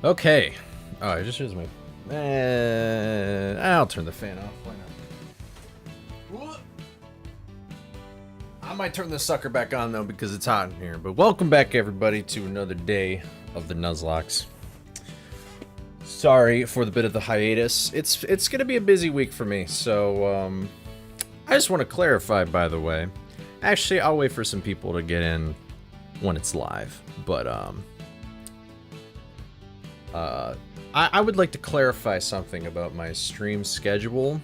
Okay. Oh, I just used my... I'll turn the fan off. Why not? I might turn this sucker back on, though, because it's hot in here. But welcome back, everybody, to another day of the Nuzlocks. Sorry for the bit of the hiatus. It's going to be a busy week for me, so... I just want to clarify, by the way. Actually, I'll wait for some people to get in when it's live. But, I would like to clarify something about my stream schedule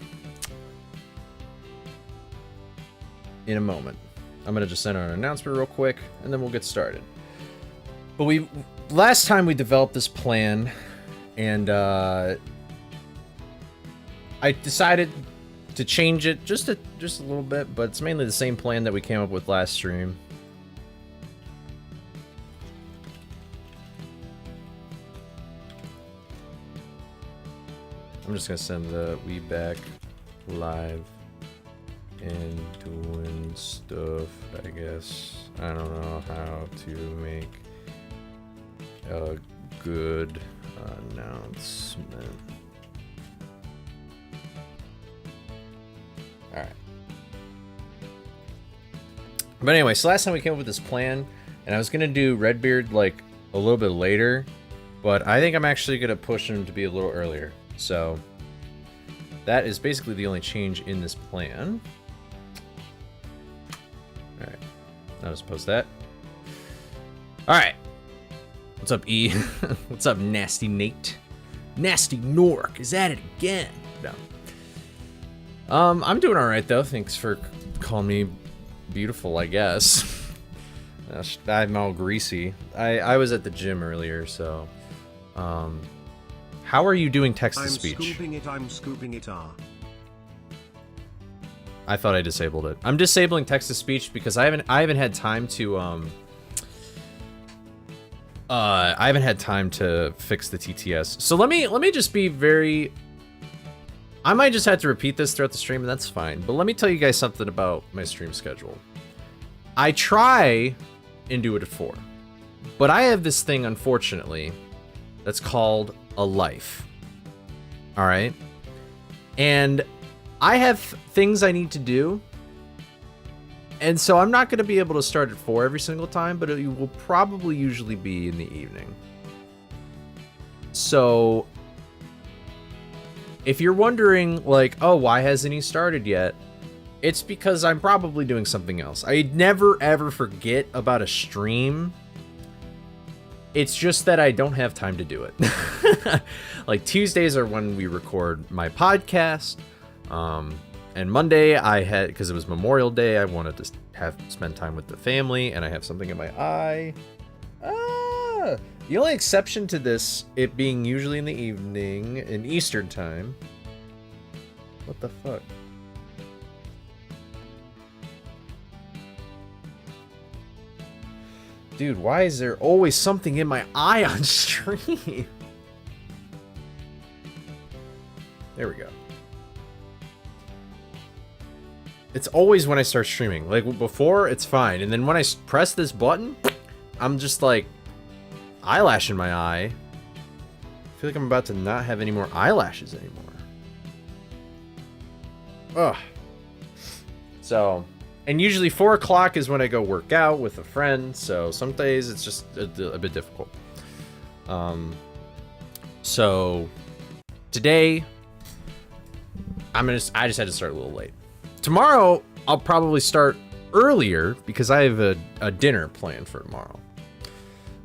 in a moment. I'm going to just send out an announcement real quick, and then we'll get started. But last time we developed this plan, and I decided to change it just a little bit, but it's mainly the same plan that we came up with last stream. I'm just gonna send the we back live and doing stuff, I guess. I don't know how to make a good announcement. Alright. But anyway, so last time we came up with this plan, and I was gonna do Redbeard like a little bit later, but I think I'm actually gonna push him to be a little earlier. So that is basically the only change in this plan. Alright. I'll just post that. Alright. What's up, E? What's up, Nasty Nate? Nasty Nork is at it again. No. I'm doing alright, though. Thanks for calling me beautiful, I guess. I'm all greasy. I was at the gym earlier, so... How are you doing text-to-speech? I'm scooping it. I thought I disabled it. I'm disabling text-to-speech because I haven't had time to I haven't had time to fix the TTS. So let me just be very... I might just have to repeat this throughout the stream, and that's fine. But let me tell you guys something about my stream schedule. I try and do it at 4. But I have this thing, unfortunately, that's called a life. Alright? And I have things I need to do. And so I'm not going to be able to start at 4 every single time, but it will probably usually be in the evening. So... if you're wondering, like, oh, why hasn't he started yet? It's because I'm probably doing something else. I never, ever forget about a stream. It's just that I don't have time to do it. Like, Tuesdays are when we record my podcast. And Monday, I had, because it was Memorial Day, I wanted to spend time with the family, and I have something in my eye. The only exception to this, it being usually in the evening, in Eastern time. What the fuck? Dude, why is there always something in my eye on stream? There we go. It's always when I start streaming. Like, before, it's fine. And then when I press this button, I'm just like... eyelash in my eye. I feel like I'm about to not have any more eyelashes anymore. Ugh. So, and usually 4 o'clock is when I go work out with a friend, so some days it's just a bit difficult. So, today, I just had to start a little late. Tomorrow, I'll probably start earlier because I have a dinner planned for tomorrow.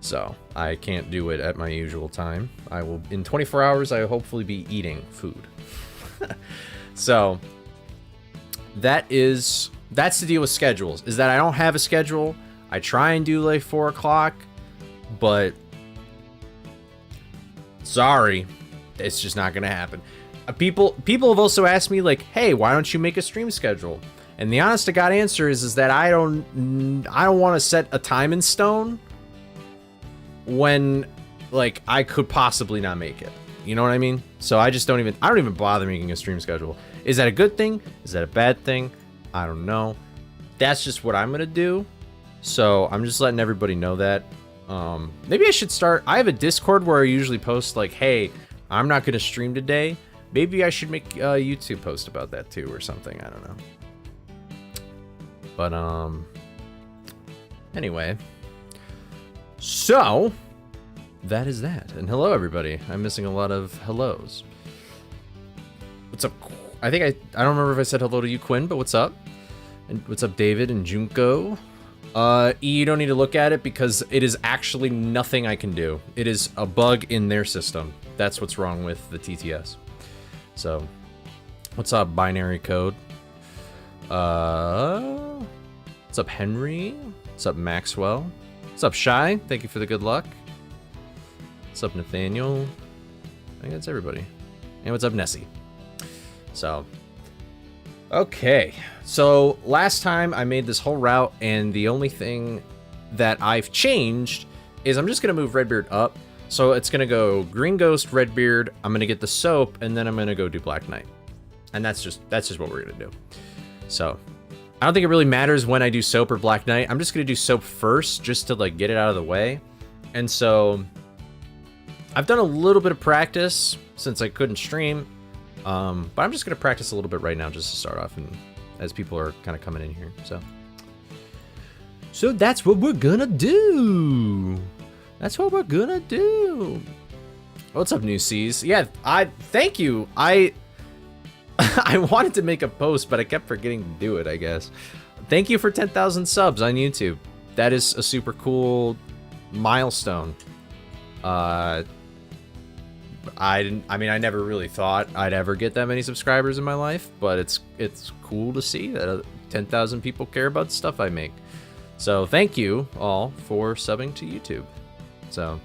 So, I can't do it at my usual time. I will, in 24 hours, I will hopefully be eating food. So, that's the deal with schedules, is that I don't have a schedule. I try and do like 4 o'clock, but sorry, it's just not gonna happen. People have also asked me, like, hey, why don't you make a stream schedule? And the honest to God answer is that I don't want to set a time in stone when, like, I could possibly not make it. You know what I mean? So I don't even bother making a stream schedule. Is that a good thing? Is that a bad thing? I don't know. That's just what I'm gonna do. So I'm just letting everybody know that. Maybe I should start. I have a Discord where I usually post like, hey, I'm not going to stream today. Maybe I should make a YouTube post about that too or something. I don't know. But, anyway. So, that is that. And hello, everybody. I'm missing a lot of hellos. What's up? I think I don't remember if I said hello to you, Quinn, but what's up? And what's up, David and Junko? You don't need to look at it because it is actually nothing I can do. It is a bug in their system. That's what's wrong with the TTS. So, what's up, binary code? What's up, Henry? What's up, Maxwell? What's up, Shy? Thank you for the good luck. What's up, Nathaniel? I think that's everybody. And what's up, Nessie? So, okay. So, last time I made this whole route, and the only thing that I've changed is I'm just going to move Redbeard up. So, it's going to go Green Ghost, Redbeard, I'm going to get the soap, and then I'm going to go do Black Knight. And that's just what we're going to do. So, I don't think it really matters when I do soap or Black Knight. I'm just going to do soap first, just to, like, get it out of the way. And so, I've done a little bit of practice since I couldn't stream. But I'm just going to practice a little bit right now just to start off, and as people are kind of coming in here. So that's what we're going to do. That's what we're going to do. What's up, New Seas? Yeah, thank you. I wanted to make a post, but I kept forgetting to do it, I guess. Thank you for 10,000 subs on YouTube. That is a super cool milestone. I mean, I never really thought I'd ever get that many subscribers in my life, but it's cool to see that 10,000 people care about the stuff I make. So thank you all for subbing to YouTube. So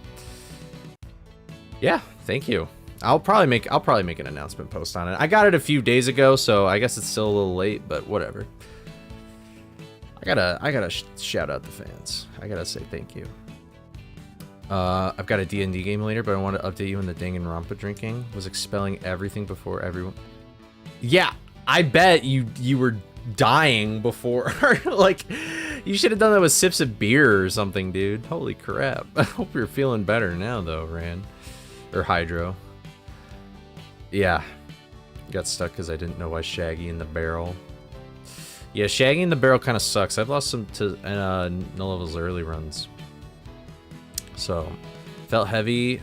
yeah, thank you. I'll probably make an announcement post on it. I got it a few days ago, so I guess it's still a little late, but whatever. I gotta shout out the fans. I gotta say thank you. I've got a D&D game later, but I want to update you on the Danganronpa drinking. Was expelling everything before everyone. Yeah, I bet you were dying before. Like, you should have done that with sips of beer or something, dude. Holy crap. I hope you're feeling better now, though, Ran. Or Hydro. Yeah. Got stuck because I didn't know why Shaggy in the barrel. Yeah, Shaggy in the barrel kind of sucks. I've lost some to no levels early runs. So, felt heavy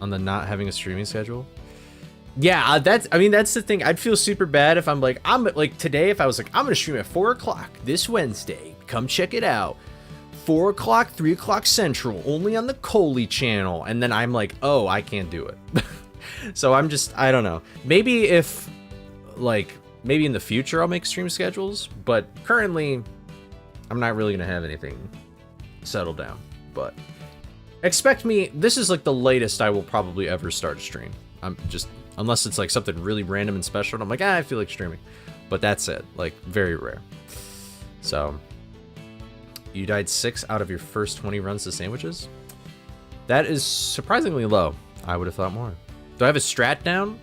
on the not having a streaming schedule. Yeah, that's the thing. I'd feel super bad if I'm like today, if I was like, I'm gonna stream at 4 o'clock this Wednesday. Come check it out. 4 o'clock, 3 o'clock Central, only on the Coley channel. And then I'm like, oh, I can't do it. So I don't know. Maybe maybe in the future I'll make stream schedules, but currently I'm not really gonna have anything settled down. But expect me, this is like the latest I will probably ever start a stream. Unless it's like something really random and special, and I'm like, I feel like streaming. But that's it, like very rare. So, you died 6 out of your first 20 runs to sandwiches? That is surprisingly low. I would have thought more. Do I have a strat down?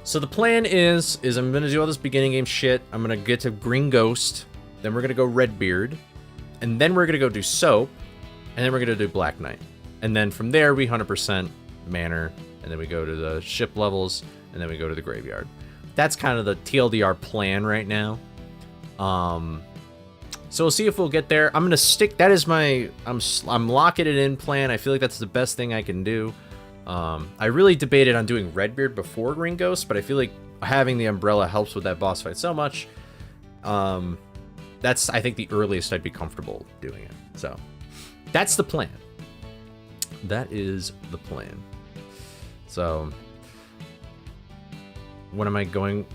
So the plan is I'm gonna do all this beginning game shit. I'm gonna get to Green Ghost, then we're gonna go Redbeard, and then we're gonna go do Soap, and then we're gonna do Black Knight. And then from there we 100% Manor, and then we go to the ship levels, and then we go to the graveyard. That's kind of the TLDR plan right now. So we'll see if we'll get there. I'm gonna stick. That is my. I'm locking it in plan. I feel like that's the best thing I can do. I really debated on doing Redbeard before Green Ghost, but I feel like having the umbrella helps with that boss fight so much. That's, I think, the earliest I'd be comfortable doing it. So that's the plan. That is the plan. So when am I going?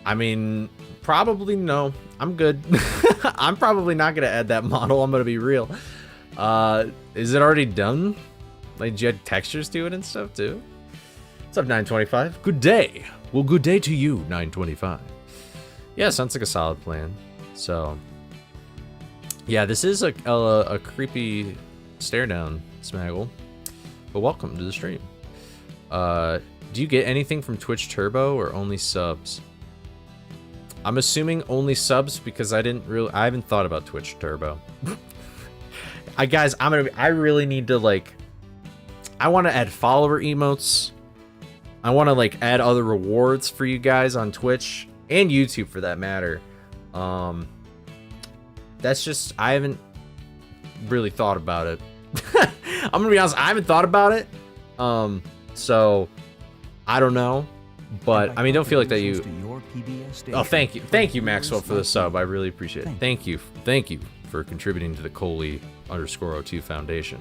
I mean, probably no. I'm good. I'm probably not going to add that model. I'm going to be real. Is it already done? Like, did you add textures to it and stuff too? What's up, 925? Good day. Well, good day to you, 925. Yeah, sounds like a solid plan. So, yeah, this is a creepy stare down, Smaggle. But welcome to the stream. Do you get anything from Twitch Turbo or only subs? I'm assuming only subs because I haven't thought about Twitch Turbo. Guys, I really need to, like, I want to add follower emotes. I want to, like, add other rewards for you guys on Twitch and YouTube for that matter. That's just, I haven't really thought about it. I'm gonna be honest, I haven't thought about it. So I don't know. But I mean, don't feel like that you. Oh, thank you, Maxwell, for the sub. I really appreciate it. Thank you for contributing to the Coley _02 Foundation.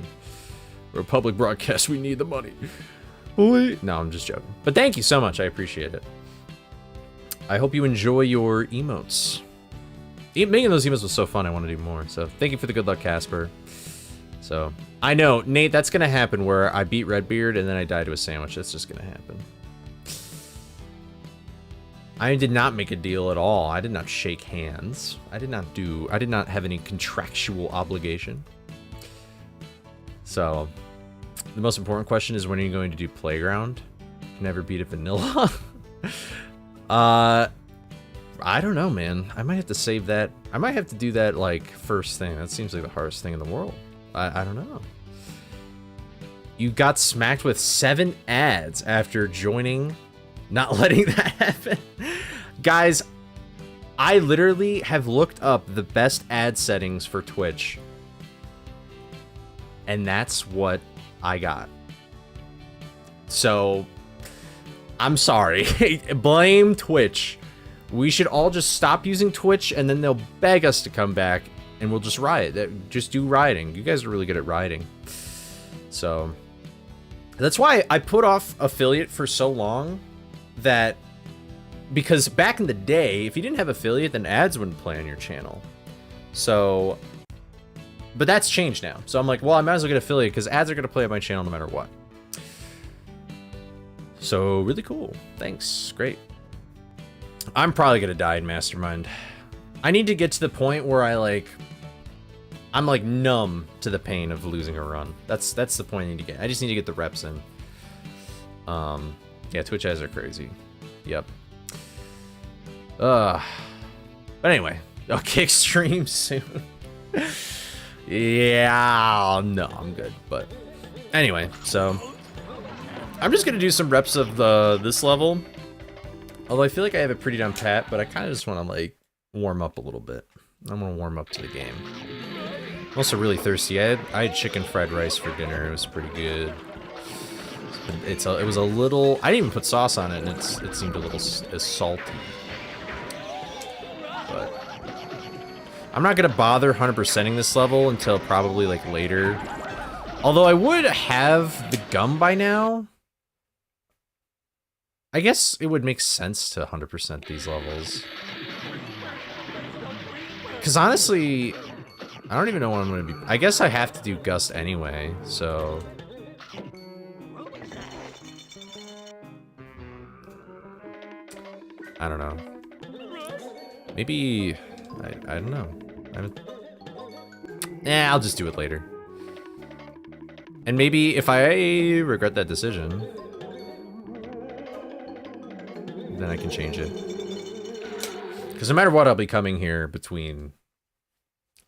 For a public broadcast, we need the money. No, I'm just joking. But thank you so much. I appreciate it. I hope you enjoy your emotes. Making those emotes was so fun. I want to do more. So thank you for the good luck, Casper. So I know, Nate, that's gonna happen where I beat Redbeard and then I die to a sandwich. That's just gonna happen. I did not make a deal at all. I did not shake hands. I did not have any contractual obligation. So, the most important question is, when are you going to do Playground? Can never beat it vanilla. I don't know, man. I might have to save that. I might have to do that, like, first thing. That seems like the hardest thing in the world. I don't know. You got smacked with 7 ads after joining. Not letting that happen. Guys, I literally have looked up the best ad settings for Twitch. And that's what I got. So, I'm sorry. Blame Twitch. We should all just stop using Twitch, and then they'll beg us to come back, and we'll just riot. Just do rioting. You guys are really good at rioting. So, that's why I put off affiliate for so long. That, because back in the day, if you didn't have affiliate, then ads wouldn't play on your channel. So, but that's changed now. So I'm like, well, I might as well get affiliate because ads are going to play on my channel no matter what. So really cool. Thanks. Great. I'm probably going to die in Mastermind. I need to get to the point where I'm like numb to the pain of losing a run. That's the point I need to get. I just need to get the reps in. Yeah, Twitch ads are crazy. Yep. But anyway, I'll kick stream soon. Yeah, no, I'm good. But anyway, so I'm just gonna do some reps of this level. Although I feel like I have it pretty down pat, but I kind of just want to like warm up a little bit. I'm gonna warm up to the game. I'm also really thirsty. I had chicken fried rice for dinner. It was pretty good. It was a little. I didn't even put sauce on it, and it seemed a little salty. But I'm not gonna bother 100%ing this level until probably like later. Although I would have the gum by now. I guess it would make sense to 100% these levels. Because honestly, I don't even know what I'm gonna be. I guess I have to do Gust anyway, so. I don't know. Maybe, I don't know. I'll just do it later. And maybe if I regret that decision, then I can change it. Because no matter what, I'll be coming here between,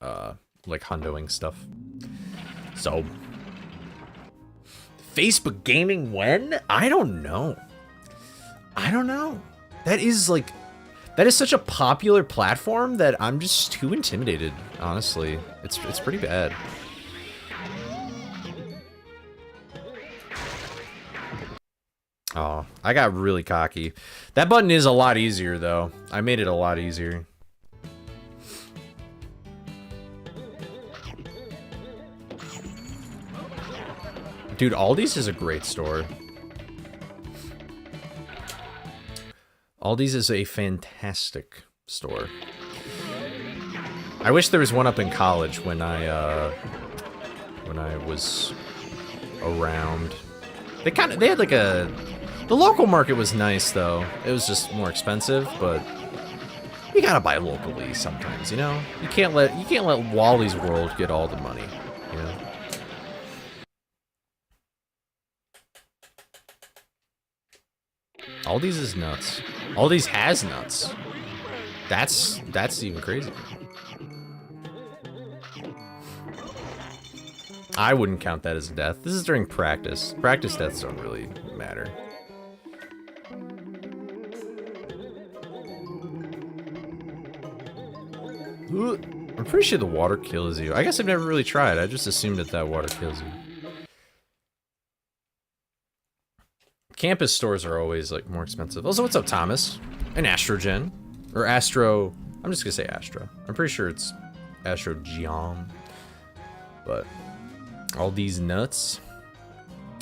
like, hundoing stuff. So, Facebook gaming when? I don't know. I don't know. That is such a popular platform that I'm just too intimidated, honestly. It's pretty bad. Oh, I got really cocky. That button is a lot easier, though. I made it a lot easier. Dude, Aldi's is a great store. Aldi's is a fantastic store. I wish there was one up in college when I was around. They had like a. The local market was nice though. It was just more expensive, but you gotta buy locally sometimes, you know? You can't let Wally's World get all the money, you know? Aldi's is nuts. Aldi's has nuts. That's even crazier. I wouldn't count that as a death. This is during practice. Practice deaths don't really matter. I'm pretty sure the water kills you. I guess I've never really tried. I just assumed that water kills you. Campus stores are always like more expensive. Also, what's up, Thomas? And Astrogen. Or Astro. I'm just gonna say Astro. I'm pretty sure it's Astrogeom. But all these nuts.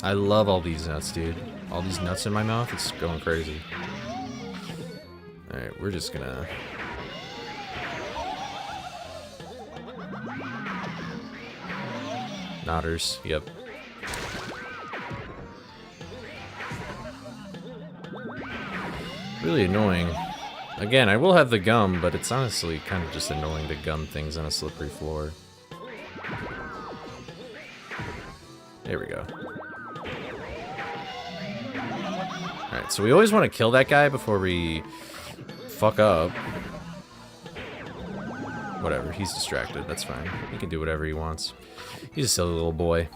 I love all these nuts, dude. All these nuts in my mouth, it's going crazy. Alright, we're just gonna... Nodders, yep. Really annoying. Again, I will have the gum, but it's honestly kind of just annoying to gum things on a slippery floor. There we go. Alright, so we always want to kill that guy before we fuck up. Whatever, he's distracted, that's fine. He can do whatever he wants. He's a silly little boy.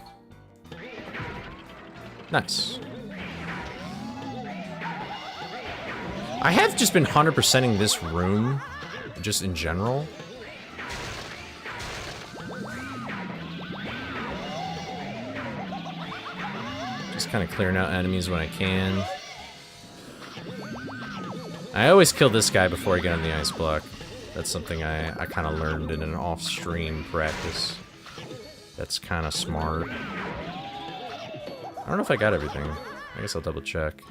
Nice. I have just been 100%ing this room, just in general. Just kind of clearing out enemies when I can. I always kill this guy before I get on the ice block. That's something I kind of learned in an off-stream practice. That's kind of smart. I don't know if I got everything. I guess I'll double check.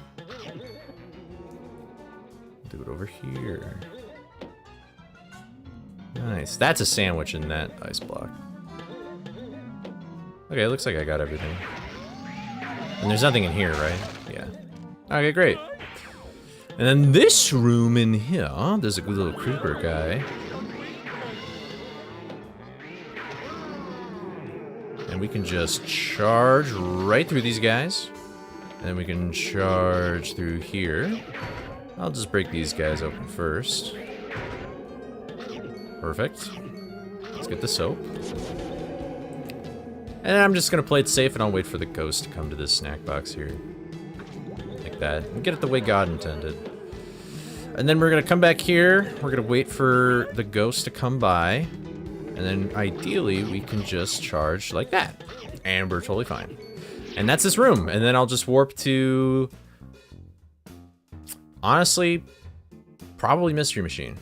Do it over here. Nice. That's a sandwich in that ice block. Okay, it looks like I got everything. And there's nothing in here, right? Yeah. Okay, great. And then this room in here, there's a good little creeper guy. And we can just charge right through these guys. And then we can charge through here. I'll just break these guys open first. Perfect. Let's get the soap. And I'm just gonna play it safe and I'll wait for the ghost to come to this snack box here. Like that. And get it the way God intended. And then we're gonna come back here. We're gonna wait for the ghost to come by. And then ideally we can just charge like that. And we're totally fine. And that's this room. And then I'll just warp to... Honestly, probably Mystery Machine.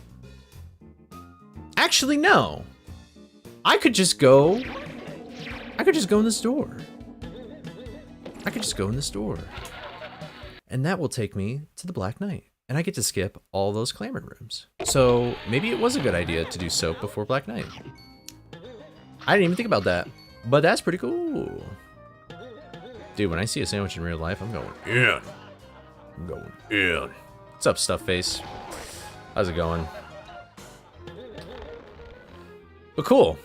Actually, no. I could just go in this door. I could just go in this door. And that will take me to the Black Knight. And I get to skip all those clamor rooms. So maybe it was a good idea to do soap before Black Knight. I didn't even think about that. But that's pretty cool. Dude, when I see a sandwich in real life, I'm going in. I'm going in. What's up, Stuffface? How's it going? But cool.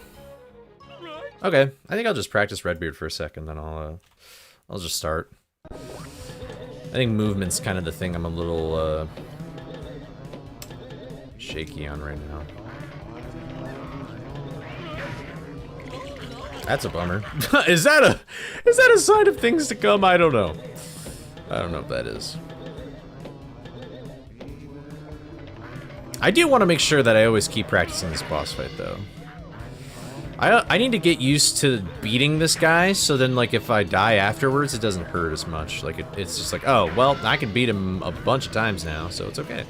Okay, I think I'll just practice Redbeard for a second, then I'll just start. I think movement's kind of the thing I'm a little shaky on right now. That's a bummer. Is that a sign of things to come? I don't know. I don't know if that is. I do want to make sure that I always keep practicing this boss fight, though. I need to get used to beating this guy, so then, like, if I die afterwards, it doesn't hurt as much. Like, it's just like, oh, well, I can beat him a bunch of times now, so it's okay.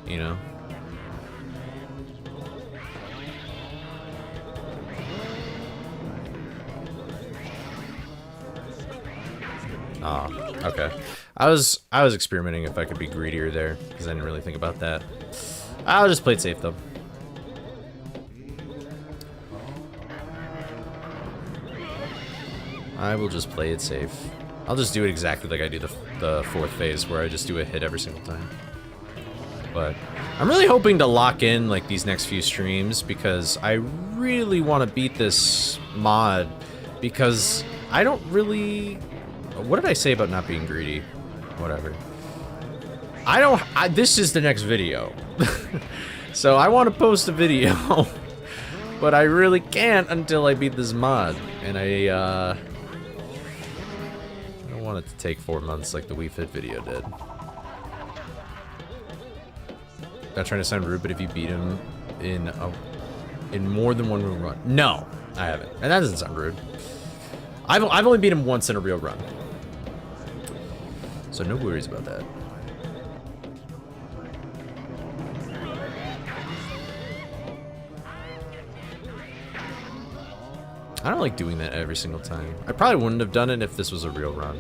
You know? Ah, okay. I was experimenting if I could be greedier there, because I didn't really think about that. I'll just play it safe, though. I will just play it safe. I'll just do it exactly like I do the fourth phase, where I just do a hit every single time. But I'm really hoping to lock in like these next few streams, because I really want to beat this mod, because I don't really... What did I say about not being greedy? Whatever. This is the next video. So I want to post a video But I really can't until I beat this mod. And I don't want it to take 4 months like the Wii Fit video did. Not trying to sound rude, but if you beat him in more than one run. No, I haven't. And that doesn't sound rude. I've only beat him once in a real run. So no worries about that. I don't like doing that every single time. I probably wouldn't have done it if this was a real run.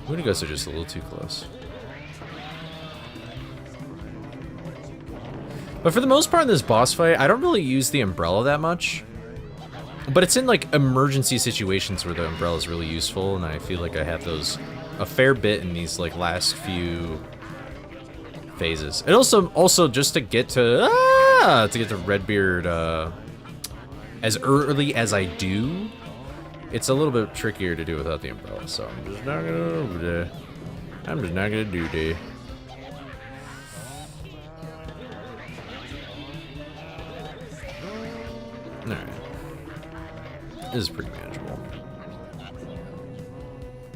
Moody Ghosts are just a little too close. But for the most part in this boss fight, I don't really use the umbrella that much. But it's in like emergency situations where the umbrella is really useful, and I feel like I have those a fair bit in these like last few phases. And also just to get to Redbeard as early as I do, it's a little bit trickier to do without the umbrella. So I'm just not gonna do that. Alright. This is pretty manageable.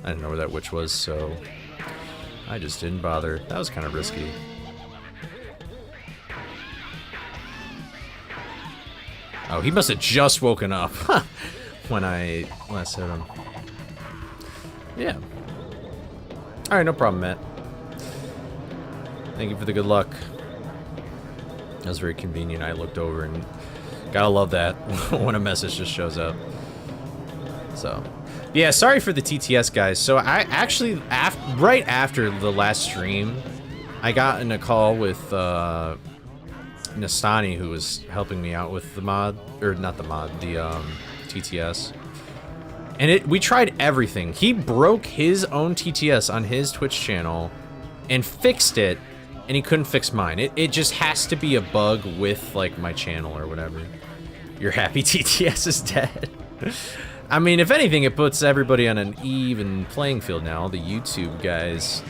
I didn't know where that witch was, so I just didn't bother. That was kind of risky. Oh, he must have just woken up when I last hit him. Yeah. Alright, no problem, Matt. Thank you for the good luck. That was very convenient. I looked over and gotta love that when a message just shows up. So, yeah, sorry for the TTS, guys. So I actually, right after the last stream, I got in a call with Nastani, who was helping me out with the mod, or not the mod, the TTS. And we tried everything. He broke his own TTS on his Twitch channel and fixed it, and he couldn't fix mine. It just has to be a bug with like my channel or whatever. You're happy TTS is dead. I mean, if anything, it puts everybody on an even playing field now. All the YouTube guys,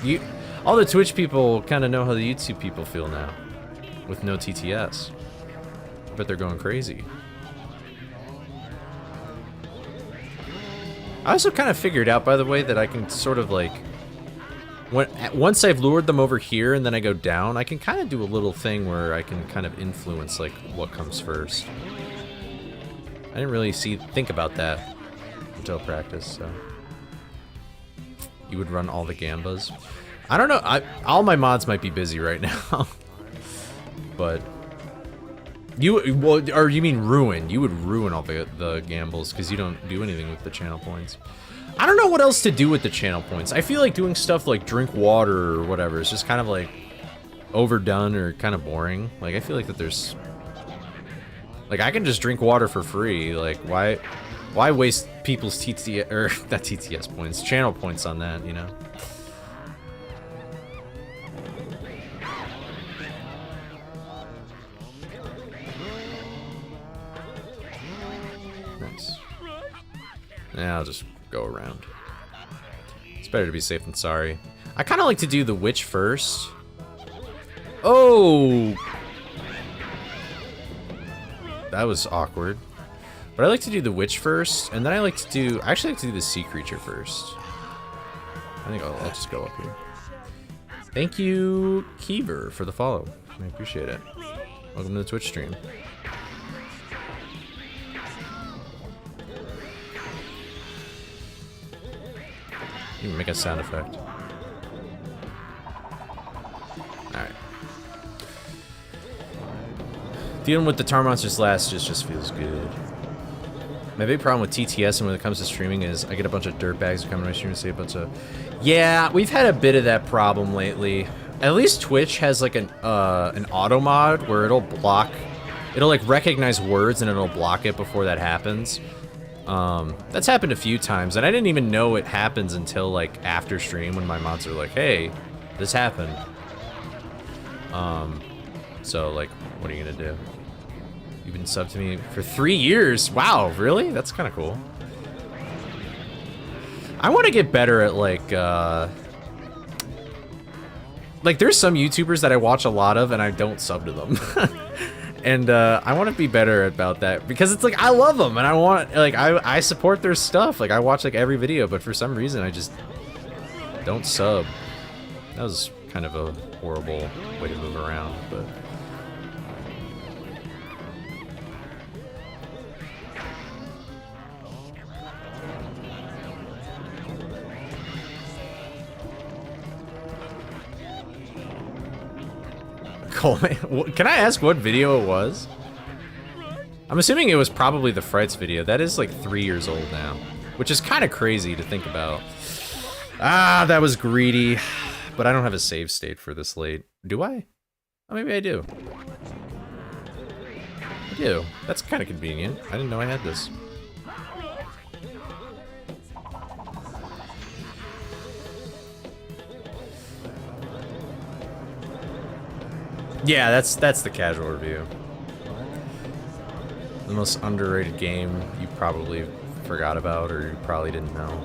all the Twitch people kind of know how the YouTube people feel now, with no TTS. But they're going crazy. I also kind of figured out, by the way, that I can sort of like, once I've lured them over here and then I go down, I can kind of do a little thing where I can kind of influence like what comes first. I didn't really think about that until practice, so. You would run all the Gambas? I don't know, all my mods might be busy right now. But, or you mean ruin? You would ruin all the gambles because you don't do anything with the channel points. I don't know what else to do with the channel points. I feel like doing stuff like drink water or whatever is just kind of like overdone or kind of boring. Like, I feel like that there's... Like, I can just drink water for free. Like, why waste people's TTS, or not TTS points, channel points on that, you know? Nice. Yeah, I'll just go around. It's better to be safe than sorry. I kind of like to do the witch first. Oh! That was awkward. But I like to do the witch first, and then I like to do... I actually like to do the sea creature first. I think I'll just go up here. Thank you, Keever, for the follow. I appreciate it. Welcome to the Twitch stream. You can make a sound effect. Alright. Dealing with the tar monsters last just feels good. My big problem with TTS and when it comes to streaming is I get a bunch of dirtbags who come to my stream and say a bunch of... Yeah, we've had a bit of that problem lately. At least Twitch has like an auto mod where it'll block... It'll like recognize words and it'll block it before that happens. That's happened a few times, and I didn't even know it happens until like after stream when my mods are like, hey, this happened. So like, what are you gonna do? You've been subbed to me for 3 years. Wow, really? That's kind of cool. I want to get better at like there's some YouTubers that I watch a lot of and I don't sub to them. And I want to be better about that because it's like I love them and I want like I support their stuff. Like I watch like every video, but for some reason I just don't sub. That was kind of a horrible way to move around, but Coley, can I ask what video it was? I'm assuming it was probably the Frights video. That is like 3 years old now, which is kind of crazy to think about. Ah, that was greedy. But I don't have a save state for this late. Do I? Oh, maybe I do. I do. That's kind of convenient. I didn't know I had this. Yeah, that's the casual review. The most underrated game you probably forgot about or you probably didn't know.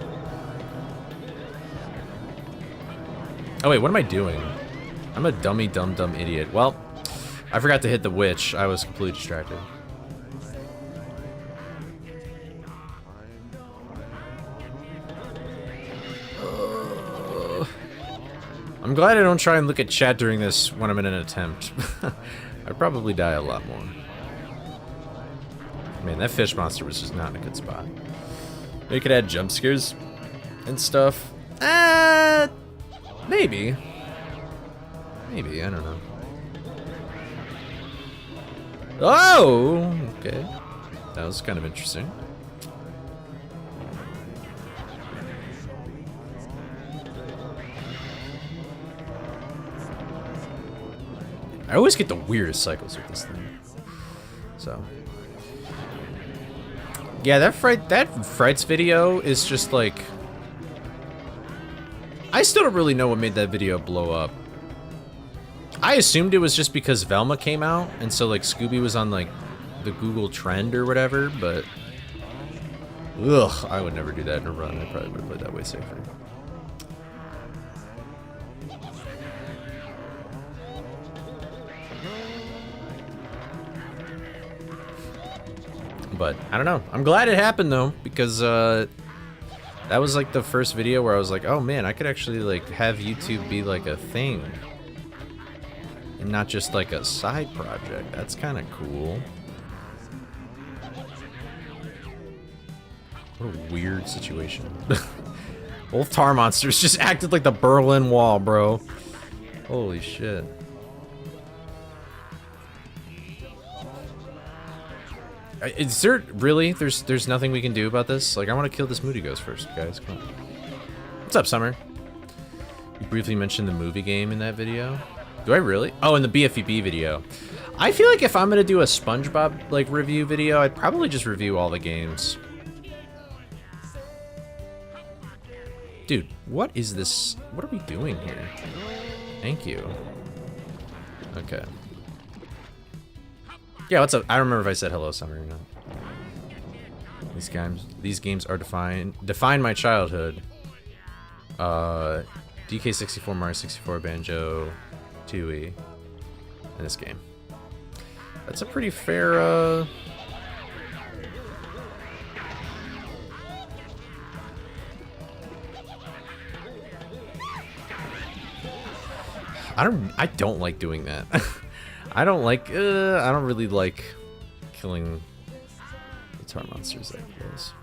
Oh wait, what am I doing? I'm a dumb idiot. Well, I forgot to hit the witch. I was completely distracted. I'm glad I don't try and look at chat during this when I'm in an attempt. I'd probably die a lot more. Man, that fish monster was just not in a good spot. Maybe could add jump scares and stuff. Maybe. Maybe, I don't know. Oh! Okay. That was kind of interesting. I always get the weirdest cycles with this thing. So. Yeah, that Frights video is just like... I still don't really know what made that video blow up. I assumed it was just because Velma came out, and so like Scooby was on like the Google trend or whatever, but... Ugh, I would never do that in a run. I probably would have played that way safer. But I don't know. I'm glad it happened though, because that was like the first video where I was like, oh man, I could actually like have YouTube be like a thing and not just like a side project. That's kind of cool. What a weird situation. Both tar monsters just acted like the Berlin Wall, bro. Holy shit. Is there really? There's nothing we can do about this? Like, I want to kill this Moody Ghost first, guys. Come on. What's up, Summer? You briefly mentioned the movie game in that video. Do I really? Oh, in the BFEB video. I feel like if I'm gonna do a SpongeBob like review video, I'd probably just review all the games. Dude, what is this? What are we doing here? Thank you. Okay. Yeah, what's up? I don't remember if I said hello, Summer, or not. These games are define my childhood. DK64, Mario 64, Banjo, Tooie, and this game. That's a pretty fair, I don't like doing that. I don't really like killing the tar monsters that close.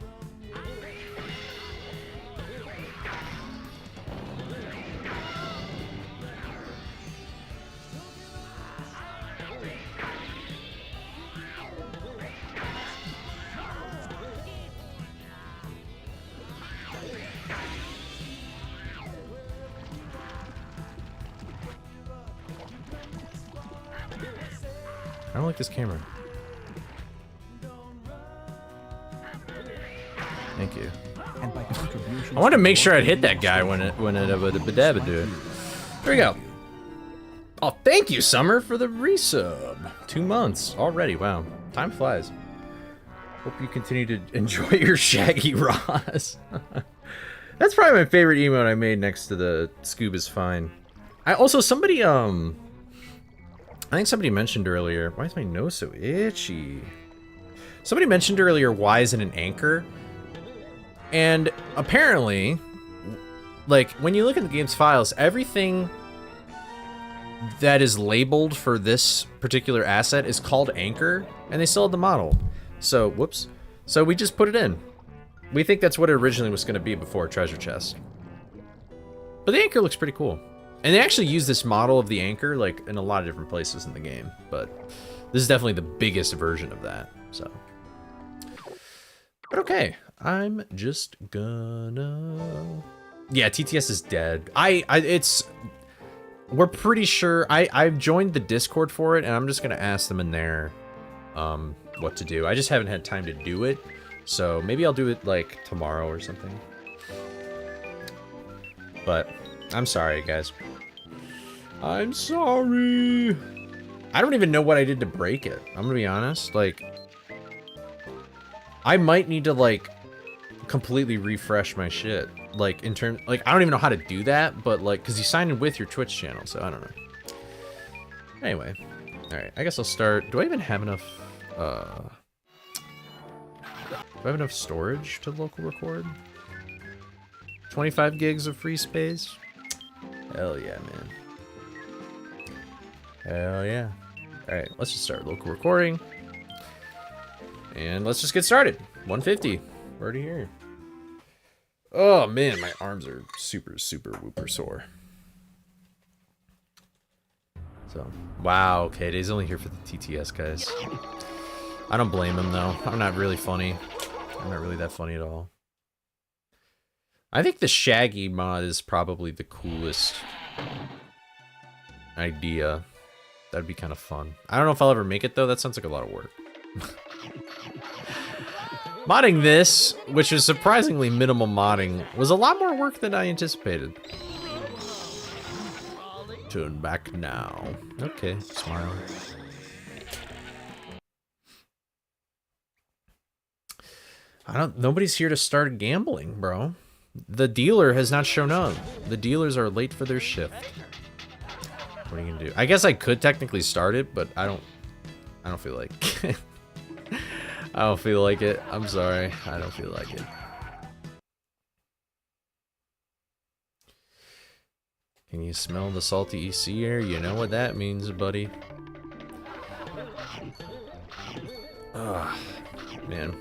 I don't like this camera. Thank you. I wanted to make sure I'd hit that guy when it would badabba do it. There we go. Oh, thank you, Summer, for the resub. 2 months already. Wow, time flies. Hope you continue to enjoy your Shaggy Ross. That's probably my favorite emote I made next to the Scuba's fine. I also, somebody, I think somebody mentioned earlier, why is my nose so itchy? Somebody mentioned earlier, why isn't an anchor? And apparently, like, when you look at the game's files, everything that is labeled for this particular asset is called anchor, and they still have the model. So, whoops. So we just put it in. We think that's what it originally was going to be before treasure chest. But the anchor looks pretty cool. And they actually use this model of the anchor, like, in a lot of different places in the game. But this is definitely the biggest version of that, so. But okay, I'm just gonna... Yeah, TTS is dead. We're pretty sure, I've joined the Discord for it, and I'm just gonna ask them in there, what to do. I just haven't had time to do it, so maybe I'll do it, like, tomorrow or something. But, I'm sorry, guys. I'm sorry. I don't even know what I did to break it. I'm gonna be honest, like... I might need to, like, completely refresh my shit. Like, in terms... Like, I don't even know how to do that, but, like... Because you sign in with your Twitch channel, so I don't know. Anyway. Alright, I guess I'll start... Do I even have enough, Do I have enough storage to local record? 25 gigs of free space? Hell yeah, man. Hell yeah. Alright, let's just start local recording. And let's just get started. 150. We're already here. Oh man, my arms are super, super whooper sore. So, wow, okay, he's only here for the TTS, guys. I don't blame him, though. I'm not really funny. I'm not really that funny at all. I think the Shaggy mod is probably the coolest idea. That'd be kind of fun. I don't know if I'll ever make it, though. That sounds like a lot of work. Modding this, which is surprisingly minimal modding, was a lot more work than I anticipated. Turn back now. Okay, smile. Nobody's here to start gambling, bro. The dealer has not shown up. The dealers are late for their shift. What are you gonna do? I guess I could technically start it, but I don't feel like I don't feel like it. I'm sorry. I don't feel like it. Can you smell the salty EC air? You know what that means, buddy. Ah, man.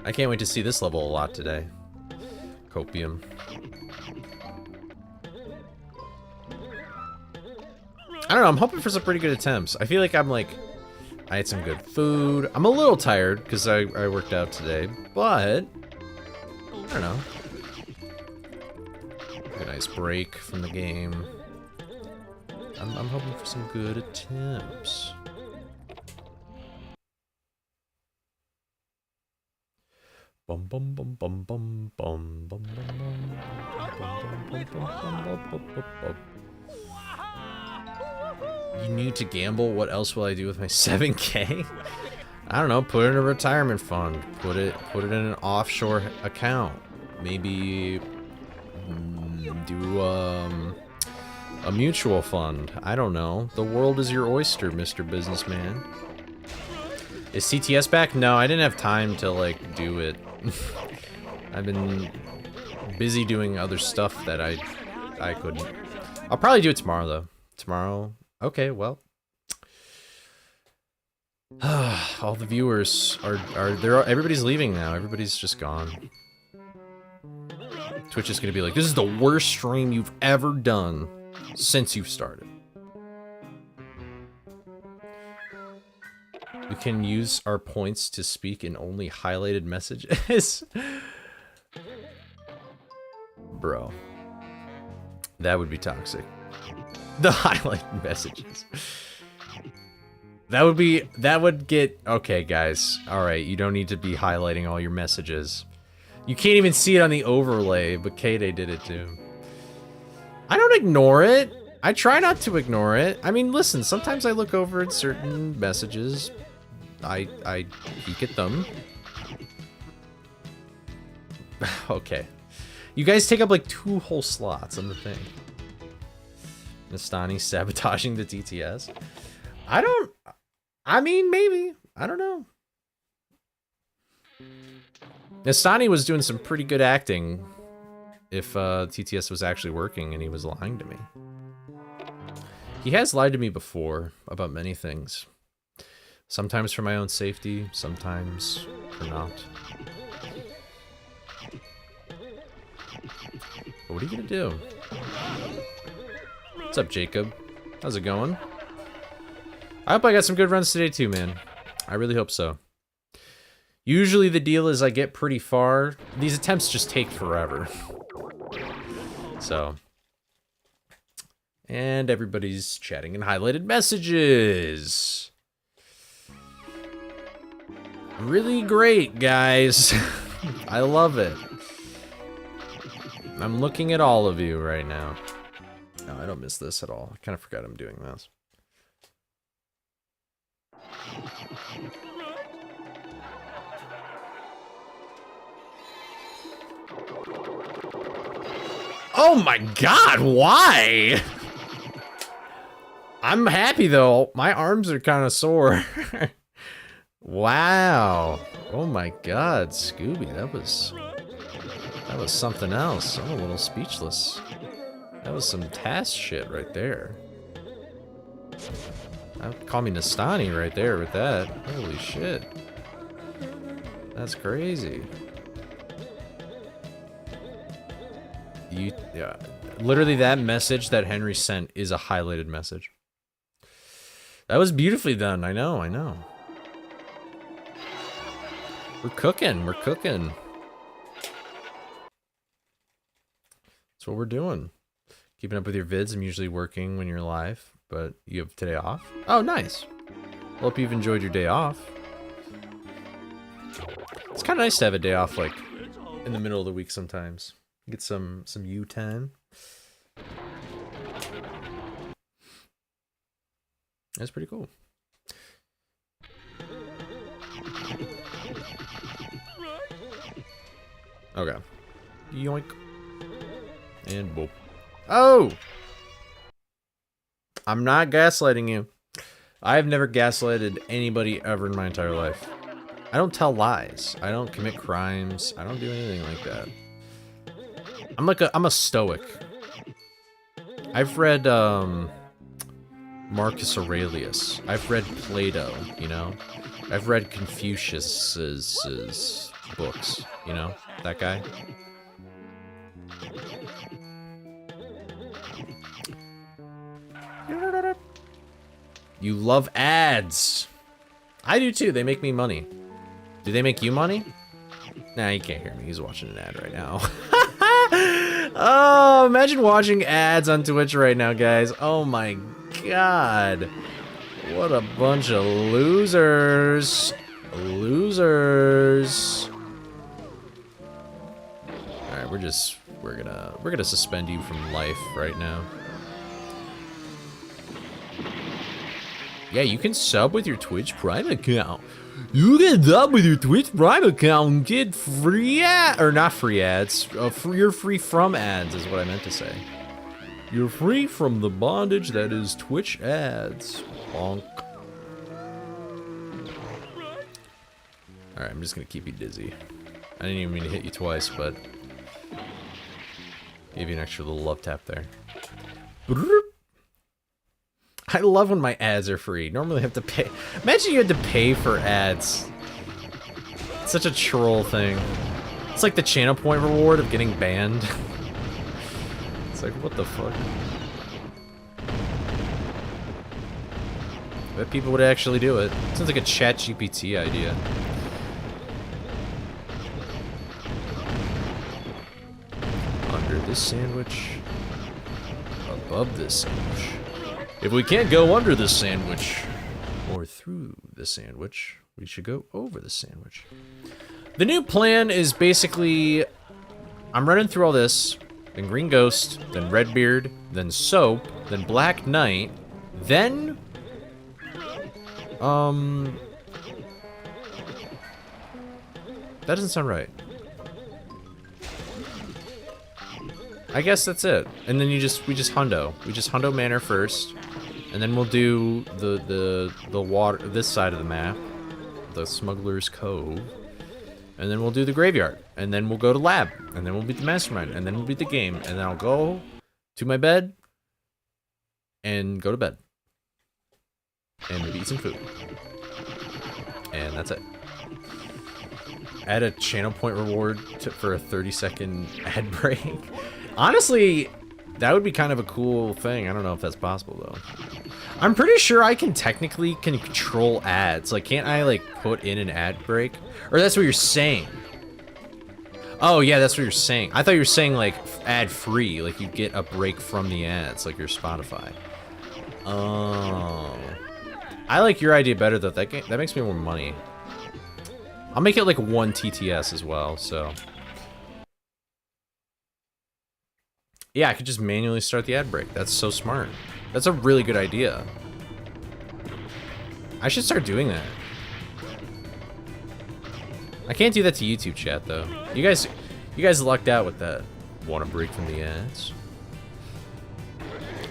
I can't wait to see this level a lot today. Copium. I don't know, I'm hoping for some pretty good attempts. I feel like I'm like... I ate some good food. I'm a little tired because I worked out today, but... I don't know. A nice break from the game. I'm hoping for some good attempts. Bum bum bum bum bum bum bum bum. You need to gamble? What else will I do with my 7K? I don't know, put it in a retirement fund. Put it in an offshore account. Maybe do a mutual fund. I don't know. The world is your oyster, Mr. Businessman. Is CTS back? No, I didn't have time to like do it. I've been busy doing other stuff that I couldn't. I'll probably do it tomorrow though. Tomorrow. Okay, well. All the viewers are everybody's leaving now. Everybody's just gone. Twitch is gonna be like, this is the worst stream you've ever done since you've started. We can use our points to speak in only highlighted messages. Bro. That would be toxic. The highlighted messages. That would get... Okay, guys. Alright, you don't need to be highlighting all your messages. You can't even see it on the overlay, but K-Day did it too. I don't ignore it. I try not to ignore it. I mean, listen, sometimes I look over at certain messages. I peek at them. Okay. You guys take up like 2 whole slots on the thing. Nastani sabotaging the TTS. I mean, maybe. I don't know. Nastani was doing some pretty good acting if TTS was actually working and he was lying to me. He has lied to me before about many things. Sometimes for my own safety, sometimes for not. But what are you gonna do? What's up, Jacob? How's it going? I hope I got some good runs today too, man. I really hope so. Usually the deal is I get pretty far. These attempts just take forever. So. And everybody's chatting in highlighted messages. Really great, guys. I love it. I'm looking at all of you right now. No, I don't miss this at all. I kind of forgot I'm doing this. Oh my god, why? I'm happy though. My arms are kind of sore. Wow. Oh my god, Scooby, that was something else. I'm a little speechless. That was some task shit right there. Call me Nastani right there with that. Holy shit. That's crazy. Yeah, literally that message that Henry sent is a highlighted message. That was beautifully done. I know. We're cooking. That's what we're doing. Keeping up with your vids. I'm usually working when you're live, but you have today off. Oh, nice. Hope you've enjoyed your day off. It's kind of nice to have a day off, like, in the middle of the week sometimes. Get some U10. That's pretty cool. Okay. Yoink. And boop. Oh! I'm not gaslighting you. I have never gaslighted anybody ever in my entire life. I don't tell lies. I don't commit crimes. I don't do anything like that. I'm a stoic. I've read Marcus Aurelius. I've read Plato, you know? I've read Confucius's books, you know? That guy. You love ads. I do too. They make me money. Do they make you money? Nah, you can't hear me. He's watching an ad right now. Oh, imagine watching ads on Twitch right now, guys. Oh my god. What a bunch of losers. Losers. Alright, we're gonna suspend you from life right now. Yeah, you can sub with your Twitch Prime account. You can sub with your Twitch Prime account and get free ads, or not free ads. You're free from ads is what I meant to say. You're free from the bondage that is Twitch ads. Bonk. Alright, I'm just gonna keep you dizzy. I didn't even mean to hit you twice, but gave you an extra little love tap there. I love when my ads are free. Normally I have to pay. Imagine you had to pay for ads. It's such a troll thing. It's like the channel point reward of getting banned. It's like, what the fuck? I bet people would actually do it. Sounds like a ChatGPT idea. Under this sandwich. Above this sandwich. If we can't go under the sandwich, or through the sandwich, we should go over the sandwich. The new plan is basically, I'm running through all this, then Green Ghost, then Redbeard, then Soap, then Black Knight, then... That doesn't sound right. I guess that's it. And then we just hundo. We just hundo Manor first, and then we'll do the water, this side of the map, the Smuggler's Cove, and then we'll do the graveyard, and then we'll go to lab, and then we'll beat the mastermind, and then we'll beat the game, and then I'll go to my bed and go to bed, and maybe eat some food, and that's it. Add a channel point reward for a 30-second ad break. Honestly, that would be kind of a cool thing. I don't know if that's possible, though. I'm pretty sure I can technically control ads. Like, can't I, like, put in an ad break? Or that's what you're saying. Oh, yeah, that's what you're saying. I thought you were saying, like, ad-free. Like, you get a break from the ads, like your Spotify. Oh. I like your idea better, though. That makes me more money. I'll make it, like, 1 TTS as well, so... Yeah, I could just manually start the ad break. That's so smart. That's a really good idea. I should start doing that. I can't do that to YouTube chat though. You guys lucked out with that. Want a break from the ads?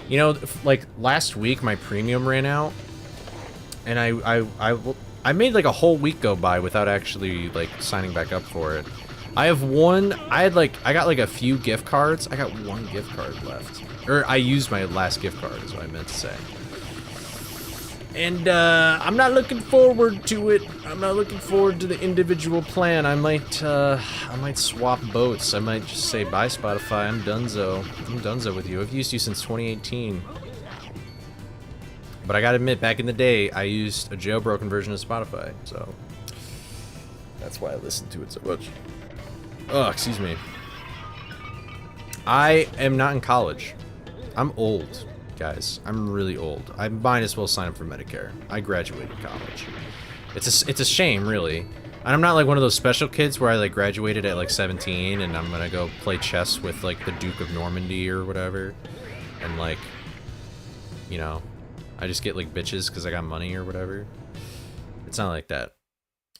You know, like last week my premium ran out, and I made like a whole week go by without actually like signing back up for it. I got like a few gift cards. I got 1 gift card left. Or I used my last gift card is what I meant to say. And I'm not looking forward to it. I'm not looking forward to the individual plan. I might swap boats. I might just say bye Spotify. I'm donezo. I'm donezo with you. I've used you since 2018. But I gotta admit, back in the day, I used a jailbroken version of Spotify, so that's why I listened to it so much. Oh, excuse me. I am not in college. I'm old, guys. I'm really old. I might as well sign up for Medicare. I graduated college. It's a shame, really. And I'm not like one of those special kids where I like graduated at like 17 and I'm gonna go play chess with like the Duke of Normandy or whatever. And like, you know, I just get like bitches because I got money or whatever. It's not like that.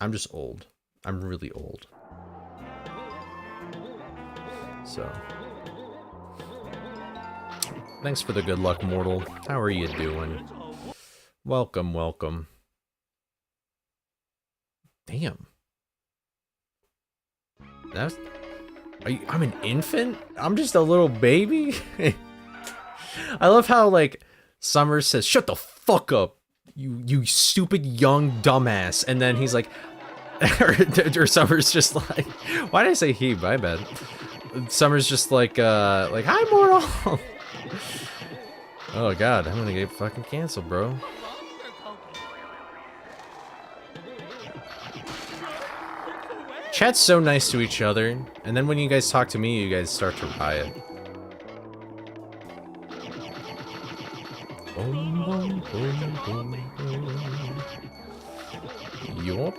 I'm just old. I'm really old. So, thanks for the good luck, mortal. How are you doing? Welcome, welcome. Damn. I'm an infant? I'm just a little baby? I love how, like, Summer says, shut the fuck up, you stupid young dumbass. And then he's like, or Summer's just like, why did I say he? My bad. Summer's just like hi, mortal. Oh god, I'm gonna get fucking canceled, bro. Chat's so nice to each other, and then when you guys talk to me, you guys start to riot. Yup.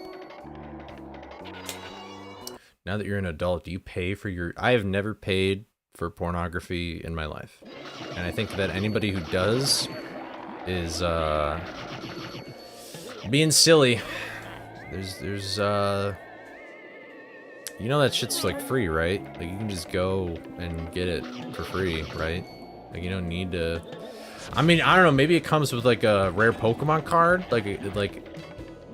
Now that you're an adult, do you pay for your... I have never paid for pornography in my life. And I think that anybody who does is, being silly. There's, you know that shit's, like, free, right? Like, you can just go and get it for free, right? Like, you don't need to... I mean, I don't know, maybe it comes with, like, a rare Pokemon card? Like,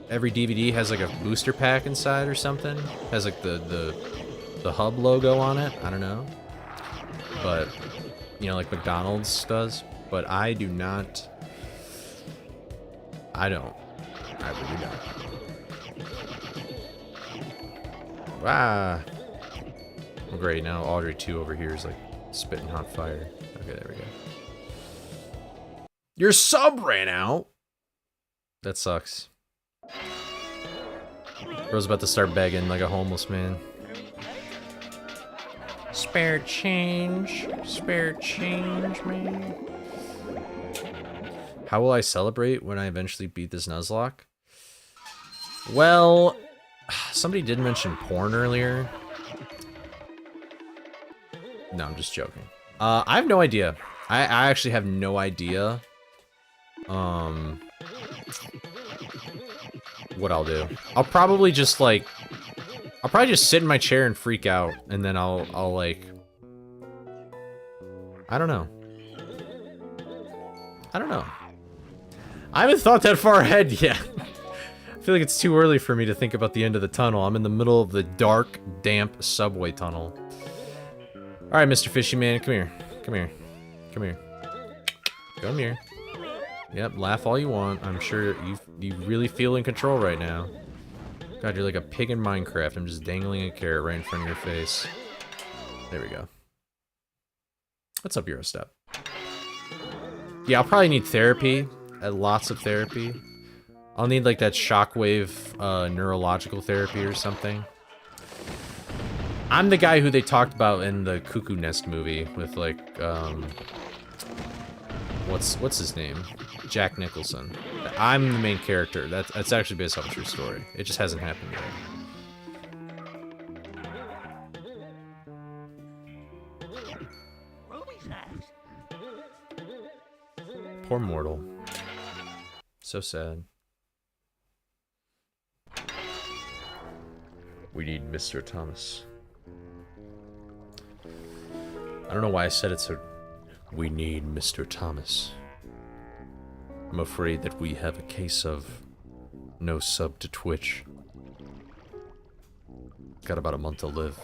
every DVD has like a booster pack inside or something. Has like the hub logo on it. I don't know. But you know, like McDonald's does. But I do not. I don't. I really don't. Ah. Well, great. Now Audrey 2 over here is like spitting hot fire. Okay, there we go. Your sub ran out. That sucks. Bro's about to start begging like a homeless man. Spare change, man. How will I celebrate when I eventually beat this Nuzlocke? Well, somebody did mention porn earlier. No, I'm just joking. I have no idea. I actually have no idea. What I'll do. I'll probably just sit in my chair and freak out, and then I'll like I don't know. I don't know. I haven't thought that far ahead yet. I feel like it's too early for me to think about the end of the tunnel. I'm in the middle of the dark, damp subway tunnel. Alright, Mr. Fishy Man, come here. Come here. Come here. Come here. Yep, laugh all you want. I'm sure you really feel in control right now. God, you're like a pig in Minecraft. I'm just dangling a carrot right in front of your face. There we go. What's up, Eurostep? Yeah, I'll probably need therapy. Lots of therapy. I'll need like that shockwave neurological therapy or something. I'm the guy who they talked about in the Cuckoo Nest movie with like what's his name? Jack Nicholson. I'm the main character. That's actually based off a true story. It just hasn't happened yet. Poor mortal. So sad. We need Mr. Thomas. I don't know why I said it so... We need Mr. Thomas. I'm afraid that we have a case of... no sub to Twitch. Got about a month to live.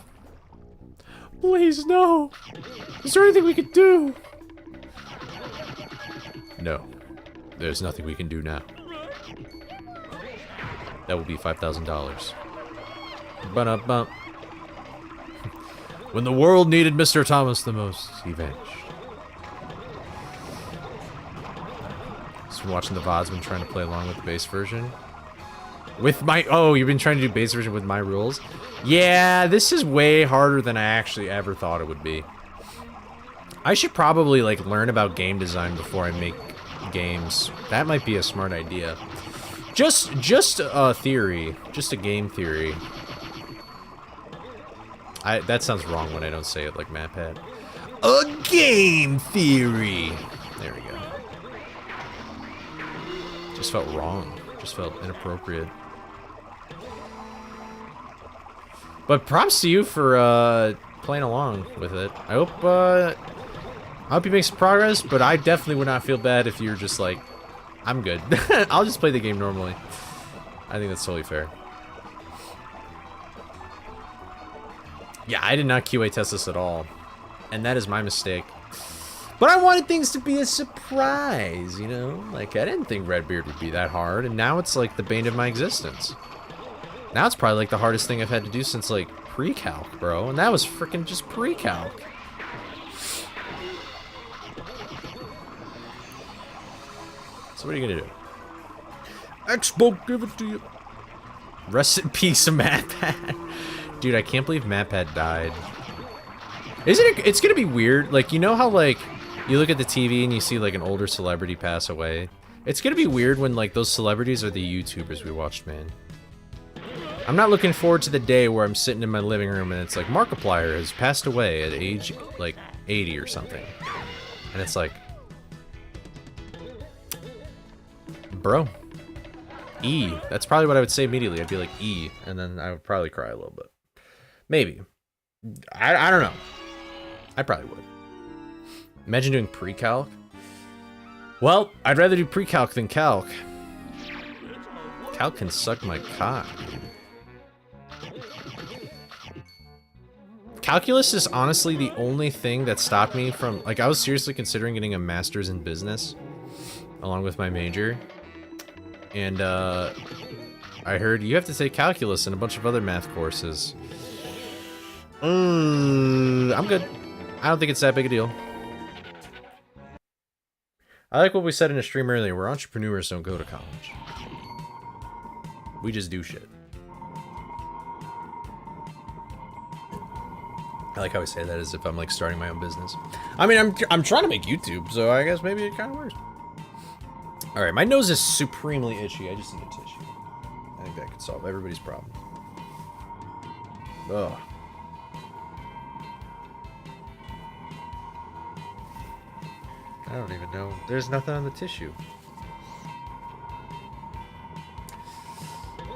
Please, no! Is there anything we could do? No. There's nothing we can do now. That will be $5,000. Ba-da-bump. When the world needed Mr. Thomas the most, he vanished. Just been watching the VODs, been trying to play along with the base version. With my... Oh, you've been trying to do base version with my rules? Yeah, this is way harder than I actually ever thought it would be. I should probably, like, learn about game design before I make games. That might be a smart idea. Just a theory. Just a game theory. That sounds wrong when I don't say it like MapPad. A game theory! There we go. Just felt wrong. Just felt inappropriate. But props to you for playing along with it. I hope you make some progress, but I definitely would not feel bad if you're just like, I'm good. I'll just play the game normally. I think that's totally fair. Yeah, I did not QA test this at all. And that is my mistake. But I wanted things to be a surprise, you know? Like, I didn't think Redbeard would be that hard, and now it's like the bane of my existence. Now it's probably like the hardest thing I've had to do since like pre-calc, bro. And that was freaking just pre-calc. So what are you gonna do? Expo, give it to you. Rest in peace, MapPad. Dude, I can't believe MapPad died. Isn't it? It's gonna be weird. Like, you know how like you look at the TV and you see like an older celebrity pass away. It's gonna be weird when like those celebrities are the YouTubers we watched, man. I'm not looking forward to the day where I'm sitting in my living room and it's like Markiplier has passed away at age like 80 or something, and it's like, bro, E. That's probably what I would say immediately. I'd be like, E, and then I would probably cry a little bit. Maybe. I don't know. I probably would. Imagine doing pre-calc. Well, I'd rather do pre-calc than calc. Calc can suck my cock. Calculus is honestly the only thing that stopped me from... Like, I was seriously considering getting a master's in business along with my major. And, I heard you have to take calculus and a bunch of other math courses. I'm good. I don't think it's that big a deal. I like what we said in a stream earlier, where entrepreneurs don't go to college. We just do shit. I like how I say that as if I'm like starting my own business. I mean, I'm trying to make YouTube, so I guess maybe it kind of works. All right, my nose is supremely itchy. I just need a tissue. I think that could solve everybody's problem. Ugh. I don't even know. There's nothing on the tissue.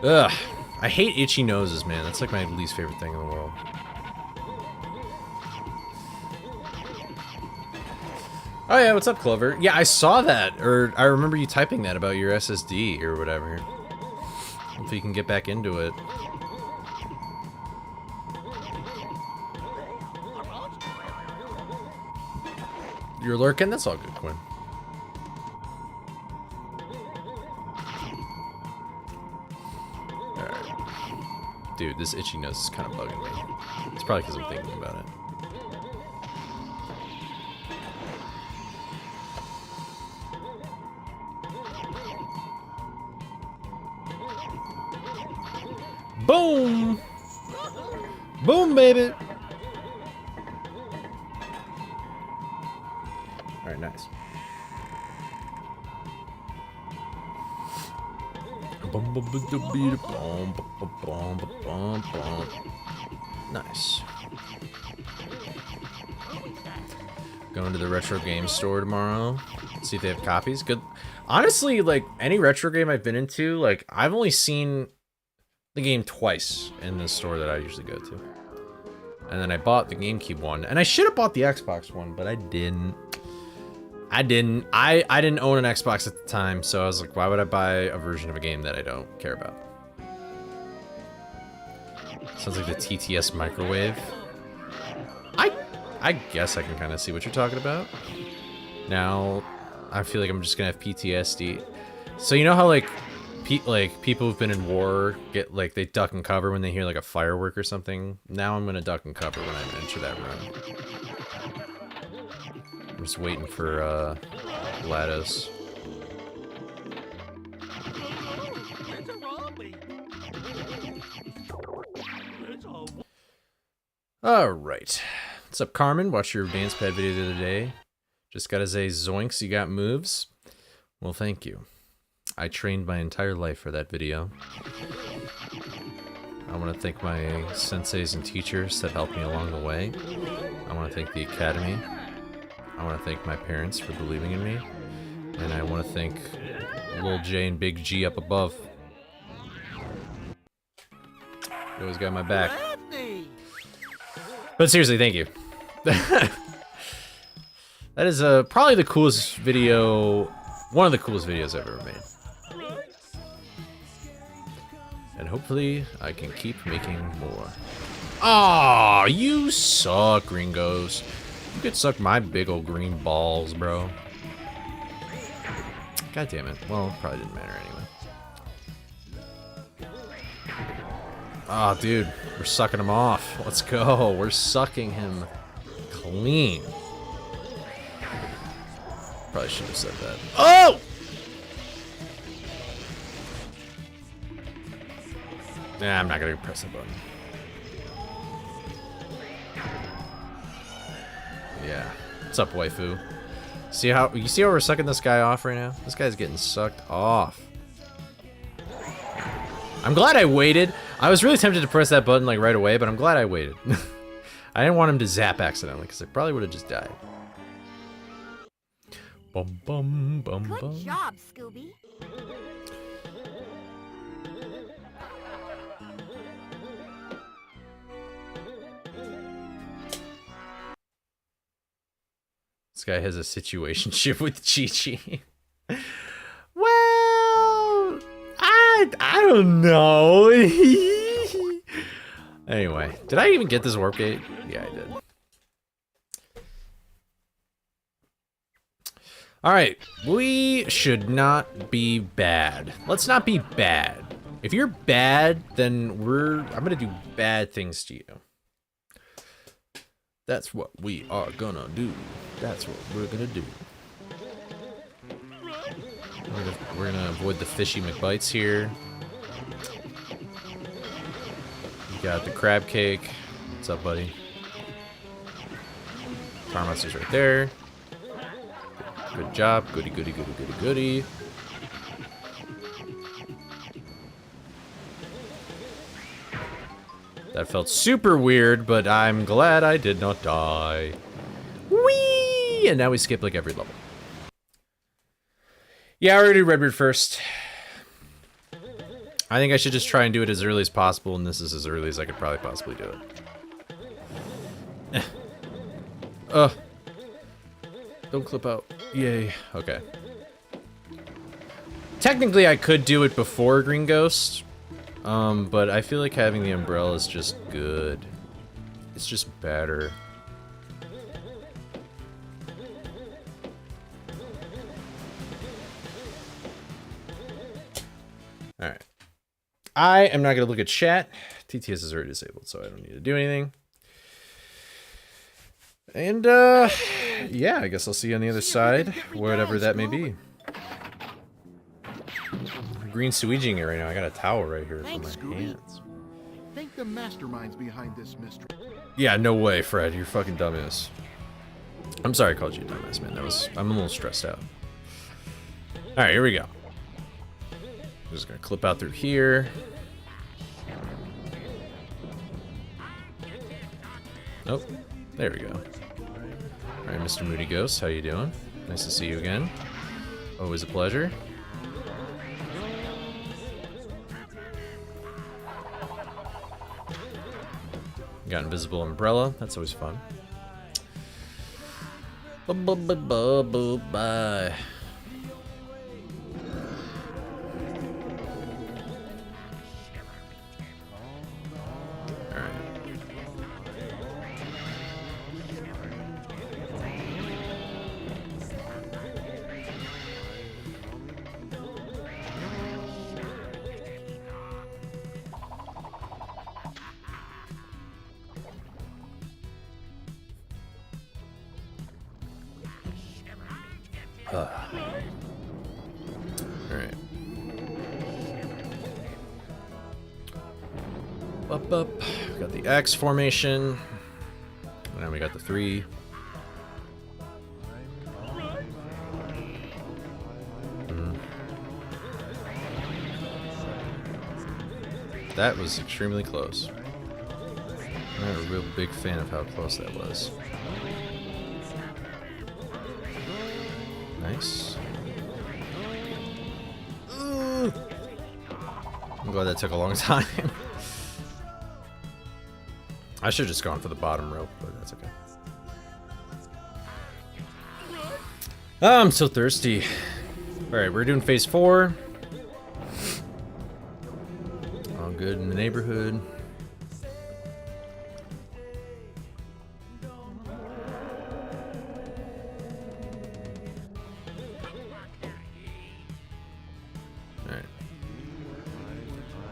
Ugh. I hate itchy noses, man. That's like my least favorite thing in the world. Oh yeah, what's up, Clover? Yeah, I saw that, or I remember you typing that about your SSD or whatever. Hopefully you can get back into it. You're lurking? That's all good, Quinn. Alright. Dude, this itchy nose is kind of bugging me. It's probably because I'm thinking about it. Boom! Boom, baby! Alright, nice. Nice. Going to the retro game store tomorrow. See if they have copies. Good. Honestly, like, any retro game I've been into, like, I've only seen the game twice in the store that I usually go to. And then I bought the GameCube one. And I should have bought the Xbox one, but I didn't. I didn't own an Xbox at the time, so I was like, why would I buy a version of a game that I don't care about? Sounds like the TTS microwave. I guess I can kind of see what you're talking about. Now, I feel like I'm just gonna have PTSD. So you know how like people who've been in war get like they duck and cover when they hear like a firework or something? Now I'm gonna duck and cover when I enter that room. I'm just waiting for GLaDOS. Alright. What's up, Carmen? Watched your dance pad video the other day. Just gotta say, zoinks, you got moves? Well, thank you. I trained my entire life for that video. I want to thank my senseis and teachers that helped me along the way. I want to thank the Academy. I want to thank my parents for believing in me. And I want to thank Lil J and Big G up above. You always got my back. But seriously, thank you. That is probably the coolest video, one of the coolest videos I've ever made. And hopefully I can keep making more. Aw, you suck, gringos. You could suck my big old green balls, bro. God damn it. Well, it probably didn't matter anyway. Aw, dude. We're sucking him off. Let's go. We're sucking him clean. Probably shouldn't have said that. Oh! Nah, I'm not gonna press that button. Yeah. What's up, waifu? You see how we're sucking this guy off right now? This guy's getting sucked off. I'm glad I waited. I was really tempted to press that button like right away, but I'm glad I waited. I didn't want him to zap accidentally, because I probably would have just died. Bum bum bum bum. Good job, Scooby. This guy has a situationship with Chi-Chi. Well, I don't know. Anyway, did I even get this warp gate? Yeah, I did. Alright, we should not be bad. Let's not be bad. If you're bad, then I'm gonna do bad things to you. That's what we are gonna do. That's what we're gonna do. We're gonna avoid the fishy McBites here. You got the crab cake. What's up, buddy? Tarmaster's right there. Good job. Goody, goody, goody, goody, goody. That felt super weird, but I'm glad I did not die. Whee! And now we skip like every level. Yeah, we're gonna do Redbeard first. I think I should just try and do it as early as possible, and this is as early as I could probably possibly do it. Don't clip out. Yay. Okay. Technically, I could do it before Green Ghost, but I feel like having the umbrella is just good. It's just better. Alright. I am not going to look at chat. TTS is already disabled, so I don't need to do anything. And, yeah, I guess I'll see you on the other side, whatever that may be. Green Suijiing it right now. I got a towel right here for my hands. Thank the masterminds behind this mystery. Yeah, no way, Fred. You're fucking dumbass. I'm sorry I called you a dumbass, man. I'm a little stressed out. Alright, here we go. I'm just gonna clip out through here. Oh, there we go. Alright, Mr. Moody Ghost, how you doing? Nice to see you again. Always a pleasure. Got invisible umbrella. That's always fun. Bye. Alright. Up. We got the X formation. And now we got the 3. That was extremely close. I'm not a real big fan of how close that was. Nice. I'm glad that took a long time. I should have just gone for the bottom rope, but that's okay. Oh, I'm so thirsty. Alright, we're doing phase 4. All good in the neighborhood. Alright.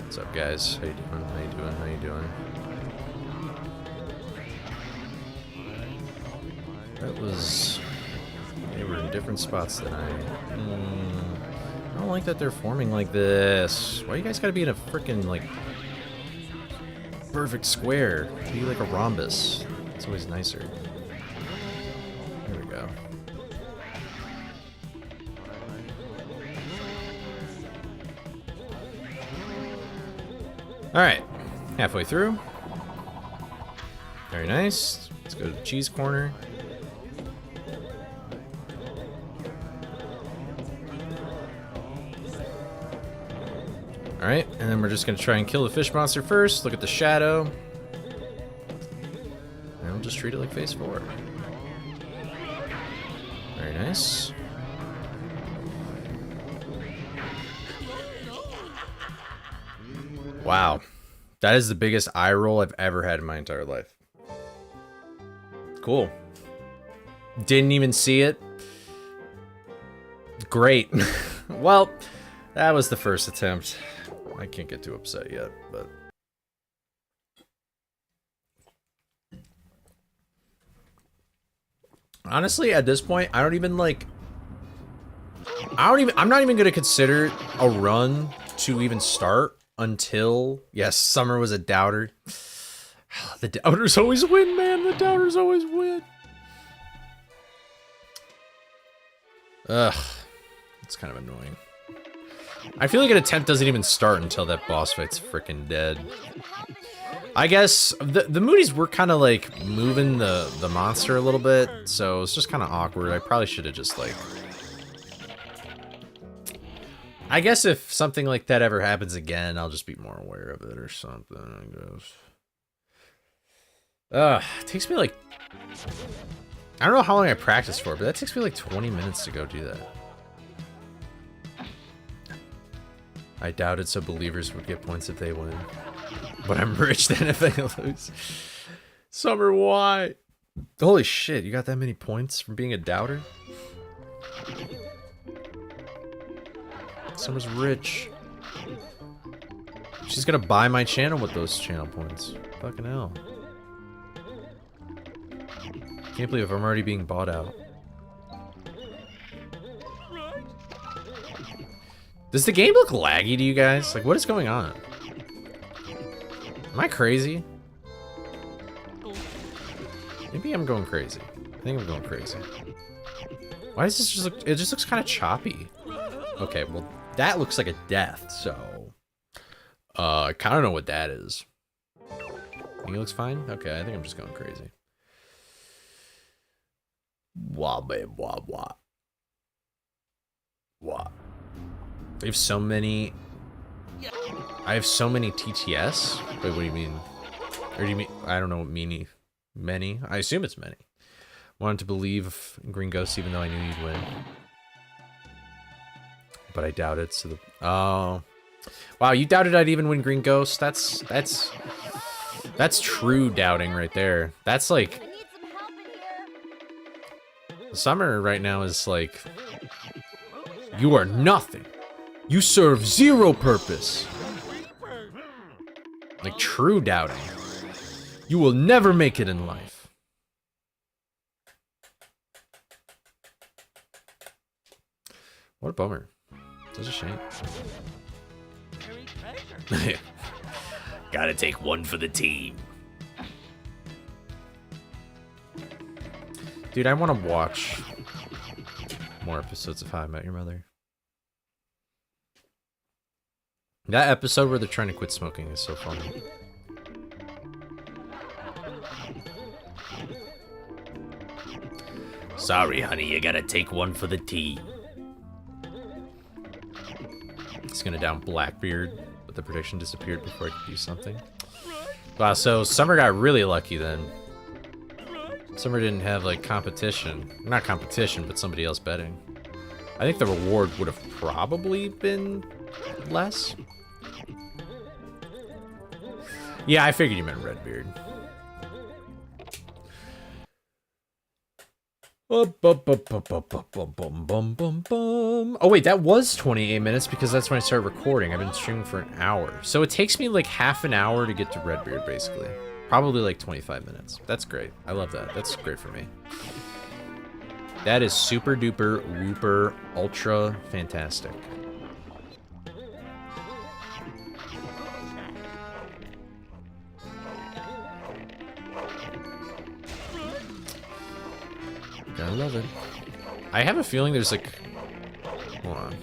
What's up, guys? How you doing? That was... They were in different spots than I don't like that they're forming like this. Why you guys gotta be in a freaking, like, perfect square? Be like a rhombus. It's always nicer. There we go. Alright. Halfway through. Very nice. Let's go to the cheese corner. Alright, and then we're just gonna try and kill the fish monster first. Look at the shadow. And we'll just treat it like phase 4. Very nice. Wow. That is the biggest eye roll I've ever had in my entire life. Cool. Didn't even see it. Great. Well, that was the first attempt. I can't get too upset yet, but... Honestly, at this point, I don't even, like... I'm not even gonna consider a run to even start until... Yes, Summer was a doubter. The doubters always win, man! The doubters always win! Ugh. It's kind of annoying. I feel like an attempt doesn't even start until that boss fight's freaking dead. I guess the Moodies were kind of like moving the monster a little bit, so it's just kind of awkward. I probably should have just like... I guess if something like that ever happens again, I'll just be more aware of it or something, I guess. It takes me like I don't know how long I practiced for, but that takes me like 20 minutes to go do that. I doubted so believers would get points if they win. But I'm rich then if they lose. Summer, why? Holy shit, you got that many points from being a doubter? Summer's rich. She's gonna buy my channel with those channel points. Fucking hell. Can't believe I'm already being bought out. Does the game look laggy to you guys? Like, what is going on? Am I crazy? Maybe I'm going crazy. I think I'm going crazy. Why does this just look... It just looks kind of choppy. Okay, well, that looks like a death, so... I kind of know what that is. Think it looks fine? Okay, I think I'm just going crazy. Wah, babe, wah, wah. Wah. I have so many... I have so many TTS? Wait, what do you mean? Or do you mean... I don't know what many. Many? I assume it's many. Wanted to believe in Green Ghost even though I knew you'd win. But I doubted, so the... Oh. Wow, you doubted I'd even win Green Ghost? That's true doubting right there. That's like... Summer right now is like... You are nothing. You serve zero purpose. Like true doubting. You will never make it in life. What a bummer. Such a shame. Gotta take one for the team. Dude, I want to watch more episodes of How I Met Your Mother. That episode where they're trying to quit smoking is so funny. Sorry, honey, you gotta take one for the team. It's gonna down Blackbeard, but the prediction disappeared before I could do something. Wow, so Summer got really lucky then. Summer didn't have, like, competition. Not competition, but somebody else betting. I think the reward would have probably been less. Yeah, I figured you meant Redbeard. Oh wait, that was 28 minutes because that's when I started recording. I've been streaming for an hour. So it takes me like half an hour to get to Redbeard, basically. Probably like 25 minutes. That's great. I love that. That's great for me. That is super duper whooper ultra fantastic. I love it. I have a feeling there's like... Hold on.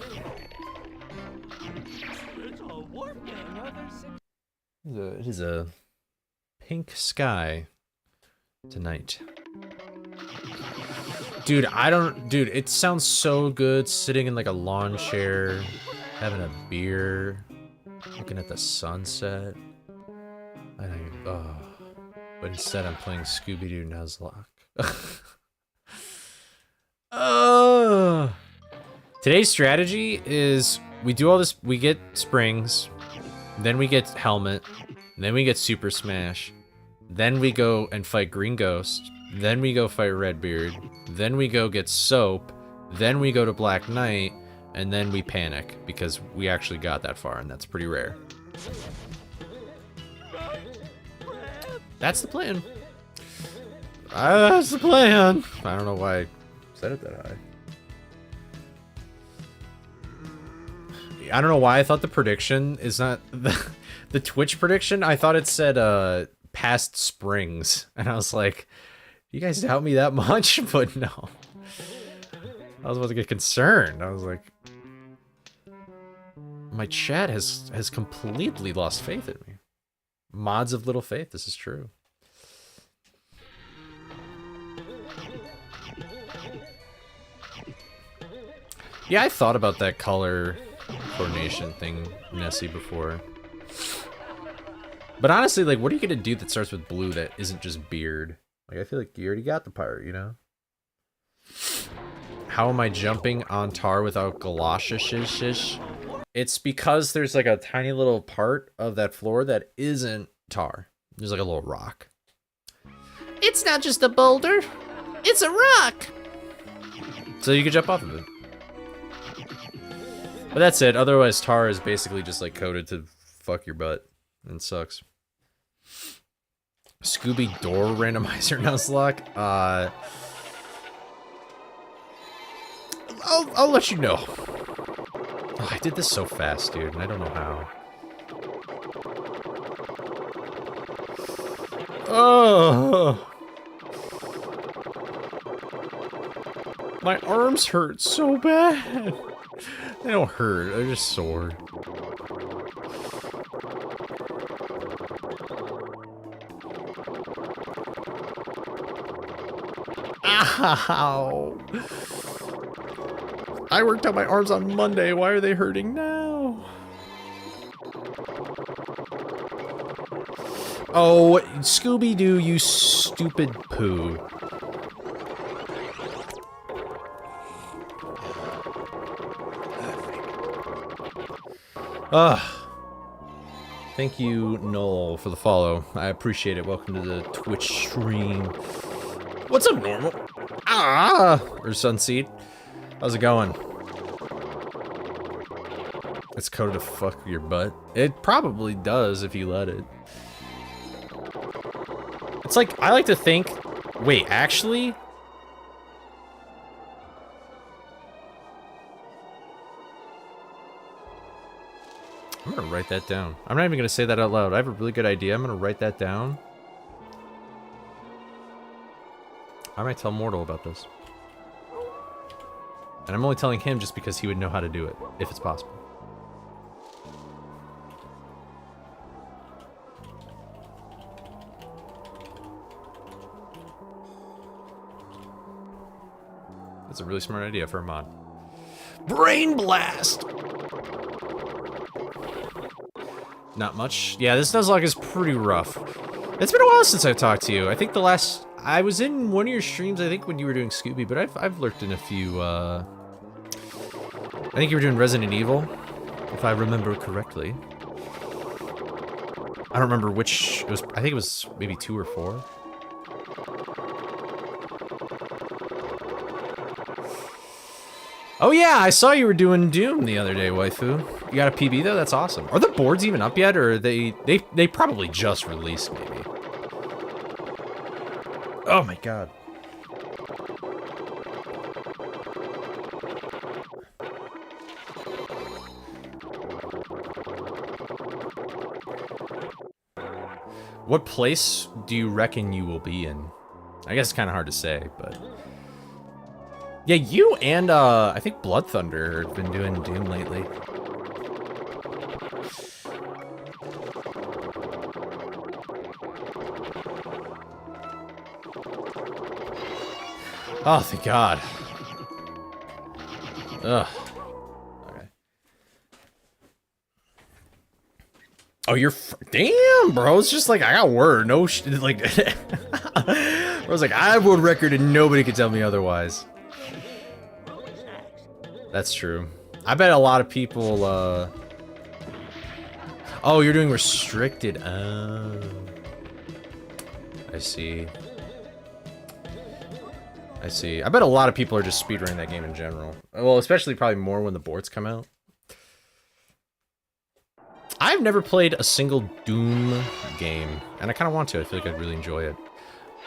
It is a pink sky tonight. Dude, Dude, it sounds so good sitting in like a lawn chair, having a beer, looking at the sunset. Oh. But instead I'm playing Scooby Nuzlocke. Today's strategy is we do all this, we get springs, then we get helmet, then we get super smash, then we go and fight Green Ghost, then we go fight Redbeard, then we go get soap, then we go to Black Knight, and then we panic because we actually got that far and that's pretty rare. That's the plan. That's the plan. I don't know why I said it that high. I don't know why I thought the prediction is not the Twitch prediction. I thought it said past springs, and I was like, "You guys doubt me that much?" But no, I was about to get concerned. I was like, my chat has completely lost faith in me. Mods of little faith. This is true. Yeah, I thought about that color coordination thing, Nessie, before. But honestly, like, what are you gonna do that starts with blue that isn't just beard? Like, I feel like you already got the part, you know? How am I jumping on tar without galoshes? It's because there's like a tiny little part of that floor that isn't tar. There's like a little rock. It's not just a boulder, it's a rock. So you can jump off of it. But that's it. Otherwise, tar is basically just like coded to fuck your butt. And sucks. Scooby door randomizer Nuzlocke. I'll let you know. Oh, I did this so fast, dude, and I don't know how. Oh. My arms hurt so bad. They don't hurt, they're just sore. Ow! I worked out my arms on Monday. Why are they hurting now? Oh, Scooby-Doo, you stupid poo. Thank you, Noel, for the follow. I appreciate it. Welcome to the Twitch stream. What's up, normal? Or Sunseed. How's it going? It's coded to fuck your butt. It probably does if you let it. It's like, I like to think... Wait, actually? I'm gonna write that down. I'm not even gonna say that out loud. I have a really good idea. I'm gonna write that down. I might tell Mortal about this. And I'm only telling him just because he would know how to do it, if it's possible. That's a really smart idea for a mod. Brain blast! Not much. Yeah, this Nuzlocke is pretty rough. It's been a while since I've talked to you. I think the last... I was in one of your streams, I think, when you were doing Scooby, but I've lurked in a few, I think you were doing Resident Evil, if I remember correctly. I don't remember which... It was, I think it was maybe 2 or 4. Oh yeah, I saw you were doing Doom the other day, waifu. You got a PB though? That's awesome. Are the boards even up yet, or are they probably just released, maybe? Oh my god. What place do you reckon you will be in? I guess it's kind of hard to say, but... Yeah, you and, I think Blood Thunder have been doing Doom lately. Oh, thank God. Ugh. Okay. Oh, you're damn, bro. It's just like, I got word. No like, I was like, I have world record and nobody could tell me otherwise. That's true. I bet a lot of people, oh, you're doing restricted. Oh. I see. I see. I bet a lot of people are just speedrunning that game in general. Well, especially probably more when the boards come out. I've never played a single Doom game, and I kind of want to. I feel like I'd really enjoy it.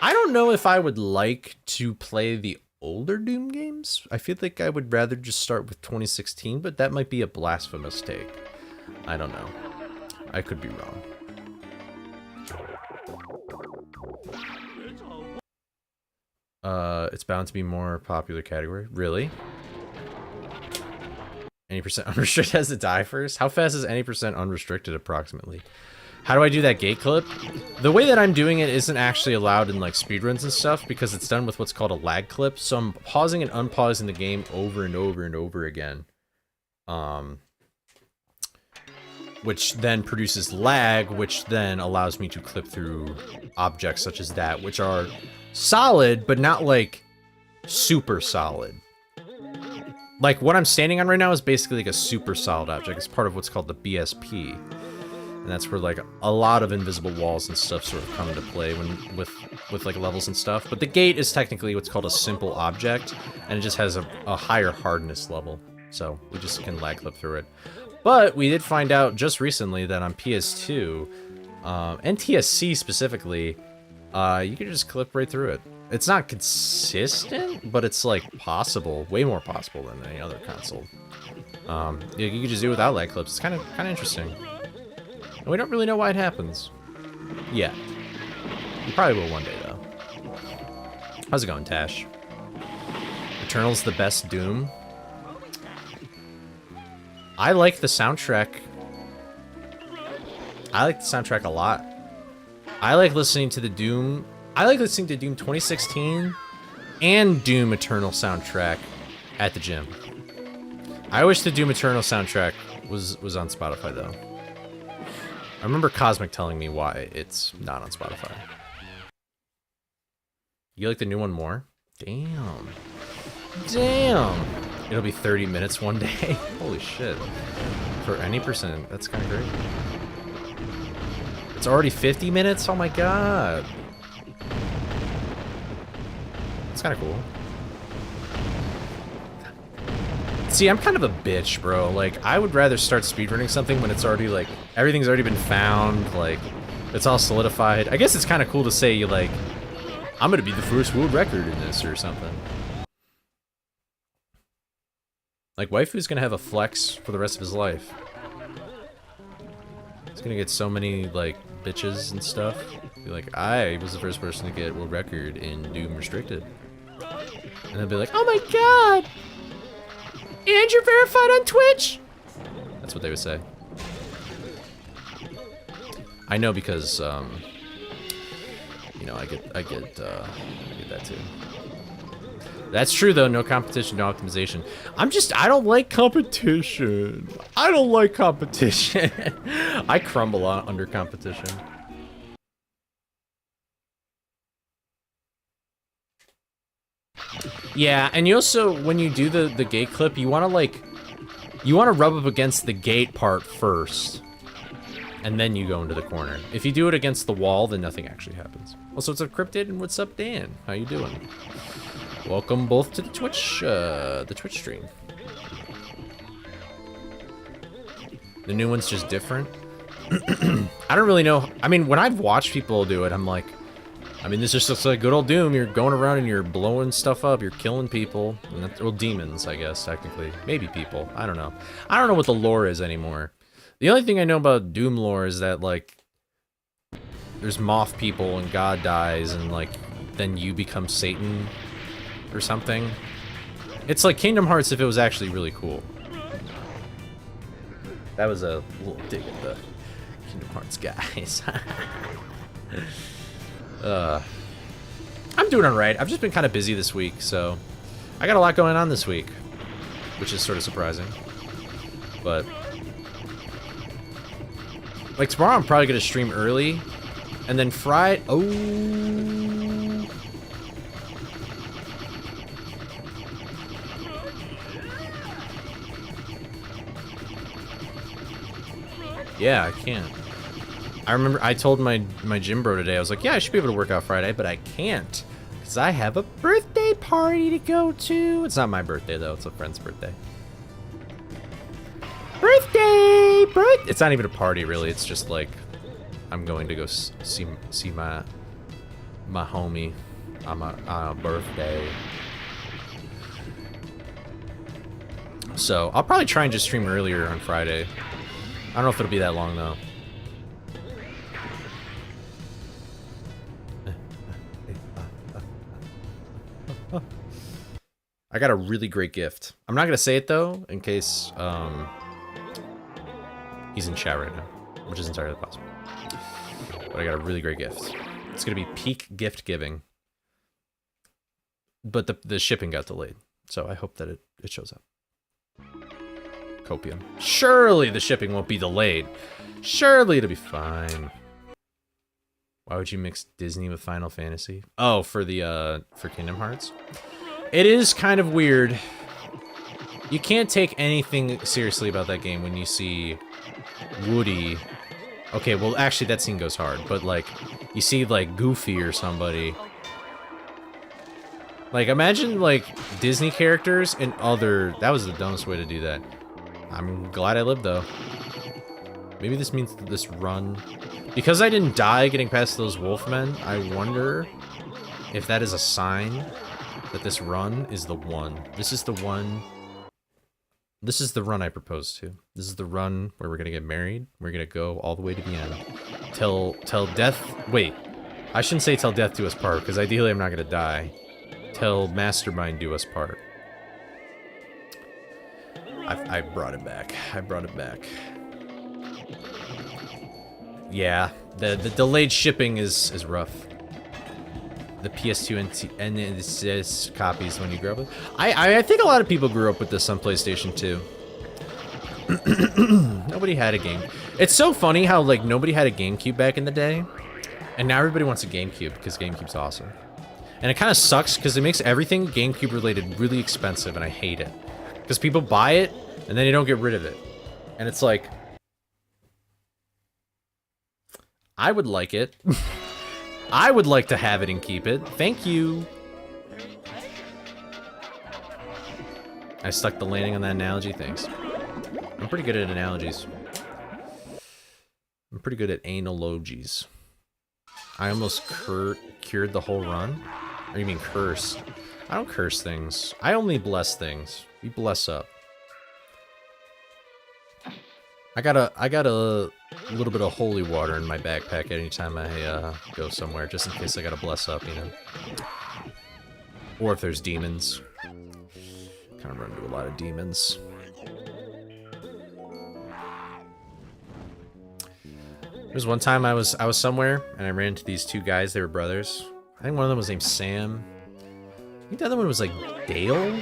I don't know if I would like to play the older Doom games. I feel like I would rather just start with 2016, but that might be a blasphemous take. I don't know. I could be wrong. It's bound to be more popular category. Really? Any percent unrestricted has to die first? How fast is any percent unrestricted approximately? How do I do that gate clip? The way that I'm doing it isn't actually allowed in like speedruns and stuff because it's done with what's called a lag clip. So I'm pausing and unpausing the game over and over and over again. Which then produces lag, which then allows me to clip through objects such as that, which are solid, but not like super solid. Like, what I'm standing on right now is basically like a super solid object. It's part of what's called the BSP. And that's where, like, a lot of invisible walls and stuff sort of come into play when with like, levels and stuff. But the gate is technically what's called a simple object, and it just has a higher hardness level. So, we just can lag clip through it. But we did find out just recently that on PS2, and TSC specifically, you can just clip right through it. It's not consistent, but it's, like, possible. Way more possible than any other console. You can just do it without lag clips. It's kind of interesting. And we don't really know why it happens. Yeah. You probably will one day, though. How's it going, Tash? Returnal's the best Doom. I like the soundtrack. I like the soundtrack a lot. I like listening to the Doom. I like listening to Doom 2016 and Doom Eternal soundtrack at the gym. I wish the Doom Eternal soundtrack was on Spotify, though. I remember Cosmic telling me why it's not on Spotify. You like the new one more? Damn. Damn. It'll be 30 minutes one day. Holy shit. For any percent, that's kind of great. It's already 50 minutes? Oh my god. It's kind of cool. See, I'm kind of a bitch, bro. Like, I would rather start speedrunning something when it's already, like, everything's already been found, like, it's all solidified. I guess it's kind of cool to say, like, I'm gonna be the first world record in this or something. Like, Waifu's gonna have a flex for the rest of his life. He's gonna get so many, like, bitches and stuff. Be like, I was the first person to get world record in Doom Restricted. And they'll be like, oh my god! And you're verified on Twitch? That's what they would say. I know because, you know, I get that too. That's true though, no competition, no optimization. I don't like competition. I don't like competition. I crumble under competition. Yeah, and you also, when you do the gate clip, you wanna rub up against the gate part first. And then you go into the corner. If you do it against the wall, then nothing actually happens. Also, it's encrypted, and what's up, Dan? How you doing? Welcome both to the Twitch stream. The new one's just different. I don't really know. I mean, when I've watched people do it, I'm like, I mean, this is just like good old Doom. You're going around and you're blowing stuff up. You're killing people. And that's, well, demons, I guess, technically. Maybe people. I don't know. I don't know what the lore is anymore. The only thing I know about Doom lore is that, like, there's moth people and God dies and, like, then you become Satan or something. It's like Kingdom Hearts if it was actually really cool. That was a little dig at the Kingdom Hearts guys. I'm doing alright. I've just been kind of busy this week, so I got a lot going on this week, which is sort of surprising. But like tomorrow I'm probably gonna stream early, and then Friday. Oh, yeah, I can't. I remember I told my gym bro today, I was like, yeah, I should be able to work out Friday, but I can't, because I have a birthday party to go to. It's not my birthday, though. It's a friend's birthday. It's not even a party, really. It's just like, I'm going to go see my homie on a birthday. So, I'll probably try and just stream earlier on Friday. I don't know if it'll be that long, though. I got a really great gift. I'm not gonna say it though, in case he's in chat right now, which is entirely possible. But I got a really great gift. It's gonna be peak gift giving. But the shipping got delayed, so I hope that it shows up. Copium. Surely the shipping won't be delayed. Surely it'll be fine. Why would you mix Disney with Final Fantasy? Oh, for the for Kingdom Hearts? It is kind of weird. You can't take anything seriously about that game when you see Woody. Okay, well, actually, that scene goes hard, but, like, you see, like, Goofy or somebody. Like, imagine, like, Disney characters and other... That was the dumbest way to do that. I'm glad I lived, though. Maybe this means that this run... Because I didn't die getting past those wolfmen, I wonder if that is a sign that this run is the one. This is the one... This is the run I proposed to. This is the run where we're gonna get married. We're gonna go all the way to the end. Till death... Wait. I shouldn't say till death do us part, because ideally I'm not gonna die. Till Mastermind do us part. I brought it back. I brought it back. Yeah, the delayed shipping is rough. The PS2 and NCS copies when you grew up with. I think a lot of people grew up with this on PlayStation 2. Nobody had a game. It's so funny how, like, nobody had a GameCube back in the day, and now everybody wants a GameCube because GameCube's awesome. And it kind of sucks because it makes everything GameCube related really expensive, and I hate it. Because people buy it, and then they don't get rid of it. And it's like... I would like it. I would like to have it and keep it. Thank you. I stuck the landing on that analogy. Thanks. I'm pretty good at analogies. I'm pretty good at analogies. I almost cured the whole run. Or you mean cursed? I don't curse things. I only bless things. We bless up. I got a little bit of holy water in my backpack anytime I go somewhere, just in case I gotta bless up, you know. Or if there's demons. Kind of run into a lot of demons. There's one time I was somewhere and I ran into these two guys. They were brothers. I think one of them was named Sam. I think the other one was like Dale?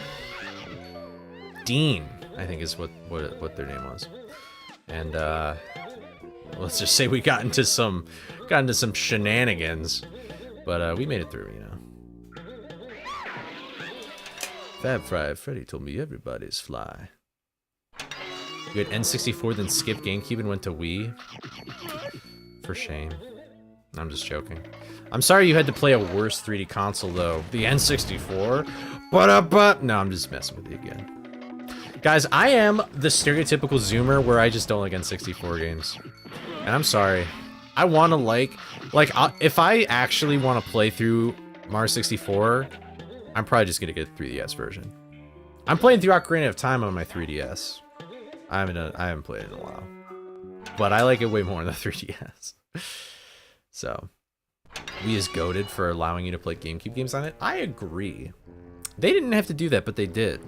Dean, I think is what their name was. And let's just say we got into some shenanigans, but we made it through, you know. Fab Freddy told me everybody's fly. You had N64, then skipped GameCube and went to Wii. For shame. I'm just joking. I'm sorry you had to play a worse 3D console though. The N64. But no, I'm just messing with you again. Guys, I am the stereotypical Zoomer where I just don't like N64 games. And I'm sorry. I want to if I actually want to play through Mario 64, I'm probably just going to get the 3DS version. I'm playing through Ocarina of Time on my 3DS. I haven't played it in a while. But I like it way more on the 3DS. So, Wii is goated for allowing you to play GameCube games on it. I agree. They didn't have to do that, but they did.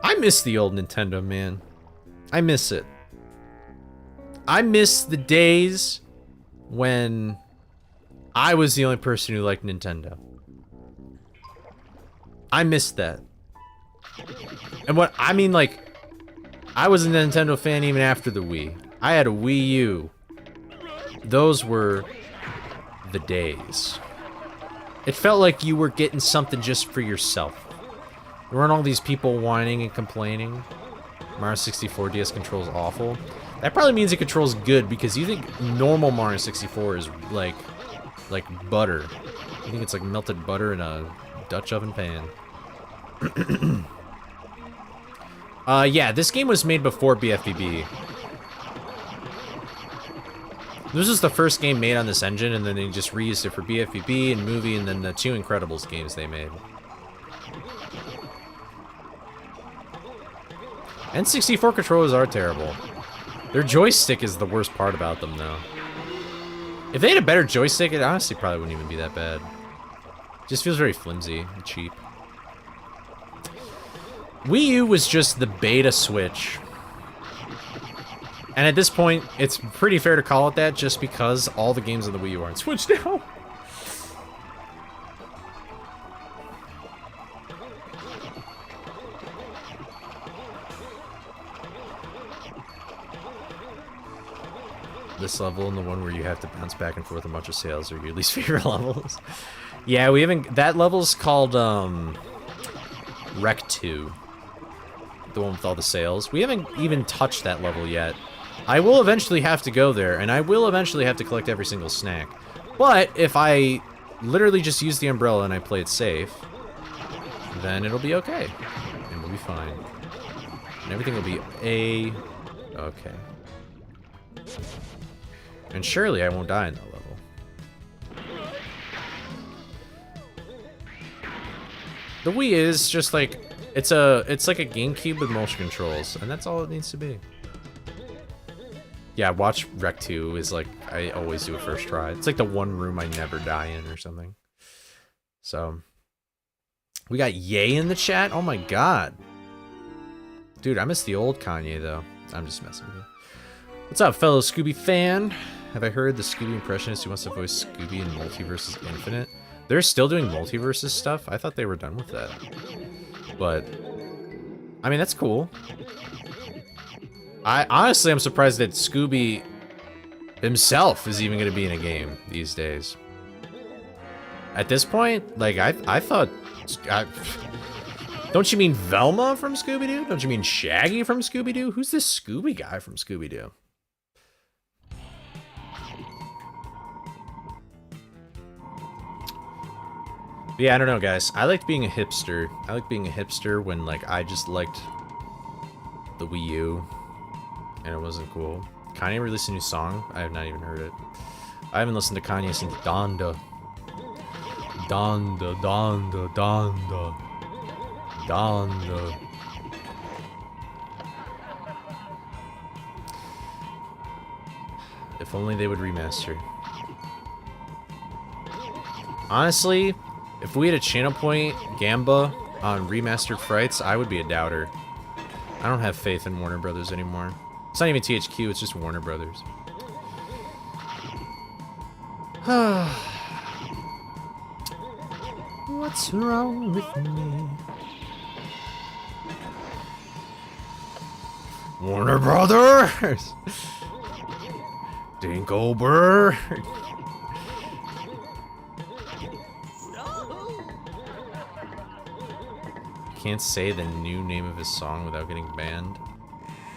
I miss the old Nintendo, man. I miss it. I miss the days when I was the only person who liked Nintendo. I miss that. And what I mean, like, I was a Nintendo fan even after the Wii. I had a Wii U. Those were the days. It felt like you were getting something just for yourself. There weren't all these people whining and complaining. Mario 64 DS controls awful. That probably means it controls good because you think normal Mario 64 is like butter. You think it's like melted butter in a Dutch oven pan. Yeah, this game was made before BFBB. This was the first game made on this engine, and then they just reused it for BFBB and Movie, and then the two Incredibles games they made. N64 controllers are terrible. Their joystick is the worst part about them, though. If they had a better joystick, it honestly probably wouldn't even be that bad. It just feels very flimsy and cheap. Wii U was just the beta Switch. And at this point, it's pretty fair to call it that just because all the games on the Wii U are on Switch now. This level and the one where you have to bounce back and forth a bunch of sails are your least favorite levels. Yeah, we haven't... That level's called, Rec 2. The one with all the sales. We haven't even touched that level yet. I will eventually have to go there, and I will eventually have to collect every single snack. But if I literally just use the umbrella and I play it safe, then it'll be okay. And we'll be fine. And everything will be okay. And surely I won't die in that level. The Wii is just like, it's like a GameCube with motion controls, and that's all it needs to be. Yeah, watch Rec 2 is like, I always do a first try. It's like the one room I never die in or something. So, we got Ye in the chat? Oh my god. Dude, I miss the old Kanye though. I'm just messing with you. What's up, fellow Scooby fan? Have I heard the Scooby impressionist who wants to voice Scooby in Multiverses Infinite? They're still doing Multiverses stuff? I thought they were done with that. But, I mean, that's cool. Honestly, I'm surprised that Scooby himself is even going to be in a game these days. At this point, like, I thought... don't you mean Velma from Scooby-Doo? Don't you mean Shaggy from Scooby-Doo? Who's this Scooby guy from Scooby-Doo? Yeah, I don't know, guys. I liked being a hipster. I like being a hipster when, like, I just liked the Wii U. And it wasn't cool. Kanye released a new song. I have not even heard it. I haven't listened to Kanye since Donda. Donda, Donda, Donda. Donda. If only they would remaster. Honestly, if we had a channel point Gamba on remastered Frights, I would be a doubter. I don't have faith in Warner Brothers anymore. It's not even THQ, it's just Warner Brothers. What's wrong with me? Warner Brothers! Dinkelberg! Can't say the new name of his song without getting banned.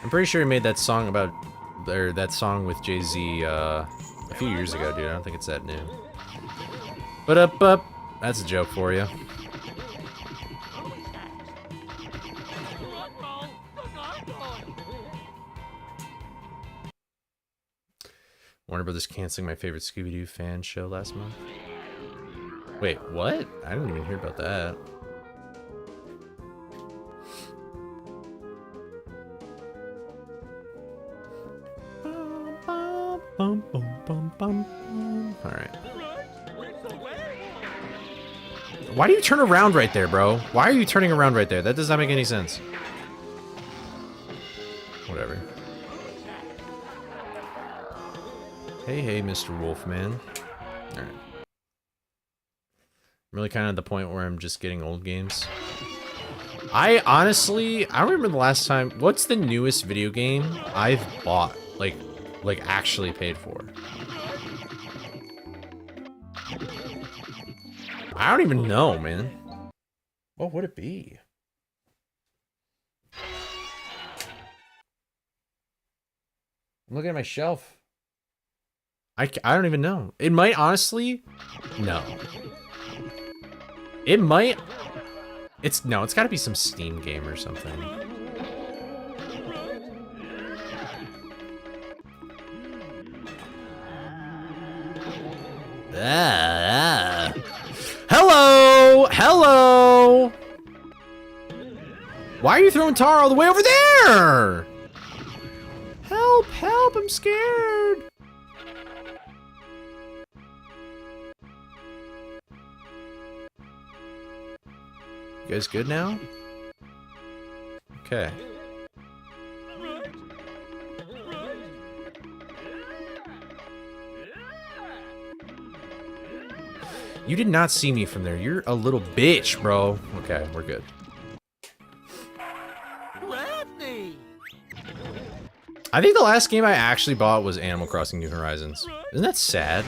I'm pretty sure he made that song about, or that song with Jay-Z a few years ago, dude. I don't think it's that new. But up, that's a joke for you. Warner Brothers canceling my favorite Scooby-Doo fan show last month. Wait, what? I didn't even hear about that. Alright. Why do you turn around right there, bro? Why are you turning around right there? That does not make any sense. Whatever. Hey, Mr. Wolfman. Alright. I'm really kind of at the point where I'm just getting old games. I don't remember the last time... What's the newest video game I've bought? Like actually paid for? I don't even know, man. What would it be? I'm looking at my shelf. I don't even know. It might, honestly... No. It might... It's gotta be some Steam game or something. Hello! Hello! Why are you throwing tar all the way over there? Help! Help! I'm scared! You guys good now? Okay. You did not see me from there. You're a little bitch, bro. Okay, we're good. I think the last game I actually bought was Animal Crossing New Horizons. Isn't that sad?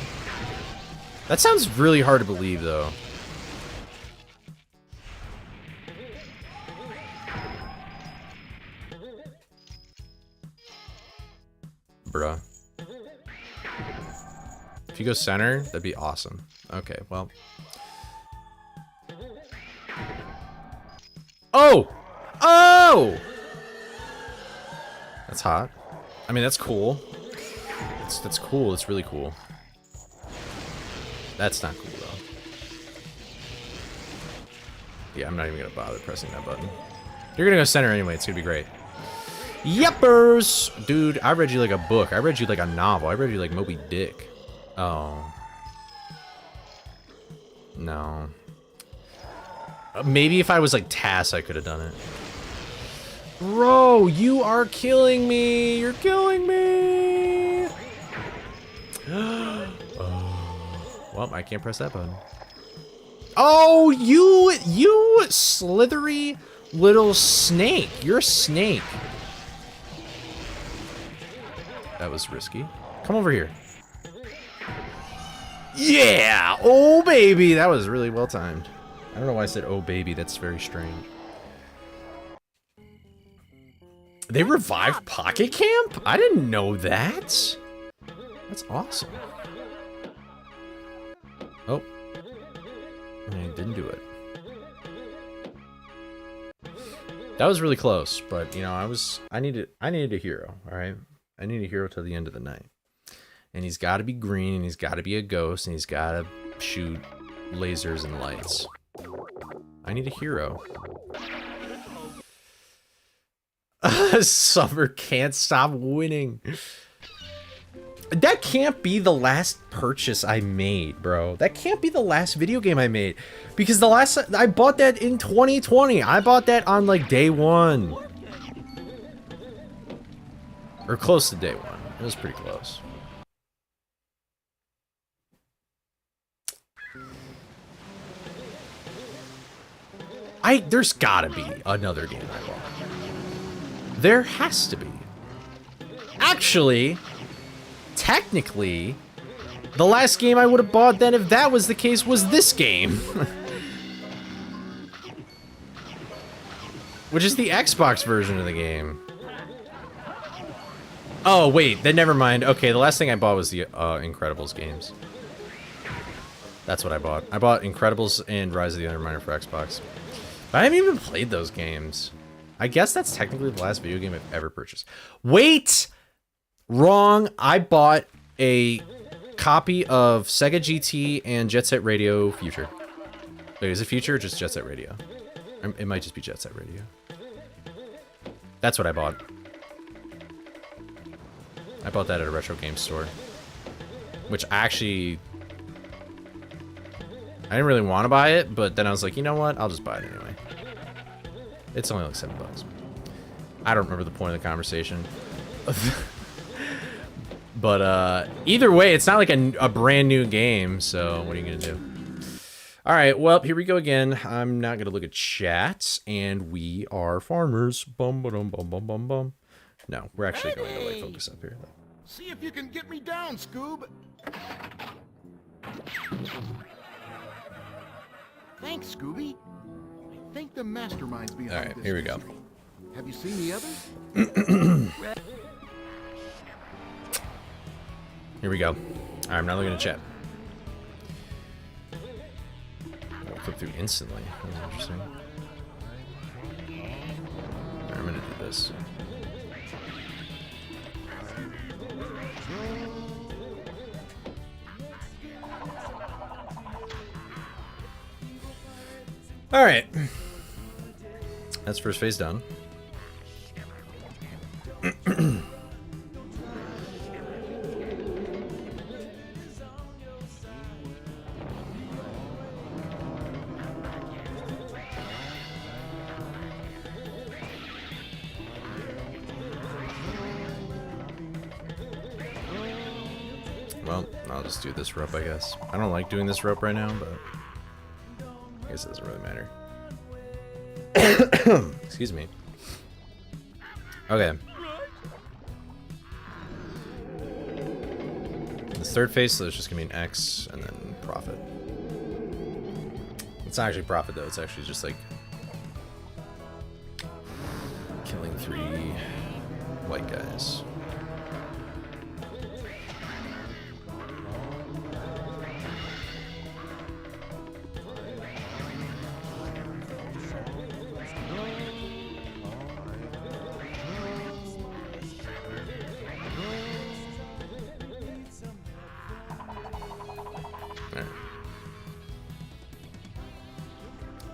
That sounds really hard to believe, though. If you go center, that'd be awesome. Okay, well. Oh! Oh! That's hot. I mean, that's cool. That's cool. It's really cool. That's not cool, though. Yeah, I'm not even gonna bother pressing that button. You're gonna go center anyway. It's gonna be great. Yeppers! Dude, I read you like a book. I read you like a novel. I read you like Moby Dick. Oh. No. Maybe if I was like Tass, I could have done it. Bro, you are killing me. You're killing me. Oh. Well, I can't press that button. Oh, you slithery little snake. You're a snake. That was risky. Come over here. Yeah! Oh, baby! That was really well timed. I don't know why I said, oh, baby. That's very strange. They revived Pocket Camp? I didn't know that. That's awesome. Oh. I didn't do it. That was really close, but, you know, I needed a hero, all right? I need a hero till the end of the night. And he's got to be green, and he's got to be a ghost, and he's got to shoot lasers and lights. I need a hero. Summer can't stop winning. That can't be the last purchase I made, bro. That can't be the last video game I made. Because I bought that in 2020. I bought that on like day one. Or close to day one. It was pretty close. There's gotta be another game I bought. There has to be. Actually, technically, the last game I would have bought then, if that was the case, was this game. Which is the Xbox version of the game. Oh, wait, then never mind. Okay, the last thing I bought was the Incredibles games. That's what I bought. I bought Incredibles and Rise of the Underminer for Xbox. But I haven't even played those games. I guess that's technically the last video game I've ever purchased. Wait! Wrong. I bought a copy of Sega GT and Jet Set Radio Future. Wait, is it Future or just Jet Set Radio? It might just be Jet Set Radio. That's what I bought. I bought that at a retro game store. Which actually... I didn't really want to buy it, but then I was like, you know what? I'll just buy it anyway. It's only like $7. I don't remember the point of the conversation. But either way, it's not like a brand new game, so what are you going to do? All right, well, here we go again. I'm not going to look at chat, and we are farmers. Bum, ba-dum, bum, bum, bum, bum. No, we're actually going to like focus up here. See if you can get me down, Scoob. Thanks, Scooby. I think the mastermind's behind All right, this. here we go. Mystery. Have you seen the others? Here we go. All right, I'm not looking at chat. I'll click through instantly. That's interesting. All right, I'm gonna do this. All right. That's first phase done. Well, I'll just do this rope, I guess. I don't like doing this rope right now, but I guess it doesn't really matter. Excuse me. Okay. This third phase, so it's just gonna be an X and then profit. It's not actually profit though, it's actually just like killing 3 white guys. Alright.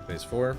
Phase 4.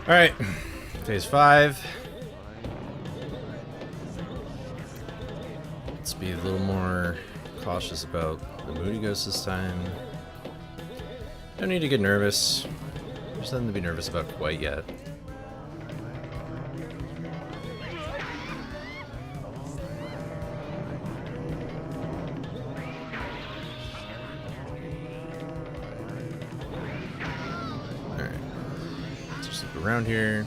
Alright, phase 5. Let's be a little more cautious about the Moody Ghost this time. Don't need to get nervous. There's nothing to be nervous about quite yet. Around here.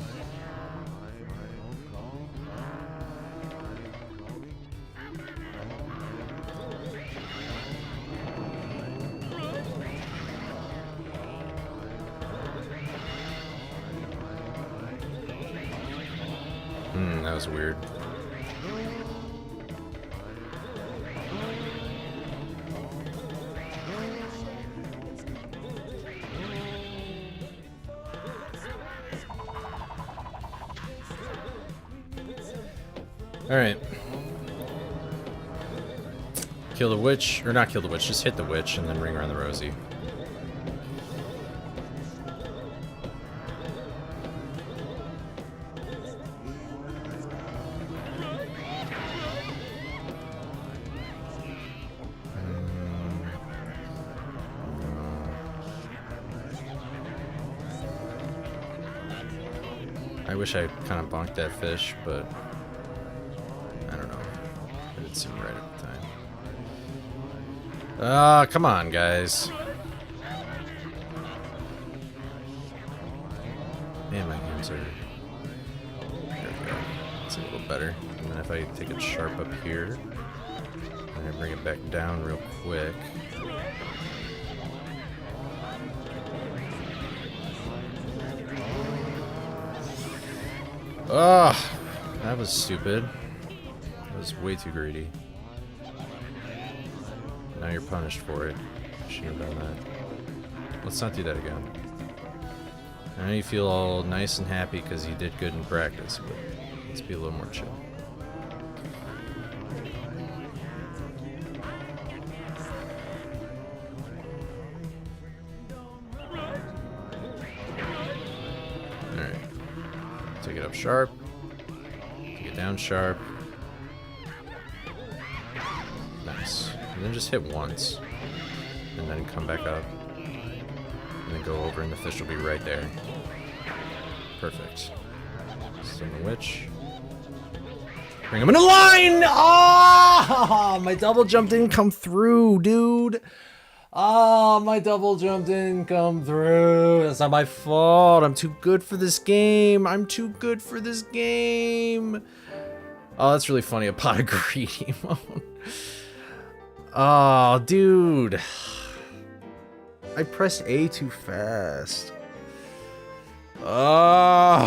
That was weird. Alright. Kill the witch, or not kill the witch, just hit the witch and then ring around the rosy. I wish I kind of bonked that fish, but I don't know. It didn't seem right at the time. Ah, come on, guys. Man, my hands are... There we go. It's a little better. And then if I take it sharp up here, and I bring it back down real quick. Ugh, that was stupid. That was way too greedy. Now you're punished for it. Shouldn't have done that. Let's not do that again. Now you feel all nice and happy because you did good in practice, but let's be a little more chill. Take it up sharp. Take it down sharp. Nice. And then just hit once. And then come back up. And then go over and the fish will be right there. Perfect. Stun the witch. Bring him in a line! Oh! My double jump didn't come through, dude. Oh, my double jump didn't come through. That's not my fault. I'm too good for this game. I'm too good for this game. Oh, that's really funny. A pot of greed emote. Oh, dude. I pressed A too fast. Oh.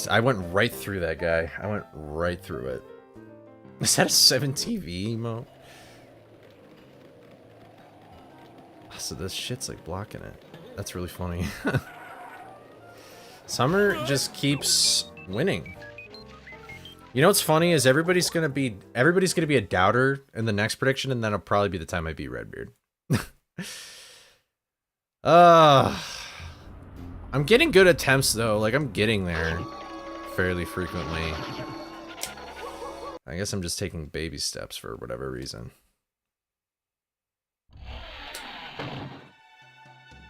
I went right through that guy. I went right through it. Is that a 7 TV emote? So this shit's like blocking it. That's really funny. Summer just keeps winning. You know what's funny is everybody's gonna be a doubter in the next prediction, and that'll probably be the time I beat Redbeard. I'm getting good attempts though. Like I'm getting there fairly frequently. I guess I'm just taking baby steps for whatever reason.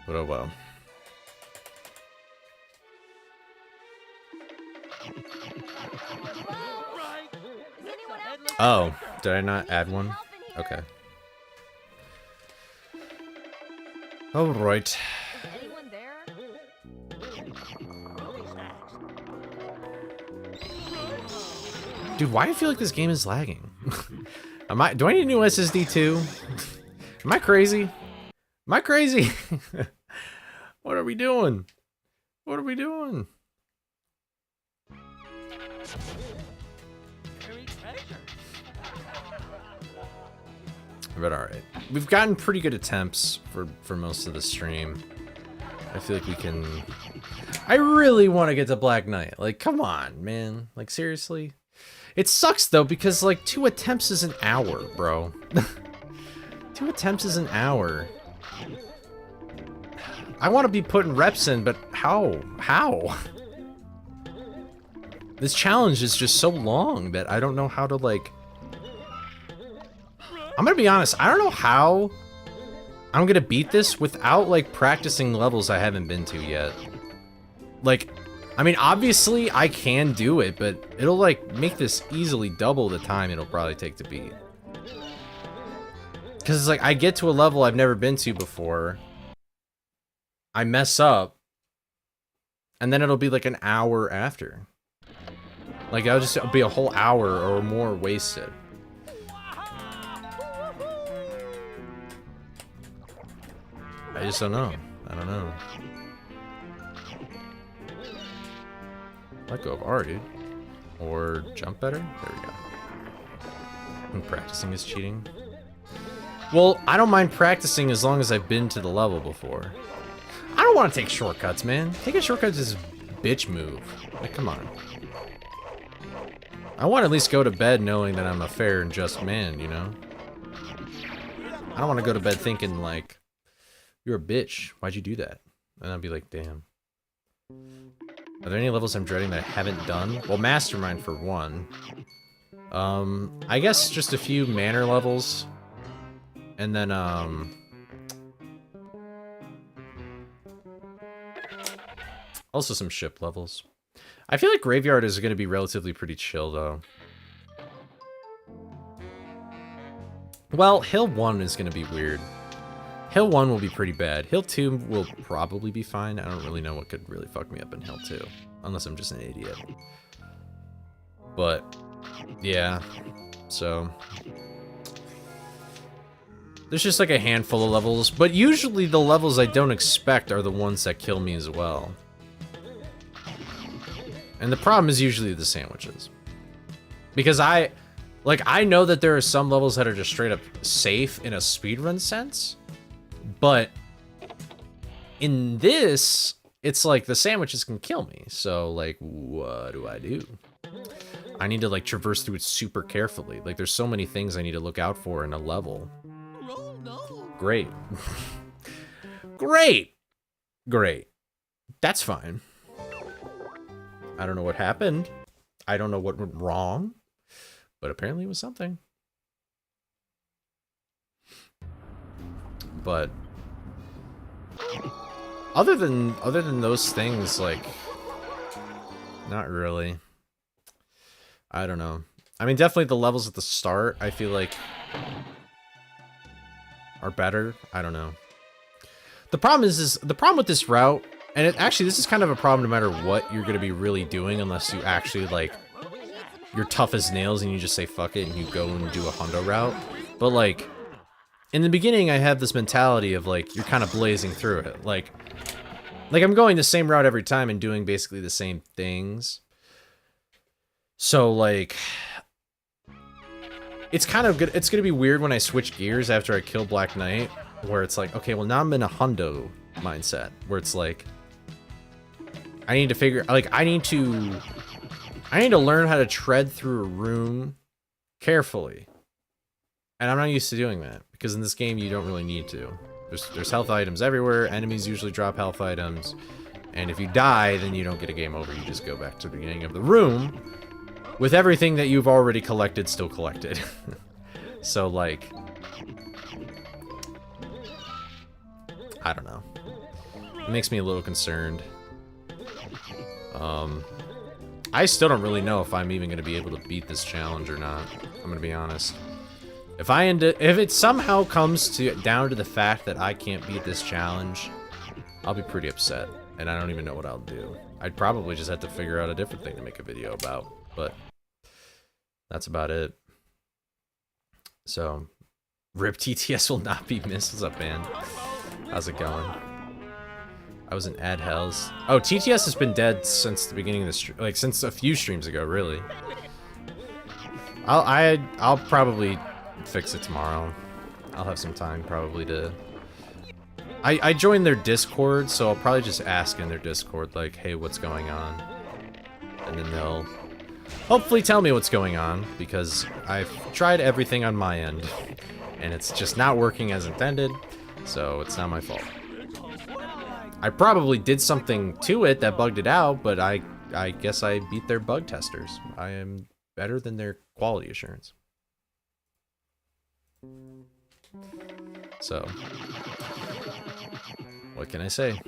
But oh well. Oh, did I not add one? Okay. All right. Anyone there? Dude, why do I feel like this game is lagging? Do I need a new SSD too? Am I crazy? Am I crazy? What are we doing? What are we doing? But alright. We've gotten pretty good attempts for most of the stream. I feel like we can... I really want to get to Black Knight. Like, come on, man. Like, seriously? It sucks, though, because, like, 2 attempts is an hour, bro. 2 attempts is an hour. I want to be putting reps in, but how? How? This challenge is just so long that I don't know how to, like... I'm gonna be honest, I don't know how I'm gonna beat this without, like, practicing levels I haven't been to yet. Like, I mean, obviously I can do it, but it'll, like, make this easily double the time it'll probably take to beat. Because it's like, I get to a level I've never been to before, I mess up, and then it'll be like an hour after. Like, it'll just be a whole hour or more wasted. I just don't know. I don't know. Let go of R, dude. Or jump better? There we go. And practicing is cheating. Well, I don't mind practicing as long as I've been to the level before. I don't want to take shortcuts, man. Taking shortcuts is a bitch move. Like, come on. I want to at least go to bed knowing that I'm a fair and just man, you know? I don't want to go to bed thinking, like, you're a bitch. Why'd you do that? And I'd be like, damn. Are there any levels I'm dreading that I haven't done? Well, Mastermind for one. I guess just a few manor levels. And then, also some ship levels. I feel like Graveyard is going to be relatively pretty chill, though. Well, Hill 1 is going to be weird. Hill 1 will be pretty bad. Hill 2 will probably be fine. I don't really know what could really fuck me up in Hill 2. Unless I'm just an idiot. But, yeah. So... there's just like a handful of levels. But usually the levels I don't expect are the ones that kill me as well. And the problem is usually the sandwiches. Because I know that there are some levels that are just straight up safe in a speedrun sense. But in this, it's like the sandwiches can kill me. So, like, what do I do? I need to, like, traverse through it super carefully. Like, there's so many things I need to look out for in a level. Oh, no. Great. Great. Great. That's fine. I don't know what happened. I don't know what went wrong. But apparently it was something. But other than those things, like, not really. I don't know. I mean, definitely the levels at the start, I feel like, are better. I don't know. The problem is the problem with this route, and actually this is kind of a problem no matter what you're going to be really doing, unless you actually, like, you're tough as nails and you just say fuck it and you go and do a hundo route. But, like, in the beginning, I have this mentality of, like, you're kind of blazing through it. Like I'm going the same route every time and doing basically the same things. So, like, it's kind of good. It's going to be weird when I switch gears after I kill Black Knight, where it's like, okay, well, now I'm in a hundo mindset, where it's like, I need to figure, like, I need to learn how to tread through a room carefully. And I'm not used to doing that, because in this game, you don't really need to. There's health items everywhere, enemies usually drop health items, and if you die, then you don't get a game over, you just go back to the beginning of the room, with everything that you've already collected still collected. So, like, I don't know. It makes me a little concerned. I still don't really know if I'm even going to be able to beat this challenge or not. I'm gonna be honest. If it somehow comes down to the fact that I can't beat this challenge, I'll be pretty upset, and I don't even know what I'll do. I'd probably just have to figure out a different thing to make a video about, but that's about it. So, RIP TTS will not be missed. What's up, man? How's it going? I was in ad hells. Oh, TTS has been dead since the beginning of the stream, like since a few streams ago, really. I'll probably fix it tomorrow. I'll have some time probably to. I joined their Discord, so I'll probably just ask in their Discord, like, hey, what's going on? And then they'll hopefully tell me what's going on, because I've tried everything on my end, and it's just not working as intended, so it's not my fault. I probably did something to it that bugged it out, but I guess I beat their bug testers. I am better than their quality assurance. So, what can I say?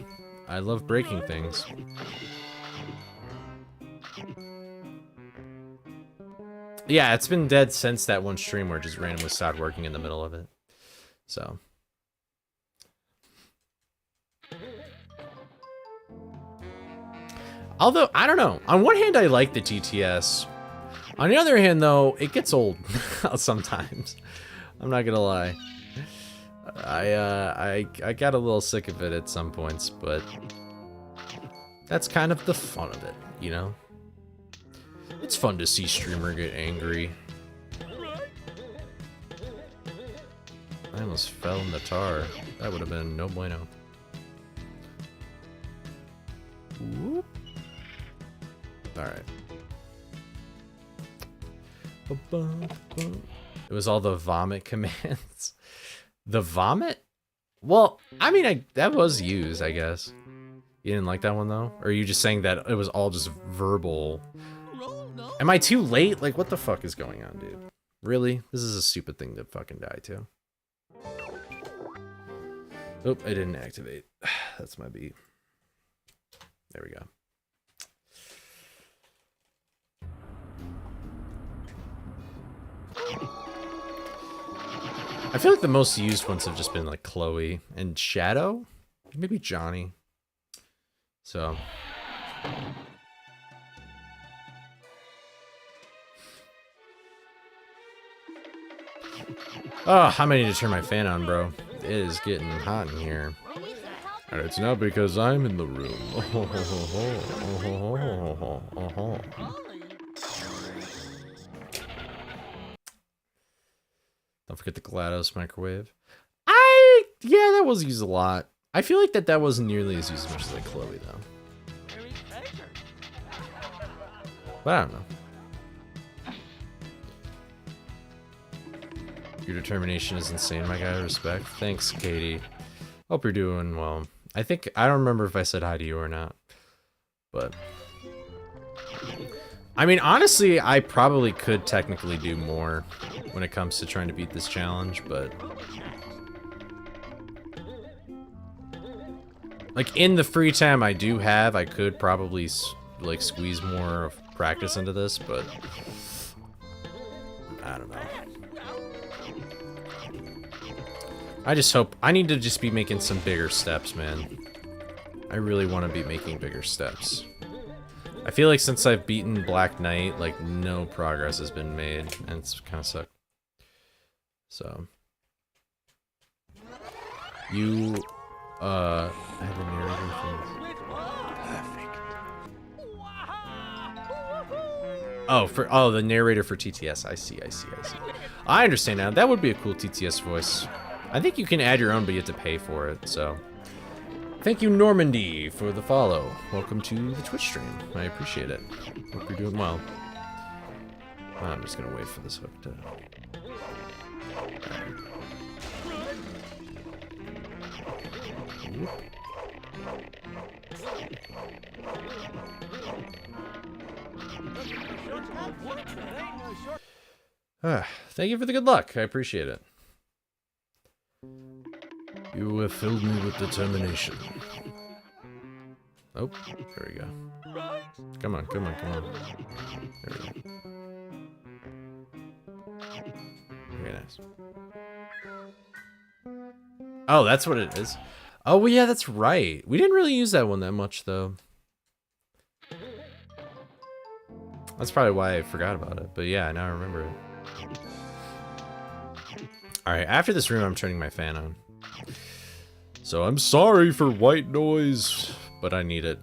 I love breaking things. Yeah, it's been dead since that one stream where it just randomly stopped working in the middle of it. So. Although, I don't know. On one hand, I like the TTS. On the other hand, though, it gets old sometimes. I'm not gonna lie. I got a little sick of it at some points, but that's kind of the fun of it, you know? It's fun to see streamer get angry. I almost fell in the tar. That would have been no bueno. Whoop. Alright. It was all the vomit commands. The vomit? Well, I mean, that was used, I guess. You didn't like that one, though? Or are you just saying that it was all just verbal? Am I too late? Like, what the fuck is going on, dude? Really? This is a stupid thing to fucking die to. Oh, I didn't activate. That's my beat. There we go. I feel like the most used ones have just been like Chloe and Shadow, maybe Johnny. So. Oh, I might need to turn my fan on, bro. It is getting hot in here. And it's not because I'm in the room. Don't forget the GLaDOS microwave. Yeah, that was used a lot. I feel like that wasn't nearly as used as much as like Chloe, though. But I don't know. Your determination is insane, my guy. Respect. Thanks, Katie. Hope you're doing well. I don't remember if I said hi to you or not. But I mean, honestly, I probably could technically do more when it comes to trying to beat this challenge, but like in the free time I do have, I could probably like squeeze more of practice into this, but I don't know. I just hope I need to just be making some bigger steps, man. I really want to be making bigger steps. I feel like since I've beaten Black Knight, like no progress has been made, and it's kind of sucked. So, you, I have a narrator for. Perfect. Oh, the narrator for TTS. I see. I understand now. That would be a cool TTS voice. I think you can add your own, but you have to pay for it. So, thank you, Normandy, for the follow. Welcome to the Twitch stream. I appreciate it. Hope you're doing well. I'm just gonna wait for this hook to. Thank you for the good luck. I appreciate it. You have filled me with determination. Oh, there we go. Come on. There we go. Very nice. Oh, that's what it is. Oh, well, yeah, that's right. We didn't really use that one that much, though. That's probably why I forgot about it. But yeah, now I remember it. Alright, after this room, I'm turning my fan on. So I'm sorry for white noise, but I need it.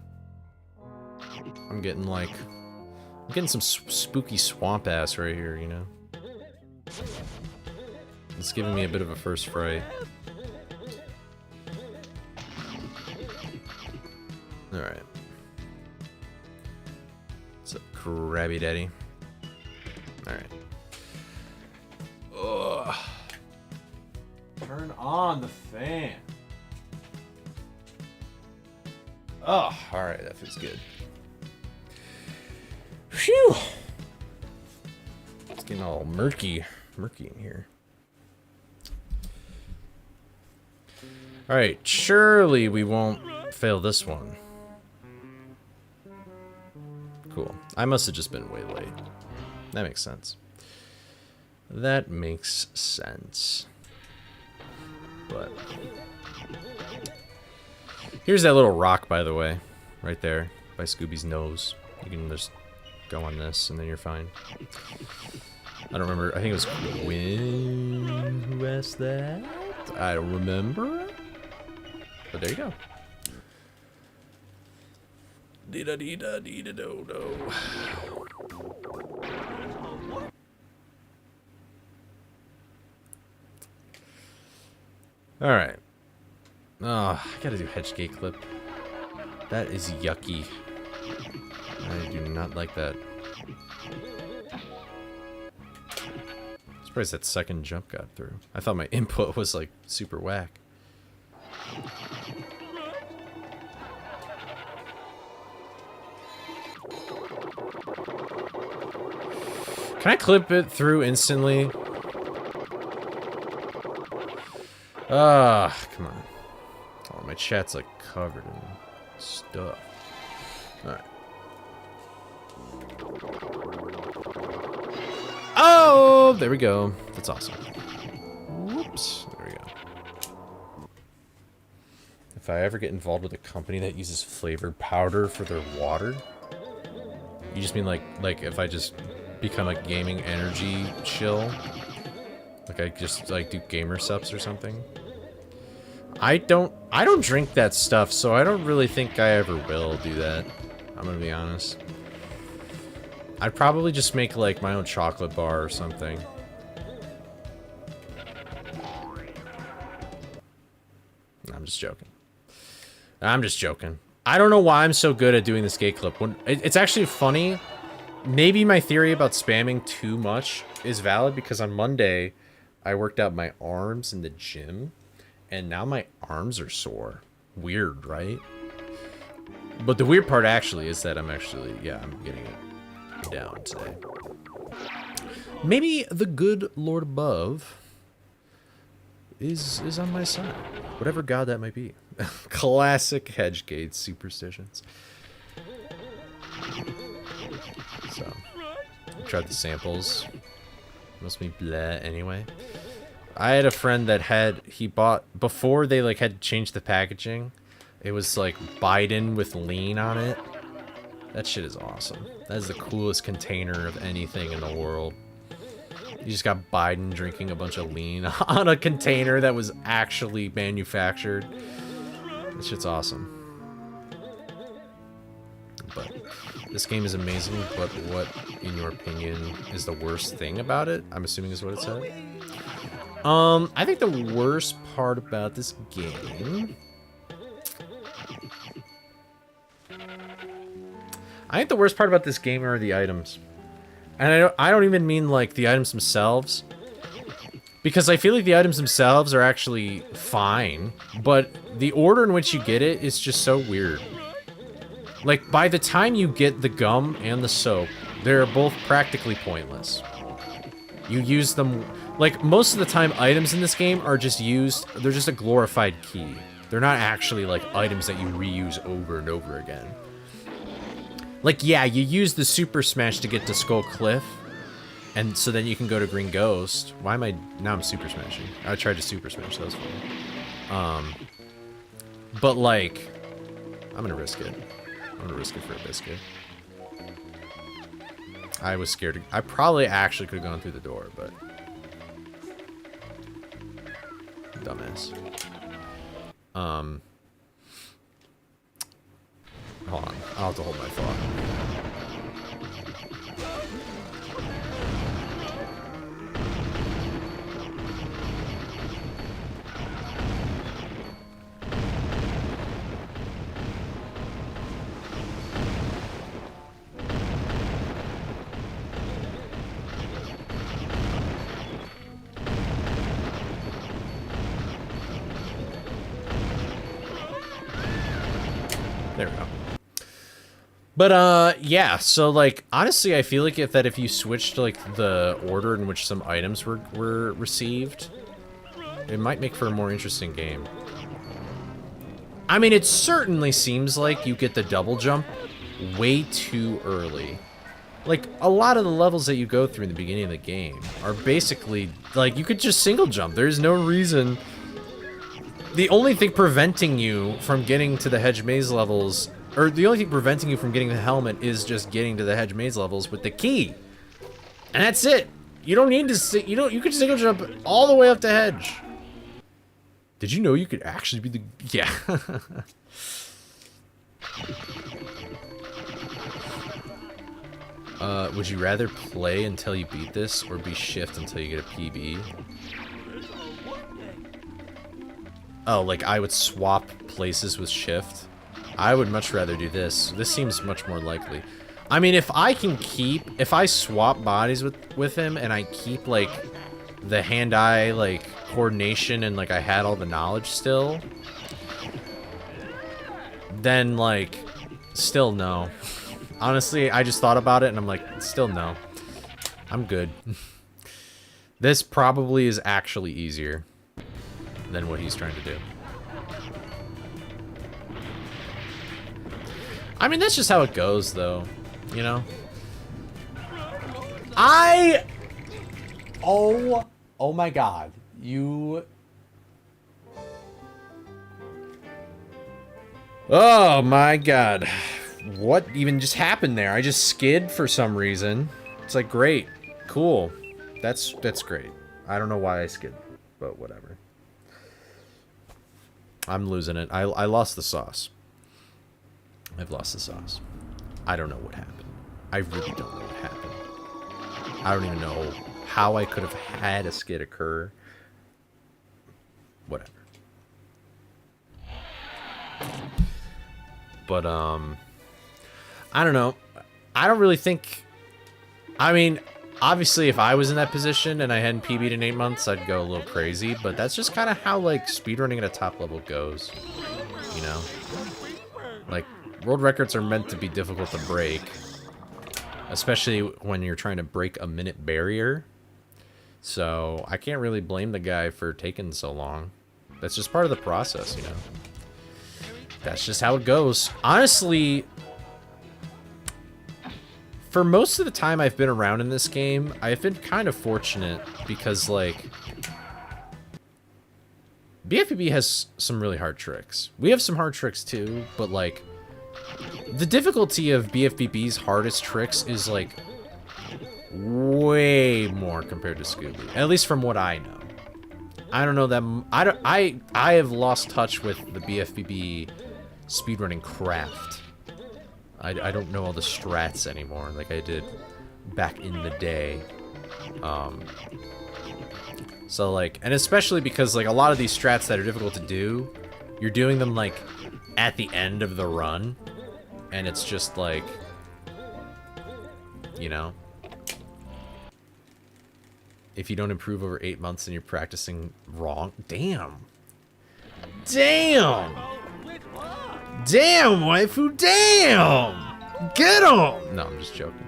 I'm getting like... I'm getting some spooky swamp ass right here, you know? It's giving me a bit of a first fright. Alright. What's up, Krabby Daddy? Alright. Ugh. Turn on the fan. Oh, alright, that feels good. Phew! It's getting all murky in here. Alright, surely we won't fail this one. Cool. I must have just been way late. That makes sense. That makes sense. But here's that little rock, by the way. Right there, by Scooby's nose. You can just go on this, and then you're fine. I don't remember. I think it was Quinn who asked that. I don't remember. But there you go. Dee-da-dee-da-dee-da-do-do. Alright. Oh, I gotta do hedge gate clip. That is yucky. I do not like that. Surprised that second jump got through. I thought my input was like super whack. Can I clip it through instantly? Ah, come on. Oh, my chat's like covered in stuff. Alright. Oh, there we go. That's awesome. Whoops. There we go. If I ever get involved with a company that uses flavored powder for their water, you just mean like if I just become a gaming energy shill? Like I just like do gamer subs or something? I don't drink that stuff, so I don't really think I ever will do that. I'm gonna be honest. I'd probably just make like my own chocolate bar or something. I'm just joking. I'm just joking. I don't know why I'm so good at doing this gate clip. When it's actually funny. Maybe my theory about spamming too much is valid because on Monday I worked out my arms in the gym and now my arms are sore. Weird, right? But the weird part actually is that I'm getting it down today. Maybe the good Lord above is on my side. Whatever god that might be. Classic hedge gate superstitions. So, I tried the samples. Must be bleh anyway. I had a friend that he bought, before they like had to change the packaging, it was like Biden with lean on it. That shit is awesome. That is the coolest container of anything in the world. You just got Biden drinking a bunch of lean on a container that was actually manufactured. That shit's awesome. But this game is amazing, but what, in your opinion, is the worst thing about it? I'm assuming is what it said. I think the worst part about this game... I think the worst part about this game are the items. And I don't even mean, like, the items themselves. Because I feel like the items themselves are actually fine. But the order in which you get it is just so weird. Like, by the time you get the gum and the soap, they're both practically pointless. You use them... Like, most of the time, items in this game are just used... They're just a glorified key. They're not actually, like, items that you reuse over and over again. Like, yeah, you use the Super Smash to get to Skull Cliff, And so then you can go to Green Ghost. Why am I... Now I'm super smashing. I tried to super smash. That was funny. But, like... I'm gonna risk it. I'm gonna risk it for a biscuit. I was scared. I probably actually could have gone through the door, but... Dumbass. Hold on. I'll have to hold my thought. There we go. But, yeah, so, like, honestly, I feel like if you switched, like, the order in which some items were received, it might make for a more interesting game. I mean, it certainly seems like you get the double jump way too early. Like, a lot of the levels that you go through in the beginning of the game are basically, like, you could just single jump. There's no reason... The only thing preventing you from getting to the hedge maze levels, or the only thing preventing you from getting the helmet is just getting to the hedge maze levels with the key. And that's it. You don't need to, you could single jump all the way up to hedge. Did you know you could actually be the, yeah. Would you rather play until you beat this or be shift until you get a PB? Oh, like I would swap places with shift? I would much rather do this. This seems much more likely. I mean, if I swap bodies with him and I keep, like, the hand-eye, like, coordination and, like, I had all the knowledge still, then, like, still no. Honestly, I just thought about it and I'm like, still no. I'm good. This probably is actually easier than what he's trying to do. I mean, that's just how it goes, though. You know? Oh my god. Oh my god. What even just happened there? I just skid for some reason. It's like, great. Cool. That's great. I don't know why I skid, but whatever. I'm losing it. I lost the sauce. I've lost the sauce. I don't know what happened. I really don't know what happened. I don't even know how I could have had a skid occur. Whatever. But, I don't know. I don't really think... I mean, obviously, if I was in that position and I hadn't PB'd in 8 months, I'd go a little crazy. But that's just kind of how, like, speedrunning at a top level goes. You know? Like, world records are meant to be difficult to break. Especially when you're trying to break a minute barrier. So, I can't really blame the guy for taking so long. That's just part of the process, you know? That's just how it goes. Honestly... For most of the time I've been around in this game, I've been kind of fortunate because, like, BFBB has some really hard tricks. We have some hard tricks too, but, like, the difficulty of BFBB's hardest tricks is, like, way more compared to Scooby. At least from what I know. I don't know that... I have lost touch with the BFBB speedrunning craft. I don't know all the strats anymore like I did back in the day. So, like, and especially because, like, a lot of these strats that are difficult to do, you're doing them, like, at the end of the run. And it's just, like, you know, if you don't improve over 8 months and you're practicing wrong. Damn. Damn! Damn, waifu, damn! Get him! No, I'm just joking.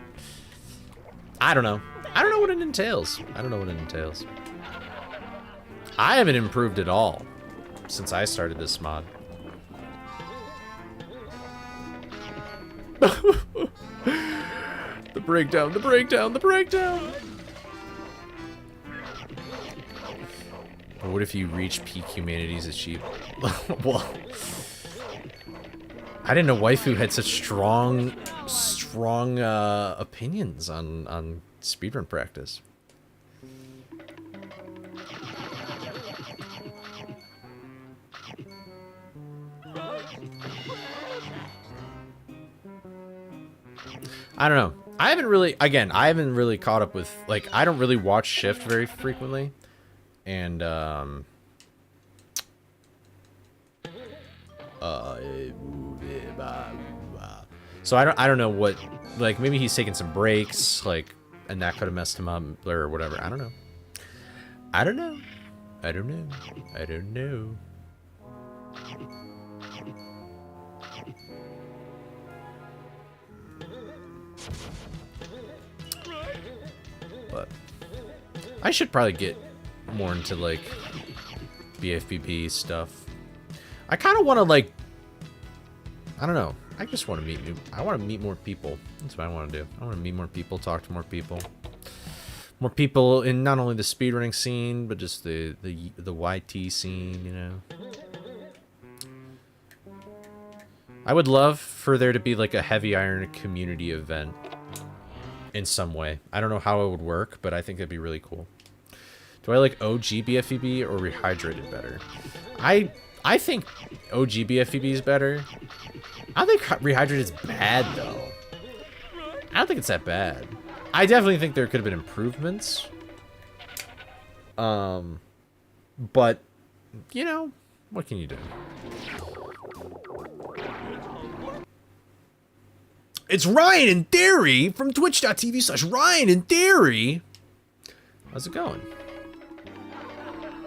I don't know. I don't know what it entails. I don't know what it entails. I haven't improved at all since I started this mod. The breakdown, the breakdown, the breakdown! What if you reach peak humanity's achievement? Well, I didn't know waifu had such strong opinions on speedrun practice. I don't know. I haven't really caught up with, like, I don't really watch Shift very frequently. And, so I don't know what, like, maybe he's taking some breaks, like, and that could have messed him up, or whatever. I don't know. I don't know. I don't know. I don't know. But I should probably get more into, like, BFBP stuff. I kind of want to, like, I don't know. I just want to meet I want to meet more people. That's what I want to do. I want to meet more people, talk to more people. More people in not only the speedrunning scene, but just the YT scene, you know. I would love for there to be, like, a heavy iron community event in some way. I don't know how it would work, but I think that'd be really cool. Do I like OG BFEB or Rehydrated better? I think OG BFEB is better. I don't think Rehydrated is bad, though. I don't think it's that bad. I definitely think there could have been improvements. But, you know, what can you do? It's Ryan and Derry from twitch.tv/Ryan and Derry. How's it going?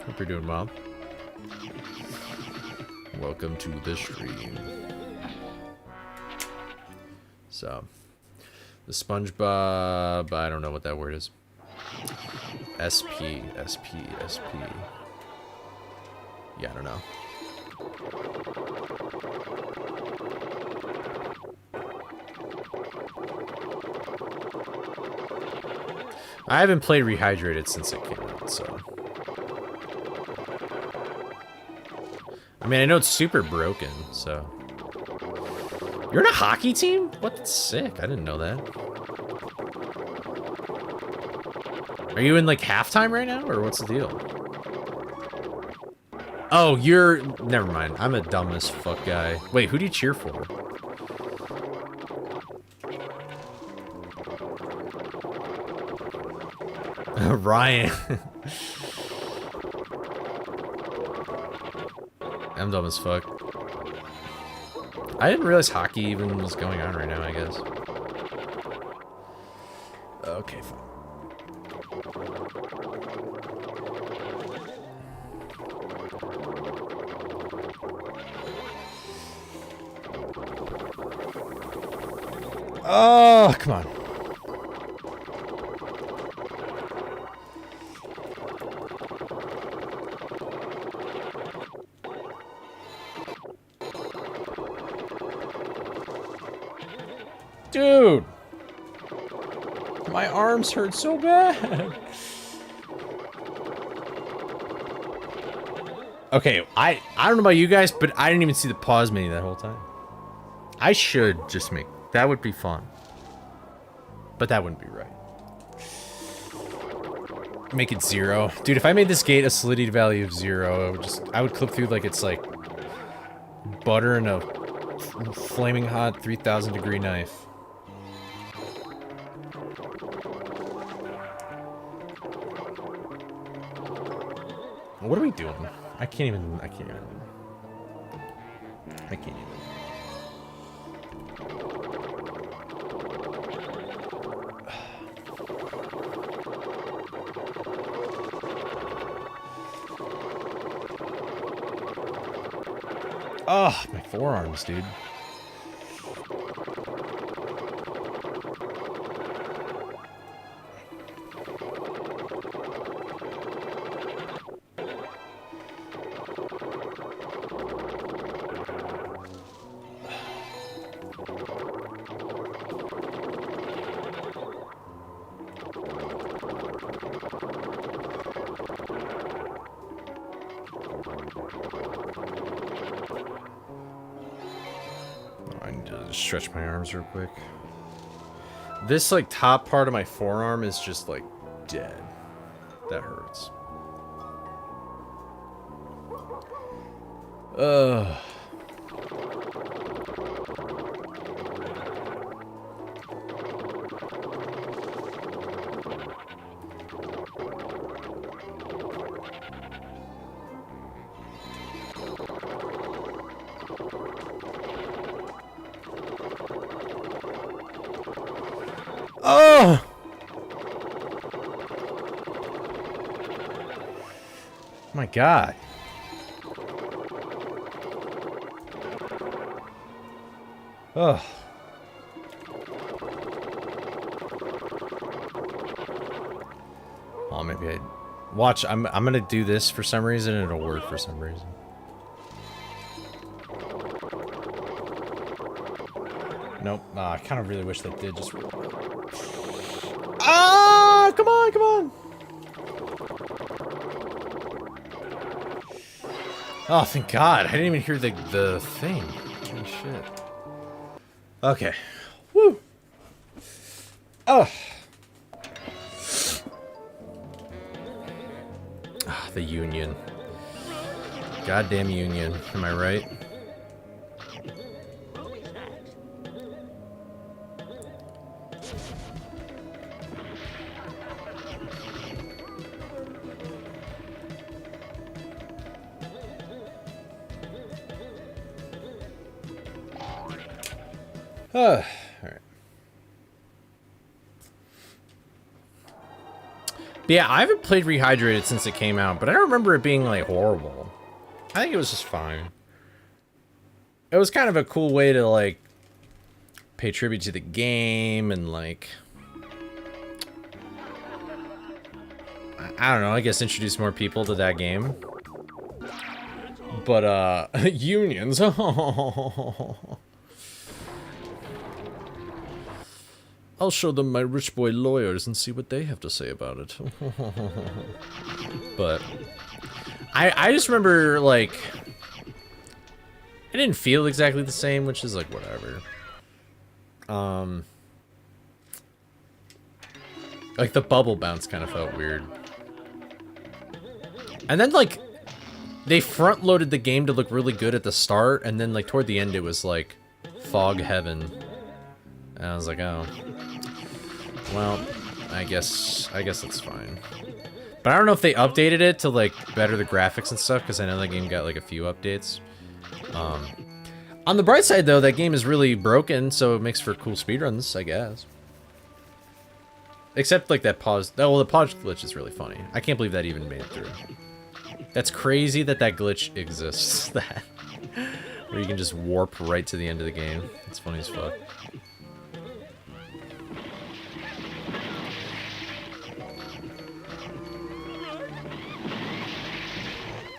Hope you're doing well. Welcome to the stream. So, the SpongeBob, I don't know what that word is. SP. Yeah, I don't know. I haven't played Rehydrated since it came out, so. I mean, I know it's super broken, so. You're in a hockey team? What? That's sick. I didn't know that. Are you in, like, halftime right now, or what's the deal? Oh, you're... Never mind. I'm a dumb as fuck guy. Wait, who do you cheer for? Ryan. I'm dumb as fuck. I didn't realize hockey even was going on right now, I guess. Okay, fine. Oh, come on. Dude! My arms hurt so bad! Okay, I don't know about you guys, but I didn't even see the pause menu that whole time. I should just make... That would be fun. But that wouldn't be right. Make it 0. Dude, if I made this gate a solidity value of 0, I would clip through like it's like butter in a flaming hot 3,000 degree knife. What are we doing? I can't even. Oh, my forearms, dude. I need to stretch my arms real quick. This, like, top part of my forearm is just, like, dead. That hurts. Ugh. Oh! My God. Oh. Oh, maybe I watch. I'm gonna do this for some reason, and it'll work for some reason. Nope. I kind of really wish that did just. Ah! Come on! Come on! Oh, thank God! I didn't even hear the thing. Holy shit. Okay. Woo. Oh. Ah, the union. Goddamn union. Am I right? All right. But yeah, I haven't played Rehydrated since it came out, but I don't remember it being, like, horrible. I think it was just fine. It was kind of a cool way to, like, pay tribute to the game and, like... I don't know, I guess introduce more people to that game. But, unions. I'll show them my rich boy lawyers and see what they have to say about it. But I just remember, like, it didn't feel exactly the same, which is like whatever. Like the bubble bounce kind of felt weird. And then, like, they front loaded the game to look really good at the start, and then, like, toward the end it was like fog heaven. And I was like, oh. Well, I guess that's fine. But I don't know if they updated it to, like, better the graphics and stuff, because I know that game got, like, a few updates. On the bright side, though, that game is really broken, so it makes for cool speedruns, I guess. Except, like, that pause... Oh, well, the pause glitch is really funny. I can't believe that even made it through. That's crazy that that glitch exists. That where you can just warp right to the end of the game. It's funny as fuck.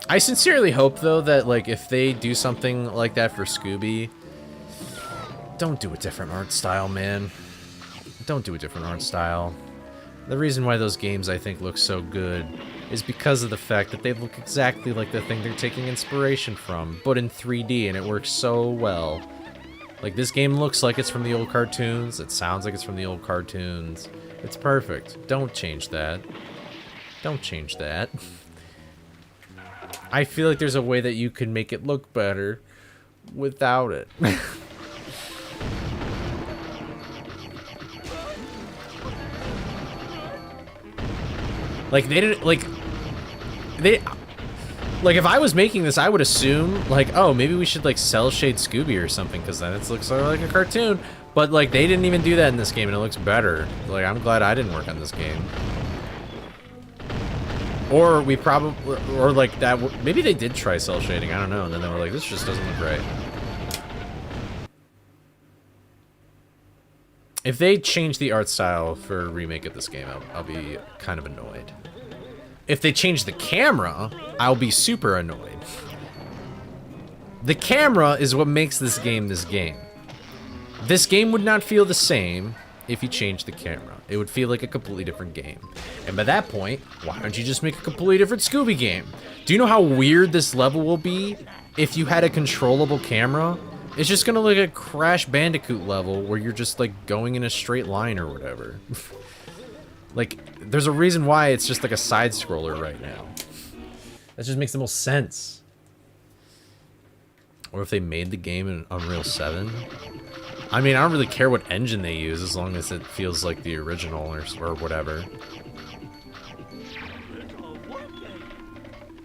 I sincerely hope, though, that, like, if they do something like that for Scooby, don't do a different art style, man. Don't do a different art style. The reason why those games, I think, look so good is because of the fact that they look exactly like the thing they're taking inspiration from, but in 3D, and it works so well. Like, this game looks like it's from the old cartoons. It sounds like it's from the old cartoons. It's perfect. Don't change that. Don't change that. I feel like there's a way that you can make it look better without it. Like, they didn't, like, if I was making this, I would assume, like, oh, maybe we should, like, cell shade Scooby or something, because then it looks sort of like a cartoon. But, like, they didn't even do that in this game, and it looks better. Like, I'm glad I didn't work on this game. Or we probably, or like that, maybe they did try cell shading, I don't know, and then they were like, this just doesn't look right. If they change the art style for a remake of this game, I'll be kind of annoyed. If they change the camera, I'll be super annoyed. The camera is what makes this game this game. This game would not feel the same if you changed the camera. It would feel like a completely different game. And by that point, why don't you just make a completely different Scooby game? Do you know how weird this level will be if you had a controllable camera? It's just gonna look like a Crash Bandicoot level where you're just like going in a straight line or whatever. Like, there's a reason why it's just like a side scroller right now. That just makes the most sense. Or if they made the game in Unreal 7. I mean, I don't really care what engine they use as long as it feels like the original or whatever.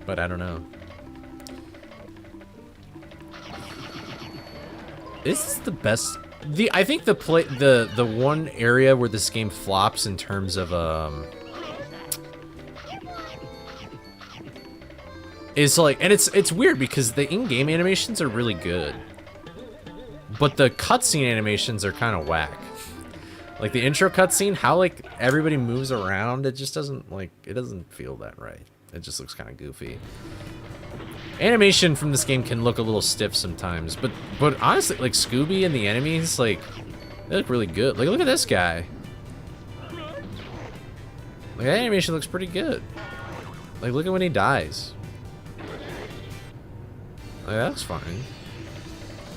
But I don't know. This is the best. I think the one area where this game flops in terms of is like, and it's weird because the in-game animations are really good, but the cutscene animations are kind of whack. Like the intro cutscene, how like everybody moves around, it just doesn't like, it doesn't feel that right. It just looks kind of goofy. Animation from this game can look a little stiff sometimes, but honestly, like Scooby and the enemies, like they look really good. Like look at this guy. Like that animation looks pretty good. Like look at when he dies. Like that's fine.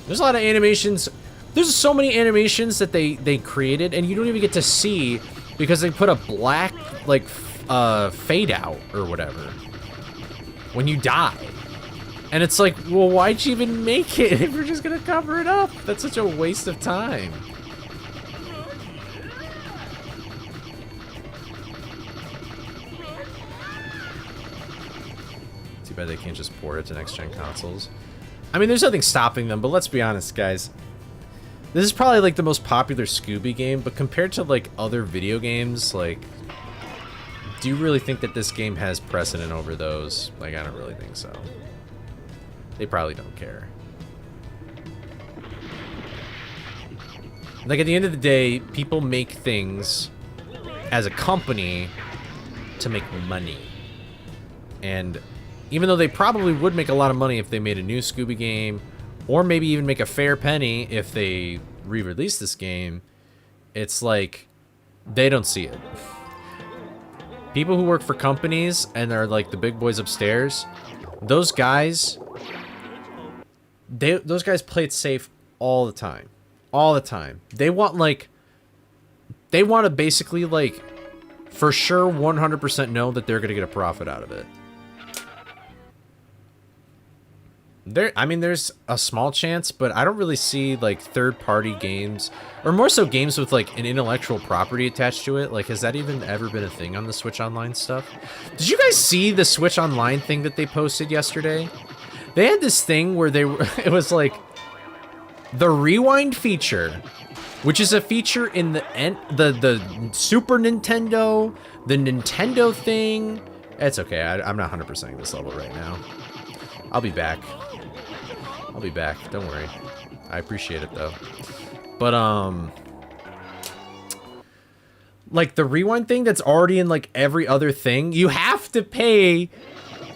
There's a lot of animations. There's so many animations that they created, and you don't even get to see because they put a black like fade out or whatever when you die. And it's like, well, why'd you even make it if you're just gonna cover it up? That's such a waste of time. Too bad they can't just port it to next-gen consoles. I mean, there's nothing stopping them, but let's be honest, guys. This is probably like the most popular Scooby game, but compared to like other video games, like, do you really think that this game has precedent over those? Like, I don't really think so. They probably don't care. Like, at the end of the day, people make things as a company to make money. And even though they probably would make a lot of money if they made a new Scooby game, or maybe even make a fair penny if they re-release this game, it's like, they don't see it. People who work for companies and are like the big boys upstairs, those guys... those guys play it safe all the time. All the time. They want, like... They want to basically, like... For sure, 100% know that they're going to get a profit out of it. I mean, there's a small chance, but I don't really see, like, third-party games... Or more so games with, like, an intellectual property attached to it. Like, has that even ever been a thing on the Switch Online stuff? Did you guys see the Switch Online thing that they posted yesterday? They had this thing where they were, it was like the rewind feature, which is a feature in the Super Nintendo, the Nintendo thing. It's okay. I'm not 100%ing this level right now. I'll be back. I'll be back. Don't worry. I appreciate it though. But like the rewind thing that's already in like every other thing, you have to pay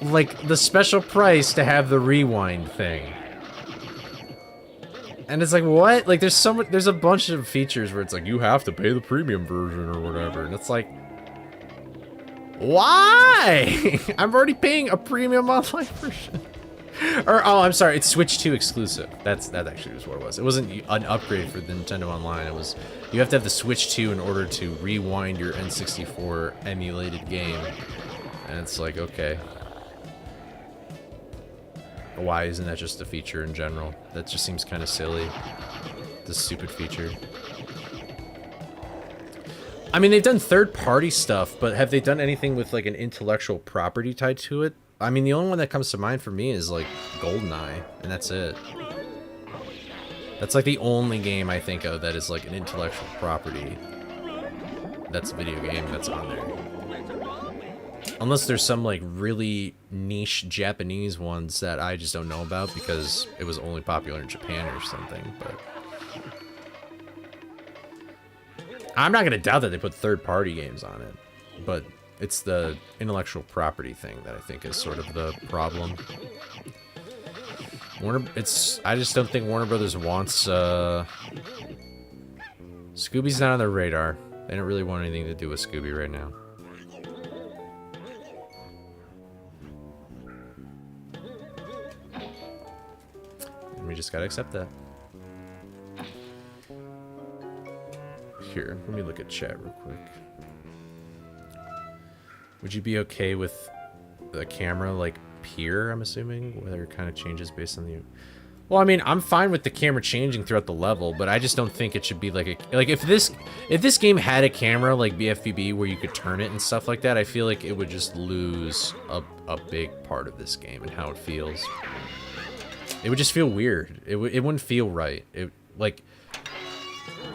like the special price to have the rewind thing. And it's like, what? Like there's a bunch of features where it's like you have to pay the premium version or whatever, and it's like, why? I'm already paying a premium online version. Or oh, I'm sorry, it's Switch 2 exclusive. That actually was what it was. It wasn't an upgrade for the Nintendo Online. It was, you have to have the Switch 2 in order to rewind your N64 emulated game. And it's like, okay. Why isn't that just a feature in general? That just seems kind of silly. This stupid feature. I mean, they've done third-party stuff, but have they done anything with like an intellectual property tied to it? I mean, the only one that comes to mind for me is like GoldenEye, and that's it. That's like the only game I think of that is like an intellectual property. That's a video game that's on there. Unless there's some like really niche Japanese ones that I just don't know about because it was only popular in Japan or something, but I'm not gonna doubt that they put third-party games on it, but it's the intellectual property thing that I think is sort of the problem. I just don't think Warner Brothers wants Scooby's not on their radar. They don't really want anything to do with Scooby right now. And we just gotta accept that. Here, let me look at chat real quick. Would you be okay with the camera like here, I'm assuming? Whether it kind of changes based on the... Well, I mean, I'm fine with the camera changing throughout the level, but I just don't think it should be like a... Like, if this game had a camera like BFBB where you could turn it and stuff like that, I feel like it would just lose a big part of this game and how it feels. It would just feel weird. It wouldn't feel right. Like...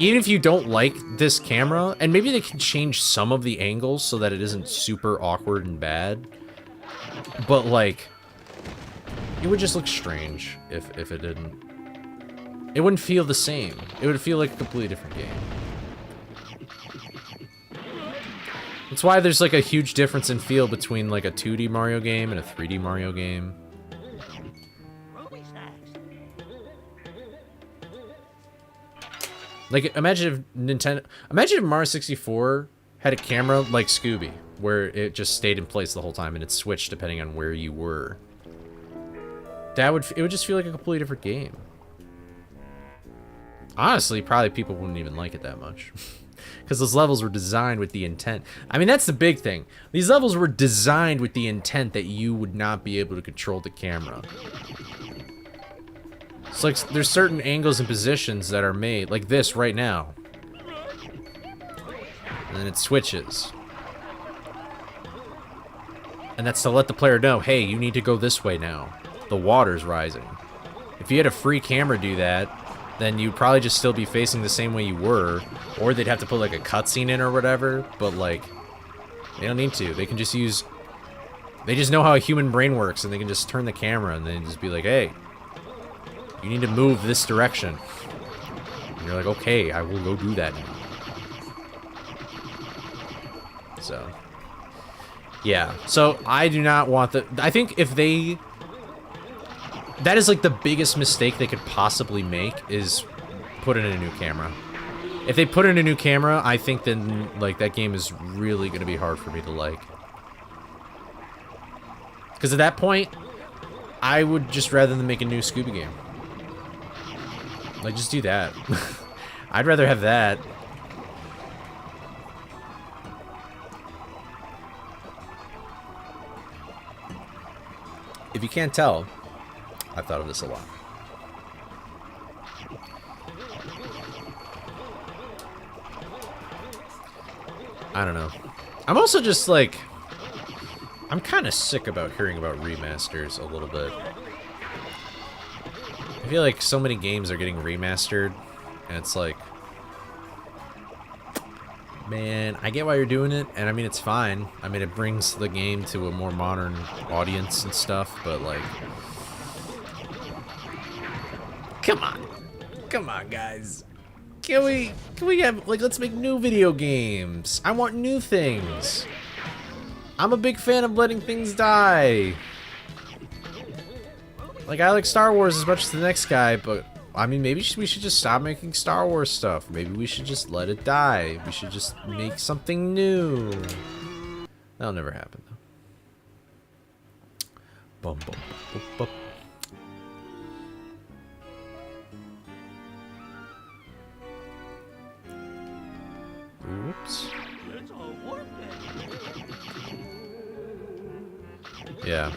Even if you don't like this camera, and maybe they can change some of the angles so that it isn't super awkward and bad, but, like, it would just look strange if it didn't. It wouldn't feel the same. It would feel like a completely different game. That's why there's, like, a huge difference in feel between, like, a 2D Mario game and a 3D Mario game. Like, imagine if Mario 64 had a camera like Scooby, where it just stayed in place the whole time and it switched depending on where you were. It would just feel like a completely different game. Honestly, probably people wouldn't even like it that much. Because those levels were designed with the intent. I mean, that's the big thing. These levels were designed with the intent that you would not be able to control the camera. It's like there's certain angles and positions that are made, like this right now. And then it switches. And that's to let the player know, hey, you need to go this way now. The water's rising. If you had a free camera do that, then you'd probably just still be facing the same way you were. Or they'd have to put like a cutscene in or whatever. But like, they don't need to. They can just use... They just know how a human brain works, and they can just turn the camera and then just be like, hey, you need to move this direction. And you're like, okay, I will go do that now. So, yeah. So, I do not want the... I think if they... That is like the biggest mistake they could possibly make, is put in a new camera. If they put in a new camera, I think then, like, that game is really going to be hard for me to like. Because at that point, I would just rather than make a new Scooby game. Like, just do that. I'd rather have that. If you can't tell, I've thought of this a lot. I don't know. I'm also just like... I'm kind of sick about hearing about remasters a little bit. I feel like so many games are getting remastered, and it's like... Man, I get why you're doing it, and I mean, it's fine. I mean, it brings the game to a more modern audience and stuff, but like... Come on. Come on, guys. Can we have, like, let's make new video games. I want new things. I'm a big fan of letting things die. Like, I like Star Wars as much as the next guy, but, I mean, maybe we should just stop making Star Wars stuff. Maybe we should just let it die. We should just make something new. That'll never happen, though. Bum, bum, bum, bum. Oops. Yeah.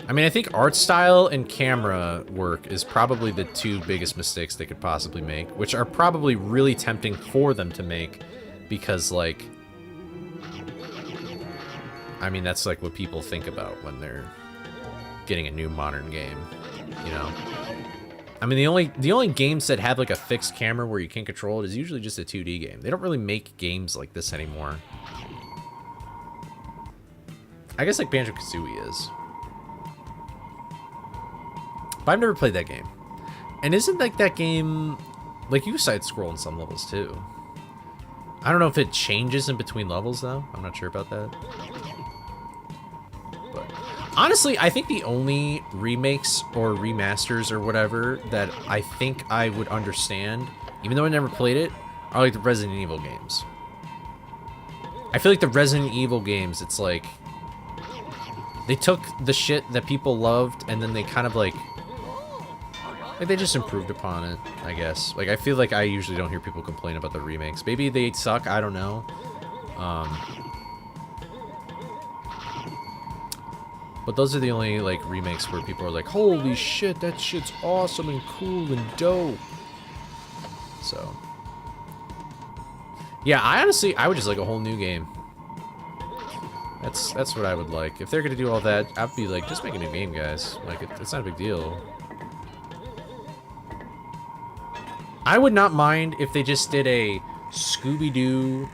I mean, I think art style and camera work is probably the two biggest mistakes they could possibly make, which are probably really tempting for them to make because, like, I mean, that's like what people think about when they're getting a new modern game, you know? I mean, the only games that have like a fixed camera where you can't control it is usually just a 2D game. They don't really make games like this anymore. I guess like Banjo-Kazooie is. But I've never played that game. And isn't like that game, like, you side scroll in some levels too. I don't know if it changes in between levels though. I'm not sure about that. But honestly, I think the only remakes or remasters or whatever that I think I would understand, even though I never played it, are like the Resident Evil games. I feel like the Resident Evil games, it's like, they took the shit that people loved and then they kind of like Like, they just improved upon it, I guess. Like, I feel like I usually don't hear people complain about the remakes. Maybe they suck, I don't know. But those are the only, like, remakes where people are like, holy shit, that shit's awesome and cool and dope. So. Yeah, I would just like a whole new game. That's what I would like. If they're gonna do all that, I'd be like, just make a new game, guys. Like, it's not a big deal. I would not mind if they just did a Scooby-Doo,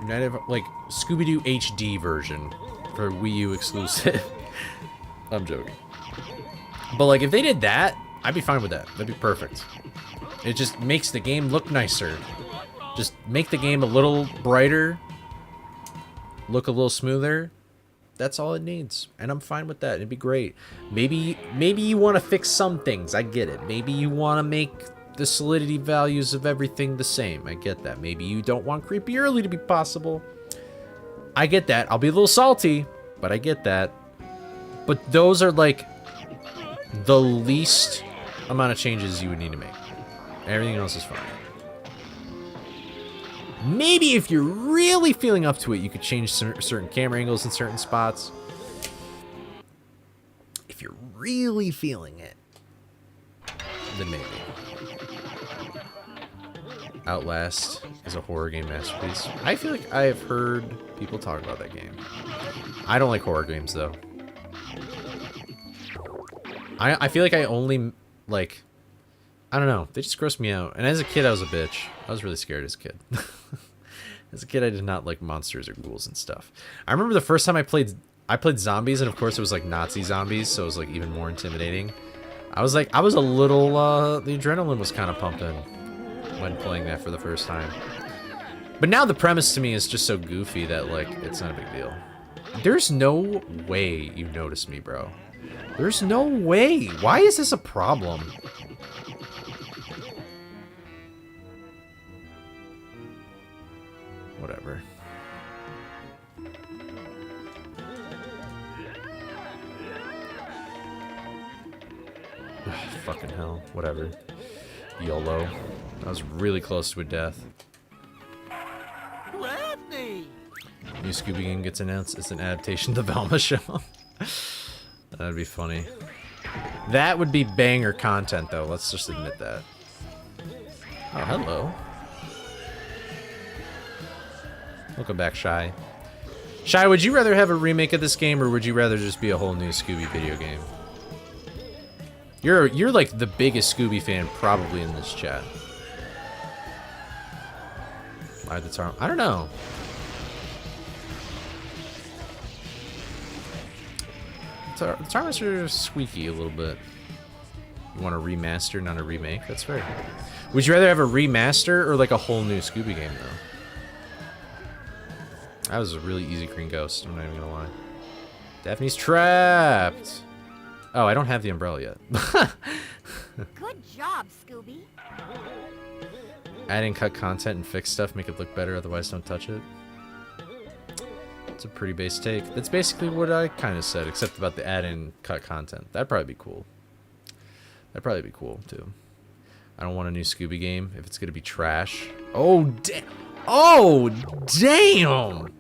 like, Scooby-Doo HD version for Wii U exclusive. I'm joking. But, like, if they did that, I'd be fine with that. That'd be perfect. It just makes the game look nicer. Just make the game a little brighter, look a little smoother. That's all it needs, and I'm fine with that. It'd be great. Maybe you want to fix some things. I get it. Maybe you want to make the solidity values of everything the same. I get that. Maybe you don't want creepy early to be possible. I get that. I'll be a little salty, but I get that. But those are like the least amount of changes you would need to make. Everything else is fine. Maybe if you're really feeling up to it, you could change certain camera angles in certain spots. If you're really feeling it, then maybe. Outlast is a horror game masterpiece. I feel like I have heard people talk about that game. I don't like horror games, though. I feel like I only, like... I don't know. They just gross me out. And as a kid, I was a bitch. I was really scared as a kid. As a kid, I did not like monsters or ghouls and stuff. I remember the first time I played zombies, and of course it was like Nazi zombies, so it was like even more intimidating. I was a little, the adrenaline was kind of pumping when playing that for the first time. But now the premise to me is just so goofy that, like, it's not a big deal. There's no way you noticed me, bro. There's no way. Why is this a problem? Whatever. Fucking hell. Whatever. YOLO. I was really close to a death. Redbeard! New Scooby game gets announced. It's an adaptation of the Velma show. That'd be funny. That would be banger content, though. Let's just admit that. Oh, hello. Welcome back, Shy. Shy, would you rather have a remake of this game, or would you rather just be a whole new Scooby video game? You're like the biggest Scooby fan probably in this chat. I don't know. The Tarmasters are squeaky a little bit. You want a remaster, not a remake? That's fair. Would you rather have a remaster or like a whole new Scooby game, though? That was a really easy green ghost, I'm not even gonna lie. Daphne's trapped! Oh, I don't have the umbrella yet. Good job, Scooby. Add and cut content and fix stuff, make it look better, otherwise don't touch it. It's a pretty base take. That's basically what I kind of said, except about the add and cut content. That'd probably be cool. That'd probably be cool, too. I don't want a new Scooby game if it's gonna be trash. Oh, damn! Oh, damn!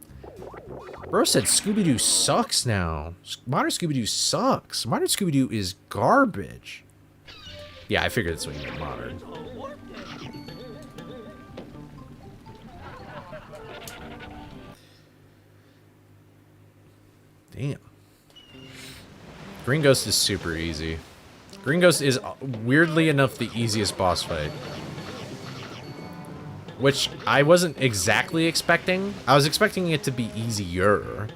Bro said Scooby-Doo sucks now. Modern Scooby-Doo sucks. Modern Scooby-Doo is garbage. Yeah, I figured that's what you meant, modern. Damn. Green Ghost is super easy. Green Ghost is, weirdly enough, the easiest boss fight. Which I wasn't exactly expecting. I was expecting it to be easier.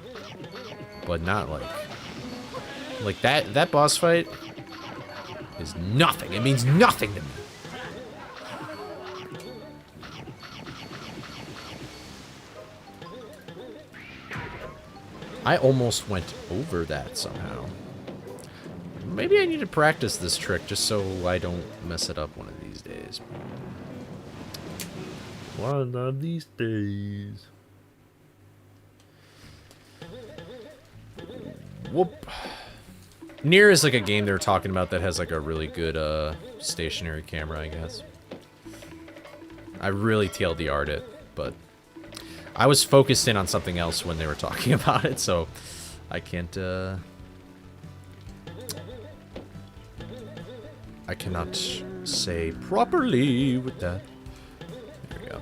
But not like that boss fight is nothing. It means nothing to me. I almost went over that somehow. Maybe I need to practice this trick just so I don't mess it up one of these days. One of these days. Whoop. Nier is like a game they were talking about that has like a really good stationary camera, I guess. I really TLDR'd it, but I was focused in on something else when they were talking about it, so I can't I cannot say properly with that. There we go.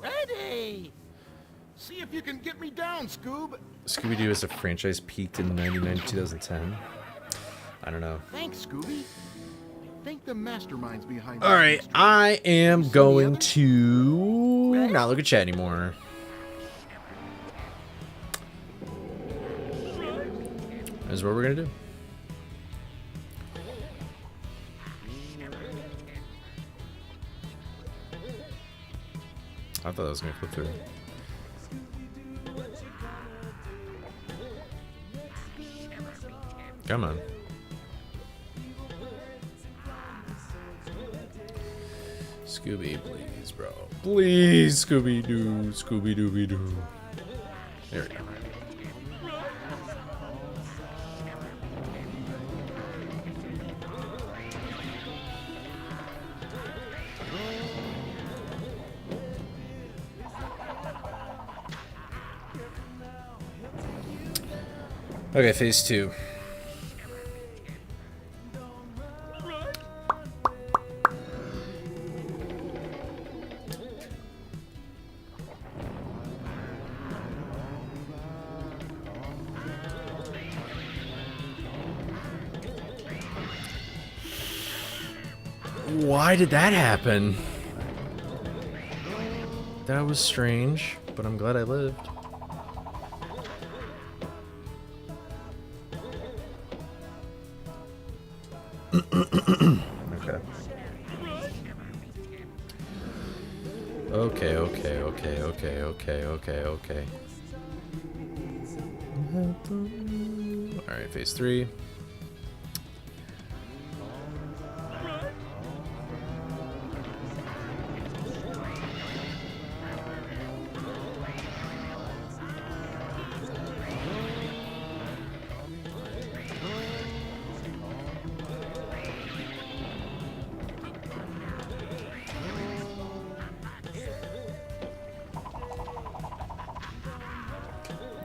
Ready! See if you can get me down, Scoob. Scooby-Doo as a franchise peaked in 99 2010. I don't know. Thanks, Scooby. I think the masterminds behind this Alright, mystery. I am See the going others? to not look at chat anymore. This is what we're gonna do. I thought that was gonna clip through. Come on. Scooby, please, bro. Please, Scooby-Doo, Scooby-Dooby-Doo. There we go. Okay, phase 2. Why did that happen? That was strange, but I'm glad I lived. Okay. Okay. Alright, phase 3.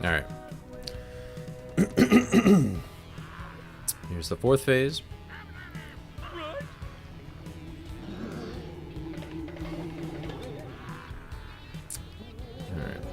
Alright. Here's the 4th phase. Alright.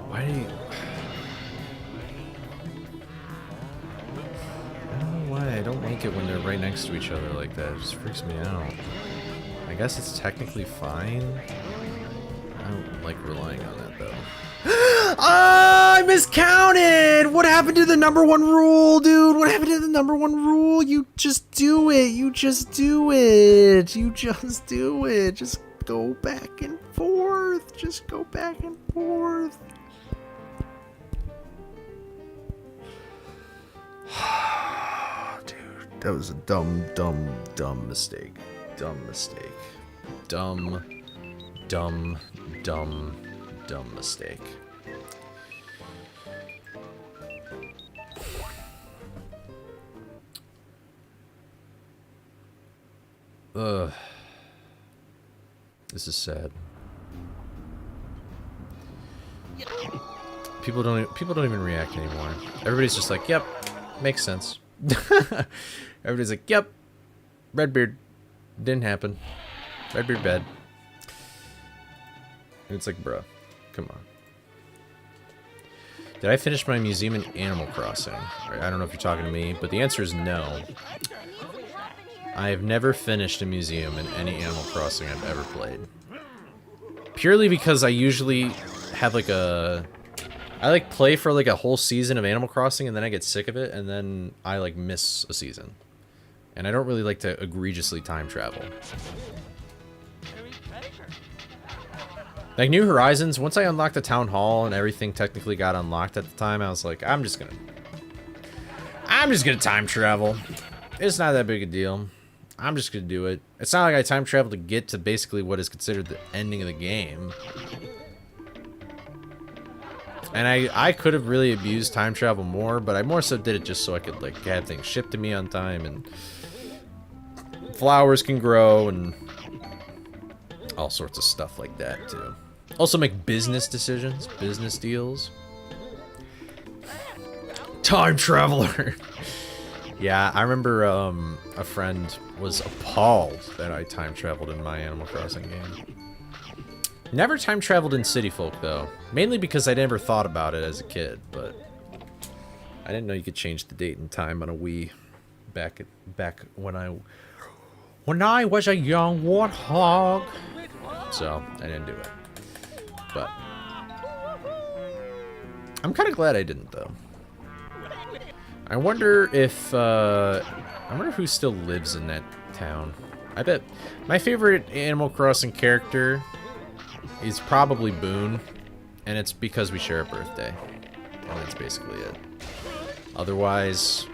Why do you... I don't know why I don't like it when they're right next to each other like that. It just freaks me out. I guess it's technically fine. I don't like relying on that though. I miscounted! What happened to the #1 rule, dude? What happened to the #1 rule? You just do it. You just do it. You just do it. Just go back and forth. Just go back and forth. Dude, that was a dumb mistake. Dumb mistake. Dumb mistake. Ugh. This is sad. People don't even react anymore. Everybody's just like, "Yep, makes sense." Everybody's like, "Yep, Redbeard didn't happen. Redbeard bad." And it's like, bruh, come on. Did I finish my museum in Animal Crossing? Right, I don't know if you're talking to me, but the answer is no. I have never finished a museum in any Animal Crossing I've ever played. Purely because I usually have like a... I like play for like a whole season of Animal Crossing and then I get sick of it and then I like miss a season. And I don't really like to egregiously time travel. Like New Horizons, once I unlocked the town hall and everything technically got unlocked at the time, I was like, I'm just gonna time travel. It's not that big a deal. I'm just gonna do it. It's not like I time travel to get to basically what is considered the ending of the game. And I could have really abused time travel more, but I more so did it just so I could like have things shipped to me on time and flowers can grow and all sorts of stuff like that too. Also make business decisions, business deals. Time traveler. Yeah, I remember a friend was appalled that I time traveled in my Animal Crossing game. Never time traveled in City Folk though, mainly because I never thought about it as a kid, but I didn't know you could change the date and time on a Wii back when I was a young warthog. So, I didn't do it. But I'm kind of glad I didn't though. I wonder if who still lives in that town. I bet my favorite Animal Crossing character is probably Boone, and it's because we share a birthday. And that's basically it. Otherwise,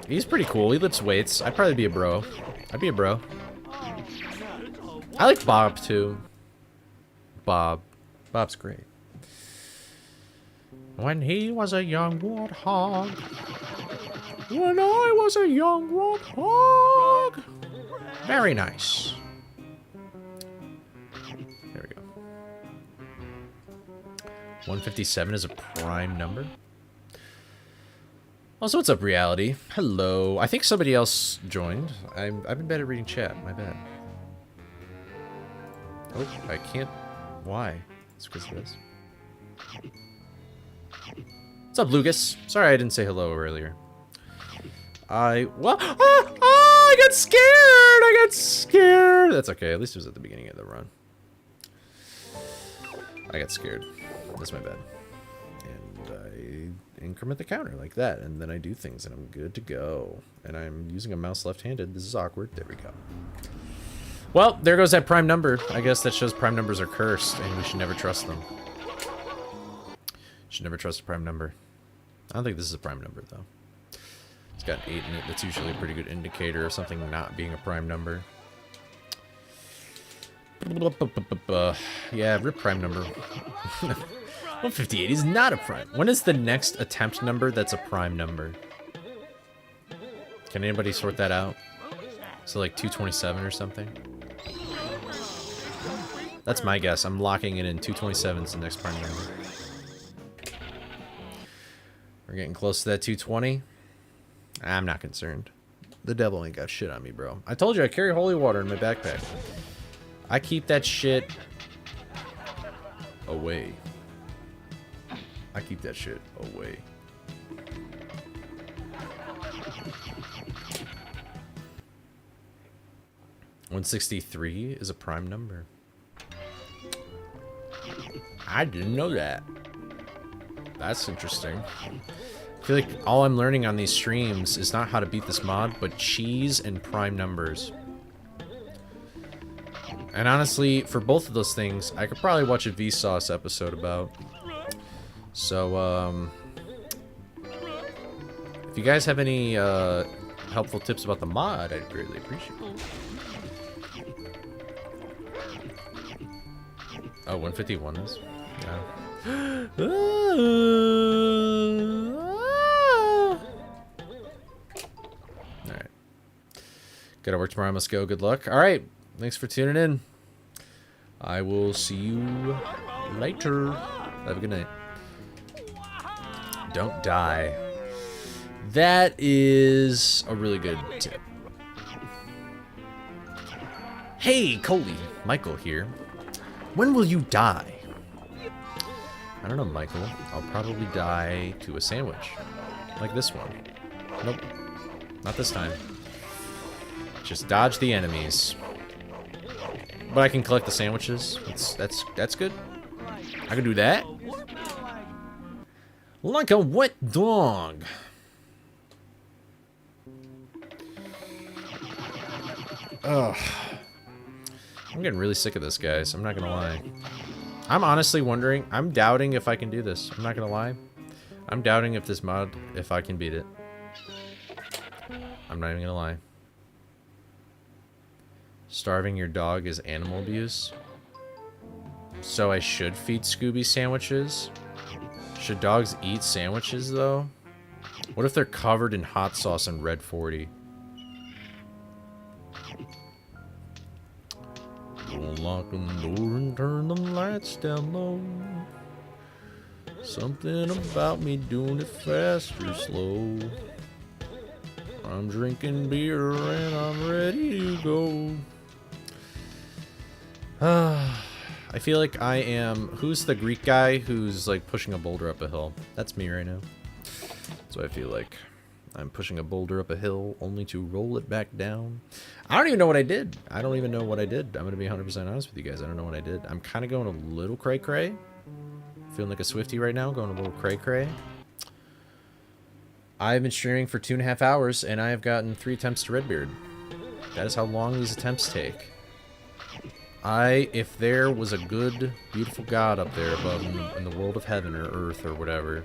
he's pretty cool. He lifts weights. I'd probably be a bro. I'd be a bro. I like Bob too. Bob's great. When he was a young warthog. When I was a young warthog. Very nice. There we go. 157 is a prime number. Also, what's up, reality? Hello. I think somebody else joined. I've been bad at reading chat. My bad. Oh, I can't. Why? It's because of this. What's up, Lucas? Sorry I didn't say hello earlier. I got scared! I got scared! That's okay. At least it was at the beginning of the run. I got scared. That's my bad. And I increment the counter like that. And then I do things and I'm good to go. And I'm using a mouse left-handed. This is awkward. There we go. Well, there goes that prime number. I guess that shows prime numbers are cursed and we should never trust them. Should never trust a prime number. I don't think this is a prime number, though. It's got an 8 in it. That's usually a pretty good indicator of something not being a prime number. Yeah, rip prime number. 158 is not a prime. When is the next attempt number that's a prime number? Can anybody sort that out? So like 227 or something? That's my guess. I'm locking it in. 227 is the next prime number. We're getting close to that 220. I'm not concerned. The devil ain't got shit on me, bro. I told you I carry holy water in my backpack. I keep that shit away. I keep that shit away. $163 is a prime number. I didn't know that. That's interesting. I feel like all I'm learning on these streams is not how to beat this mod, but cheese and prime numbers. And honestly, for both of those things, I could probably watch a Vsauce episode about. So, if you guys have any helpful tips about the mod, I'd greatly appreciate it. Oh, 151 is? Yeah. Alright. Gotta work tomorrow, must go. Good luck. Alright. Thanks for tuning in. I will see you later. Have a good night. Don't die. That is a really good tip. Hey, Coley. Michael here. When will you die? I don't know, Michael. I'll probably die to a sandwich. Like this one. Nope. Not this time. Just dodge the enemies. But I can collect the sandwiches. That's good. I can do that. Like a wet dog. Ugh. I'm getting really sick of this, guys. I'm not gonna lie. I'm honestly wondering. I'm doubting if I can do this. I'm not gonna lie. I'm doubting if this mod, if I can beat it. I'm not even gonna lie. Starving your dog is animal abuse. So I should feed Scooby sandwiches? Should dogs eat sandwiches, though? What if they're covered in hot sauce and red 40? Don't lock the door and turn the lights down low. Something about me doing it fast or slow. I'm drinking beer and I'm ready to go. I feel like I am... Who's the Greek guy who's like pushing a boulder up a hill? That's me right now. So I feel like I'm pushing a boulder up a hill only to roll it back down. I don't even know what I did. I don't even know what I did. I'm going to be 100% honest with you guys. I don't know what I did. I'm kind of going a little cray-cray. Feeling like a Swiftie right now. Going a little cray-cray. I've been streaming for 2.5 hours, and I have gotten 3 attempts to Redbeard. That is how long these attempts take. If there was a good, beautiful God up there above in the world of heaven or earth or whatever,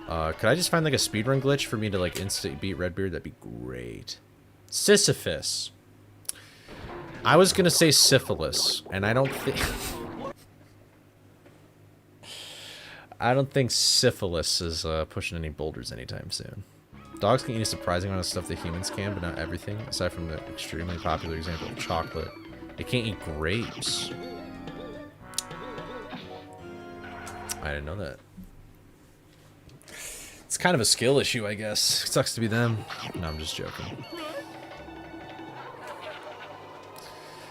could I just find like a speedrun glitch for me to like instant beat Redbeard? That'd be great. Sisyphus. I was gonna say syphilis, and I don't think... I don't think syphilis is pushing any boulders anytime soon. Dogs can eat a surprising amount of stuff that humans can, but not everything, aside from the extremely popular example of chocolate. They can't eat grapes. I didn't know that. It's kind of a skill issue, I guess. It sucks to be them. No, I'm just joking.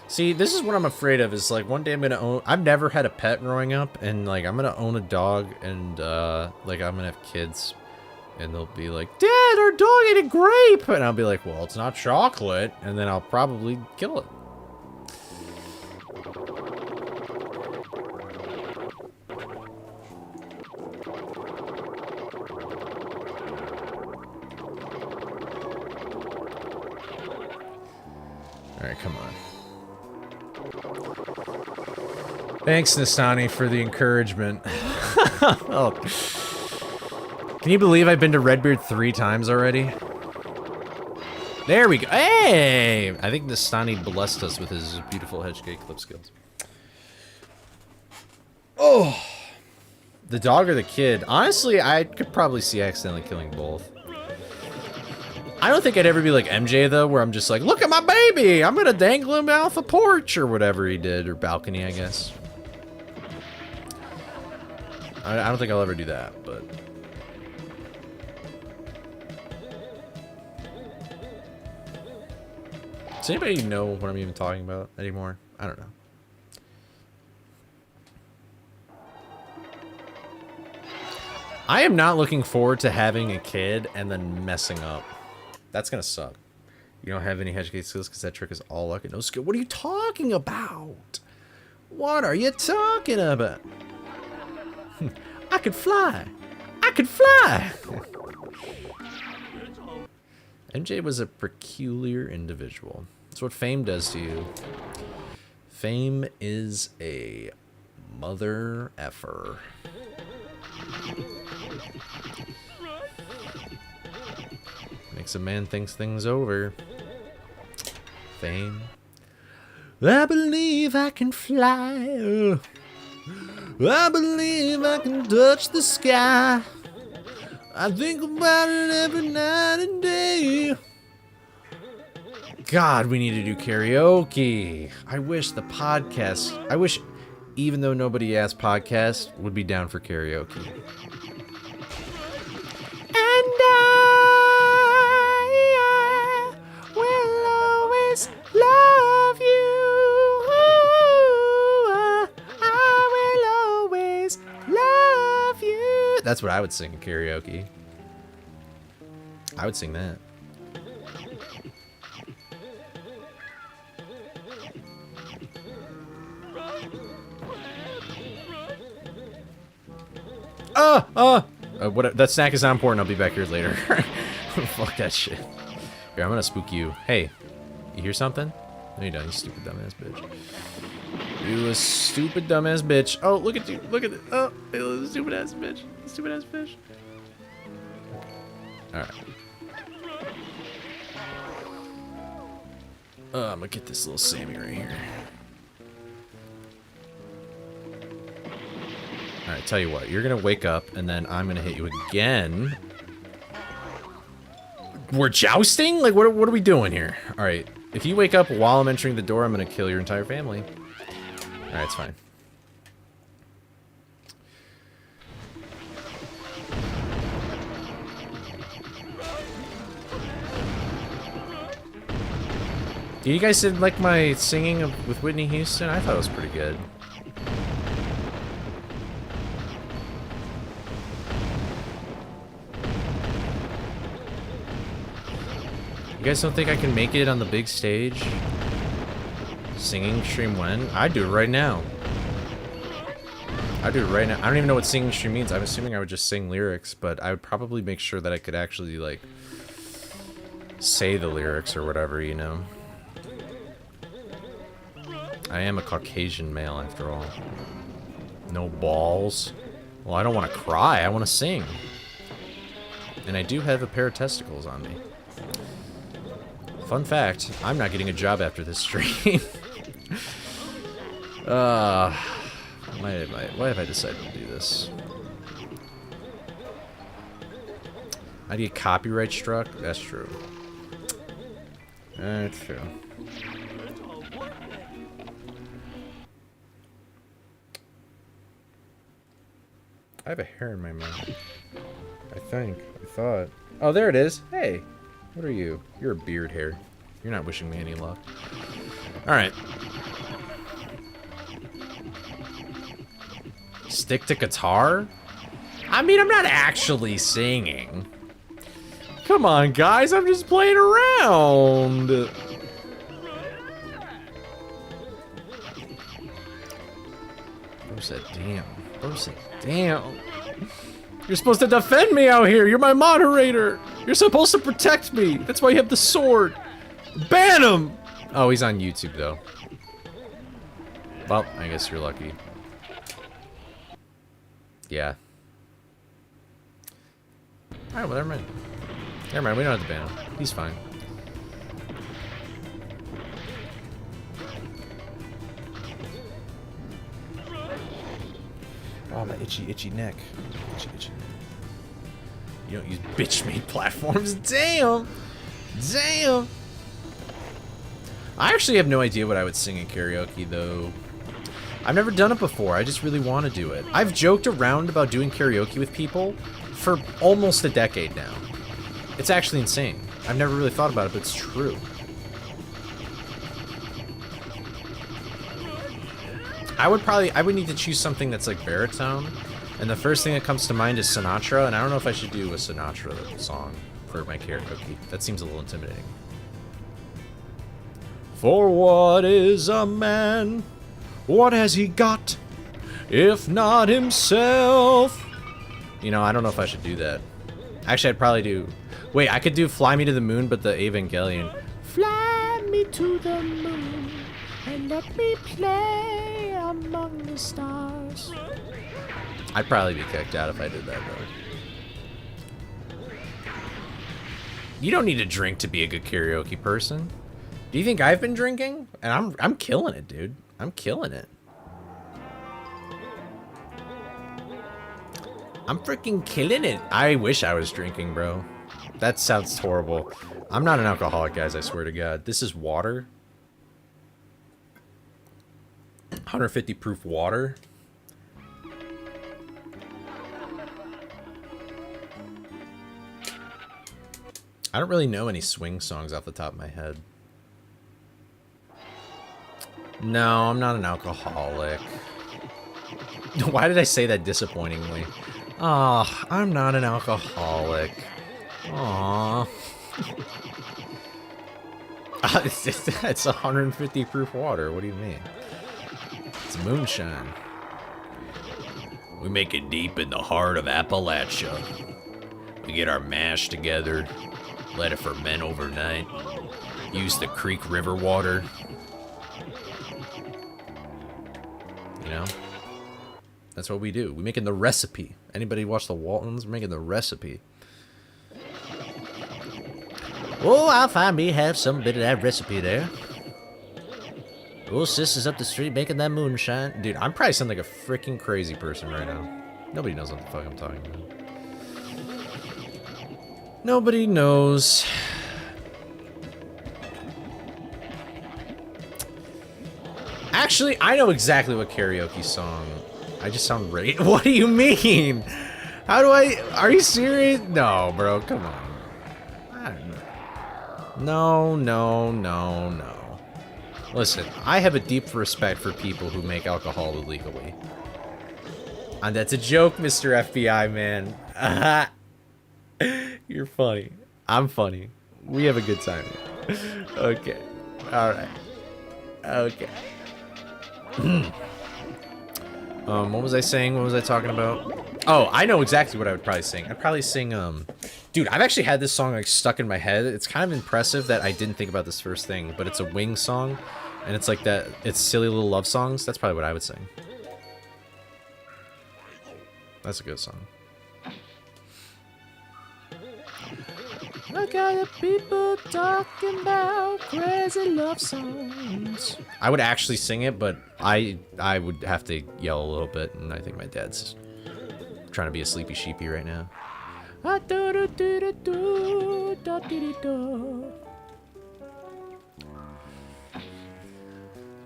See, this is what I'm afraid of, is like one day I'm gonna own... I've never had a pet growing up, and like I'm gonna own a dog, and like I'm gonna have kids, and they'll be like, Dad, our dog ate a grape! And I'll be like, well, it's not chocolate, and then I'll probably kill it. Alright, come on. Thanks, Nastani, for the encouragement. Oh. Can you believe I've been to Redbeard 3 times already? There we go. Hey! I think Nastani blessed us with his beautiful hedgegate clip skills. Oh! The dog or the kid? Honestly, I could probably see accidentally killing both. I don't think I'd ever be like MJ, though, where I'm just like, look at my baby! I'm gonna dangle him off a porch, or whatever he did, or balcony, I guess. I don't think I'll ever do that, but... Does anybody know what I'm even talking about anymore? I don't know. I am not looking forward to having a kid and then messing up. That's gonna suck. You don't have any hedgegate skills because that trick is all luck and no skill. What are you talking about? What are you talking about? I could fly. I could fly. MJ was a peculiar individual. That's what fame does to you. Fame is a mother effer. Makes a man thinks things over. Fame. I believe I can fly. I believe I can touch the sky. I think about it every night and day. God, we need to do karaoke. I wish the podcast... I wish, even though nobody asked podcast, would be down for karaoke. And I will always love you. I will always love you. That's what I would sing in karaoke. I would sing that. What? That snack is not important. I'll be back here later. Fuck that shit. Here, I'm gonna spook you. Hey, you hear something? No, you don't. You stupid dumbass bitch. You a stupid dumbass bitch. Oh, look at you. Look at it. Oh, stupid ass bitch. Stupid ass bitch. All right. I'm gonna get this little Sammy right here. Alright, tell you what, you're gonna wake up, and then I'm gonna hit you again. We're jousting? Like, what are we doing here? Alright, if you wake up while I'm entering the door, I'm gonna kill your entire family. Alright, it's fine. You guys didn't like my singing with Whitney Houston? I thought it was pretty good. You guys don't think I can make it on the big stage? Singing stream when? I'd do it right now. I'd do it right now. I don't even know what singing stream means. I'm assuming I would just sing lyrics, but I would probably make sure that I could actually, like, say the lyrics or whatever, you know? I am a Caucasian male, after all. No balls. Well, I don't want to cry. I want to sing. And I do have a pair of testicles on me. Fun fact, I'm not getting a job after this stream. Why have I decided to do this? I get copyright struck? That's true. That's true. I have a hair in my mouth. I thought. Oh, there it is. Hey, what are you? You're a beard hair. You're not wishing me any luck. Alright. Stick to guitar? I mean, I'm not actually singing. Come on, guys. I'm just playing around. Bro said, damn. Bro said, damn. You're supposed to defend me out here. You're my moderator. You're supposed to protect me. That's why you have the sword. Ban him! Oh, he's on YouTube, though. Well, I guess you're lucky. Yeah. Alright, well, never mind. Never mind, we don't have to ban him. He's fine. Oh, my itchy neck. Itchy neck. You don't use bitch-made platforms. Damn! Damn! I actually have no idea what I would sing in karaoke, though. I've never done it before. I just really want to do it. I've joked around about doing karaoke with people for almost a decade now. It's actually insane. I've never really thought about it, but it's true. I would need to choose something that's like baritone, and the first thing that comes to mind is Sinatra, and I don't know if I should do a Sinatra song for my karaoke. That seems a little intimidating. For what is a man? What has he got, if not himself? You know, I don't know if I should do that. Actually, I'd probably do... Wait, I could do Fly Me to the Moon, but the Evangelion. Fly me to the moon, and let me play among the stars. I'd probably be kicked out if I did that, though. You don't need to drink to be a good karaoke person. Do you think I've been drinking? And I'm killing it, dude. I'm killing it. I'm freaking killing it. I wish I was drinking, bro. That sounds horrible. I'm not an alcoholic, guys, I swear to God. This is water. 150 proof water. I don't really know any swing songs off the top of my head. No, I'm not an alcoholic. Why did I say that disappointingly? Oh, I'm not an alcoholic. Aww. It's 150 proof water. What do you mean? It's moonshine. We make it deep in the heart of Appalachia. We get our mash together, let it ferment overnight, use the creek river water. You know? That's what we do. We're making the recipe. Anybody watch the Waltons? We're making the recipe. Oh, I'll find me have some bit of that recipe there. Oh, sis is up the street making that moonshine. Dude, I'm probably sounding like a freaking crazy person right now. Nobody knows what the fuck I'm talking about. Nobody knows. Actually, I know exactly what karaoke song. I just sound ready. What do you mean? How do I... Are you serious? No, bro. Come on. I don't know. No. Listen, I have a deep respect for people who make alcohol illegally. And that's a joke, Mr. FBI, man. You're funny. I'm funny. We have a good time here. Okay. Alright. Okay. What was I saying? What was I talking about? Oh, I know exactly what I would probably sing. I'd probably sing, Dude, I've actually had this song, like, stuck in my head. It's kind of impressive that I didn't think about this first thing, but it's a Wings song, and it's like that, it's Silly Little Love Songs. That's probably what I would sing. That's a good song. I got the people talking about crazy love songs. I would actually sing it, but I would have to yell a little bit, and I think my dad's trying to be a sleepy sheepy right now.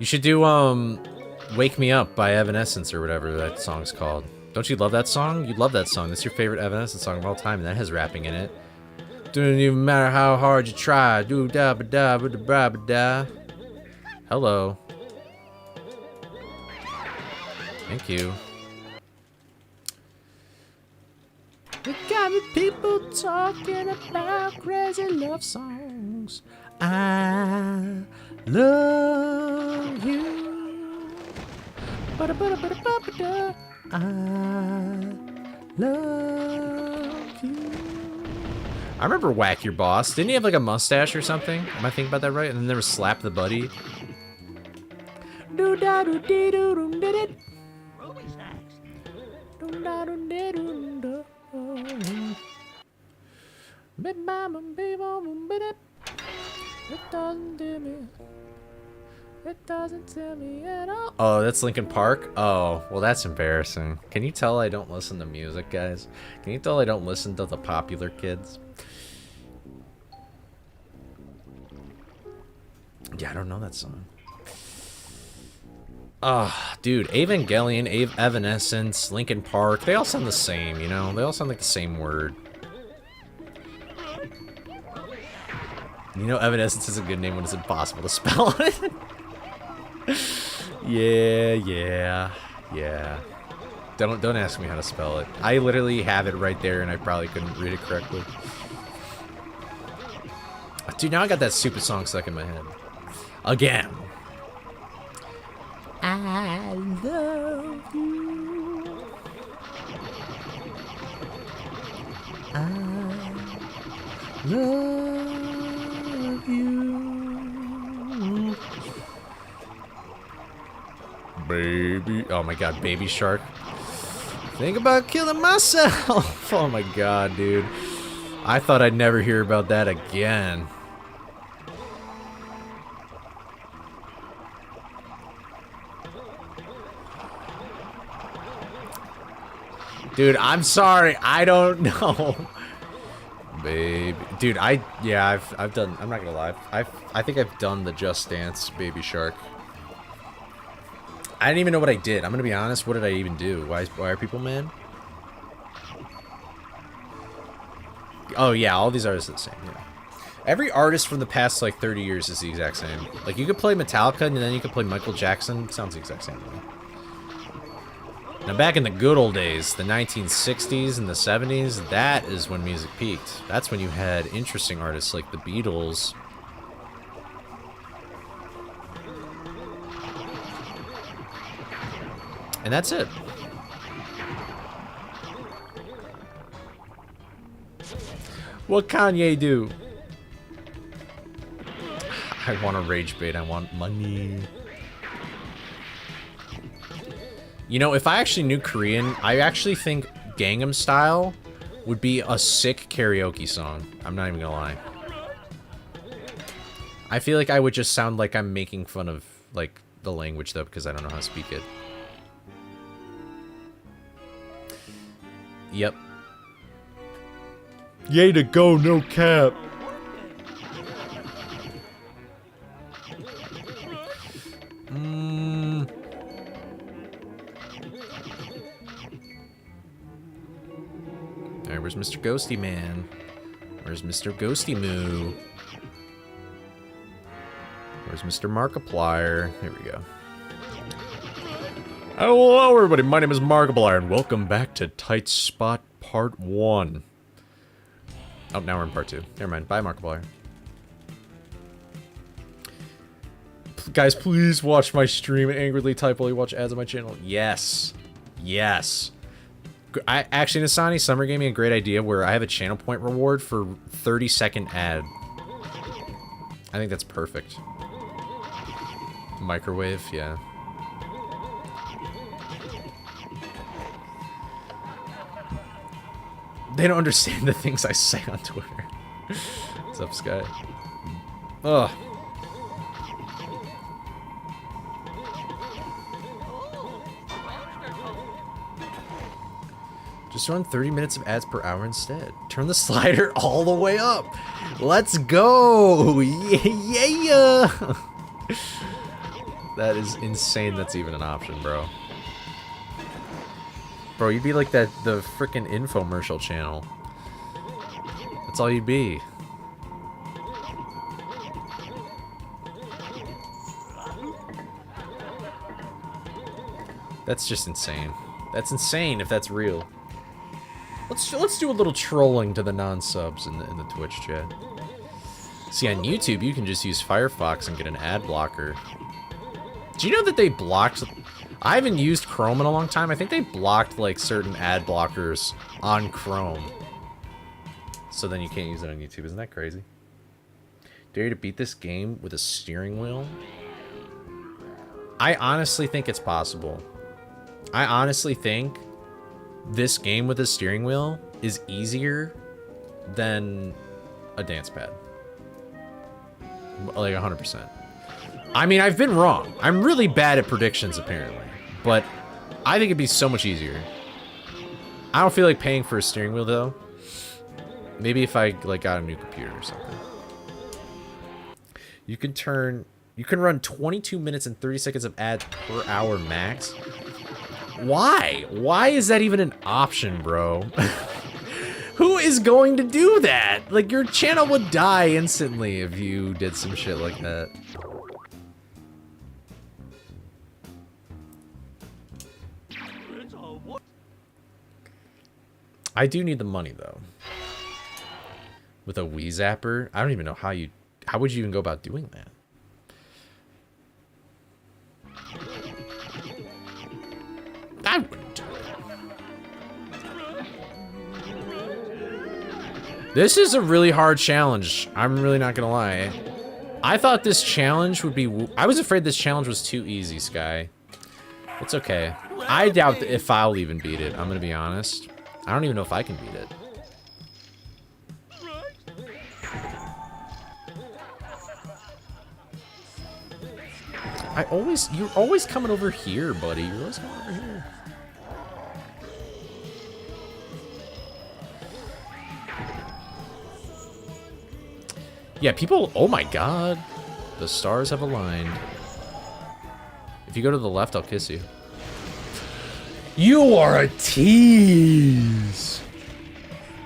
You should do Wake Me Up by Evanescence or whatever that song's called. Don't you love that song? You love that song. That's your favorite Evanescence song of all time, and that has rapping in it. Doesn't even matter how hard you try. Do da ba da ba da ba ba da. Hello. Thank you. We got the people talking about crazy love songs. I love you. Ba da ba da ba da ba ba da. I love you. I remember Whack Your Boss. Didn't he have like a mustache or something? Am I thinking about that right? And then there was Slap the Buddy. It doesn't tell me at all. Oh, that's Linkin Park? Oh, well, that's embarrassing. Can you tell I don't listen to music, guys? Can you tell I don't listen to the popular kids? Yeah, I don't know that song. Ah, dude, Evangelion, Evanescence, Linkin Park, they all sound the same, you know? They all sound like the same word. You know Evanescence is a good name when it's impossible to spell it. Yeah. Don't ask me how to spell it. I literally have it right there and I probably couldn't read it correctly. Dude, now I got that stupid song stuck in my head. Again. I love you. I love you. Baby. Oh my god, Baby Shark. Think about killing myself. Oh my god, dude. I thought I'd never hear about that again. Dude, I'm sorry. I don't know. Baby. Dude, I've done, I'm not gonna lie. I think I've done the Just Dance Baby Shark. I didn't even know what I did. I'm gonna be honest. What did I even do? Why are people mad? Oh yeah, all these artists are the same. Yeah. Every artist from the past like 30 years is the exact same. Like you could play Metallica and then you could play Michael Jackson. Sounds the exact same to me. Now back in the good old days, the 1960s and the 70s, that is when music peaked. That's when you had interesting artists like the Beatles. And that's it. What Kanye do? I want a rage bait. I want money. You know, if I actually knew Korean, I actually think Gangnam Style would be a sick karaoke song. I'm not even gonna lie. I feel like I would just sound like I'm making fun of, like, the language, though, because I don't know how to speak it. Yep. Yay to go, no cap. Alright, where's Mr. Ghosty Man? Where's Mr. Ghosty Moo? Where's Mr. Markiplier? Here we go. Hello, everybody. My name is Markiplier, and welcome back to Tight Spot Part 1. Oh, now we're in Part 2. Never mind. Bye, Markiplier. Guys, please watch my stream and angrily type while you watch ads on my channel. Yes. Yes. Actually, Nasani Summer gave me a great idea where I have a channel point reward for 30-second ad. I think that's perfect. Microwave, yeah. They don't understand the things I say on Twitter. What's up, Sky? Ugh. Just run 30 minutes of ads per hour instead. Turn the slider all the way up. Let's go! Yeah! That is insane that's even an option, bro. Bro, you'd be like the frickin' infomercial channel. That's all you'd be. That's just insane. That's insane if that's real. Let's do a little trolling to the non-subs in the Twitch chat. See, on YouTube, you can just use Firefox and get an ad blocker. Do you know that they blocked... I haven't used Chrome in a long time. I think they blocked, like, certain ad blockers on Chrome. So then you can't use it on YouTube. Isn't that crazy? Dare you to beat this game with a steering wheel? I honestly think it's possible. I honestly think this game with a steering wheel is easier than a dance pad. Like 100%. I mean, I've been wrong. I'm really bad at predictions, apparently. But I think it'd be so much easier. I don't feel like paying for a steering wheel, though. Maybe if I, like, got a new computer or something. You can run 22 minutes and 30 seconds of ads per hour max. Why? Why is that even an option, bro? Who is going to do that? Like, your channel would die instantly if you did some shit like that. I do need the money, though. With a Wii Zapper? I don't even know how would you even go about doing that? I wouldn't do that. This is a really hard challenge. I'm really not gonna lie. I thought this challenge would be... I was afraid this challenge was too easy, Sky. It's okay. I doubt if I'll even beat it. I'm gonna be honest. I don't even know if I can beat it. You're always coming over here, buddy. You're always coming over here. Yeah, people, oh my god. The stars have aligned. If you go to the left, I'll kiss you. You are a tease.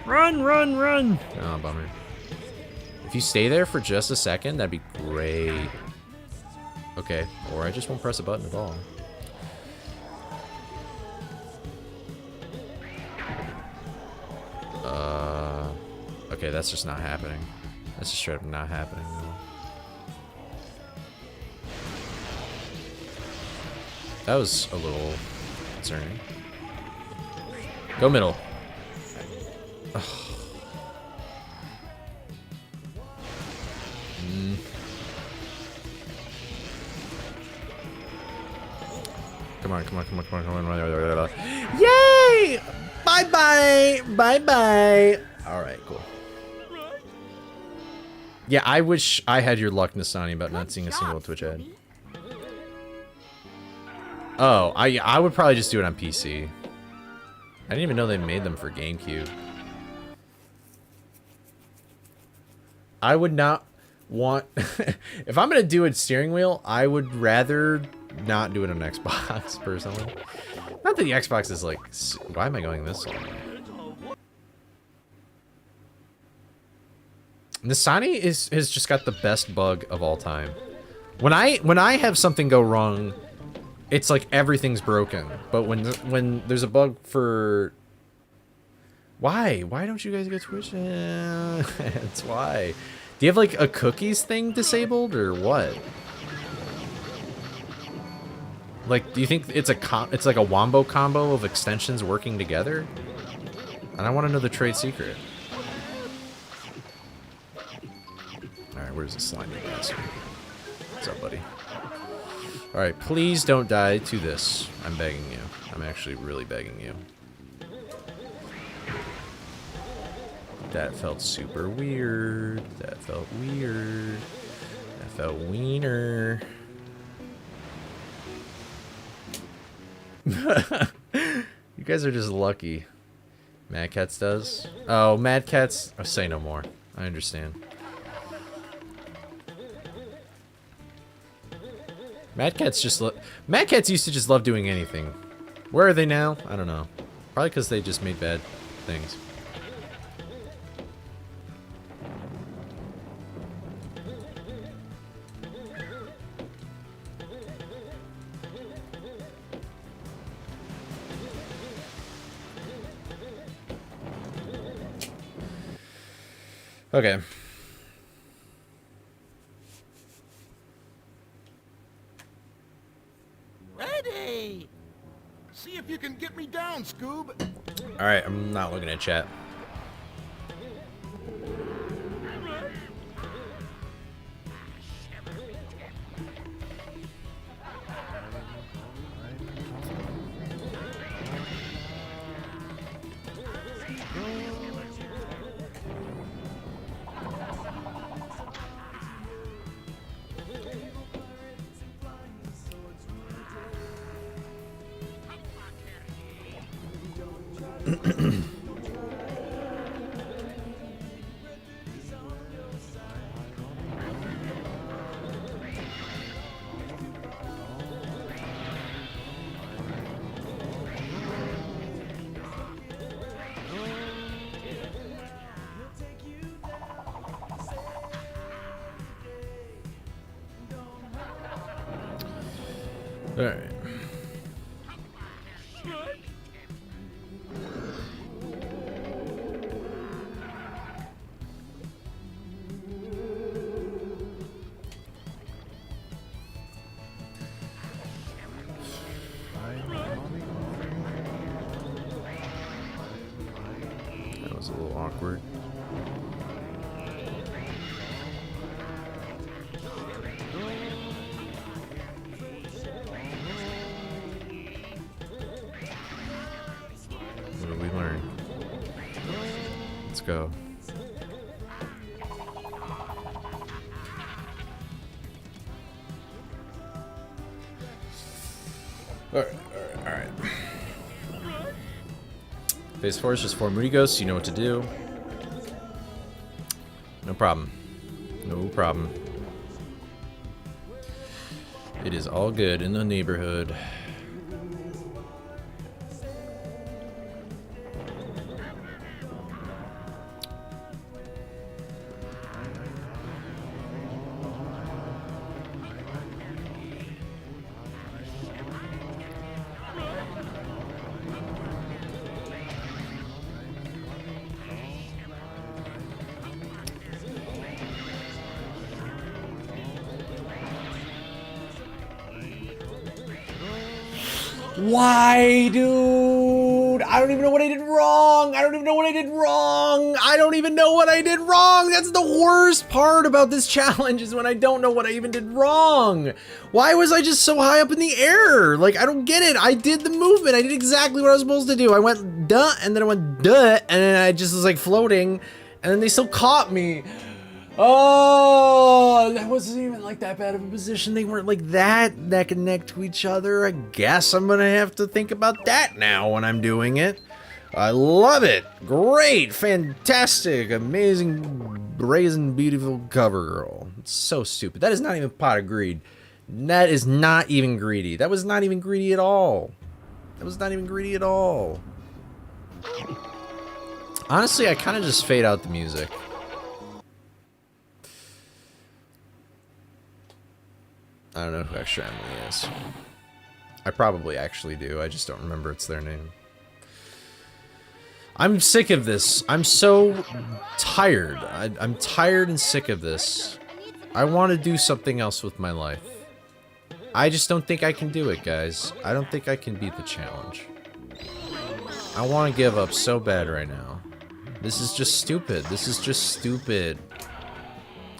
Run, run, run. Oh, bummer. If you stay there for just a second, that'd be great. Okay, or I just won't press a button at all. Okay, that's just not happening. That's just straight up not happening. That was a little concerning. Go middle. Ugh. Come on, come on, come on, come on, come on. Yay! Bye-bye! Bye-bye! Alright, cool. Yeah, I wish I had your luck, Nasani, about not seeing a single Twitch ad. Oh, I would probably just do it on PC. I didn't even know they made them for GameCube. I would not want... if I'm going to do a steering wheel, I would rather not do it on Xbox, personally. Not that the Xbox is like... Why am I going this way? Nasani has just got the best bug of all time. When I have something go wrong, it's like everything's broken. But when there's a bug for... Why don't you guys get Twitch? It's why. Do you have like a cookies thing disabled or what? Like, do you think it's like a wombo combo of extensions working together? And I want to know the trade secret. Alright, where's the slimy bastard? What's up, buddy? Alright, please don't die to this. I'm begging you. I'm actually really begging you. That felt super weird. That felt weird. That felt wiener. You guys are just lucky. Mad Cats does? Oh, Mad Cats... Oh, say no more. I understand. Mad Cats just... Mad Cats used to just love doing anything. Where are they now? I don't know. Probably because they just made bad things. Okay. Ready! See if you can get me down, Scoob. Alright, I'm not looking at chat. Alright. That was a little awkward. What did we learn? Let's go. Alright. Phase 4 is just 4 Moody Ghosts, you know what to do. No problem. No problem. It is all good in the neighborhood. Why, dude? I don't even know what I did wrong. I don't even know what I did wrong. I don't even know what I did wrong. That's the worst part about this challenge is when I don't know what I even did wrong. Why was I just so high up in the air? Like, I don't get it. I did the movement. I did exactly what I was supposed to do. I went duh, and then I went duh, and then I just was like floating, and then they still caught me. Oh, that wasn't even like that bad of a position. They weren't like that neck and neck to each other. I guess I'm gonna have to think about that now when I'm doing it. I love it. Great, fantastic, amazing, brazen, beautiful cover girl. It's so stupid. That is not even pot of greed. That is not even greedy. That was not even greedy at all. That was not even greedy at all. Honestly, I kind of just fade out the music. I don't know who Extra Emily is. I probably actually do. I just don't remember it's their name. I'm sick of this. I'm so tired. I'm tired and sick of this. I want to do something else with my life. I just don't think I can do it, guys. I don't think I can beat the challenge. I want to give up so bad right now. This is just stupid. This is just stupid.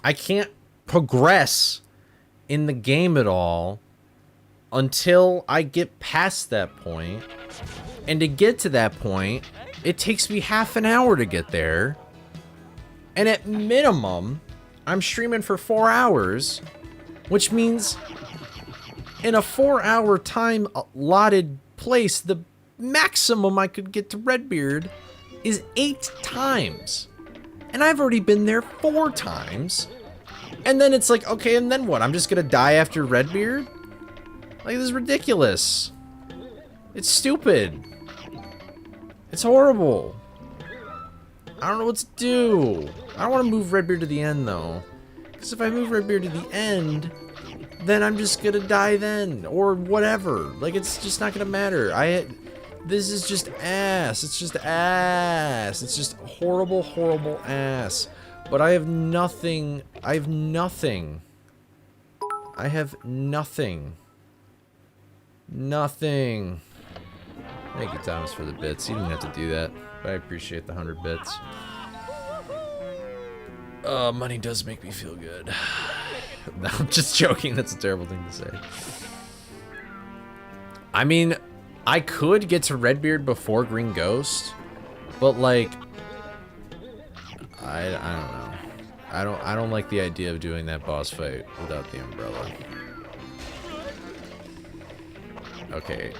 I can't progress in the game at all until I get past that point. And to get to that point, it takes me half an hour to get there. And at minimum, I'm streaming for 4 hours, which means in a 4-hour time allotted place, the maximum I could get to Redbeard is 8 times. And I've already been there 4 times. And then it's like, okay, and then what? I'm just gonna die after Redbeard? Like, this is ridiculous. It's stupid. It's horrible. I don't know what to do. I don't want to move Redbeard to the end, though. Because if I move Redbeard to the end, then I'm just gonna die then. Or whatever. Like, it's just not gonna matter. This is just ass. It's just ass. It's just horrible, horrible ass. But I have nothing. I have nothing. I have nothing. Nothing. Thank you, Thomas, for the bits. You didn't have to do that, but I appreciate the 100 bits. Money does make me feel good. No, I'm just joking. That's a terrible thing to say. I mean, I could get to Redbeard before Green Ghost, but like, I don't know. I don't like the idea of doing that boss fight without the umbrella. Okay.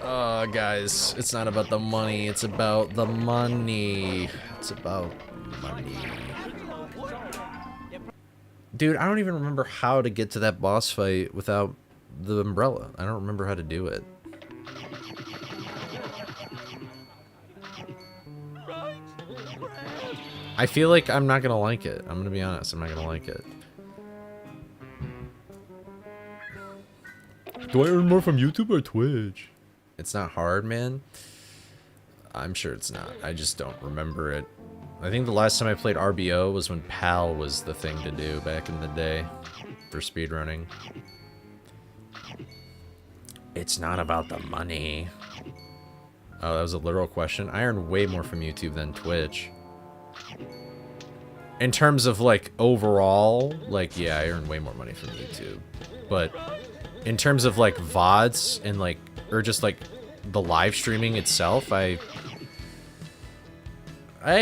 Guys, it's not about the money. It's about the money. It's about money. Dude, I don't even remember how to get to that boss fight without the umbrella. I don't remember how to do it. I feel like I'm not gonna like it. I'm gonna be honest, I'm not gonna like it. Do I earn more from YouTube or Twitch? It's not hard, man. I'm sure it's not. I just don't remember it. I think the last time I played RBO was when PAL was the thing to do back in the day for speedrunning. It's not about the money. Oh, that was a literal question. I earn way more from YouTube than Twitch. In terms of, like, overall, like, yeah, I earn way more money from YouTube. But in terms of, like, VODs and, like, or just, like, the live streaming itself, I'd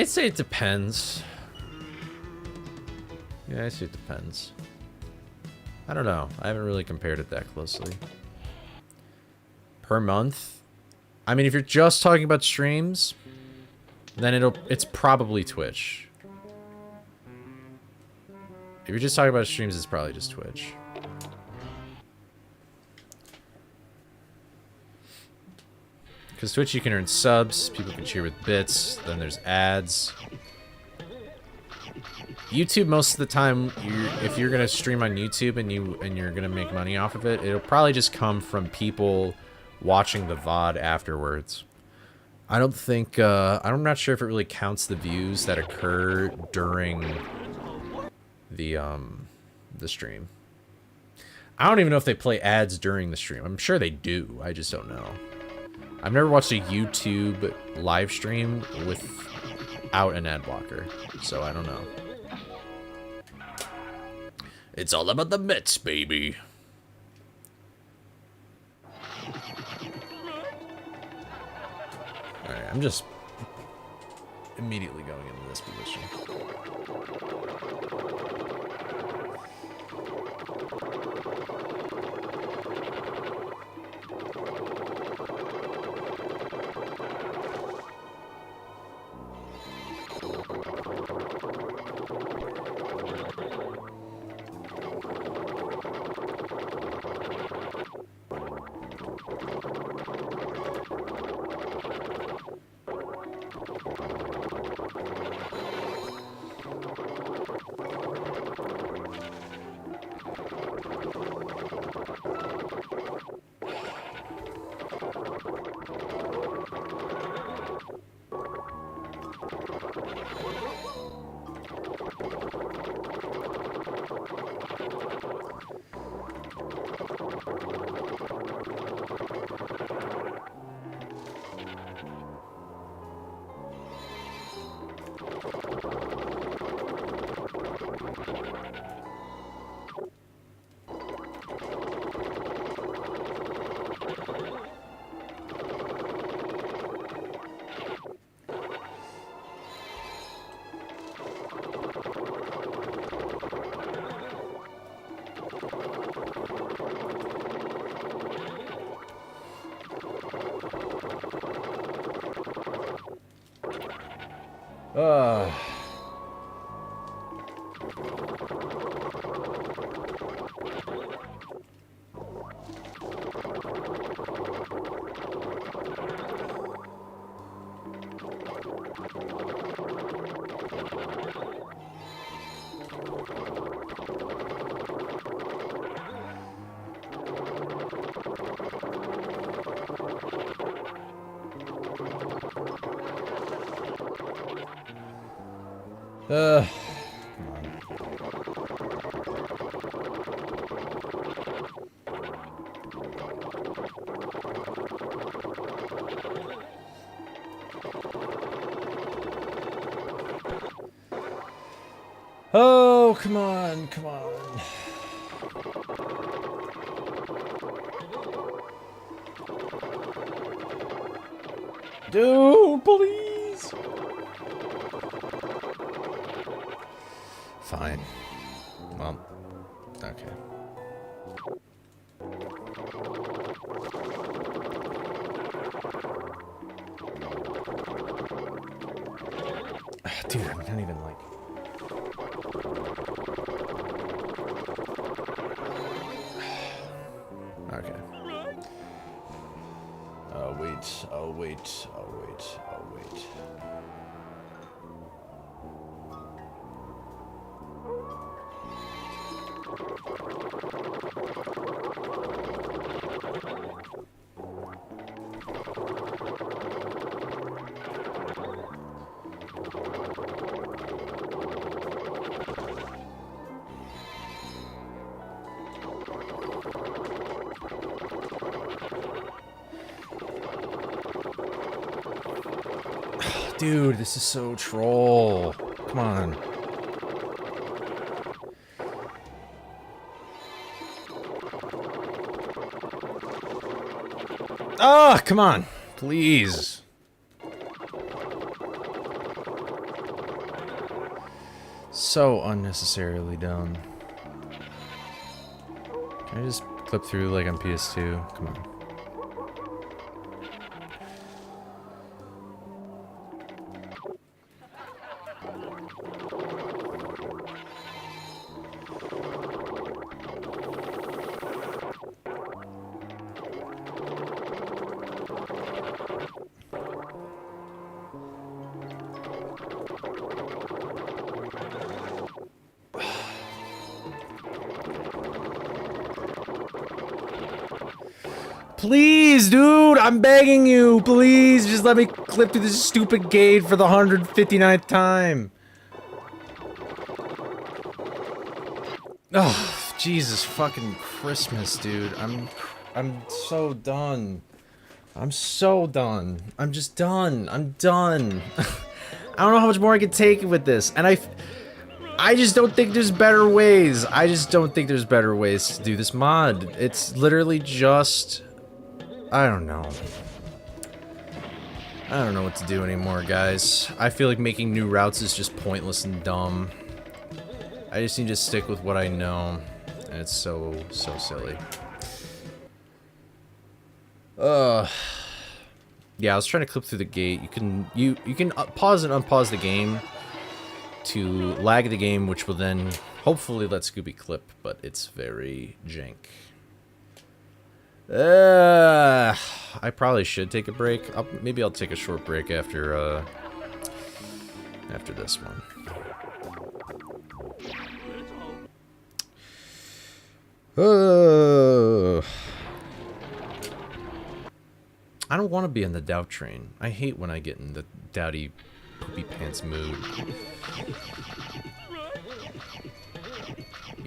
say it depends. Yeah, I'd say it depends. I don't know. I haven't really compared it that closely. Per month? I mean, if you're just talking about streams, then it's probably Twitch. If you're just talking about streams, it's probably just Twitch. Because Twitch, you can earn subs, people can cheer with bits, then there's ads. YouTube, most of the time, if you're gonna stream on YouTube and you're gonna make money off of it, it'll probably just come from people watching the VOD afterwards. I don't think, I'm not sure if it really counts the views that occur during the stream. I don't even know if they play ads during the stream. I'm sure they do. I just don't know. I've never watched a YouTube live stream without an ad blocker, so I don't know. It's all about the Mets, baby. Alright, I'm just immediately going into this position. Come on. Oh, come on, come on. Dude, please. Fine. Well, okay. Dude, I'm not even like... Okay. Oh, wait. Oh, wait. Oh, wait. Oh, wait. Dude, this is so troll. Come on. Ah, come on. Please. So unnecessarily dumb. Can I just clip through like on PS2? Come on. Please, dude, I'm begging you, please, just let me clip through this stupid gate for the 159th time. Oh, Jesus fucking Christmas, dude. I'm so done. I'm so done. I'm just done. I'm done. I don't know how much more I can take with this. And I just don't think there's better ways. I just don't think there's better ways to do this mod. It's literally just... I don't know. I don't know what to do anymore, guys. I feel like making new routes is just pointless and dumb. I just need to stick with what I know. And it's so silly. Yeah, I was trying to clip through the gate. You can pause and unpause the game to lag the game, which will then hopefully let Scooby clip, but it's very jank. I probably should take a break. Maybe I'll take a short break after this one. I don't want to be in the doubt train. I hate when I get in the dowdy poopy pants mood.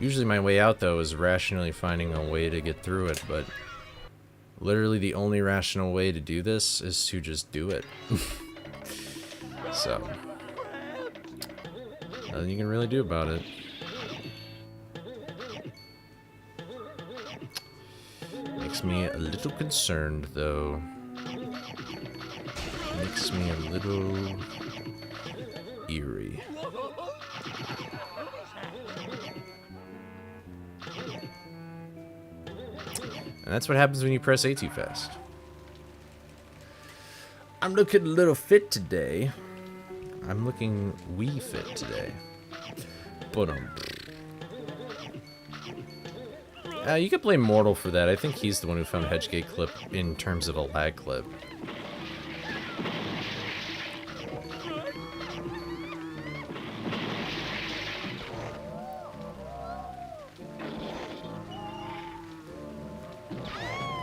Usually my way out, though, is rationally finding a way to get through it, but literally the only rational way to do this is to just do it. So, nothing you can really do about it. Makes me a little concerned, though. Makes me a little eerie. And that's what happens when you press A too fast. I'm looking a little fit today. I'm looking wee fit today. But you could blame Mortal for that. I think he's the one who found Hedgegate clip in terms of a lag clip.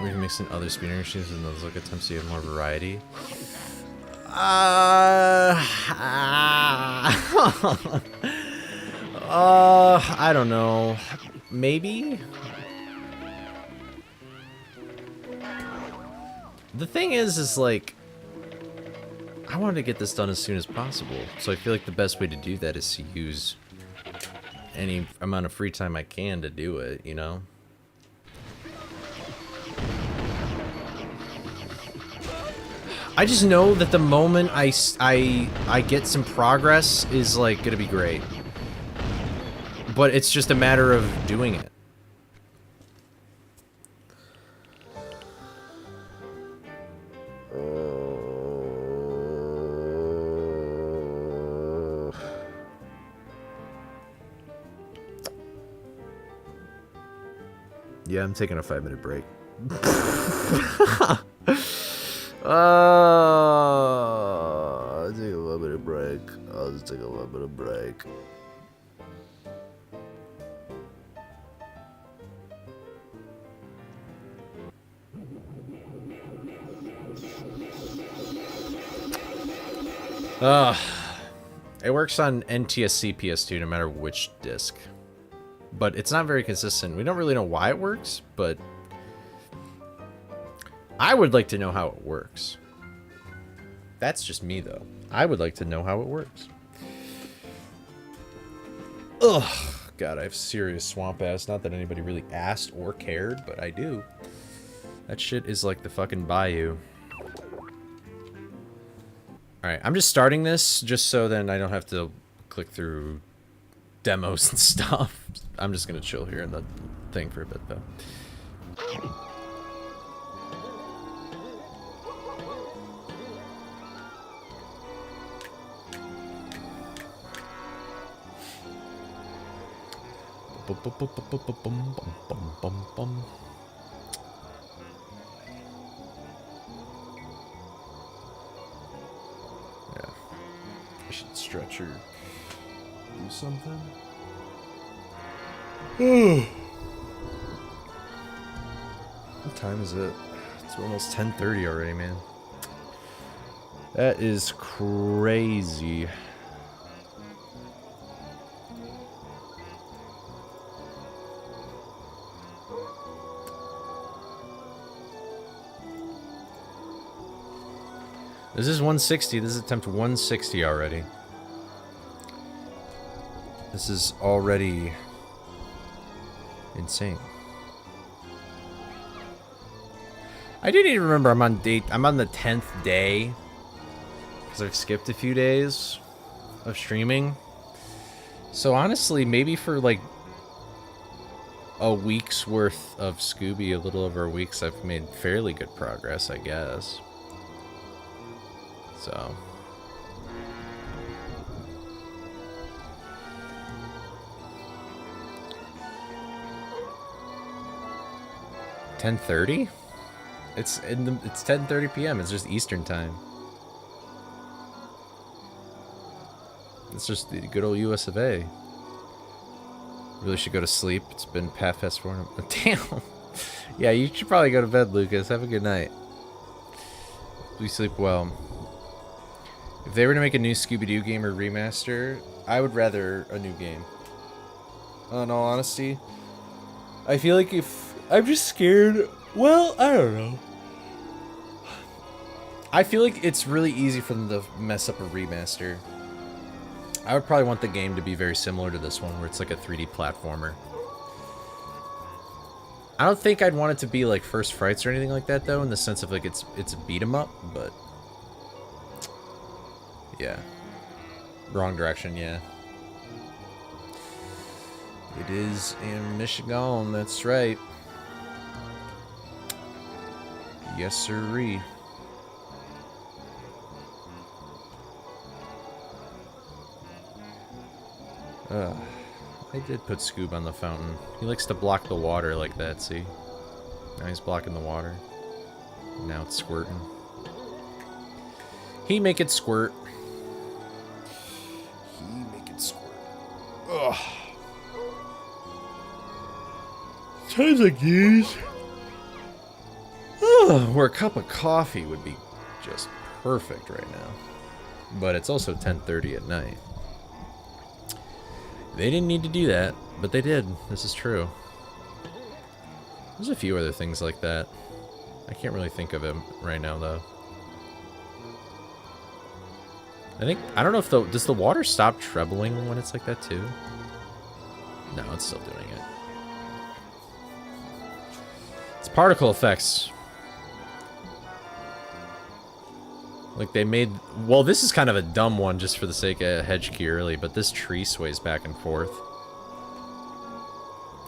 We can mix in other speedrunning machines and those look attempts so you have more variety. I don't know. Maybe? The thing is like, I wanted to get this done as soon as possible, so I feel like the best way to do that is to use any amount of free time I can to do it, you know? I just know that the moment I get some progress is like gonna be great. But it's just a matter of doing it. Yeah, I'm taking a 5-minute break. I'll take a 1-minute break. I'll just take a 1-minute break. It works on NTSC PS2 no matter which disc. But it's not very consistent. We don't really know why it works, but I would like to know how it works. That's just me, though. I would like to know how it works. Ugh. God, I have serious swamp ass. Not that anybody really asked or cared, but I do. That shit is like the fucking bayou. Alright, I'm just starting this just so then I don't have to click through demos and stuff. I'm just gonna chill here in the thing for a bit, though. Yeah, I should stretch or do something. What time is it? It's almost 10:30 already, man. That is crazy. This is 160. This is attempt 160 already. This is already insane. I do need to remember I'm on the 10th day. Because I've skipped a few days of streaming. So honestly, maybe for like a week's worth of Scooby, a little over a week's, I've made fairly good progress, I guess. So. $10:30? It's 10:30 p.m. It's just Eastern time. It's just the good old US of A. Really should go to sleep. It's been past 4. Damn. Yeah, you should probably go to bed, Lucas. Have a good night. Please sleep well. If they were to make a new Scooby-Doo game or remaster, I would rather a new game. In all honesty, I feel like if I'm just scared. Well, I don't know. I feel like it's really easy for them to mess up a remaster. I would probably want the game to be very similar to this one, where it's like a 3D platformer. I don't think I'd want it to be like First Frights or anything like that, though, in the sense of like it's a beat 'em up, but yeah, wrong direction, yeah. It is in Michigan, that's right. Yes, sirree. I did put Scoob on the fountain. He likes to block the water like that, see? Now he's blocking the water. Now it's squirting. He make it squirt. He make it squirt. Ugh. Times like these. Where a cup of coffee would be just perfect right now. But it's also 10:30 at night. They didn't need to do that, but they did. This is true. There's a few other things like that. I can't really think of them right now, though. I don't know if does the water stop trebling when it's like that, too? No, it's still doing it. It's particle effects. Like they made, well, this is kind of a dumb one just for the sake of hedge key early, but this tree sways back and forth.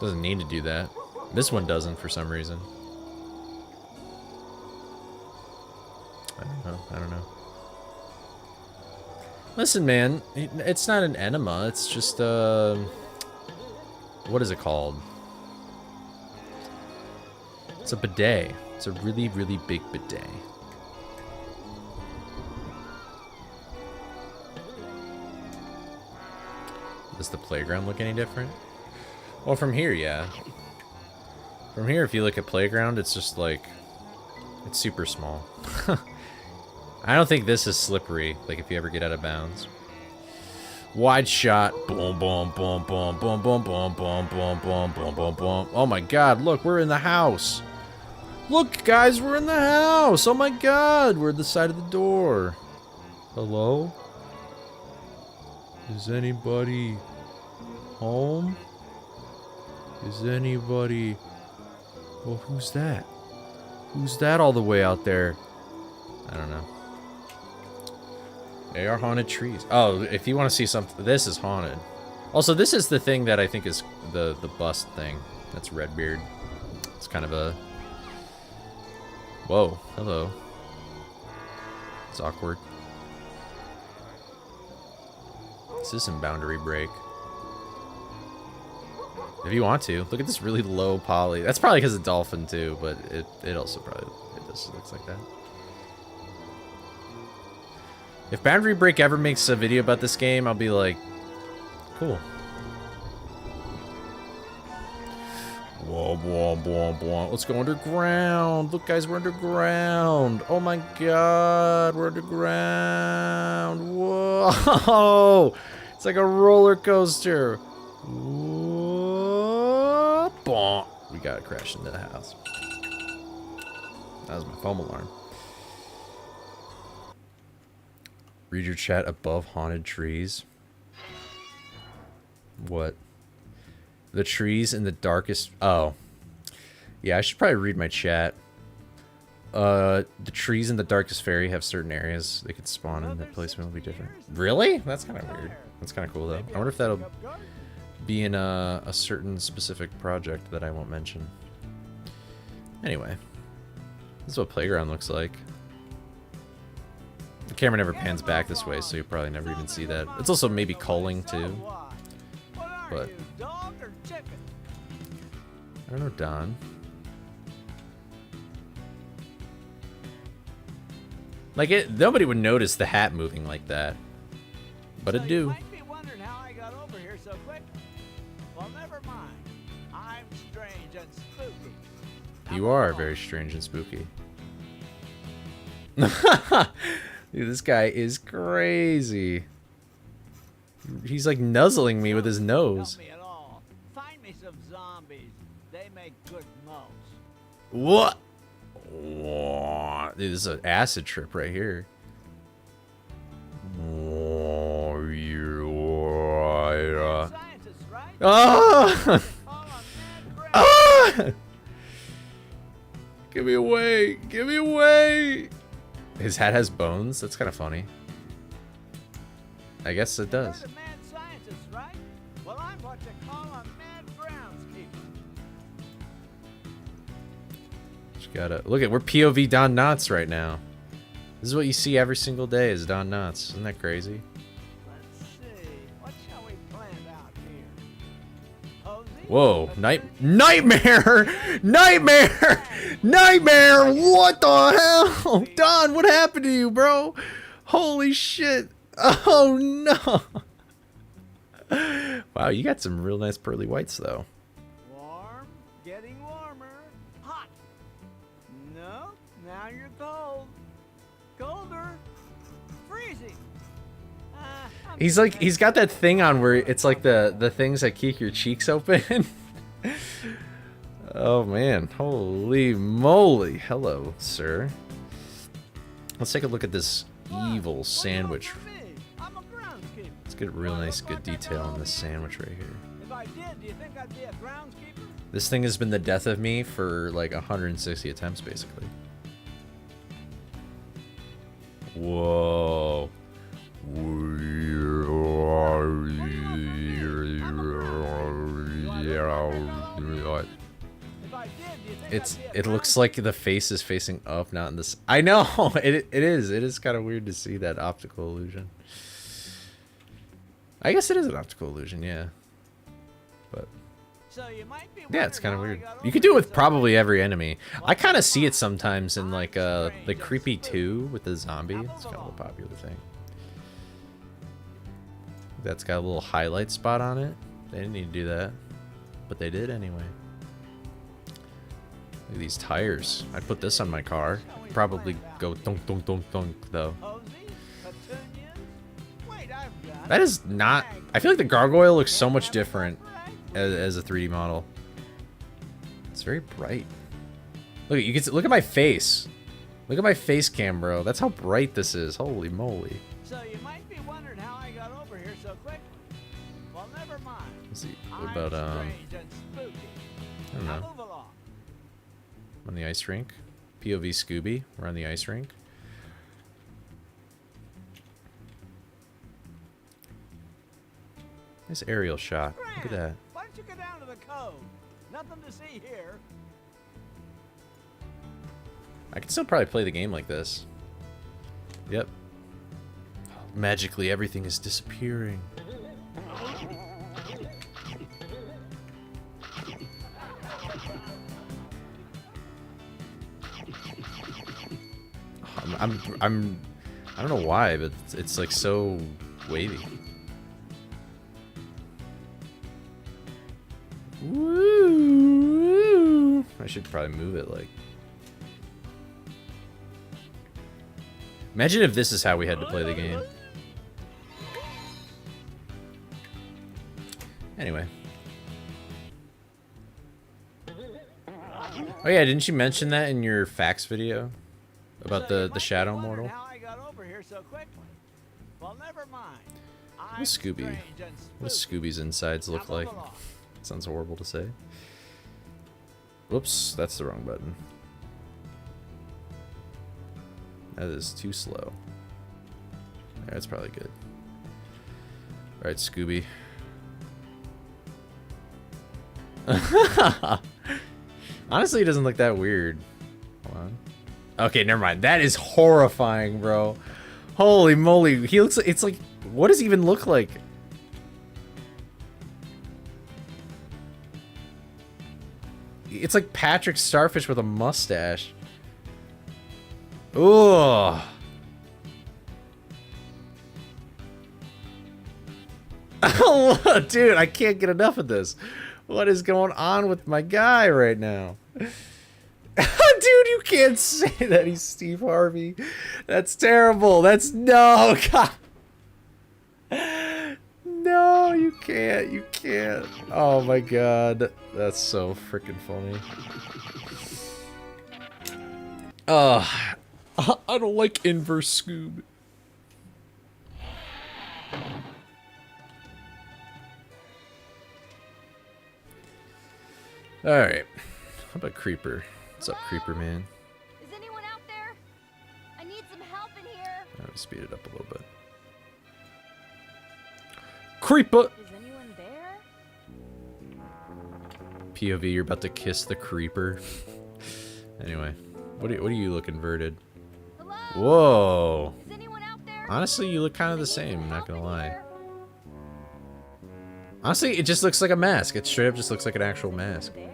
Doesn't need to do that. This one doesn't for some reason. I don't know. Listen, man, it's not an enema, it's just, what is it called? It's a bidet. It's a really, really big bidet. Does the playground look any different? Well, from here, yeah. From here, if you look at playground, it's just like, it's super small. I don't think this is slippery, like if you ever get out of bounds. Wide shot. Boom, boom, boom, boom, boom, boom, boom, boom, boom, boom, boom, boom, boom. Oh my god, look, we're in the house. Look, guys, we're in the house. Oh my god, we're at the side of the door. Hello? Is anybody home? Is anybody... Well, who's that? Who's that all the way out there? I don't know. They are haunted trees. Oh, if you want to see something... This is haunted. Also, this is the thing that I think is the bust thing. That's Redbeard. It's kind of a... Whoa, hello. It's awkward. This is some boundary break. If you want to, look at this really low poly. That's probably because of dolphin too, but it also probably just looks like that. If Boundary Break ever makes a video about this game, I'll be like, cool. Whoa, whoa, whoa, whoa. Let's go underground. Look, guys, we're underground. Oh my god, we're underground. Whoa. It's like a roller coaster. Whoa. Bonk. We gotta crash into the house. That was my foam alarm. Read your chat above haunted trees. What? The trees in the darkest... Oh. Yeah, I should probably read my chat. The trees in the darkest fairy have certain areas they could spawn in. That placement will be different. Really? That's kind of weird. That's kind of cool, though. I wonder if that'll be in a certain specific project that I won't mention. Anyway. This is what Playground looks like. The camera never pans back this way, so you'll probably never even see that. It's also maybe culling, too. But... I don't know, Don. Like, nobody would notice the hat moving like that. But it do. You might be wondering how I got over here so quick. Well, never mind. I'm strange and spooky. You are very strange and spooky. Dude, this guy is crazy. He's like nuzzling me with his nose. Help me at all. Find me some zombies. They make good moats. What? Dude, this is an acid trip right here. Scientists, right? Ah! Oh, man, Ah! Get me away! Get me away! His hat has bones? That's kind of funny. I guess it does. You're the mad scientist, right? Well, I'm what you call a mad groundskeeper. Just gotta look at, we're POV Don Knotts right now. This is what you see every single day is Don Knotts. Isn't that crazy? Let's see. What shall we plan out here? Posey? Whoa, nightmare! Nightmare! Nightmare! What the hell? Don, what happened to you, bro? Holy shit. Oh no. Wow, you got some real nice pearly whites though. Warm, getting warmer, hot. No, now you're cold. Colder, freezing. He's got that thing on where it's like the things that keep your cheeks open. Oh man, holy moly. Hello, sir. Let's take a look at this evil sandwich. I'm a groundskeeper. Let's get a real nice good detail on this sandwich right here. If I did, do you think I'd be a groundskeeper? This thing has been the death of me for like 160 attempts basically. Whoa. It looks like the face is facing up, not in this. I know it is kind of weird to see that optical illusion. I guess it is an optical illusion, yeah. But So you might be yeah, it's kind of wondering weird. how I got You over could do it with this probably every enemy. I kind of see it sometimes in like the Creepy 2 with the zombie. It's kind of a popular thing. That's got a little highlight spot on it. They didn't need to do that, but they did anyway. Look at these tires. I'd put this on my car. It'd probably go dunk dunk dunk dunk though. Posey, petunias. Wait, I've got That is not. I feel like the gargoyle looks so much different as a 3D model. It's very bright. Look, you can look at my face. Look at my face cam, bro. That's how bright this is. Holy moly. So you might be wondering how I got over here so quick. Well, never mind. Let's see. What about I'm strange and spooky. I don't Now know. move along. On the ice rink. POV Scooby. We're on the ice rink. Nice aerial shot. Look at that. Why don't you go down to the cove? Nothing to see here. I can still probably play the game like this. Yep. Magically, everything is disappearing. I don't know why, but it's like so wavy. Woo! I should probably move it like. Imagine if this is how we had to play the game. Anyway. Oh yeah, didn't you mention that in your facts video? About So you the might Shadow be wondering Mortal? How I got over here so quickly. Well, never mind. What I'm does Scooby? strange and What does spooky. Scooby's insides look Now move like? along. Sounds horrible to say. Whoops, that's the wrong button. That is too slow. That's probably good. Alright, Scooby. Honestly, he doesn't look that weird. Hold on. Okay, never mind. That is horrifying, bro. Holy moly. He looks like, it's like, what does he even look like? It's like Patrick Starfish with a mustache. Ugh. Oh, dude, I can't get enough of this. What is going on with my guy right now? Dude, you can't say that he's Steve Harvey. That's terrible. That's no, God. No, you can't. You can't. Oh my God. That's so freaking funny. I don't like inverse Scoob. Alright. How about Creeper? What's up, Creeper man? Is anyone out there? I need some help in here. I'm gonna speed it up a little bit. Creeper! Is anyone there? POV, you're about to kiss the Creeper. Anyway, what do you look inverted? Hello? Whoa! Is anyone out there? Honestly, you look kind of the I need some same, not help gonna in lie. here. Honestly, it just looks like a mask. It straight up just looks like an actual mask. There?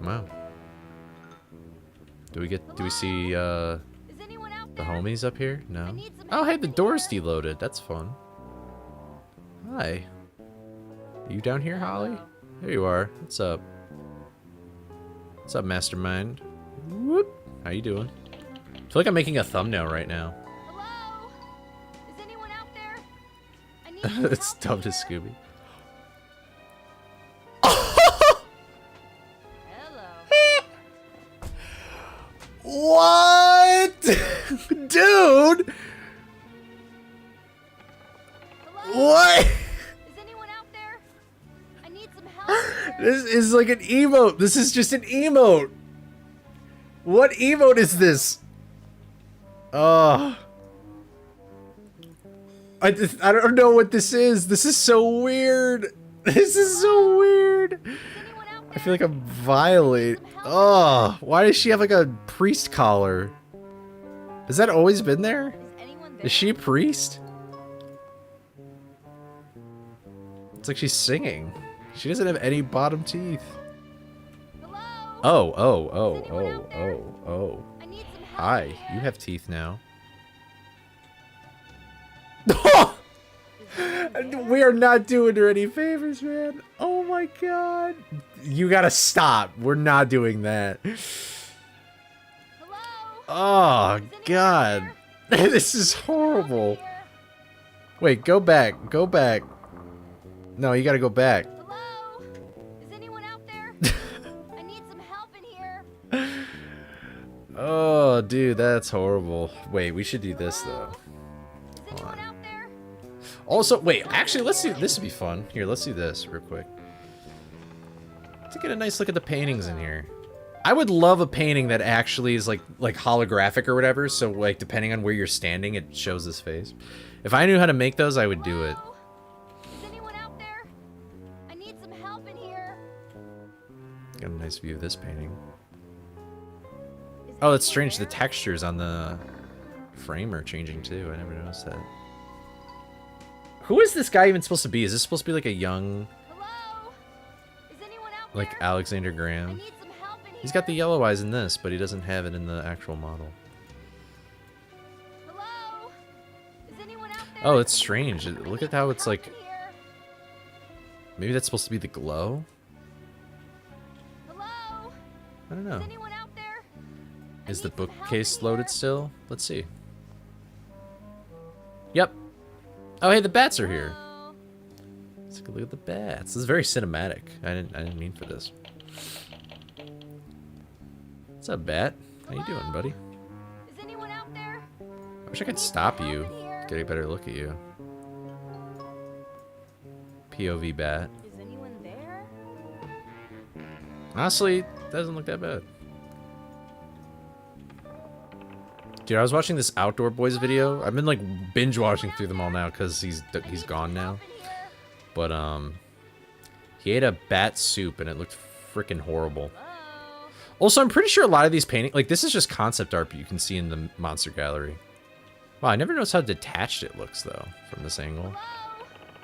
Wow. Do we see Is anyone out the there? homies up here? No. need some Oh, hey, help the in door's here. deloaded. That's fun. Hi. Are you down here, Holly? There you are. What's up? What's up, Mastermind? Whoop. How you doing? I feel like I'm making a thumbnail right now. Hello? Is anyone out there? I need some It's help dubbed in as here. Scooby. Hello. What? Dude! Hello? What? Is anyone out there? I need some help in here. This is like an emote. This is just an emote. What emote is this? I don't know what this is. This is so weird. This is so weird. Is anyone out I there? feel like I'm violating. Oh, why does she have like a priest collar? Has that always been there? Is anyone there? Is she a priest? It's like she's singing. She doesn't have any bottom teeth. Hello? Oh. I need some help Hi, in you here. have teeth now. Is anyone there? We are not doing her any favors, man. Oh my God. You gotta stop. We're not doing that. Hello? Oh, Is anyone God. there? This is horrible. Here. Wait, go back. Go back. No, you gotta go back. Hello? Is anyone out there? I need some help in here. Oh, dude, that's horrible. Wait, we should do this, Hello? though. Is anyone out there? Also, wait, actually, let's do this. Would be fun. Here, let's do this real quick. To get a nice look at the paintings in here. I would love a painting that actually is like holographic or whatever. So like depending on where you're standing, it shows his face. If I knew how to make those, I would do it. Hello? Is anyone out there? I need some help in here. Got a nice view of this painting. Is Oh, that's anyone strange. The there? textures on the frame are changing too. I never noticed that. Who is this guy even supposed to be? Is this supposed to be like a young, Hello? Is anyone out like there? Alexander I Graham? need some help in here. He's got the yellow eyes in this, but he doesn't have it in the actual model. Hello? Is anyone out there? Oh, it's strange. I Look need at how some it's help like, in here. maybe that's supposed to be the glow? Hello? I don't Is know. anyone out there? I Is the need some help bookcase in loaded here. still? Let's see. Yep. Oh, hey, the bats are here. Hello? Let's take a look at the bats. This is very cinematic. I didn't mean for this. What's up, bat? How you doing, buddy? Is anyone out there? I wish I could stop you. Get a better look at you. POV bat. Is anyone there? Honestly, doesn't look that bad. Dude, I was watching this Outdoor Boys video. I've been like binge watching through them all now because he's gone now. But he ate a bat soup and it looked freaking horrible. Also, I'm pretty sure a lot of these paintings, like this is just concept art, but you can see in the monster gallery. Wow, I never noticed how detached it looks though from this angle.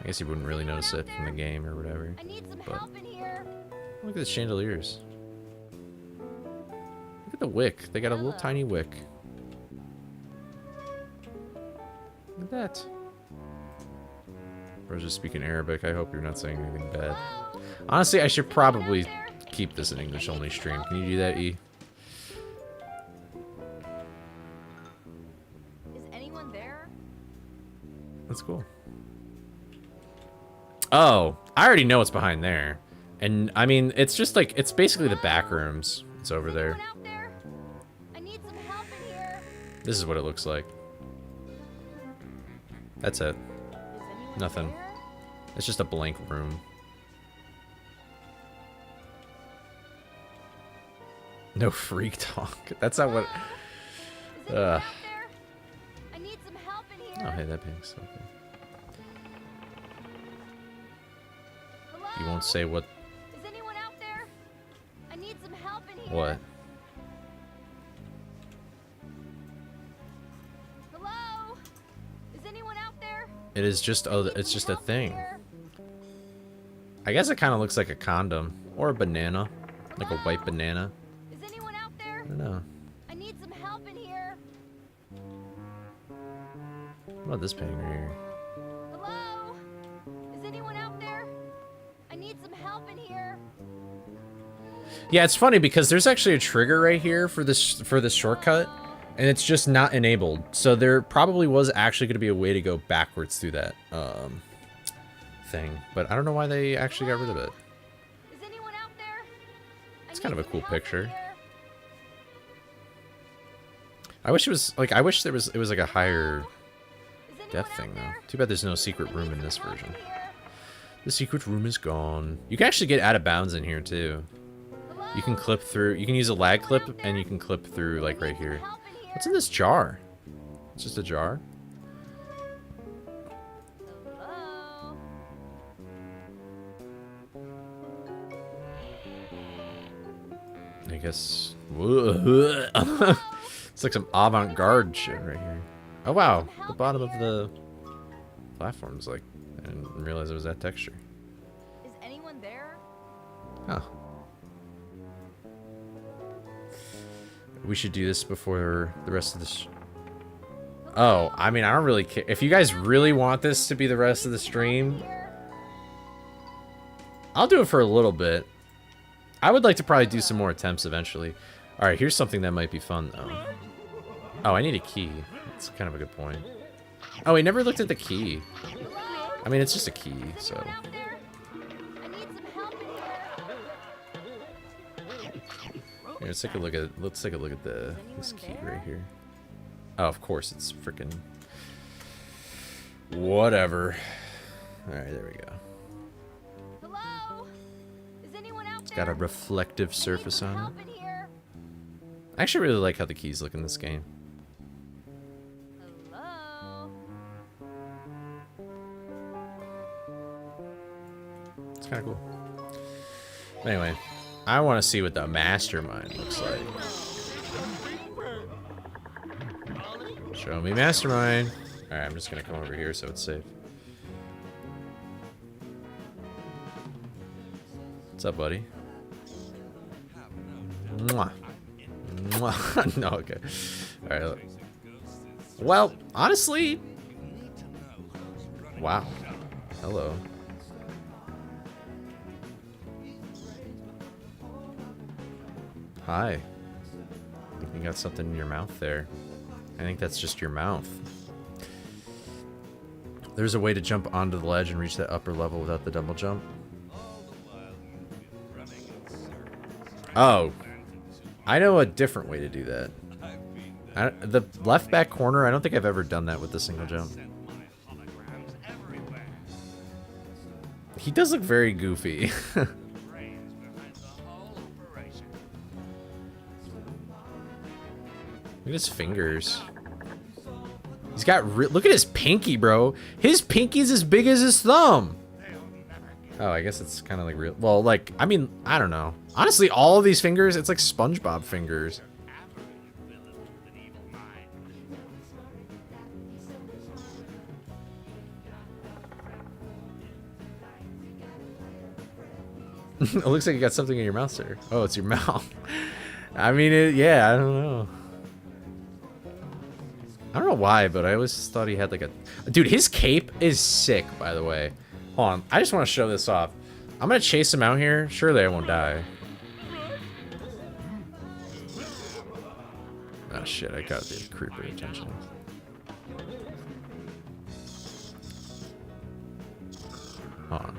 I guess you wouldn't really notice it from the game or whatever. I need some But help in here. look at the chandeliers. Look at the wick. They got a little tiny wick. Look at that. Bro's just speaking Arabic. I hope you're not saying anything bad. Honestly, I should probably keep this an English-only stream. Can you do that, E? Is anyone there? That's cool. Oh, I already know what's behind there. And, I mean, it's just like, it's basically the back rooms. It's over there. Anyone out there? I need some help in here. This is what it looks like. That's it. Is anyone Nothing. there? It's just a blank room. No freak talk. That's not what... Is anyone Ugh. out there? I need some help in here. Oh, hey, that pink's okay. Hello? You won't say what... Is anyone out there? I need some help in here. What? Hello? Is anyone out there? It is just a... It's just a Help in thing. here. I guess it kind of looks like a condom. Or a banana. Like a white banana. Is anyone out there? I don't know. I need some help in here. What about this painting right here? Hello? Is anyone out there? I need some help in here. Yeah, it's funny because there's actually a trigger right here for this shortcut, and it's just not enabled. So there probably was actually going to be a way to go backwards through that thing, but I don't know why they actually got rid of it. Is anyone out there? It's kind of a cool help in picture. here. I wish it was like it was like a higher Is anyone depth out thing though. there? Too bad there's no secret I room need in some this help version. in here. The secret room is gone. You can actually get out of bounds in here too. You can clip through. You can use a lag clip, and you can clip through like right here. Help in here. What's in this jar? It's just a jar. Hello? I guess. It's like some avant-garde shit right here. Oh wow, the bottom of the platform's like. I didn't realize it was that texture. Is anyone there? Huh. We should do this before the rest of this. Oh, I mean, I don't really care. If you guys really want this to be the rest of the stream, I'll do it for a little bit. I would like to probably do some more attempts eventually. All right, here's something that might be fun, though. Oh, I need a key. That's kind of a good point. Oh, we never looked at the key. I mean, it's just a key, so... Anyone out there? I need some help in here. Here, let's take a look at this key right here. Oh, of course, it's freaking... Whatever. All right, there we go. Hello? Is anyone out It's there? got a reflective I need surface some on help it. in here. I actually really like how the keys look in this game. Hello? It's kind of cool. Anyway, I want to see what the mastermind looks like. Show me mastermind. All right, I'm just gonna come over here so it's safe. What's up, buddy? Mwah. Mwah. No, okay. All right. Well, honestly, wow. Hello. Hi. I think you got something in your mouth there. I think that's just your mouth. There's a way to jump onto the ledge and reach that upper level without the double jump. Oh. I know a different way to do that. The left back corner, I don't think I've ever done that with the single jump. He does look very goofy. Look at his fingers. He's got look at his pinky, bro. His pinky's as big as his thumb. Oh, I guess it's kind of like real. Well, like, I mean, I don't know. Honestly, all of these fingers, it's like SpongeBob fingers. It looks like you got something in your mouth, sir. Oh, it's your mouth. I mean, yeah, I don't know. I don't know why, but I always thought he had like a... Dude, his cape is sick, by the way. Hold on. I just want to show this off. I'm going to chase him out here. Surely I won't die. Oh, shit. I got the creeper attention. Hold on.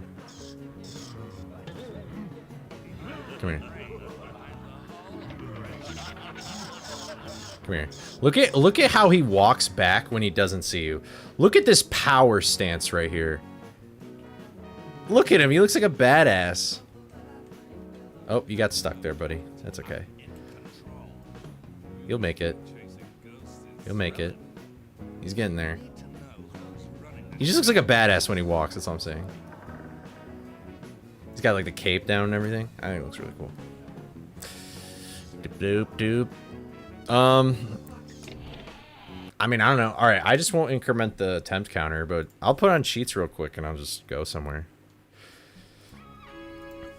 Come here. Come here. Look at how he walks back when he doesn't see you. Look at this power stance right here. Look at him. He looks like a badass. Oh, you got stuck there, buddy. That's okay. You'll make it. You'll make it. He's getting there. He just looks like a badass when he walks. That's all I'm saying. He's got like the cape down and everything. I think it looks really cool. Doop doop doop. I mean, I don't know. All right, I just won't increment the attempt counter, but I'll put on cheats real quick and I'll just go somewhere.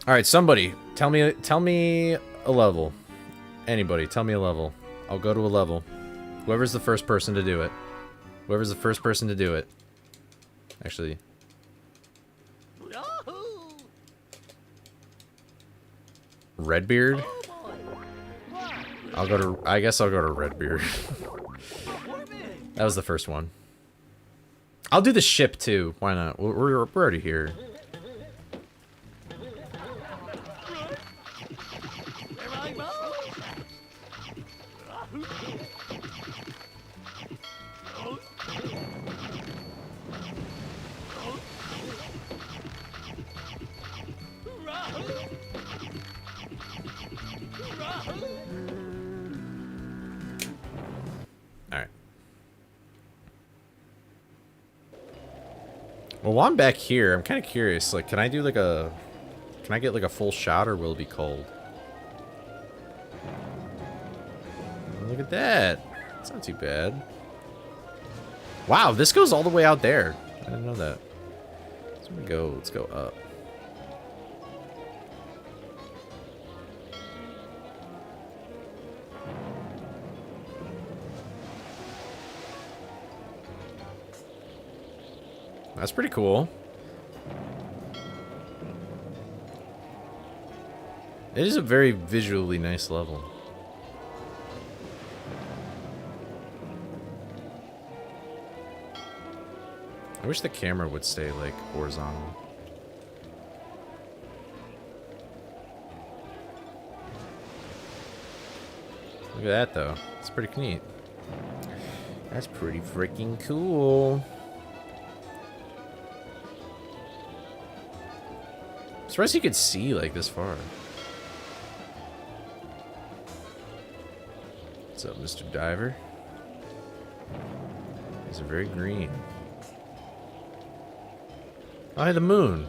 All right, somebody tell me a level. Anybody, tell me a level. I'll go to a level. Whoever's the first person to do it. Whoever's the first person to do it. Actually. Redbeard? I guess I'll go to Redbeard. That was the first one. I'll do the ship too. Why not? We're already here. Well, while I'm back here, I'm kind of curious. Like, can I get like a full shot, or will it be cold? Look at that. It's not too bad. Wow, this goes all the way out there. I didn't know that. Let's go up. That's pretty cool. It is a very visually nice level. I wish the camera would stay, like, horizontal. Look at that, though. It's pretty neat. That's pretty freaking cool. I'm surprised you could see, like, this far. What's up, Mr. Diver? These are very green. Oh, hey, the moon.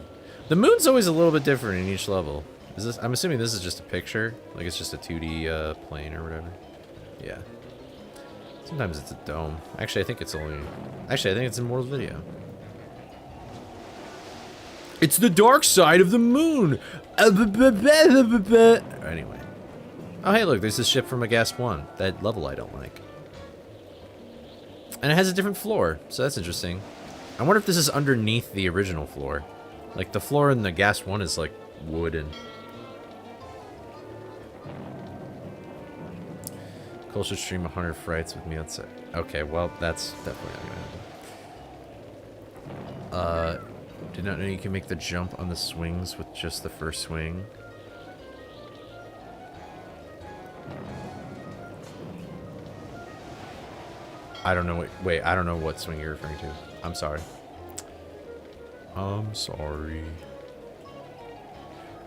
The moon's always a little bit different in each level. Is this? I'm assuming this is just a picture, like it's just a 2D plane or whatever. Yeah. Sometimes it's a dome. Actually, I think it's in Mortal's video. It's the dark side of the moon. Anyway. Oh, hey, look, there's this ship from a Gas 1. That level I don't like. And it has a different floor, so that's interesting. I wonder if this is underneath the original floor. Like, the floor in the Gas 1 is, like, wooden. Cole should stream 100 frights with me outside. Okay, well, that's definitely not gonna happen. Did not know you can make the jump on the swings with just the first swing. I don't know what... Wait, I don't know what swing you're referring to. I'm sorry. I'm sorry.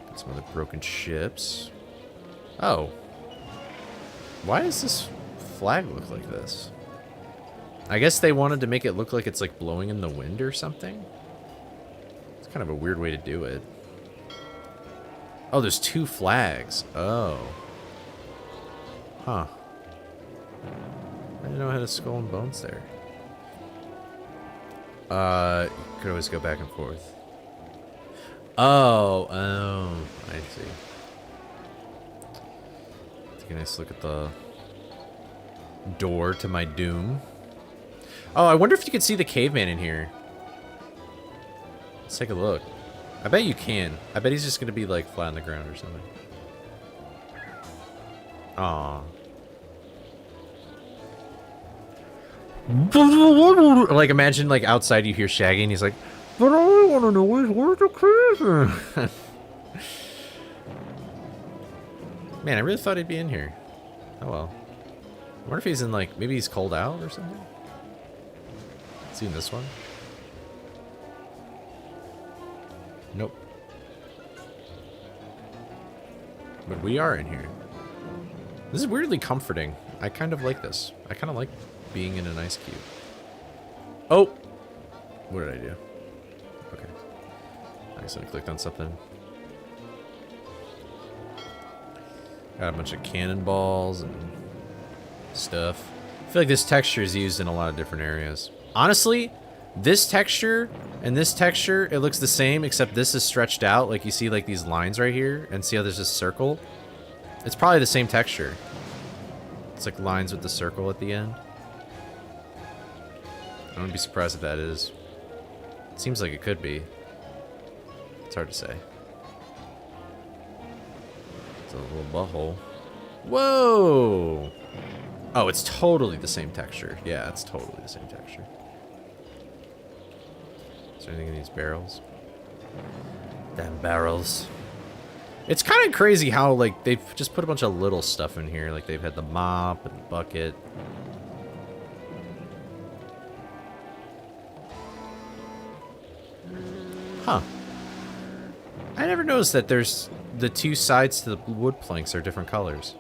Got some other broken ships. Oh. Why does this flag look like this? I guess they wanted to make it look like it's like blowing in the wind or something. It's kind of a weird way to do it. Oh, there's 2 flags. Oh. Huh. I didn't know I had a skull and bones there. You could always go back and forth. Oh, I see. Take a nice look at the door to my doom. Oh, I wonder if you could see the caveman in here. Let's take a look. I bet you can. I bet he's just gonna be like flat on the ground or something. Aww. Like, imagine, like, outside you hear Shaggy and he's like, but all I want to know is where's the caveman? Man, I really thought he'd be in here. Oh well. I wonder if he's in, like, maybe he's cold out or something? Is he in this one? Nope. But we are in here. This is weirdly comforting. I kind of like this. I kind of like being in an ice cube. Oh! What did I do? Okay. I accidentally clicked on something. Got a bunch of cannonballs and stuff. I feel like this texture is used in a lot of different areas. Honestly, this texture and this texture, it looks the same, except this is stretched out. Like, you see, like, these lines right here, and see how there's this circle? It's probably the same texture. It's like lines with the circle at the end. I wouldn't be surprised if that is. It seems like it could be. It's hard to say. It's a little butthole. Whoa! Oh, it's totally the same texture. Yeah, it's totally the same texture. Is there anything in these barrels? Damn barrels. It's kind of crazy how, like, they've just put a bunch of little stuff in here. Like, they've had the mop and the bucket. Huh. I never noticed that there's the 2 sides to the wood planks are different colors.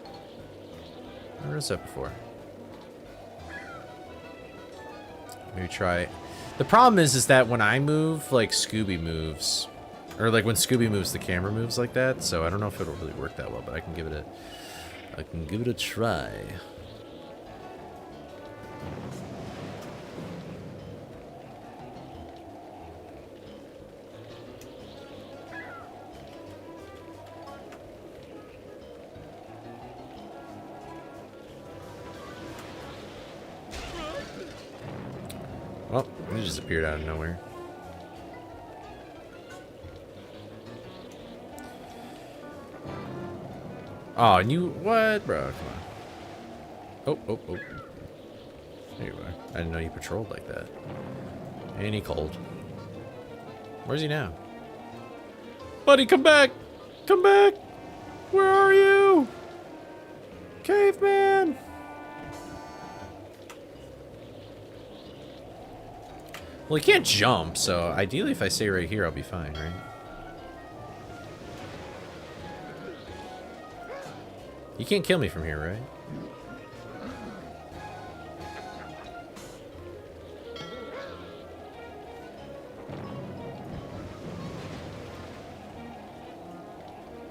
I never noticed that before. Maybe try. The problem is that when I move, like, Scooby moves. Or, like, when Scooby moves, the camera moves like that. So I don't know if it'll really work that well, but I can give it a try. Well, it just appeared out of nowhere. Oh, and you... What, bro? Come on. Oh. There you are. I didn't know you patrolled like that. Ain't he cold? Where's he now? Buddy, come back! Come back! Where are you? Caveman! Well, he can't jump, so ideally if I stay right here, I'll be fine, right? You can't kill me from here, right?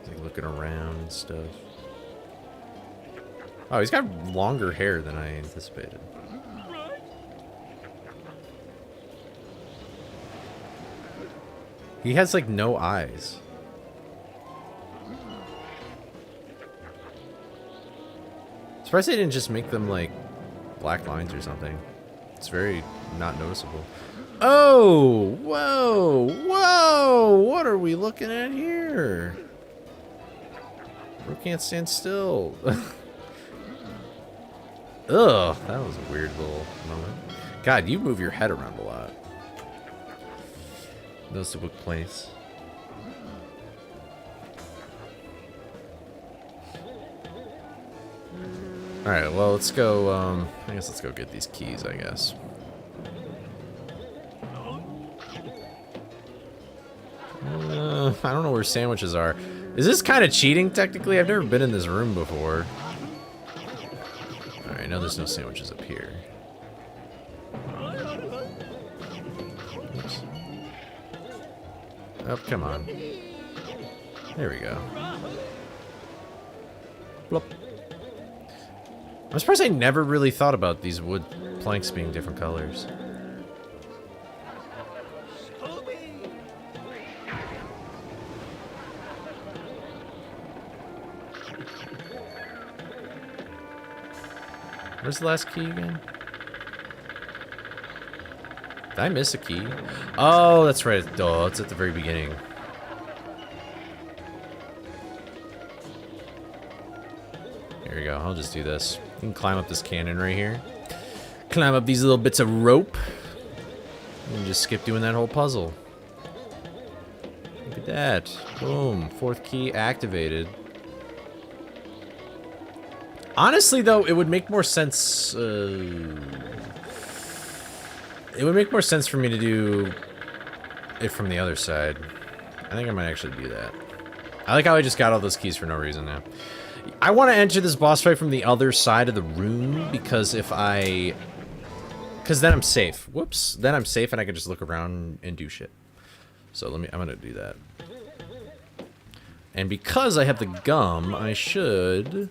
He's like looking around and stuff. Oh, he's got longer hair than I anticipated. He has, like, no eyes. Surprised they didn't just make them, like, black lines or something. It's very not noticeable. Oh! Whoa! Whoa! What are we looking at here? Bro can't stand still. Ugh! That was a weird little moment. God, you move your head around a lot. Noticeable place. Alright, well, let's go, I guess let's go get these keys, I guess. I don't know where sandwiches are. Is this kind of cheating, technically? I've never been in this room before. Alright, I know there's no sandwiches up here. Oops. Oh, come on. There we go. Blop. I'm surprised I never really thought about these wood planks being different colors. Where's the last key again? Did I miss a key? Oh, that's right. Oh, it's at the very beginning. Here we go. I'll just do this. You can climb up this cannon right here. Climb up these little bits of rope. And just skip doing that whole puzzle. Look at that. Boom. Fourth key activated. Honestly, though, it would make more sense. It would make more sense for me to do it from the other side. I think I might actually do that. I like how I just got all those keys for no reason now. I want to enter this boss fight from the other side of the room because if I... Because then I'm safe. Whoops. Then I'm safe and I can just look around and do shit. So I'm going to do that. And because I have the gum, I should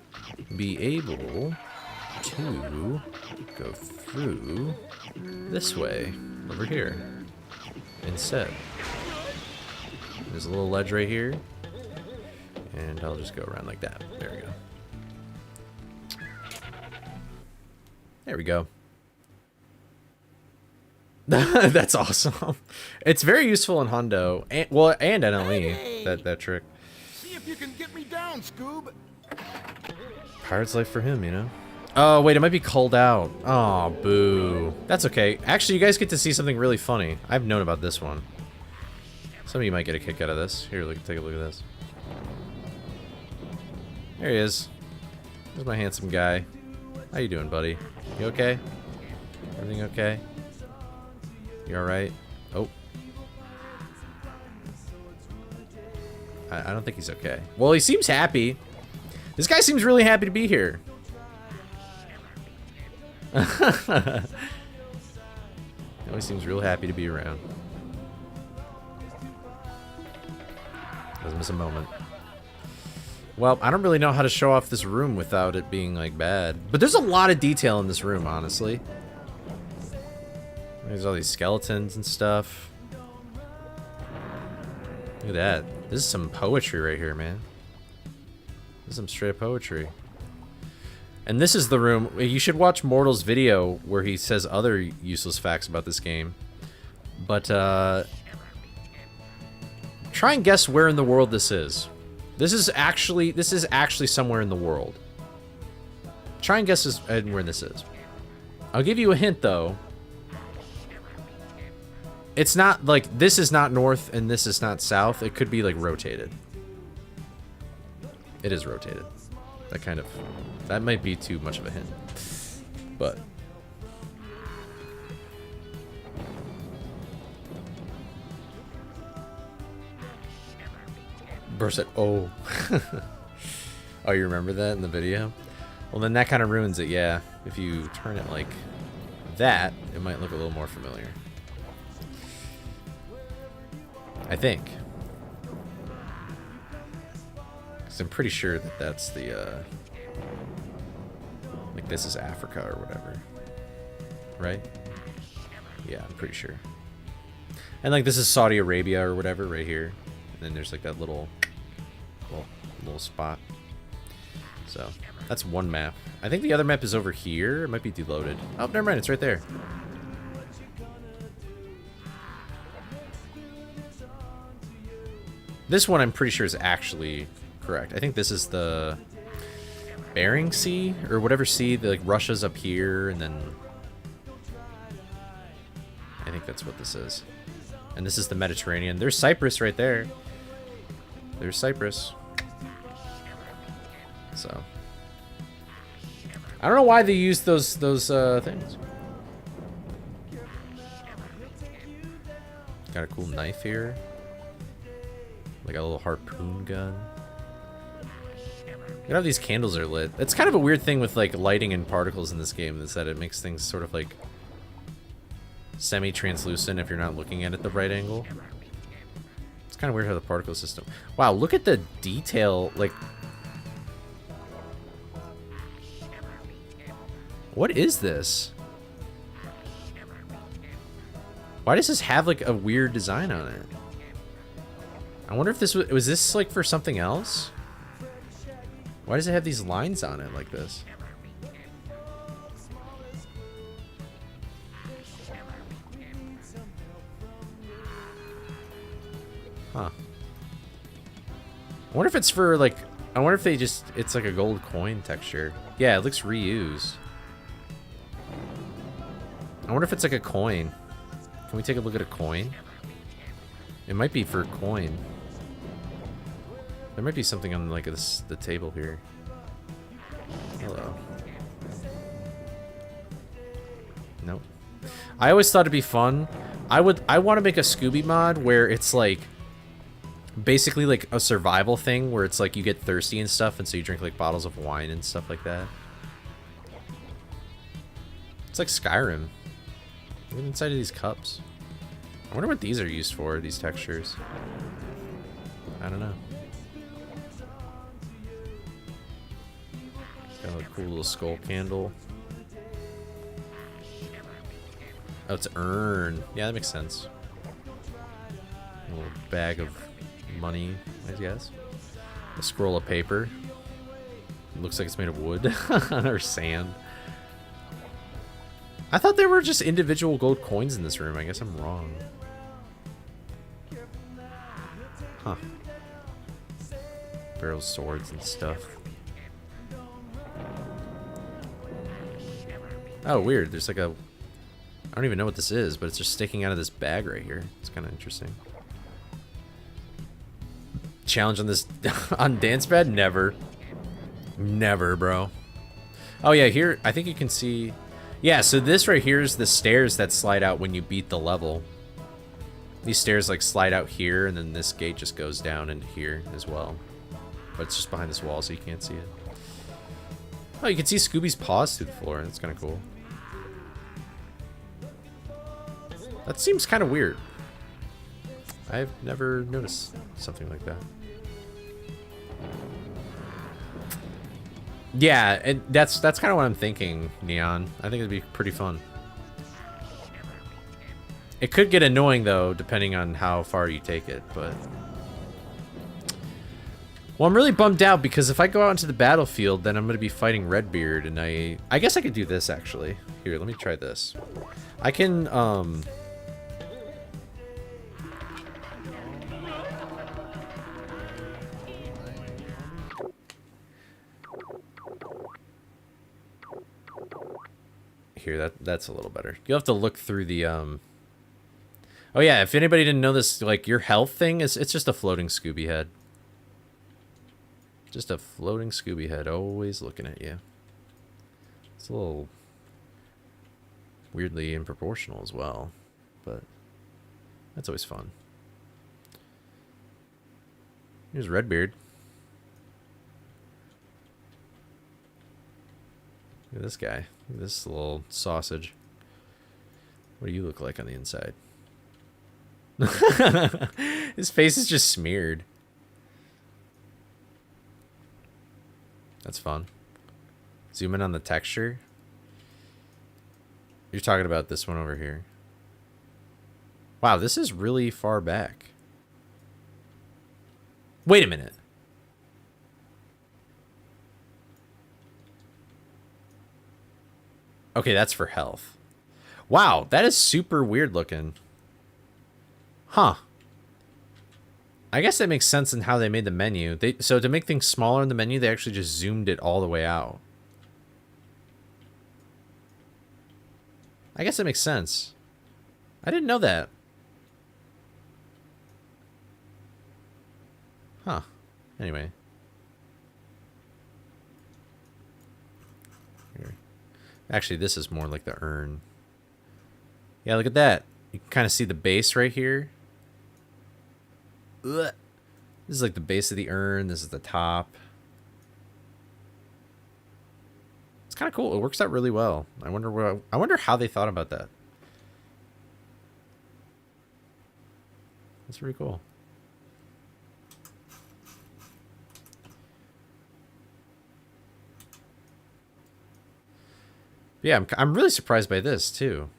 be able to go through this way, over here, instead. There's a little ledge right here, and I'll just go around like that. There we go. There we go. That's awesome. It's very useful in Hondo, and, well, and NLE, Hey! that trick. See if you can get me down, Scoob. Pirate's life for him, you know? Oh, wait, it might be culled out. Oh, boo. That's okay. Actually, you guys get to see something really funny. I've known about this one. Some of you might get a kick out of this. Here, look, take a look at this. There he is. There's my handsome guy. How you doing, buddy? You okay? Everything okay? You alright? Oh. I don't think he's okay. Well, he seems happy. This guy seems really happy to be here. He always seems real happy to be around. Doesn't miss a moment. Well, I don't really know how to show off this room without it being, like, bad. But there's a lot of detail in this room, honestly. There's all these skeletons and stuff. Look at that. This is some poetry right here, man. This is some straight poetry. And this is the room. You should watch Mortal's video where he says other useless facts about this game. But, try and guess where in the world this is. This is actually somewhere in the world. Try and guess where this is. I'll give you a hint, though. It's not, like, this is not north and this is not south. It could be, like, rotated. It is rotated. That might be too much of a hint. But. Burst said, oh. Oh, you remember that in the video? Well, then that kind of ruins it, yeah. If you turn it like that, it might look a little more familiar. I think. Because I'm pretty sure that that's the, like this is Africa or whatever. Right? Yeah, I'm pretty sure. And like this is Saudi Arabia or whatever right here. And then there's like that little spot. So, that's one map. I think the other map is over here. It might be deloaded. Oh, never mind. It's right there. This one I'm pretty sure is actually correct. I think this is the Bering Sea or whatever sea that like Russia's up here and then I think that's what this is. And this is the Mediterranean. There's Cyprus right there. There's Cyprus. So I don't know why they use those things. Got a cool knife here. Like a little harpoon gun. Look how these candles are lit. It's kind of a weird thing with like lighting and particles in this game, is that it makes things sort of like semi-translucent if you're not looking at it the right angle. It's kind of weird how the particle system... Wow, look at the detail, like... What is this? Why does this have like a weird design on it? I wonder if this was this like for something else? Why does it have these lines on it like this? Huh. I wonder if it's for like... I wonder if they just... It's like a gold coin texture. Yeah, it looks reused. I wonder if it's like a coin. Can we take a look at a coin? It might be for a coin. There might be something on like the table here. Hello. Nope. I always thought it'd be fun. I want to make a Scooby mod where it's like basically like a survival thing where it's like you get thirsty and stuff, and so you drink like bottles of wine and stuff like that. It's like Skyrim. Look inside of these cups. I wonder what these are used for, these textures. I don't know. Got a cool little skull candle. Oh, it's urn. Yeah, that makes sense. A little bag of money, I guess. A scroll of paper. It looks like it's made of wood or sand. I thought there were just individual gold coins in this room. I guess I'm wrong. Huh. Barrel swords and stuff. Oh, weird. There's like a... I don't even know what this is, but it's just sticking out of this bag right here. It's kind of interesting. Challenge on this... on dance pad? Never. Never, bro. Oh, yeah, here... I think you can see... Yeah, so this right here is the stairs that slide out when you beat the level. These stairs like slide out here, and then this gate just goes down into here as well. But it's just behind this wall, so you can't see it. Oh, you can see Scooby's paws through the floor. That's kind of cool. That seems kind of weird. I've never noticed something like that. Yeah, and that's kind of what I'm thinking, Neon. I think it'd be pretty fun. It could get annoying, though, depending on how far you take it, but... Well, I'm really bummed out, because if I go out into the battlefield, then I'm going to be fighting Redbeard, and I guess I could do this, actually. Here, let me try this. I can, Here, that's a little better. You'll have to look through the, Oh yeah, if anybody didn't know this, like, your health thing, it's just a floating Scooby head. Just a floating Scooby head, always looking at you. It's a little weirdly improportional as well, but that's always fun. Here's Redbeard. Look at this guy. Look at this little sausage. What do you look like on the inside? His face is just smeared. That's fun. Zoom in on the texture. You're talking about this one over here. Wow, this is really far back. Wait a minute. Okay, that's for health. Wow, that is super weird looking. Huh. I guess that makes sense in how they made the menu. So to make things smaller in the menu, they actually just zoomed it all the way out. I guess that makes sense. I didn't know that. Huh. Anyway. Here. Actually, this is more like the urn. Yeah, look at that. You can kind of see the base right here. Ugh. This is like the base of the urn. This is the top. It's kind of cool. It works out really well. I wonder how they thought about that. That's pretty cool. Yeah, I'm really surprised by this too.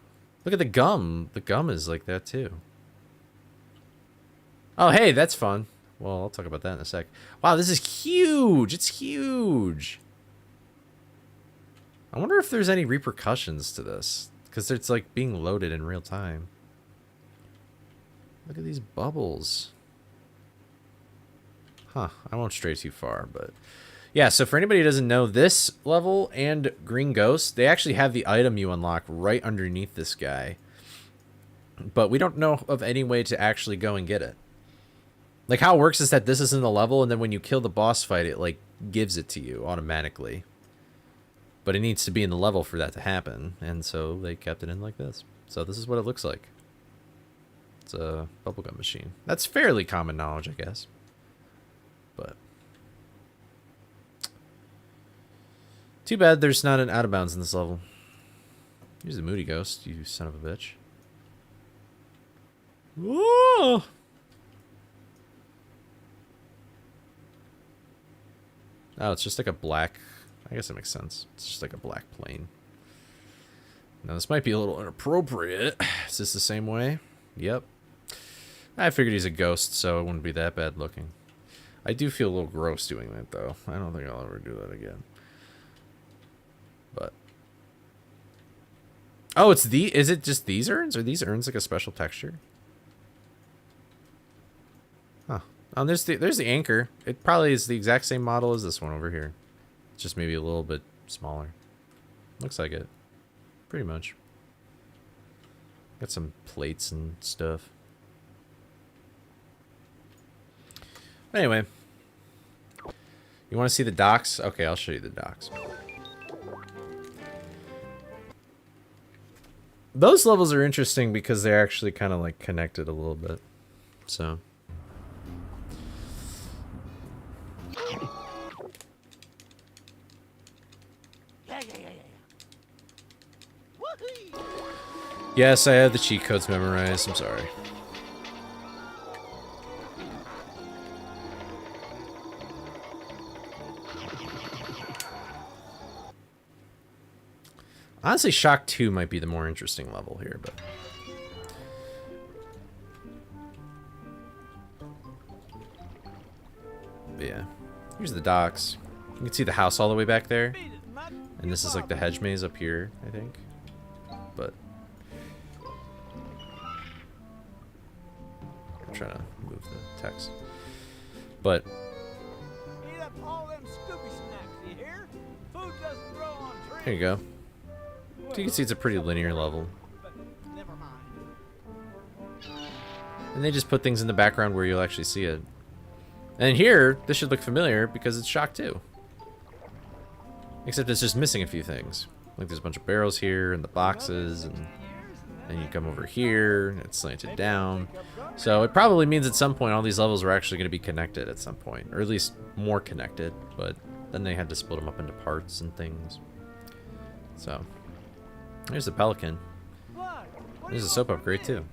Look at the gum. The gum is like that too. Oh, hey, that's fun. Well, I'll talk about that in a sec. Wow, this is huge. It's huge. I wonder if there's any repercussions to this, because it's like being loaded in real time. Look at these bubbles. Huh, I won't stray too far, but yeah, so for anybody who doesn't know, this level and Green Ghost, they actually have the item you unlock right underneath this guy. But we don't know of any way to actually go and get it. Like, how it works is that this is in the level, and then when you kill the boss fight, it, like, gives it to you automatically. But it needs to be in the level for that to happen, and so they kept it in like this. So this is what it looks like. It's a bubblegum machine. That's fairly common knowledge, I guess. But too bad there's not an out of bounds in this level. Here's the Moody Ghost, you son of a bitch. Whoa! Oh, it's just like a black... I guess that makes sense. It's just like a black plane. Now, this might be a little inappropriate. Is this the same way? Yep. I figured he's a ghost, so it wouldn't be that bad looking. I do feel a little gross doing that, though. I don't think I'll ever do that again. But... oh, it's the... is it just these urns? Are these urns like a special texture? Huh. Oh, there's the anchor. It probably is the exact same model as this one over here. It's just maybe a little bit smaller. Looks like it. Pretty much. Got some plates and stuff. Anyway. You want to see the docks? Okay, I'll show you the docks. Those levels are interesting because they're actually kind of like connected a little bit. So... yes, I have the cheat codes memorized. I'm sorry. Honestly, Shock 2 might be the more interesting level here, but... yeah. Here's the docks. You can see the house all the way back there. And this is like the hedge maze up here, I think. But... I'm trying to move the text. But... Eat up all them Scooby snacks, you hear? Food doesn't grow on trees. here you go. So you can see it's a pretty linear level. But never mind. And they just put things in the background where you'll actually see it. And here, this should look familiar because it's Shock 2. Except it's just missing a few things. Like there's a bunch of barrels here and the boxes, and then you come over here and it's slanted down. So it probably means at some point all these levels were actually going to be connected at some point, or at least more connected, but then they had to split them up into parts and things. So here's the Pelican. There's a soap upgrade too.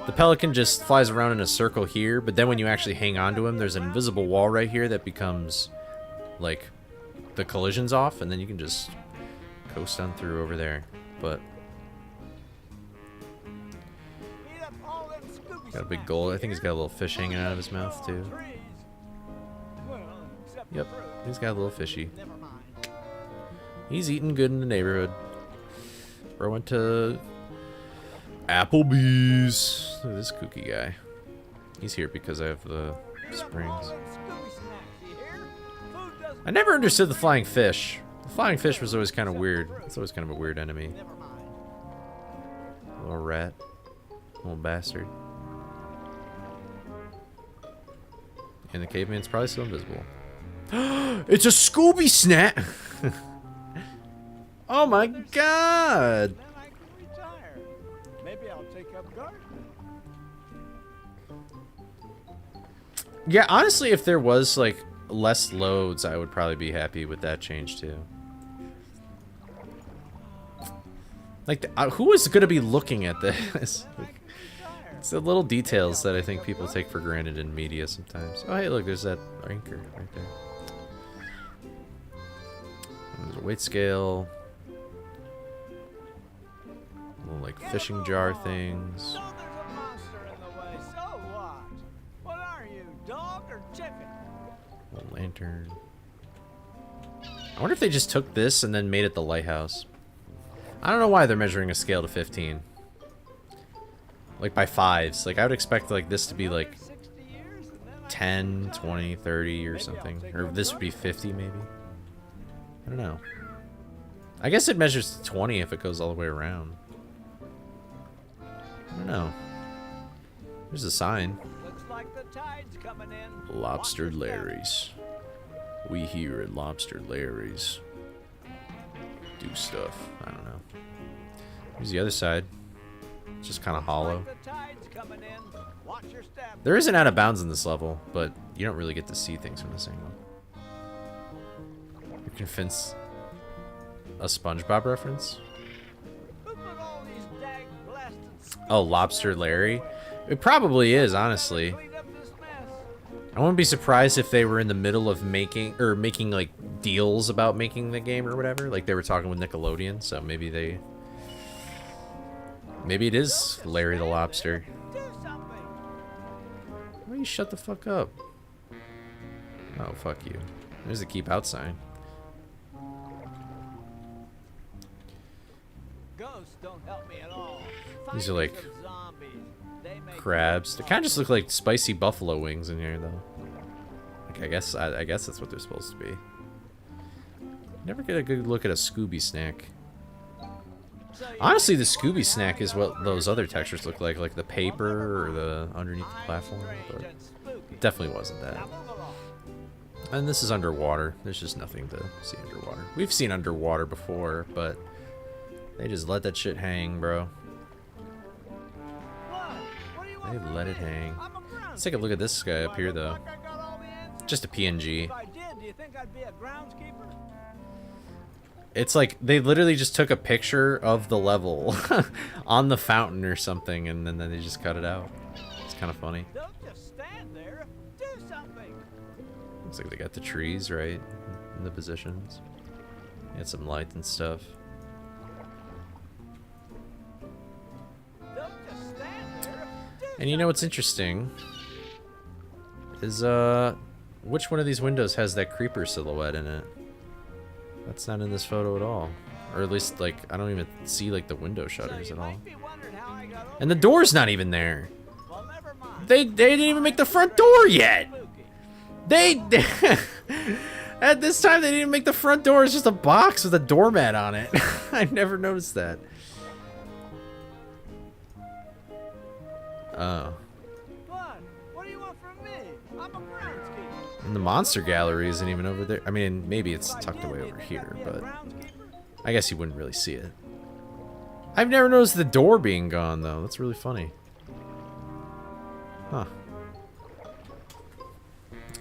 The Pelican just flies around in a circle here, but then when you actually hang on to him, there's an invisible wall right here that becomes like the collision's off, and then you can just coast on through over there. But got a big gold. I think he's got a little fish hanging out of his mouth too. Yep, he's got a little fishy. He's eating good in the neighborhood. Bro went to Applebee's. Look at this kooky guy. He's here because I have the springs. I never understood the flying fish. The flying fish was always kind of weird. It's always kind of a weird enemy. Little rat. Little bastard. And the caveman's probably still invisible. It's a Scooby snack! Oh my god! Then I can retire. Maybe I'll take up gardening. Yeah, honestly, if there was, like, less loads, I would probably be happy with that change, too. Like, who is going to be looking at this? Like, it's the little details that I think people take for granted in media sometimes. Oh, hey, look, there's that anchor right there. There's a weight scale. Little, like, fishing jar things. So there's a monster in the way. So what? What are you, dog or chicken? Little lantern. I wonder if they just took this and then made it the lighthouse. I don't know why they're measuring a scale to 15. Like by fives. Like I would expect like this to be like 10, 20, 30 or something. Or this would be 50 maybe. I don't know. I guess it measures to 20 if it goes all the way around. I don't know. There's a sign. Looks like the tide's coming in. Lobster Larry's. We here at Lobster Larry's do stuff. I don't know. Here's the other side. It's just kind of hollow. There is an out of bounds in this level, but you don't really get to see things from this angle. You can fence a SpongeBob reference. Oh, Lobster Larry? It probably is, honestly. I wouldn't be surprised if they were in the middle of making like deals about making the game or whatever. Like they were talking with Nickelodeon, so maybe it is Larry the Lobster. Why don't you shut the fuck up? Oh, fuck you. There's the keep out sign. Ghosts don't help me at all. These are like crabs. They kind of just look like spicy buffalo wings in here, though. Like I guess that's what they're supposed to be. Never get a good look at a Scooby snack. Honestly, the Scooby snack is what those other textures look like the paper or the underneath the platform, but it definitely wasn't that. And this is underwater. There's just nothing to see underwater. We've seen underwater before, but they just let that shit hang, bro. They let it hang. Let's take a look at this guy up here, though. Just a PNG. If I did, do you think I'd be a groundskeeper? It's like they literally just took a picture of the level on the fountain or something, and then they just cut it out. It's kind of funny. Don't just stand there. Do something. Looks like they got the trees right in the positions. Had some light and stuff. Don't just stand there. Do And you know what's interesting is which one of these windows has that creeper silhouette in it? That's not in this photo at all. Or at least, like, I don't even see, like, the window shutters at all. And the door's not even there. Well, never mind. They didn't even make the front door yet! They... At this time, they didn't even make the front door. It's just a box with a doormat on it. I never noticed that. Oh. What do you want from me? I'm a groundskeeper. And the monster gallery isn't even over there. I mean, maybe it's tucked away over here, but I guess you wouldn't really see it. I've never noticed the door being gone, though. That's really funny. Huh.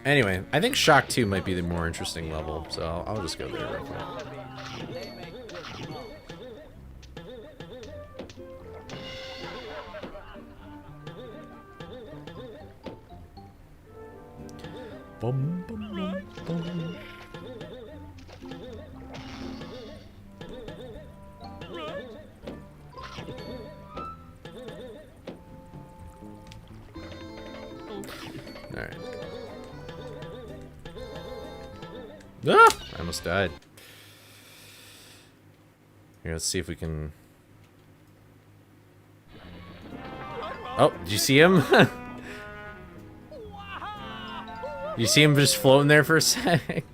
Anyway, I think Shock 2 might be the more interesting level, so I'll just go there real quick. Bum, bum, bum. Alright. Ah! I almost died. Here, let's see if we can... Oh, did you see him? You see him just floating there for a sec?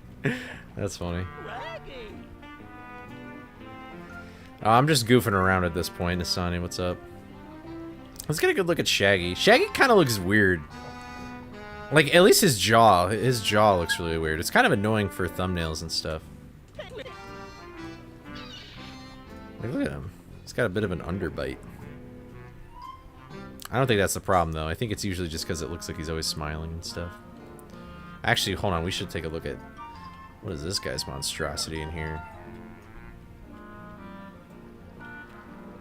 That's funny. Oh, I'm just goofing around at this point. Asani, what's up? Let's get a good look at Shaggy. Shaggy kind of looks weird. Like, at least his jaw looks really weird. It's kind of annoying for thumbnails and stuff. Like, look at him. He's got a bit of an underbite. I don't think that's the problem, though. I think it's usually just because it looks like he's always smiling and stuff. Actually, hold on. We should take a look at... What is this guy's monstrosity in here?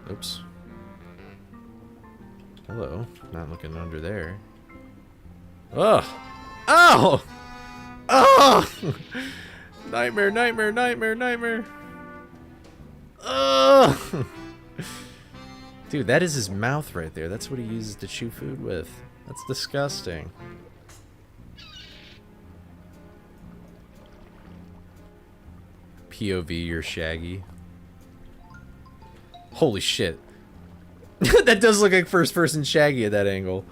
Oops. Hello. Not looking under there. Ugh! Oh! Oh! Nightmare, nightmare, nightmare, nightmare. Ugh! Dude, that is his mouth right there. That's what he uses to chew food with. That's disgusting. POV, you're Shaggy. Holy shit. That does look like first-person Shaggy at that angle.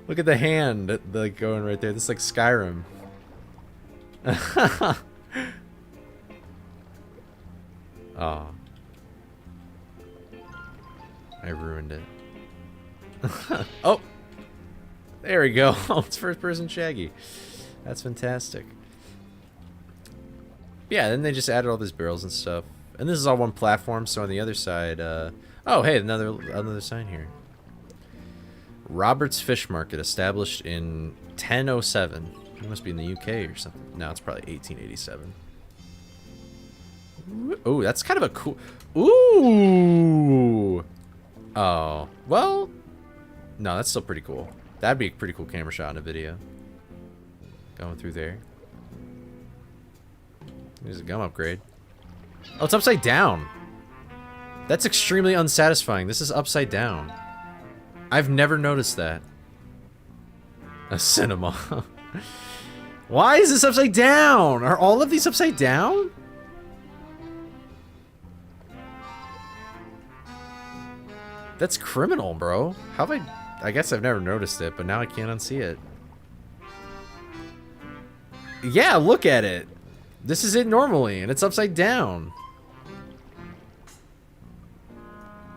Look at the hand like going right there. This is like Skyrim. Oh. I ruined it. Oh! There we go. Oh, it's first-person Shaggy. That's fantastic. Yeah, then they just added all these barrels and stuff. And this is all one platform, so on the other side, oh, hey, another sign here. Robert's Fish Market, established in 1007. It must be in the UK or something. No, it's probably 1887. Ooh, that's kind of a cool... Ooh! Oh, well... No, that's still pretty cool. That'd be a pretty cool camera shot in a video. Going through there. There's a gum upgrade. Oh, it's upside down. That's extremely unsatisfying. This is upside down. I've never noticed that. A cinema. Why is this upside down? Are all of these upside down? That's criminal, bro. How have I guess I've never noticed it, but now I can't unsee it. Yeah, look at it. This is it normally, and it's upside down.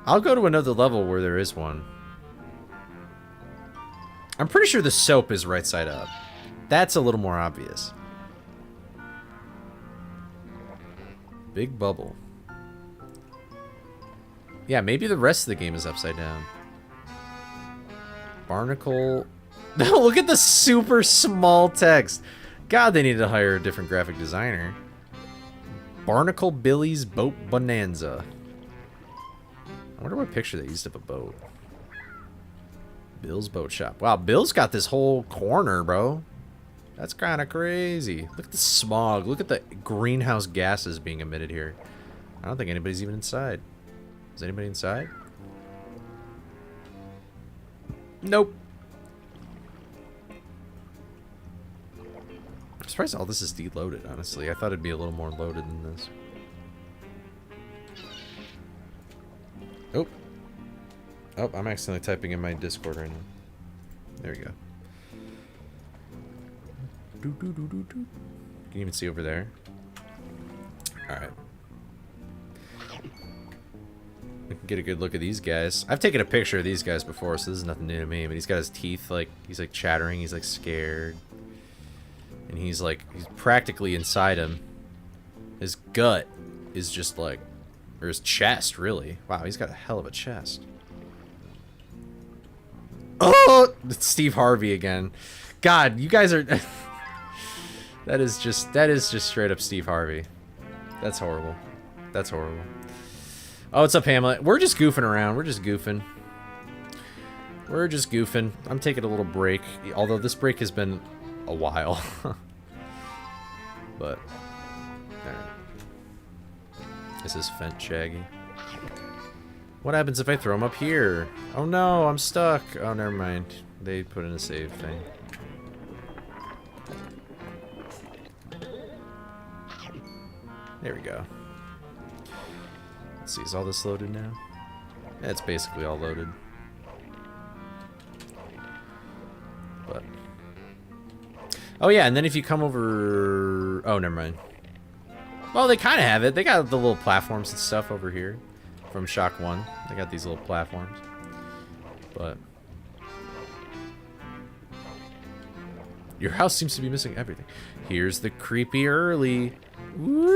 I'll go to another level where there is one. I'm pretty sure the soap is right side up. That's a little more obvious. Big bubble. Yeah, maybe the rest of the game is upside down. Barnacle. Look at the super small text. God, they need to hire a different graphic designer. Barnacle Billy's Boat Bonanza. I wonder what picture they used of a boat. Bill's Boat Shop. Wow, Bill's got this whole corner, bro. That's kind of crazy. Look at the smog. Look at the greenhouse gases being emitted here. I don't think anybody's even inside. Is anybody inside? Nope. I'm surprised all this is deloaded, honestly. I thought it'd be a little more loaded than this. Oh. Oh, I'm accidentally typing in my Discord right now. There we go. Can you even see over there? Alright. We can get a good look at these guys. I've taken a picture of these guys before, so this is nothing new to me. But he's got his teeth, like, he's like chattering, he's like scared. And he's practically inside him. His gut is just like, or his chest, really. Wow, he's got a hell of a chest. Oh! It's Steve Harvey again. God, you guys are... That is just straight up Steve Harvey. That's horrible. That's horrible. Oh, what's up, Hamlet? We're just goofing around. We're just goofing. We're just goofing. I'm taking a little break, although this break has been a while. But, alright. This is Fent Shaggy. What happens if I throw him up here? Oh no, I'm stuck. Oh, never mind. They put in a save thing. There we go. Let's see, is all this loaded now? Yeah, it's basically all loaded. But... Oh yeah, and then if you come over... Oh, never mind. Well, they kind of have it. They got the little platforms and stuff over here. From Shock 1. They got these little platforms. But... Your house seems to be missing everything. Here's the creepy early. Woo!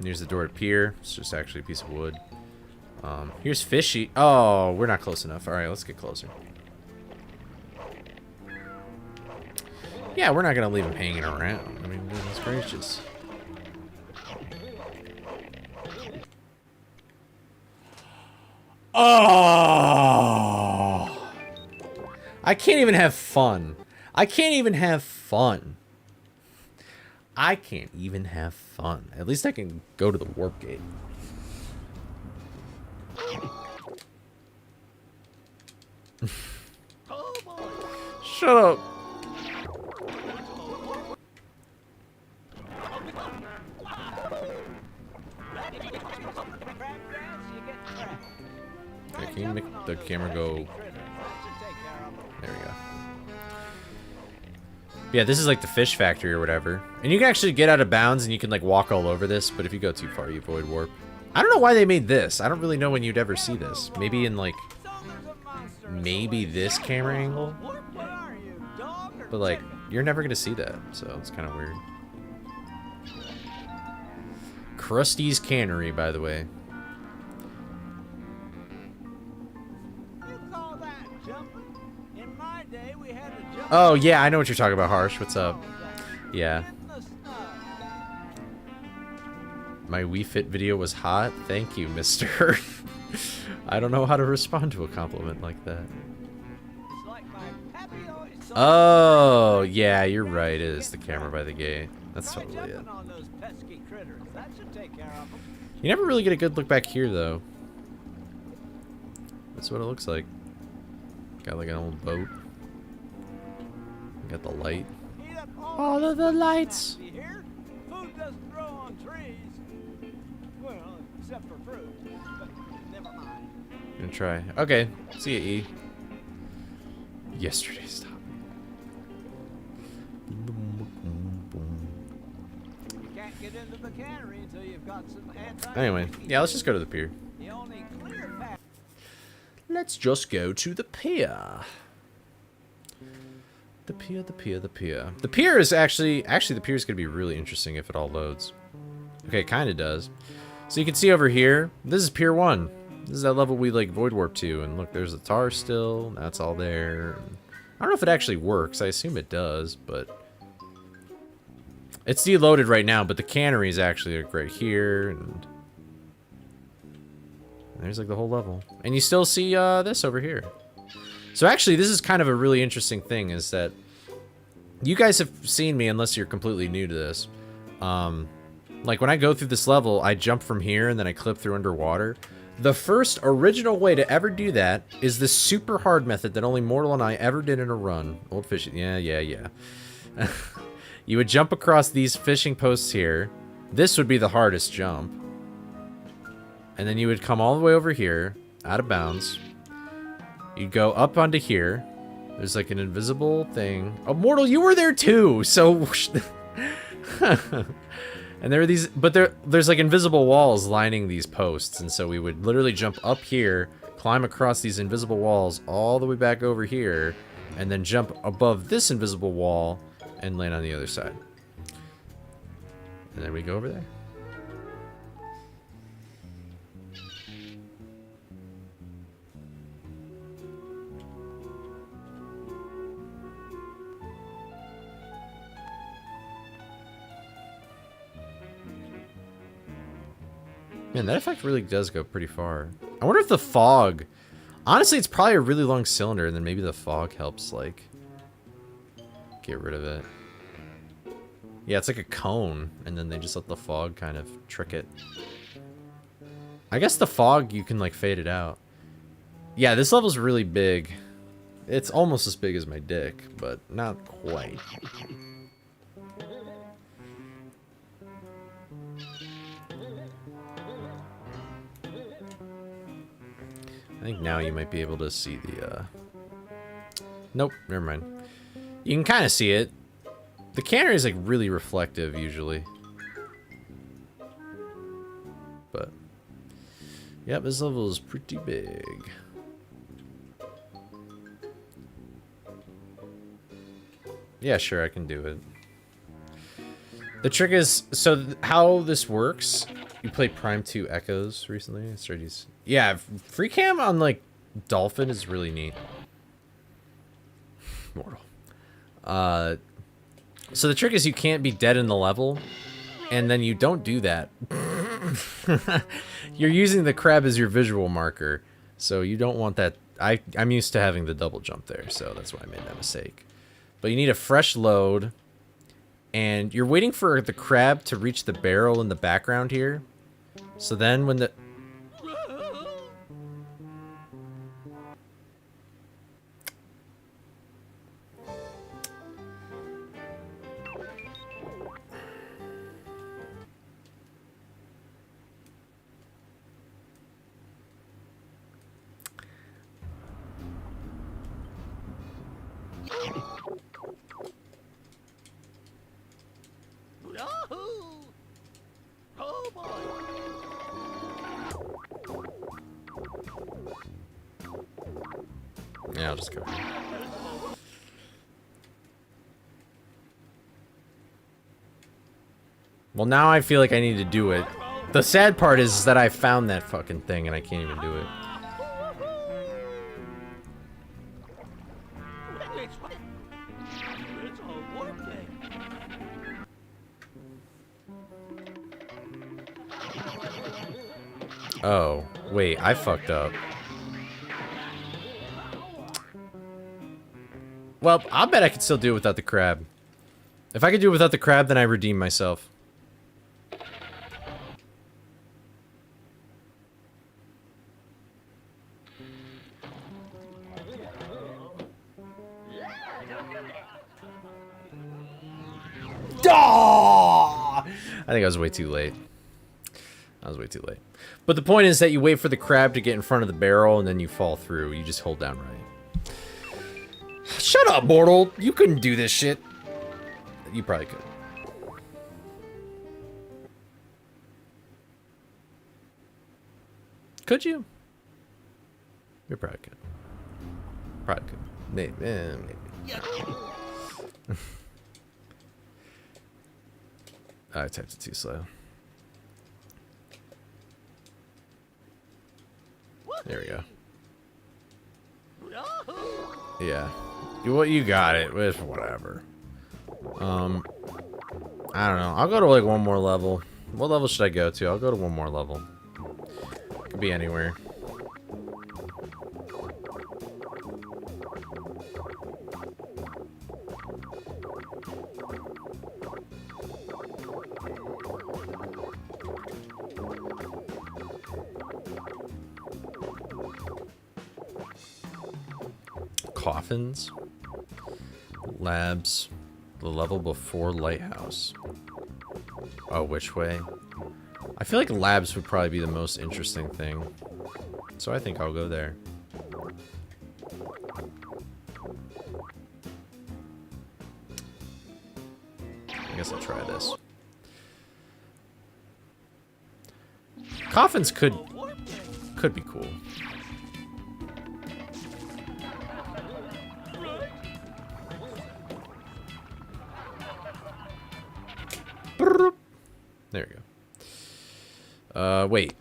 Here's the door to pier. It's just actually a piece of wood. Here's fishy. Oh, we're not close enough. All right, let's get closer. Yeah, we're not gonna leave him hanging around. I mean, goodness gracious. Oh! I can't even have fun. I can't even have fun. I can't even have fun. At least I can go to the warp gate. Shut up. Okay, can you make the camera go? There we go. Yeah, this is like the fish factory or whatever. And you can actually get out of bounds and you can like walk all over this, but if you go too far, you void warp. I don't know why they made this. I don't really know when you'd ever see this. Maybe in like, maybe this camera angle? But like, you're never gonna see that, so it's kind of weird. Krusty's Cannery, by the way. Oh, yeah, I know what you're talking about, Harsh. What's up? Yeah. My Wii Fit video was hot. Thank you, mister. I don't know how to respond to a compliment like that. Oh, yeah, you're right. It is the camera by the gate. That's totally it. You never really get a good look back here, though. That's what it looks like. Got like an old boat. Got the light. All of the lights. Food doesn't grow on trees. Well, except for fruit. But never mind. Gonna try. Okay. See ya, E. Yesterday's topic. You can't get into the cannery until you've got some Anyway, yeah, let's just go to the pier. The only clear path. Let's just go to the pier. The pier, the pier, the pier. The pier is actually the pier is going to be really interesting if it all loads. Okay, it kind of does. So you can see over here, this is Pier 1. This is that level we like void warp to, and look, there's the tar still, that's all there. I don't know if it actually works, I assume it does, but... It's deloaded right now, but the cannery is actually like right here, and... There's like the whole level. And you still see this over here. So actually, this is kind of a really interesting thing, is that you guys have seen me, unless you're completely new to this. Like when I go through this level, I jump from here and then I clip through underwater. The first original way to ever do that is this super hard method that only Mortal and I ever did in a run. Old fishing, yeah. You would jump across these fishing posts here. This would be the hardest jump. And then you would come all the way over here, out of bounds. You'd go up onto here. There's like an invisible thing. Oh, Mortal, you were there too! So... And there are these... But there's like invisible walls lining these posts. And so we would literally jump up here, climb across these invisible walls all the way back over here, and then jump above this invisible wall and land on the other side. And then we go over there. Man, that effect really does go pretty far. I wonder if the fog... Honestly, it's probably a really long cylinder, and then maybe the fog helps, like, get rid of it. Yeah, it's like a cone, and then they just let the fog kind of trick it. I guess the fog, you can, like, fade it out. Yeah, this level's really big. It's almost as big as my dick, but not quite. I think now you might be able to see the, Nope, never mind. You can kind of see it. The cannery is, like, really reflective, usually. But... Yep, this level is pretty big. Yeah, sure, I can do it. The trick is... So, how this works... You played Prime 2 Echoes recently? Yeah, free cam on like Dolphin is really neat. Mortal. So the trick is you can't be dead in the level, and then you don't do that. You're using the crab as your visual marker, so you don't want that. I'm used to having the double jump there, so that's why I made that mistake. But you need a fresh load, and you're waiting for the crab to reach the barrel in the background here. So then when the... Oh boy! Yeah, I'll just go. Well, now I feel like I need to do it. The sad part is that I found that fucking thing and I can't even do it. It's all working. Oh, wait, I fucked up. Well, I'll bet I could still do it without the crab. If I could do it without the crab, then I redeem myself. Oh! I think I was way too late. I was way too late. But the point is that you wait for the crab to get in front of the barrel and then you fall through. You just hold down right. Shut up, mortal! You couldn't do this shit. You probably could. Could you? You probably could. Probably could. Maybe. Maybe. I typed it too slow. There we go. Yeah. You got it. It's whatever. I don't know. I'll go to like one more level. What level should I go to? I'll go to one more level. Could be anywhere. Coffins. Labs. The level before Lighthouse. Oh, which way? I feel like labs would probably be the most interesting thing. So I think I'll go there. I guess I'll try this. Coffins could be cool. There we go. Wait.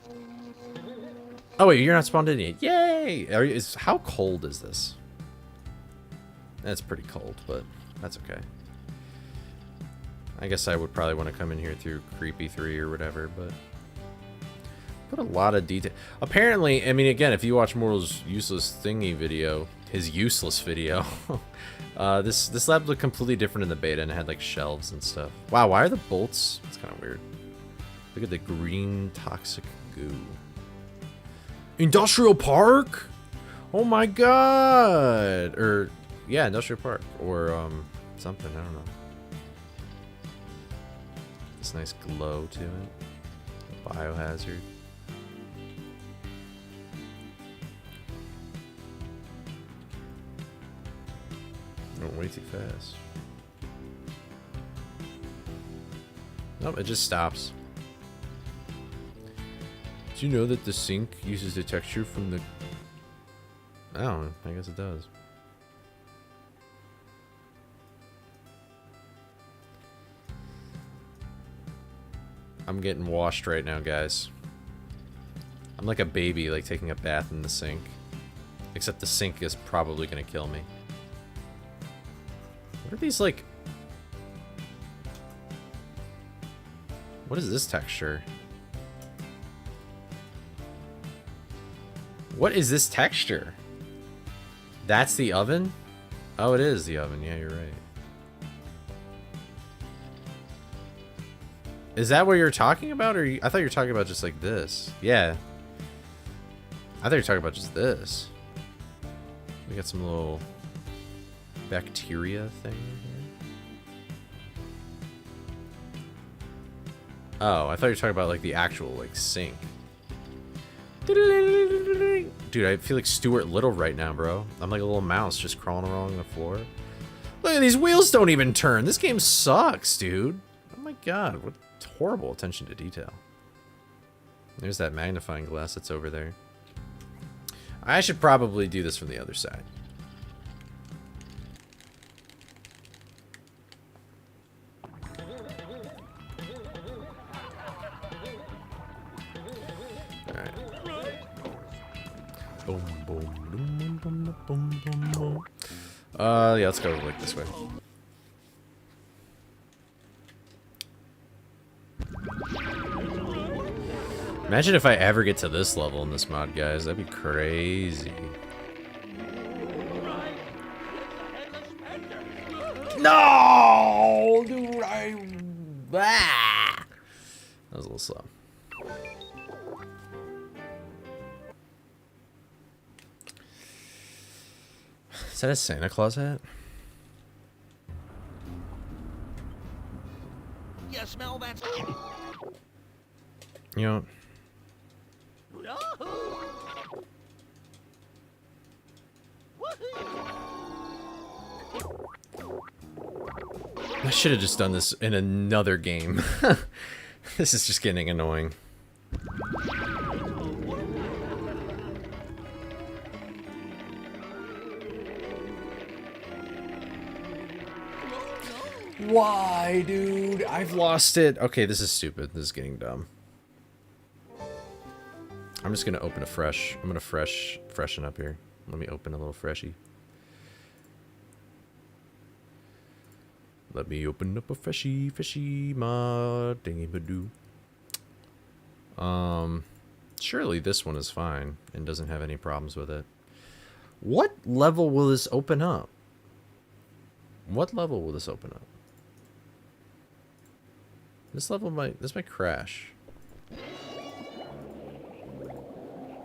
Oh, wait, you're not spawned in yet. Yay! How cold is this? That's pretty cold, but that's okay. I guess I would probably want to come in here through Creepy 3 or whatever, but... Put a lot of detail. Apparently, I mean, again, if you watch Mortal's useless thingy video, his useless video, this lab looked completely different in the beta, and it had, like, shelves and stuff. Wow, why are the bolts... It's kind of weird. Look at the green toxic goo. Industrial Park? Oh my god! Or, yeah, Industrial Park. Or, something, I don't know. This nice glow to it. Biohazard. Went way too fast. Nope, it just stops. Do you know that the sink uses the texture from the... I don't know. I guess it does. I'm getting washed right now, guys. I'm like a baby, like taking a bath in the sink. Except the sink is probably gonna kill me. What are these, like... What is this texture? What is this texture? That's the oven? Oh, it is the oven. Yeah, you're right. Is that what you're talking about? Or I thought you were talking about just like this. Yeah. I thought you were talking about just this. We got some little bacteria thing here. Oh, I thought you were talking about like the actual like sink. Dude, I feel like Stuart Little right now, bro. I'm like a little mouse just crawling along the floor. Look at these wheels don't even turn. This game sucks, dude. Oh my god, what horrible attention to detail. There's that magnifying glass that's over there. I should probably do this from the other side. Alright. Boom, boom, boom, boom, boom, boom, boom. Yeah, let's go like this way. Imagine if I ever get to this level in this mod, guys. That'd be crazy. No, dude, that was a little slow. Is that a Santa Claus hat? You smell that? You know. I should have just done this in another game. This is just getting annoying. Why, dude? I've lost it. Okay, this is stupid. This is getting dumb. I'm just gonna open a fresh. I'm gonna freshen up here. Let me open a little freshy. Let me open up a freshy mod dingy-badoo. Surely this one is fine and doesn't have any problems with it. What level will this open up? What level will this open up? This might crash.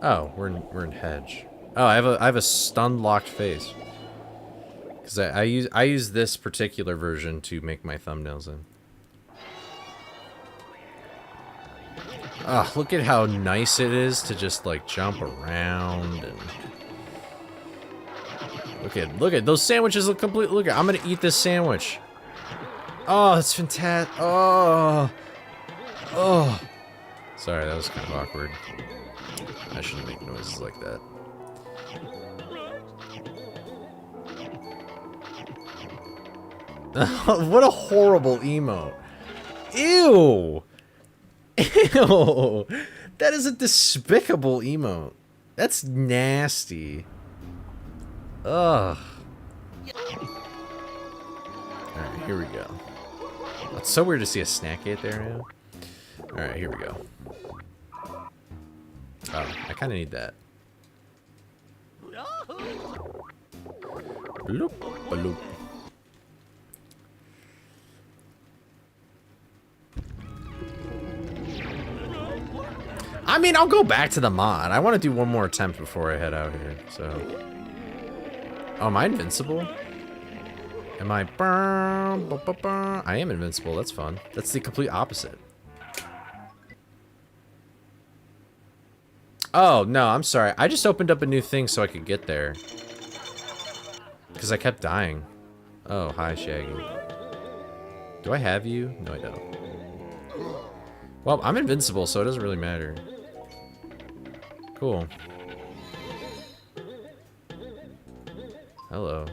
Oh, we're in hedge. Oh, I have a stun locked face. Cause I use this particular version to make my thumbnails in. Ah, look at how nice it is to just like jump around and look at those sandwiches look complete. Look at I'm gonna eat this sandwich. Oh, it's fantastic. Oh. Sorry, that was kind of awkward. I shouldn't make noises like that. What a horrible emote. Ew. Ew. That is a despicable emote. That's nasty. Ugh. Alright, here we go. It's so weird to see a snack gate there now. Alright, here we go. Oh, I kind of need that. Bloop, bloop. I mean, I'll go back to the mod. I want to do one more attempt before I head out here, so... Oh, am I invincible? Am I... I am invincible, that's fun. That's the complete opposite. Oh, no, I'm sorry. I just opened up a new thing so I could get there. Because I kept dying. Oh, hi, Shaggy. Do I have you? No, I don't. Well, I'm invincible, so it doesn't really matter. Cool. Hello.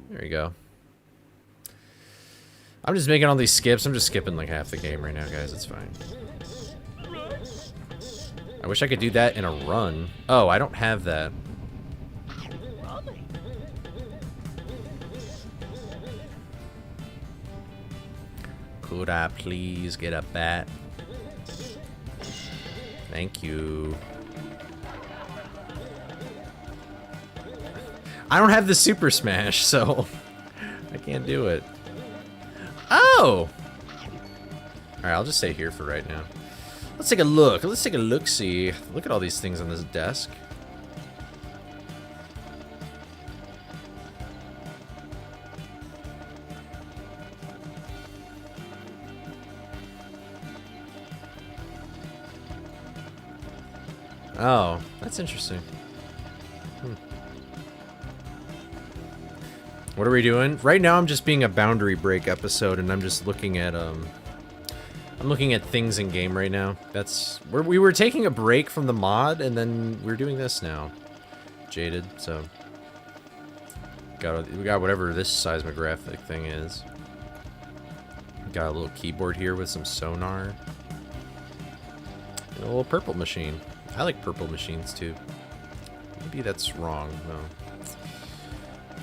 There you go. I'm just making all these skips. I'm just skipping like half the game right now, guys. It's fine. I wish I could do that in a run. Oh, I don't have that. Could I please get a bat? Thank you. I don't have the Super Smash, so I can't do it. Oh! Alright, I'll just stay here for right now. Let's take a look. Let's take a look-see. Look at all these things on this desk. Oh, that's interesting. What are we doing? Right now I'm just being a boundary break episode and I'm just looking at I'm looking at things in game right now. That's we were taking a break from the mod and then we're doing this now. Jaded, so we got whatever this seismographic thing is. Got a little keyboard here with some sonar. And a little purple machine. I like purple machines too. Maybe that's wrong,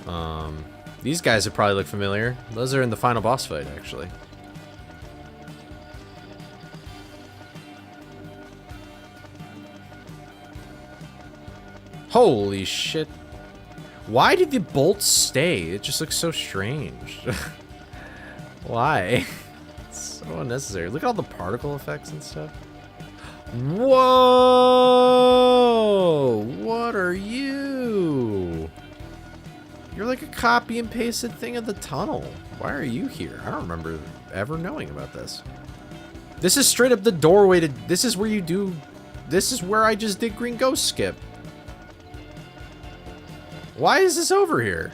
no. These guys would probably look familiar. Those are in the final boss fight, actually. Holy shit. Why did the bolts stay? It just looks so strange. Why? It's so unnecessary. Look at all the particle effects and stuff. Whoa! What are you? You're like a copy and pasted thing of the tunnel. Why are you here? I don't remember ever knowing about this. This is straight up the doorway to... This is where you do... This is where I just did Green Ghost Skip. Why is this over here?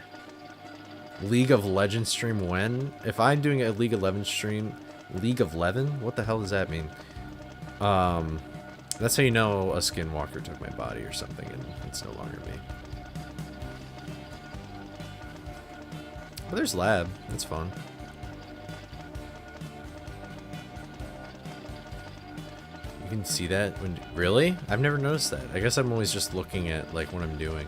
League of Legends stream when? If I'm doing a League of Legends stream... League of Legends? What the hell does that mean? That's how you know a skinwalker took my body or something and it's no longer me. But there's lab. That's fun. You can see that when... Really? I've never noticed that. I guess I'm always just looking at like what I'm doing.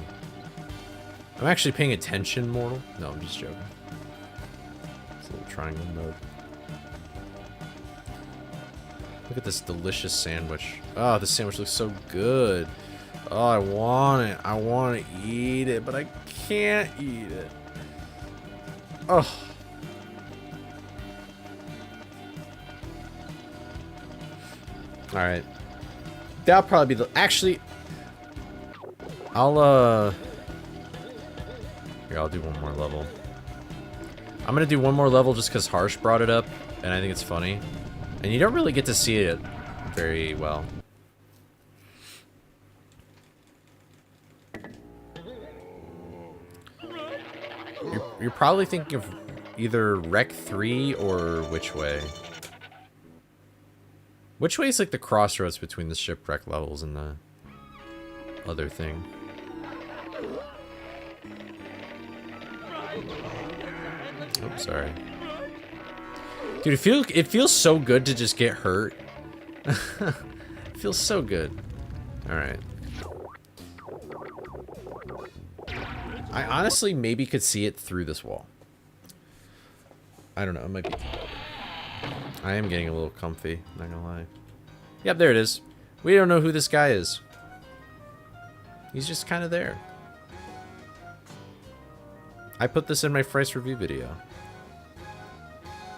I'm actually paying attention, mortal. No, I'm just joking. It's a little triangle mode. Look at this delicious sandwich. Oh, this sandwich looks so good. Oh, I want it. I want to eat it, but I can't eat it. Oh. Alright. That'll probably be the... Actually... I'll Here, I'll do one more level. I'm gonna do one more level just because Harsh brought it up, and I think it's funny. And you don't really get to see it very well. You're probably thinking of either Rec 3 or Which Way. Which Way is like the crossroads between the shipwreck levels and the other thing. Oh, sorry. Dude, it feels so good to just get hurt. It feels so good. Alright. I honestly maybe could see it through this wall. I don't know, it might be... I am getting a little comfy, not gonna lie. Yep, there it is. We don't know who this guy is. He's just kind of there. I put this in my first review video.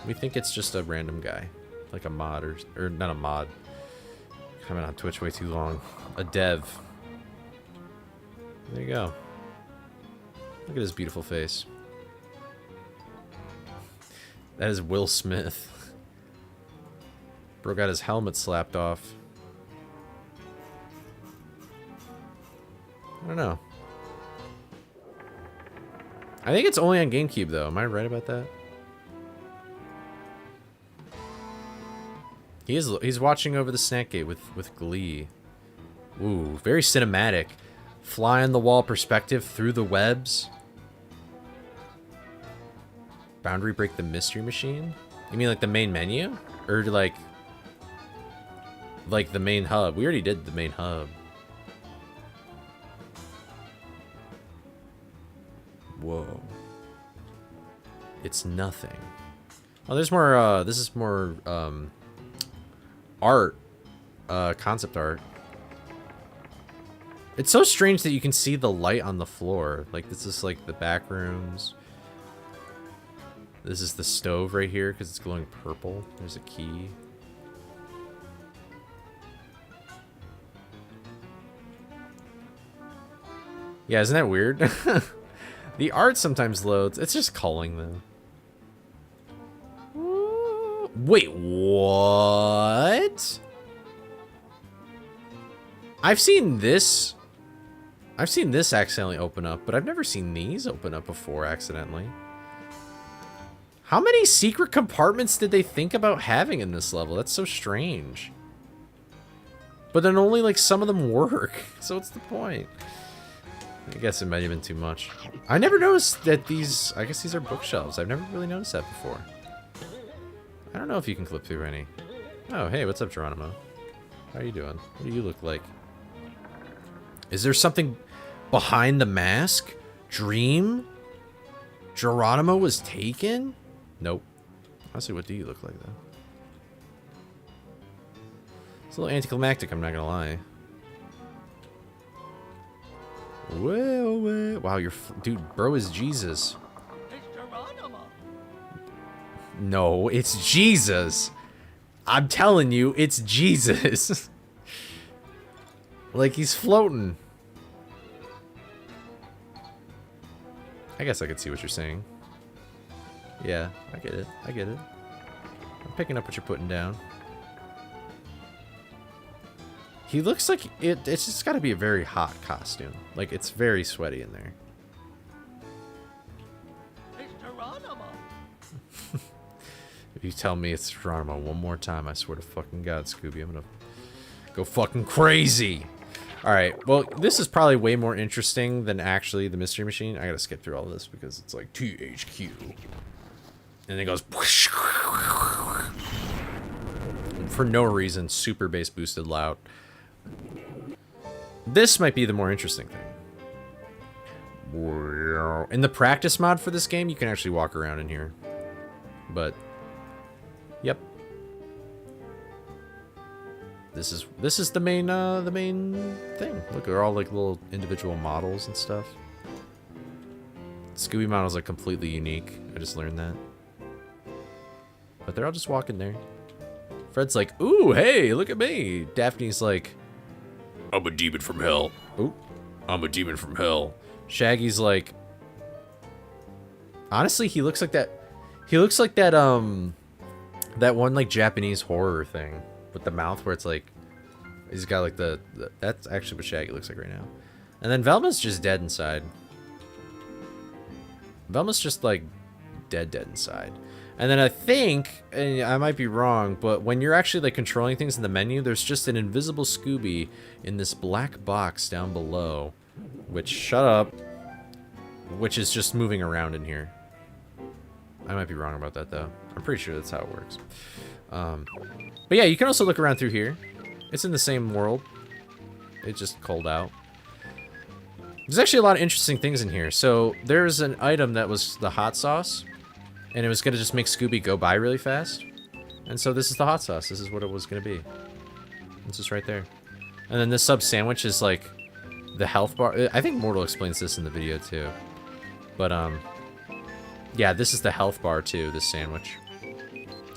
We think it's just a random guy. Like a mod, or not a mod. I've been on Twitch way too long. A dev. There you go. Look at his beautiful face. That is Will Smith. Bro got his helmet slapped off. I don't know. I think it's only on GameCube though. Am I right about that? He's watching over the snack gate with glee. Ooh, very cinematic. Fly on the wall perspective through the webs. Boundary break the mystery machine. You mean like the main menu? Or like the main hub? We already did the main hub. Whoa. It's nothing. Oh, there's more, this is more, art. Concept art. It's so strange that you can see the light on the floor. Like, this is like the back rooms. This is the stove right here because it's glowing purple. There's a key. Yeah, isn't that weird? The art sometimes loads. It's just calling though. Wait, what? I've seen this accidentally open up, but I've never seen these open up before accidentally. How many secret compartments did they think about having in this level? That's so strange. But then only like some of them work. So what's the point? I guess it might have been too much. I never noticed that these, I guess these are bookshelves. I've never really noticed that before. I don't know if you can clip through any. Oh, hey, what's up, Geronimo? How are you doing? What do you look like? Is there something behind the mask? Dream? Geronimo was taken? Nope. Honestly, what do you look like, though? It's a little anticlimactic, I'm not gonna lie. Well, wow, dude, bro is Jesus. It's Geronimo. No, it's Jesus. I'm telling you, it's Jesus. Like he's floating. I guess I could see what you're saying. Yeah, I get it. I get it. I'm picking up what you're putting down. He looks like it's just got to be a very hot costume. Like, it's very sweaty in there. It's Geronimo. If you tell me it's Geronimo one more time, I swear to fucking God, Scooby, I'm gonna go fucking crazy. Alright, well, this is probably way more interesting than actually the Mystery Machine. I gotta skip through all this because it's like THQ. And it goes... For no reason, super bass boosted loud. This might be the more interesting thing. In the practice mod for this game, you can actually walk around in here. But, yep. This is the main thing. Look, they're all like little individual models and stuff. Scooby models are completely unique. I just learned that. But they're all just walking there. Fred's like, ooh, hey, look at me. Daphne's like, I'm a demon from hell. Ooh, I'm a demon from hell. Shaggy's like, honestly, he looks like that. He looks like that that one like Japanese horror thing with the mouth where it's like, he's got like the that's actually what Shaggy looks like right now. And then Velma's just dead inside. Velma's just like dead inside. And then I think, and I might be wrong, but when you're actually like controlling things in the menu, there's just an invisible Scooby in this black box down below, which, shut up, which is just moving around in here. I might be wrong about that though. I'm pretty sure that's how it works. But yeah, you can also look around through here. It's in the same world. It just cold out. There's actually a lot of interesting things in here. So there's an item that was the hot sauce. And it was going to just make Scooby go by really fast. And so this is the hot sauce. This is what it was going to be. It's just right there. And then this sub sandwich is like the health bar. I think Mortal explains this in the video too. But yeah, this is the health bar too, this sandwich.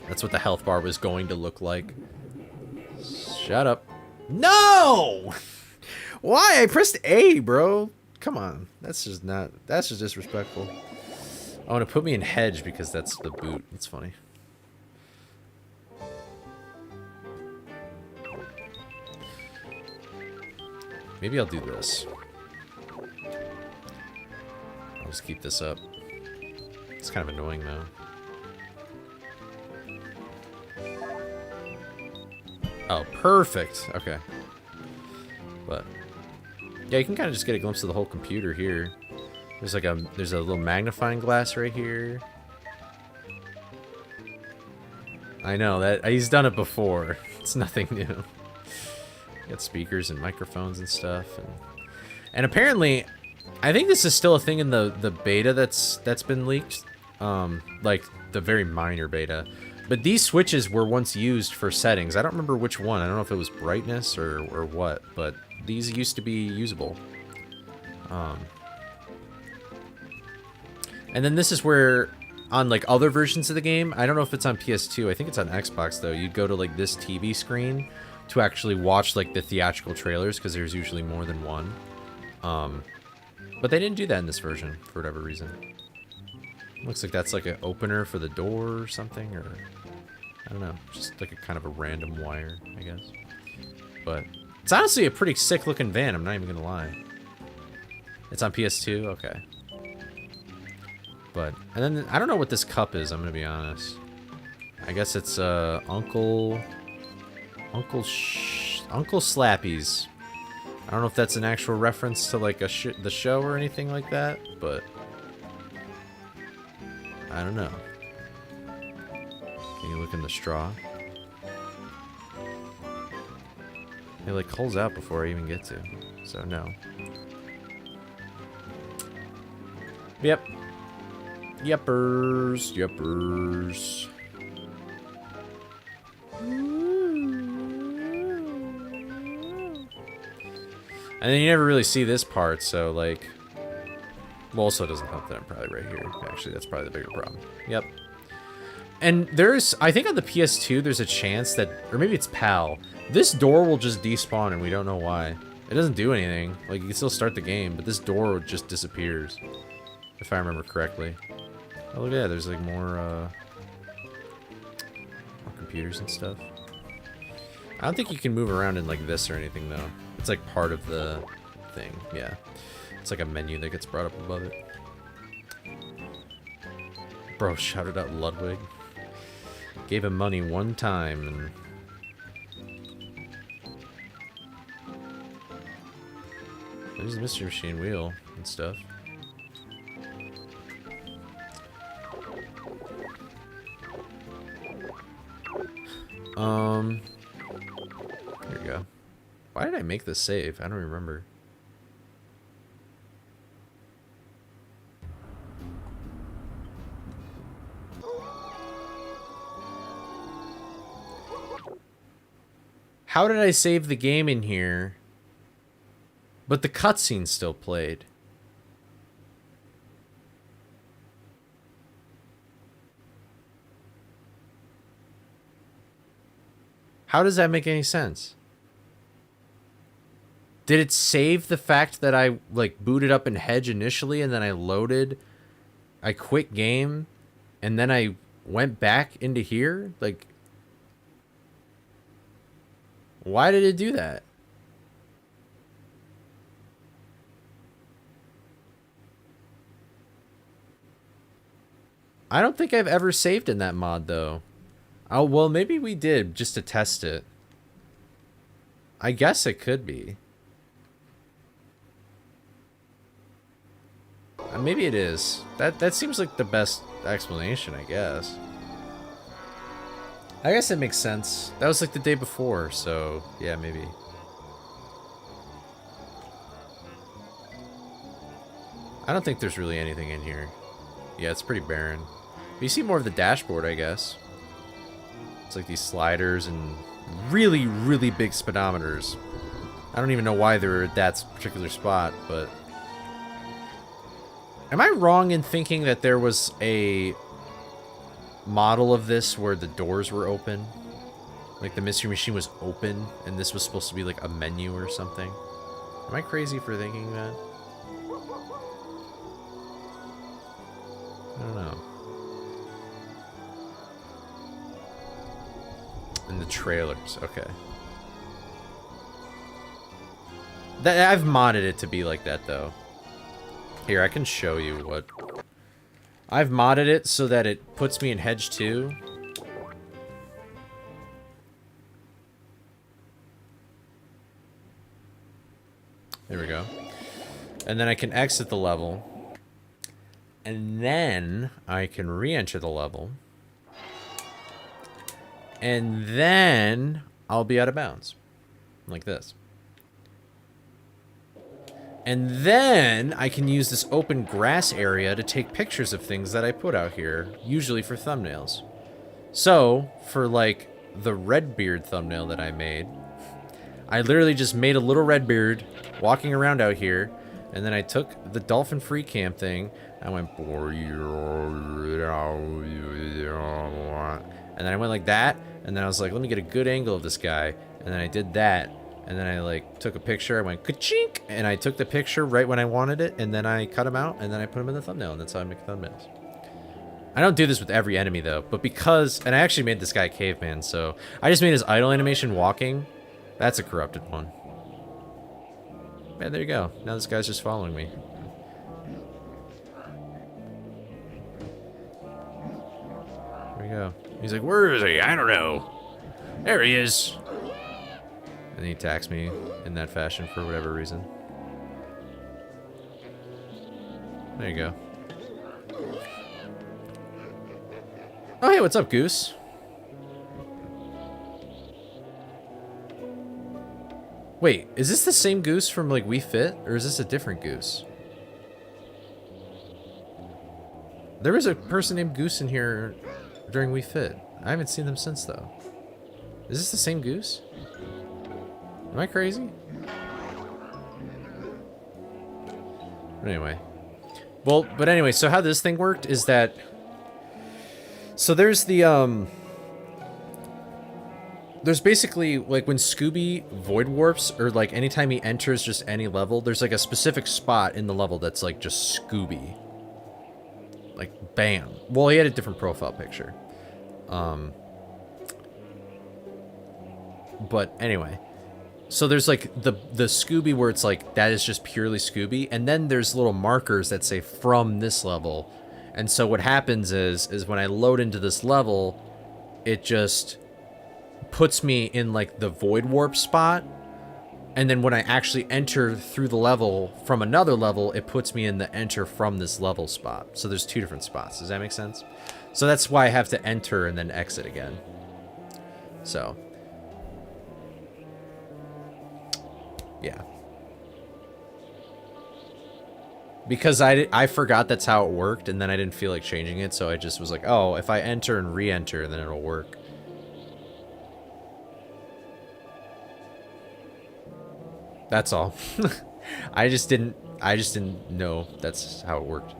That's what the health bar was going to look like. Shut up. No! Why? I pressed A, bro. Come on. That's just disrespectful. I want to put me in hedge because that's the boot. That's funny. Maybe I'll do this. I'll just keep this up. It's kind of annoying though. Oh, perfect. Okay. But yeah, you can kind of just get a glimpse of the whole computer here. There's like there's a little magnifying glass right here. I know that he's done it before. It's nothing new. Got speakers and microphones and stuff, and apparently, I think this is still a thing in the beta that's been leaked, like the very minor beta. But these switches were once used for settings. I don't remember which one. I don't know if it was brightness or what, but these used to be usable. And then this is where, on like other versions of the game, I don't know if it's on PS2. I think it's on Xbox though. You'd go to like this TV screen to actually watch like the theatrical trailers, because there's usually more than one. But they didn't do that in this version for whatever reason. Looks like that's like an opener for the door or something, or I don't know, just like a kind of a random wire, I guess. But it's honestly a pretty sick looking van, I'm not even gonna lie. It's on PS2, okay. But, and then I don't know what this cup is, I'm gonna be honest. I guess it's Uncle Slappy's. I don't know if that's an actual reference to like the show or anything like that, but I don't know. Can you look in the straw? It like holds out before I even get to, so no. Yep. Yuppers. Yuppers. And then you never really see this part, so like... Well, also it doesn't help that I'm probably right here. Actually, that's probably the bigger problem. Yep. And there's... I think on the PS2 there's a chance that... Or maybe it's PAL. This door will just despawn and we don't know why. It doesn't do anything. Like, you can still start the game, but this door just disappears. If I remember correctly. Oh, look at that. There's like more computers and stuff. I don't think you can move around in like this or anything, though. It's like part of the thing, yeah. It's like a menu that gets brought up above it. Bro shouted out Ludwig. Gave him money one time and... There's the Mystery Machine wheel and stuff. Here we go. Why did I make this save? I don't remember. How did I save the game in here, but the cutscene still played? How does that make any sense? Did it save the fact that I like booted up in Hedge initially and then I loaded, I quit game, and then I went back into here? Like, why did it do that? I don't think I've ever saved in that mod though. Oh, well, maybe we did just to test it. I guess it could be. Maybe it is. That seems like the best explanation, I guess. I guess it makes sense. That was like the day before, so yeah, maybe. I don't think there's really anything in here. Yeah, it's pretty barren. But you see more of the dashboard, I guess. It's like these sliders and really, really big speedometers. I don't even know why they're at that particular spot, but... Am I wrong in thinking that there was a model of this where the doors were open? Like the Mystery Machine was open and this was supposed to be like a menu or something? Am I crazy for thinking that? I don't know. In the trailers, okay. I've modded it to be like that though. Here, I can show you what... I've modded it so that it puts me in Hedge 2. There we go. And then I can exit the level. And then I can re-enter the level. And then I'll be out of bounds. Like this. And then I can use this open grass area to take pictures of things that I put out here, usually for thumbnails. So, for like the Redbeard thumbnail that I made, I literally just made a little Redbeard walking around out here, and then I took the dolphin free cam thing, I went, and then I went like that, and then I was like, let me get a good angle of this guy, and then I did that, and then I like took a picture, I went ka-chink, and I took the picture right when I wanted it, and then I cut him out, and then I put him in the thumbnail, and that's how I make thumbnails. I don't do this with every enemy though, but because, and I actually made this guy a caveman, so I just made his idle animation walking. That's a corrupted one. Yeah, there you go. Now this guy's just following me. There we go. He's like, where is he? I don't know. There he is. And he attacks me in that fashion for whatever reason. There you go. Oh, hey, what's up, Goose? Wait, is this the same Goose from, like, We Fit? Or is this a different Goose? There was a person named Goose in here during We Fit. I haven't seen them since, though. Is this the same Goose? Am I crazy? Anyway. Well, but anyway, so how this thing worked is that... So there's the, there's basically, like, when Scooby void warps, or, like, anytime he enters just any level, there's, like, a specific spot in the level that's, like, just Scooby. Like, bam. Well, he had a different profile picture. But, anyway. So there's, like, the Scooby where it's, like, that is just purely Scooby, and then there's little markers that say, from this level. And so what happens is when I load into this level, it just puts me in like the void warp spot. And then when I actually enter through the level from another level, it puts me in the enter from this level spot. So there's two different spots. Does that make sense? So that's why I have to enter and then exit again. So. Yeah. Because I forgot that's how it worked, and then I didn't feel like changing it, so I just was like, oh, if I enter and re-enter, then it'll work. That's all. I just didn't know that's how it worked.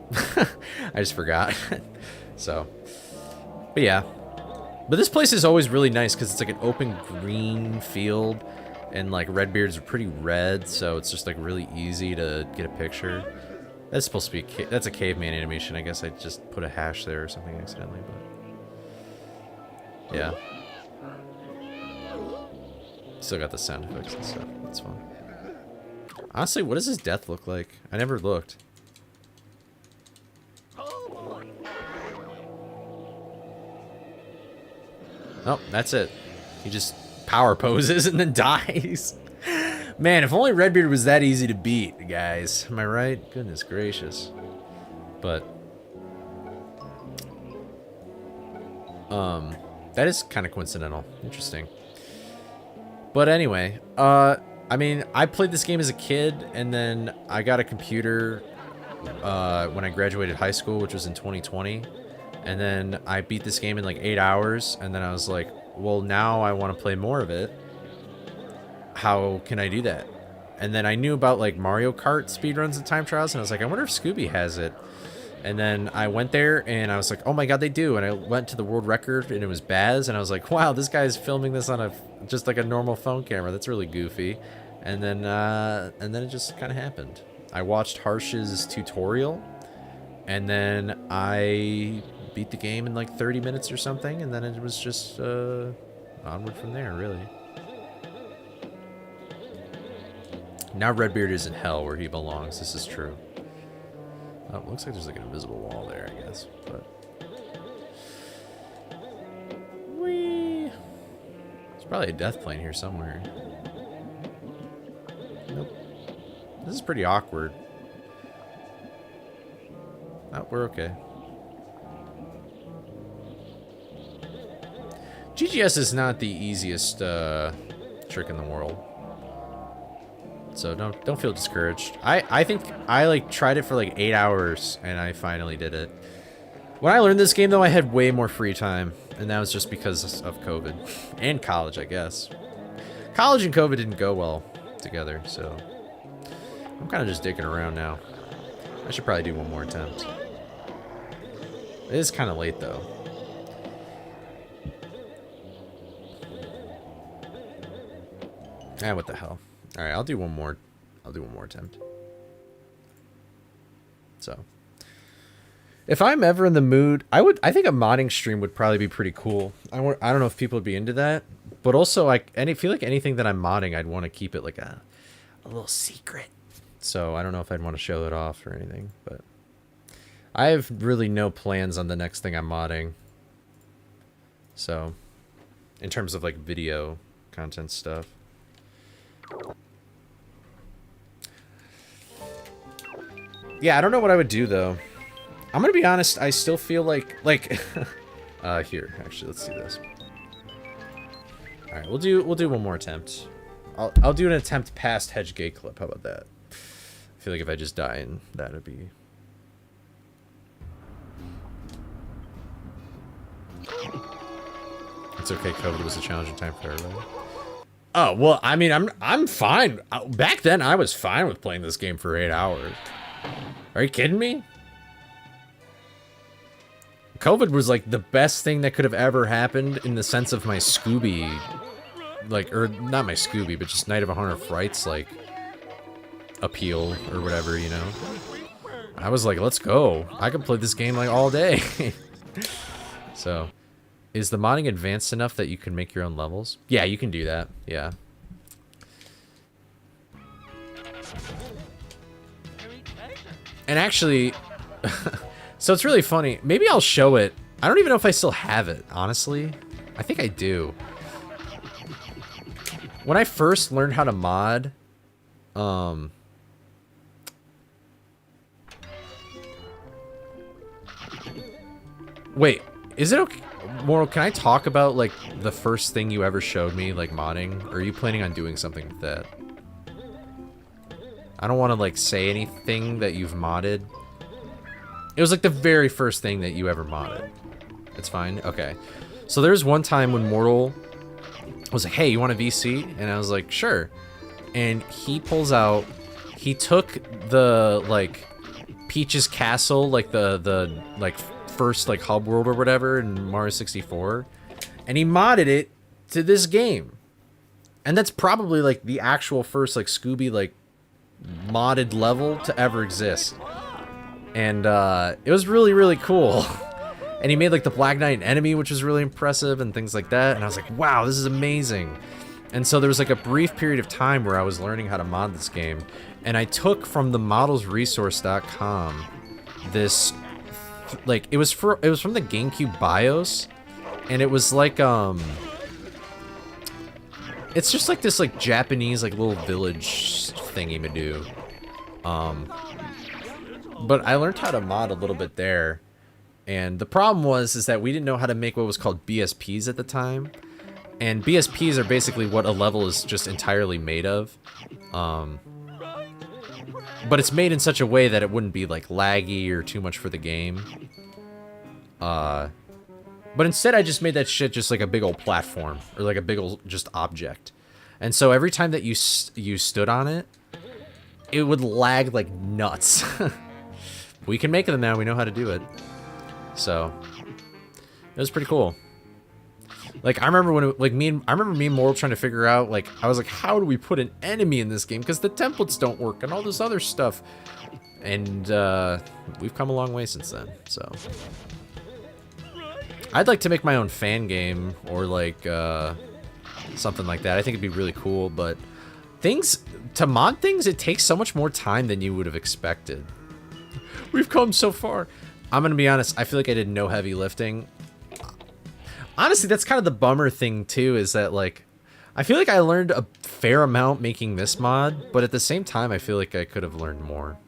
I just forgot. So, but yeah. But this place is always really nice because it's like an open green field, and like Redbeards are pretty red, so it's just like really easy to get a picture. That's supposed to be that's a caveman animation. I guess I just put a hash there or something accidentally, but yeah. Still got the sound effects and stuff. That's fun. Honestly, what does his death look like? I never looked. Oh, that's it. He just power poses and then dies. Man, if only Redbeard was that easy to beat, guys. Am I right? Goodness gracious. But that is kind of coincidental. Interesting. But anyway, I mean, I played this game as a kid, and then I got a computer when I graduated high school, which was in 2020. And then I beat this game in like 8 hours, and then I was like, well, now I want to play more of it. How can I do that? And then I knew about like Mario Kart speedruns and time trials, and I was like, I wonder if Scooby has it. And then I went there, and I was like, oh my god, they do. And I went to the world record, and it was Baz, and I was like, wow, this guy's filming this on just like a normal phone camera. That's really goofy. And then it just kind of happened. I watched Harsh's tutorial, and then I beat the game in like 30 minutes or something, and then it was just onward from there, really. Now Redbeard is in hell where he belongs. This is true. Oh, looks like there's like an invisible wall there, I guess. But whee! There's probably a death plane here somewhere. Nope. This is pretty awkward. Oh, we're okay. GGS is not the easiest trick in the world. So don't feel discouraged. I think I like tried it for like 8 hours and I finally did it. When I learned this game though, I had way more free time, and that was just because of COVID and college, I guess. College and COVID didn't go well together, so I'm kind of just dicking around now. I should probably do one more attempt. It is kind of late though. Ah, what the hell. Alright, I'll do one more attempt. So if I'm ever in the mood, I think a modding stream would probably be pretty cool. I don't know if people would be into that, but also I feel like anything that I'm modding, I'd want to keep it like a little secret. So I don't know if I'd want to show it off or anything, but I have really no plans on the next thing I'm modding. So in terms of like video content stuff. Yeah, I don't know what I would do though. I'm gonna be honest, I still feel like here, actually, let's do this. Alright, we'll do one more attempt. I'll do an attempt past Hedge Gate Clip, how about that? I feel like if I just die in that, it'd be... It's okay, COVID was a challenging time for everybody. Oh, well, I mean, I'm fine. Back then, I was fine with playing this game for 8 hours. Are you kidding me? COVID was like the best thing that could have ever happened in the sense of my Scooby, like, or not my Scooby, but just Night of 100 Frights, like, appeal or whatever, you know? I was like, let's go. I can play this game like all day. So, is the modding advanced enough that you can make your own levels? Yeah, you can do that. Yeah. And actually, so it's really funny. Maybe I'll show it. I don't even know if I still have it, honestly. I think I do. When I first learned how to mod, wait, is it okay? Moral, can I talk about, like, the first thing you ever showed me, like, modding? Or are you planning on doing something with that? I don't want to, like, say anything that you've modded. It was, like, the very first thing that you ever modded. It's fine? Okay. So there's one time when Mortal was like, hey, you want a VC? And I was like, sure. And he pulls out... He took the, like, Peach's Castle, like, the like, first, like, hub world or whatever in Mario 64. And he modded it to this game. And that's probably, like, the actual first, like, Scooby, like, modded level to ever exist. And it was really, really cool. And he made like the Black Knight enemy, which was really impressive and things like that. And I was like, wow, this is amazing. And so there was like a brief period of time where I was learning how to mod this game. And I took from the modelsresource.com this, like, it was from the GameCube BIOS. And it was like, it's just like this like Japanese like little village thingy-ma-do. But I learned how to mod a little bit there. And the problem is that we didn't know how to make what was called BSPs at the time. And BSPs are basically what a level is just entirely made of. But it's made in such a way that it wouldn't be like laggy or too much for the game. But instead I just made that shit just like a big old platform. Or like a big old just object. And so every time that you stood on it, it would lag like nuts. We can make them now. We know how to do it. So it was pretty cool. Like I remember when it, like me and Moral trying to figure out, like, I was like, how do we put an enemy in this game? Because the templates don't work and all this other stuff. And we've come a long way since then. So I'd like to make my own fan game or like something like that. I think it'd be really cool. But to mod things, it takes so much more time than you would have expected. We've come so far. I'm gonna be honest, I feel like I did no heavy lifting. Honestly, that's kind of the bummer thing too, is that like, I feel like I learned a fair amount making this mod, but at the same time, I feel like I could have learned more.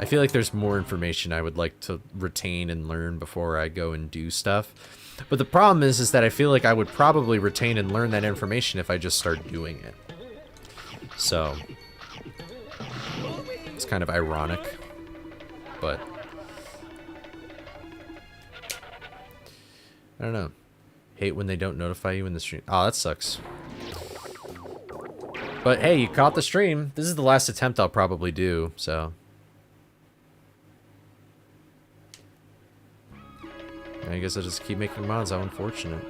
I feel like there's more information I would like to retain and learn before I go and do stuff. But the problem is that I feel like I would probably retain and learn that information if I just start doing it. So, it's kind of ironic, but I don't know. Hate when they don't notify you in the stream. Oh, that sucks. But hey, you caught the stream. This is the last attempt I'll probably do, so. I guess I'll just keep making mods. How unfortunate.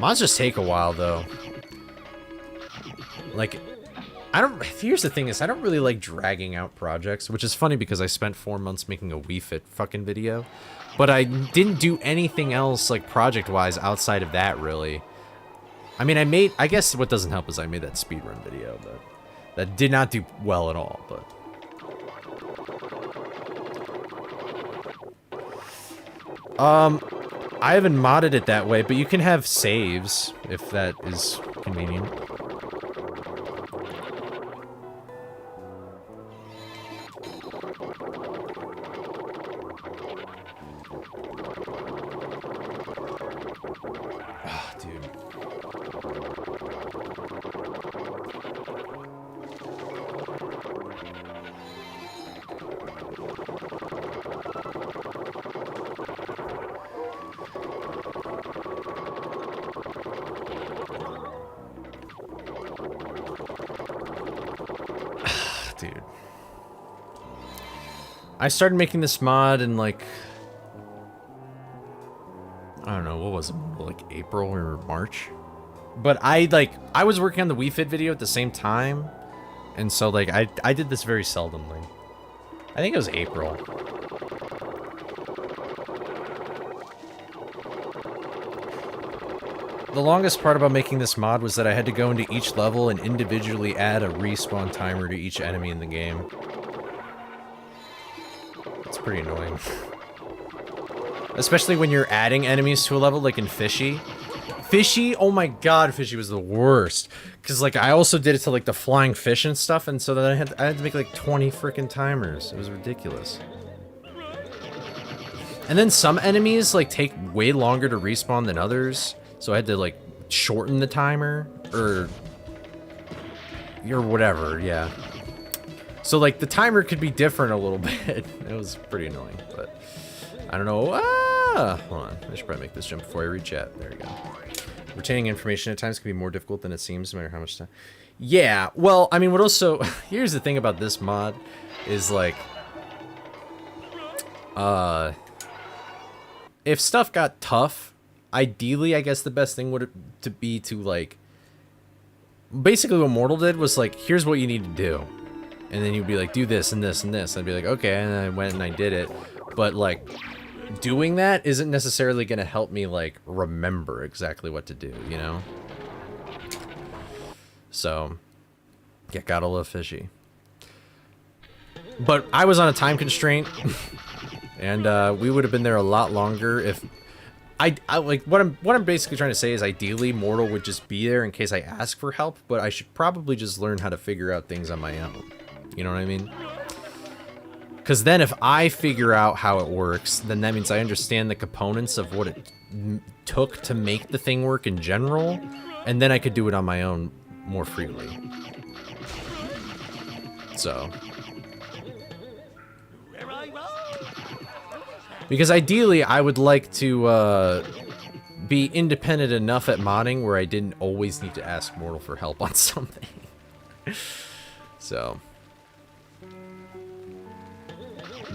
Mods just take a while, though. Like, here's the thing is, I don't really like dragging out projects, which is funny because I spent 4 months making a Wii Fit fucking video. But I didn't do anything else, like, project-wise outside of that, really. I mean, I guess what doesn't help is I made that speedrun video, but that did not do well at all, but. I haven't modded it that way, but you can have saves, if that is convenient. Ah, dude. Dude. I started making this mod in, like, I don't know, what was it, like April or March? But I was working on the Wii Fit video at the same time, and so, like, I did this very seldomly. I think it was April. The longest part about making this mod was that I had to go into each level and individually add a respawn timer to each enemy in the game. It's pretty annoying. Especially when you're adding enemies to a level, like in Fishy. Fishy? Oh my god, Fishy was the worst. Because, like, I also did it to, like, the flying fish and stuff, and so then I had to make, like, 20 freaking timers. It was ridiculous. And then some enemies, like, take way longer to respawn than others. So I had to, like, shorten the timer, or whatever, yeah. So, like, the timer could be different a little bit. It was pretty annoying, but I don't know. Hold on. I should probably make this jump before I read chat. There we go. Retaining information at times can be more difficult than it seems, no matter how much time. Yeah, well, I mean, what also... Here's the thing about this mod, is, like... If stuff got tough... Ideally, I guess the best thing would be to, like... Basically, what Mortal did was, like, here's what you need to do. And then you'd be like, do this and this and this. I'd be like, okay, and I went and I did it. But, like, doing that isn't necessarily going to help me, like, remember exactly what to do, you know? So, yeah, got a little fishy. But I was on a time constraint. And, we would have been there a lot longer if... I like what I'm basically trying to say is ideally Mortal would just be there in case I ask for help, but I should probably just learn how to figure out things on my own. You know what I mean? Because then if I figure out how it works, then that means I understand the components of what it took to make the thing work in general, and then I could do it on my own more freely. So. Because ideally, I would like to be independent enough at modding where I didn't always need to ask Mortal for help on something. So.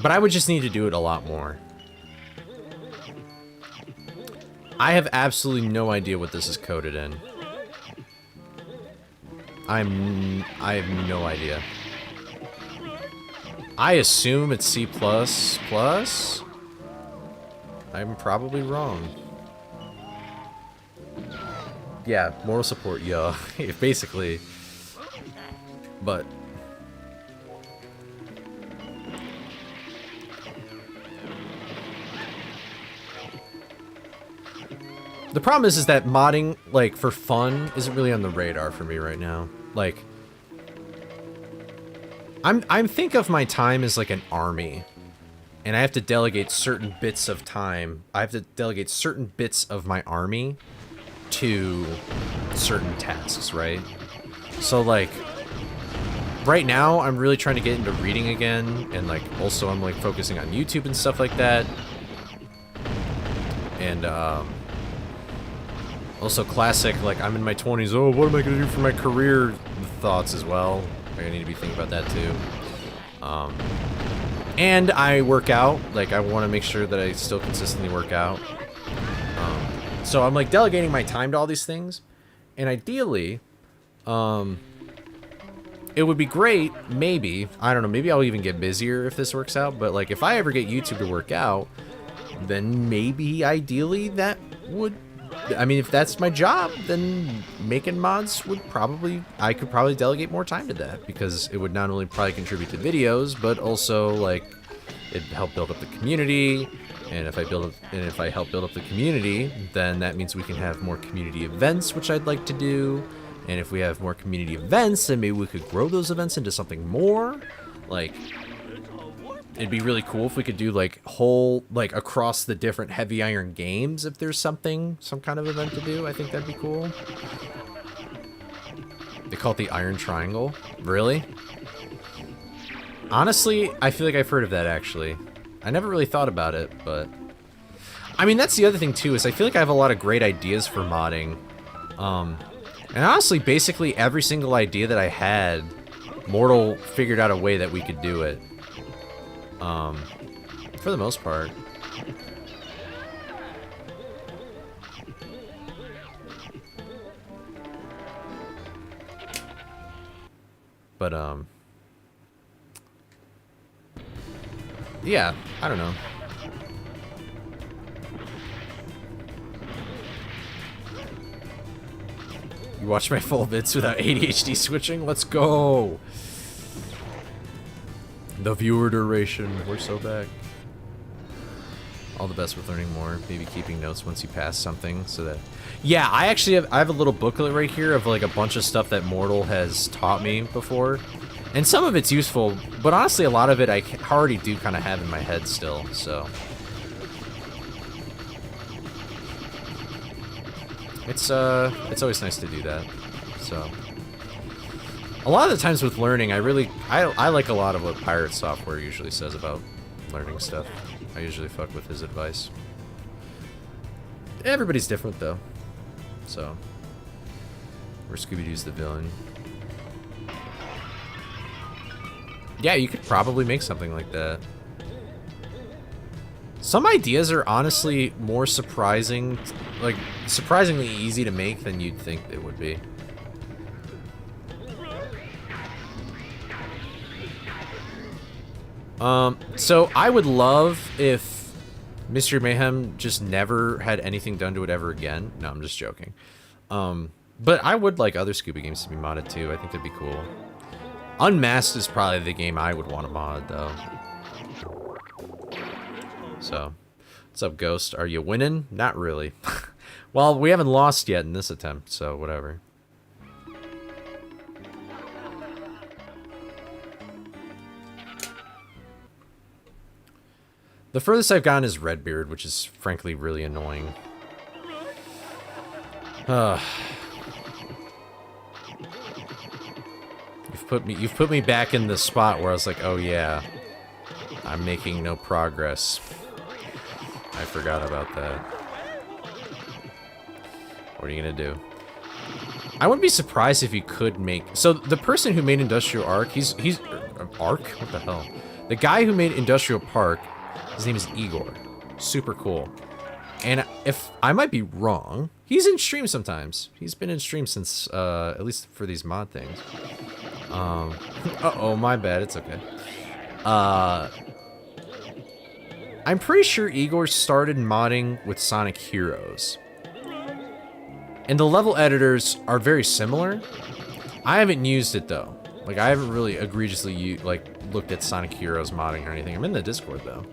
But I would just need to do it a lot more. I have absolutely no idea what this is coded in. I have no idea. I assume it's C++. I'm probably wrong. Yeah, moral support, yeah. Basically. But... The problem is that modding, like, for fun, isn't really on the radar for me right now. Like... I'm think of my time as like an army, and I have to delegate certain bits of time. I have to delegate certain bits of my army to certain tasks, right? So like right now I'm really trying to get into reading again, and like also I'm like focusing on YouTube and stuff like that. And also classic, like I'm in my 20s, oh, what am I gonna do for my career thoughts as well. I need to be thinking about that too. And I work out, like I want to make sure that I still consistently work out. So I'm like delegating my time to all these things, and ideally, it would be great, maybe, I don't know, maybe I'll even get busier if this works out, but like if I ever get YouTube to work out, then maybe ideally that would, I mean, if that's my job, then making mods would probably, I could probably delegate more time to that, because it would not only probably contribute to videos, but also like it'd help build up the community. And if I help build up the community, then that means we can have more community events, which I'd like to do. And if we have more community events, then maybe we could grow those events into something more. Like, it'd be really cool if we could do like across the different heavy iron games, if there's some kind of event to do. I think that'd be cool. They call it the Iron Triangle. Really? Honestly, I feel like I've heard of that actually. I never really thought about it, but I mean, that's the other thing too, is I feel like I have a lot of great ideas for modding. And honestly, basically every single idea that I had, Mortal figured out a way that we could do it. For the most part. But, yeah, I don't know. You watch my full vids without ADHD switching? Let's go! The viewer duration, we're so back. All the best with learning more. Maybe keeping notes once you pass something, so that... Yeah, I have a little booklet right here of like a bunch of stuff that Mortal has taught me before. And some of it's useful, but honestly a lot of it I already do kind of have in my head still, so... It's always nice to do that, so... A lot of the times with learning, I like a lot of what Pirate Software usually says about learning stuff. I usually fuck with his advice. Everybody's different, though. So... Where Scooby-Doo's the villain. Yeah, you could probably make something like that. Some ideas are honestly more surprising, like, surprisingly easy to make than you'd think it would be. So I would love if Mystery Mayhem just never had anything done to it ever again. No, I'm just joking. But I would like other Scooby games to be modded too. I think that'd be cool. Unmasked is probably the game I would want to mod, though. So, what's up, Ghost? Are you winning? Not really. Well, we haven't lost yet in this attempt, so whatever. The furthest I've gotten is Redbeard, which is frankly really annoying. You've put me back in the spot where I was like, oh yeah, I'm making no progress. I forgot about that. What are you gonna do? I wouldn't be surprised if you could make... So, the person who made Industrial Arc, he's Arc? What the hell? The guy who made Industrial Park, his name is Igor. Super cool. And if I might be wrong, he's in stream sometimes. He's been in stream since, at least for these mod things. Uh-oh, my bad, it's okay. I'm pretty sure Igor started modding with Sonic Heroes. And the level editors are very similar. I haven't used it, though. Like, I haven't really egregiously, looked at Sonic Heroes modding or anything. I'm in the Discord, though.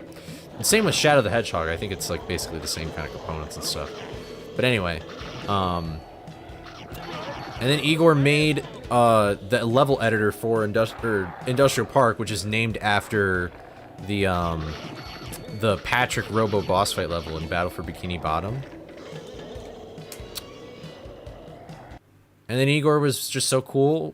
And same with Shadow the Hedgehog. I think it's, like, basically the same kind of components and stuff. But anyway, and then Igor made the level editor for Industrial Park, which is named after the Patrick Robo boss fight level in Battle for Bikini Bottom. And then Igor was just so cool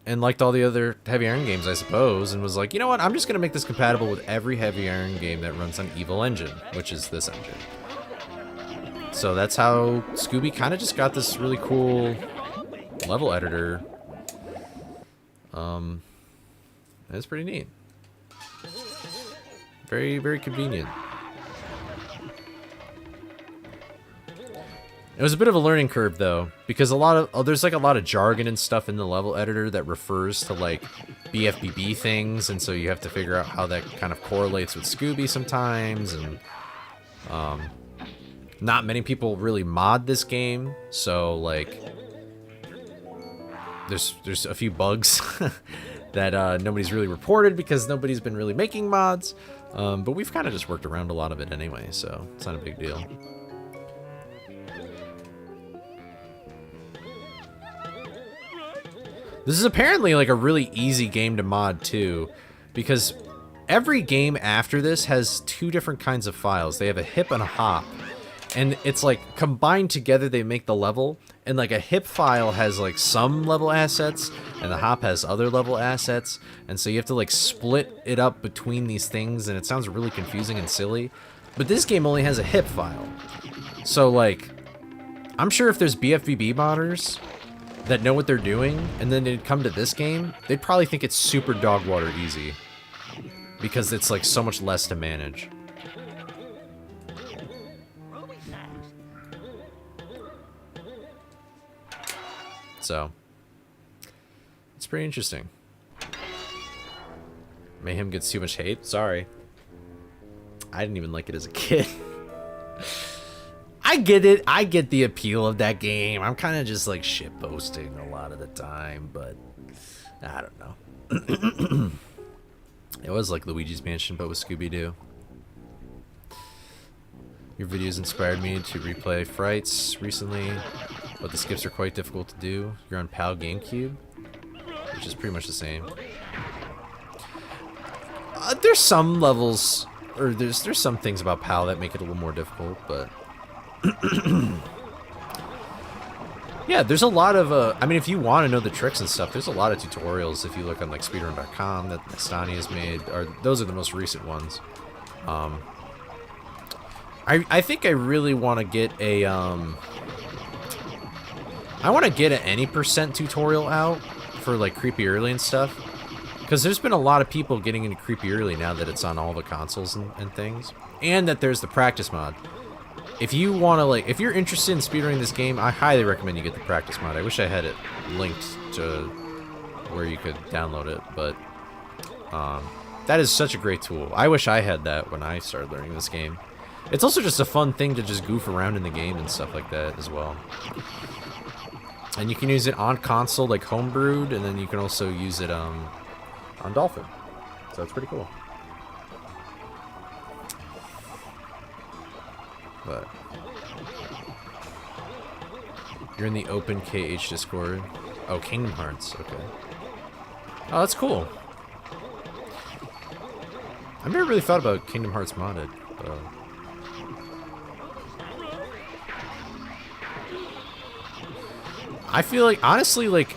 and liked all the other Heavy Iron games, I suppose, and was like, you know what, I'm just going to make this compatible with every Heavy Iron game that runs on Evil Engine, which is this engine. So that's how Scooby kind of just got this really cool level editor. It's pretty neat. Very, very convenient. It was a bit of a learning curve though, because there's like a lot of jargon and stuff in the level editor that refers to like BFBB things, and so you have to figure out how that kind of correlates with Scooby sometimes, and not many people really mod this game, so like there's a few bugs that nobody's really reported because nobody's been really making mods, but we've kind of just worked around a lot of it anyway, so it's not a big deal. This is apparently like a really easy game to mod too, because every game after this has two different kinds of files. They have a hip and a hop, and it's like combined together they make the level, and like a hip file has like some level assets and the hop has other level assets, and so you have to like split it up between these things, and it sounds really confusing and silly. But this game only has a hip file, so like I'm sure if there's BFBB modders that know what they're doing, and then they'd come to this game, they'd probably think it's super dog water easy, because it's like so much less to manage. So it's pretty interesting. Mayhem gets too much hate. Sorry, I didn't even like it as a kid. I get it. I get the appeal of that game. I'm kind of just like shit posting a lot of the time, but I don't know. It was like Luigi's Mansion, but with Scooby-Doo. Your videos inspired me to replay Frights recently, but the skips are quite difficult to do. You're on PAL GameCube, which is pretty much the same. There's some levels, or there's some things about PAL that make it a little more difficult, but yeah, there's a lot of I mean, if you want to know the tricks and stuff, there's a lot of tutorials if you look on like speedrun.com that Stani has made, or those are the most recent ones. I think I really want to get a I want to get an any percent tutorial out for like Creepy Early and stuff, because there's been a lot of people getting into Creepy Early now that it's on all the consoles and things, and that there's the practice mod. If you want to, like, if you're interested in speedrunning this game, I highly recommend you get the practice mod. I wish I had it linked to where you could download it, but that is such a great tool. I wish I had that when I started learning this game. It's also just a fun thing to just goof around in the game and stuff like that as well. And you can use it on console, like homebrewed, and then you can also use it on Dolphin. So it's pretty cool. But you're in the open KH Discord. Oh, Kingdom Hearts. Okay. Oh, that's cool. I've never really thought about Kingdom Hearts modded. I feel like, honestly, like,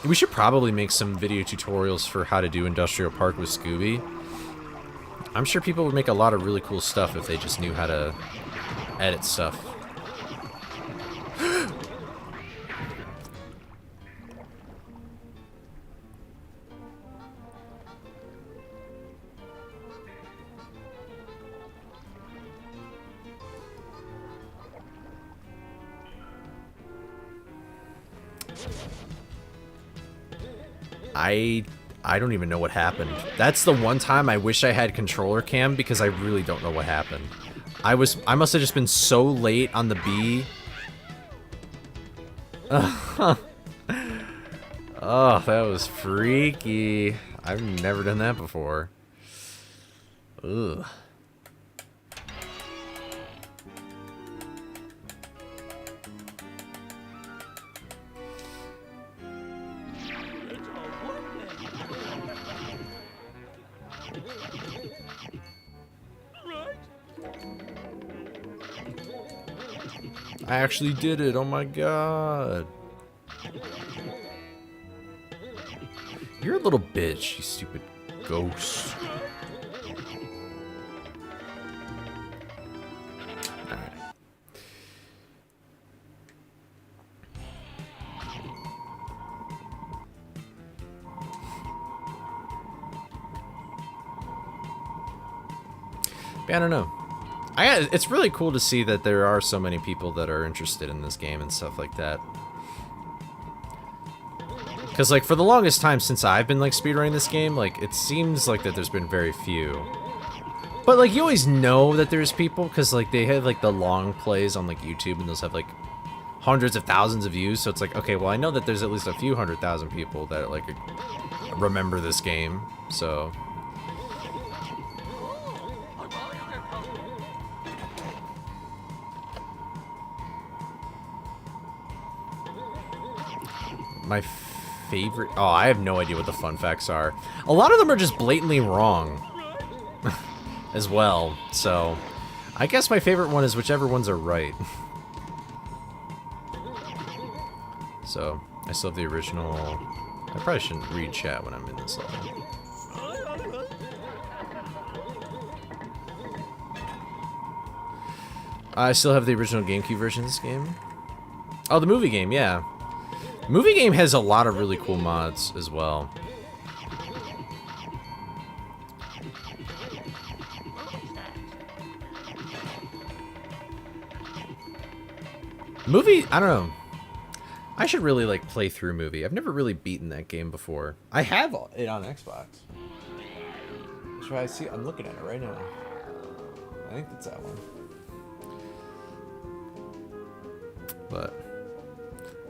we should probably make some video tutorials for how to do Industrial Park with Scooby. I'm sure people would make a lot of really cool stuff if they just knew how to edit stuff. I don't even know what happened. That's the one time I wish I had controller cam, because I really don't know what happened. I must have just been so late on the B. Oh, that was freaky. I've never done that before. Ugh. I actually did it. Oh my god. You're a little bitch, you stupid ghost. Alright. I don't know. It's really cool to see that there are so many people that are interested in this game and stuff like that. Because, like, for the longest time since I've been, like, speedrunning this game, like, it seems like that there's been very few. But, like, you always know that there's people, because, like, they have, like, the long plays on, like, YouTube, and those have, like, hundreds of thousands of views, so it's like, okay, well, I know that there's at least a few 100,000 people that, like, remember this game, so... My favorite... Oh, I have no idea what the fun facts are. A lot of them are just blatantly wrong. As well, so... I guess my favorite one is whichever ones are right. So, I still have the original... I probably shouldn't read chat when I'm in this level. I still have the original GameCube version of this game. Oh, the movie game, yeah. Movie game has a lot of really cool mods as well. Movie, I don't know. I should really like play through movie. I've never really beaten that game before. I have it on Xbox. Should I see? I'm looking at it right now. I think it's that one. But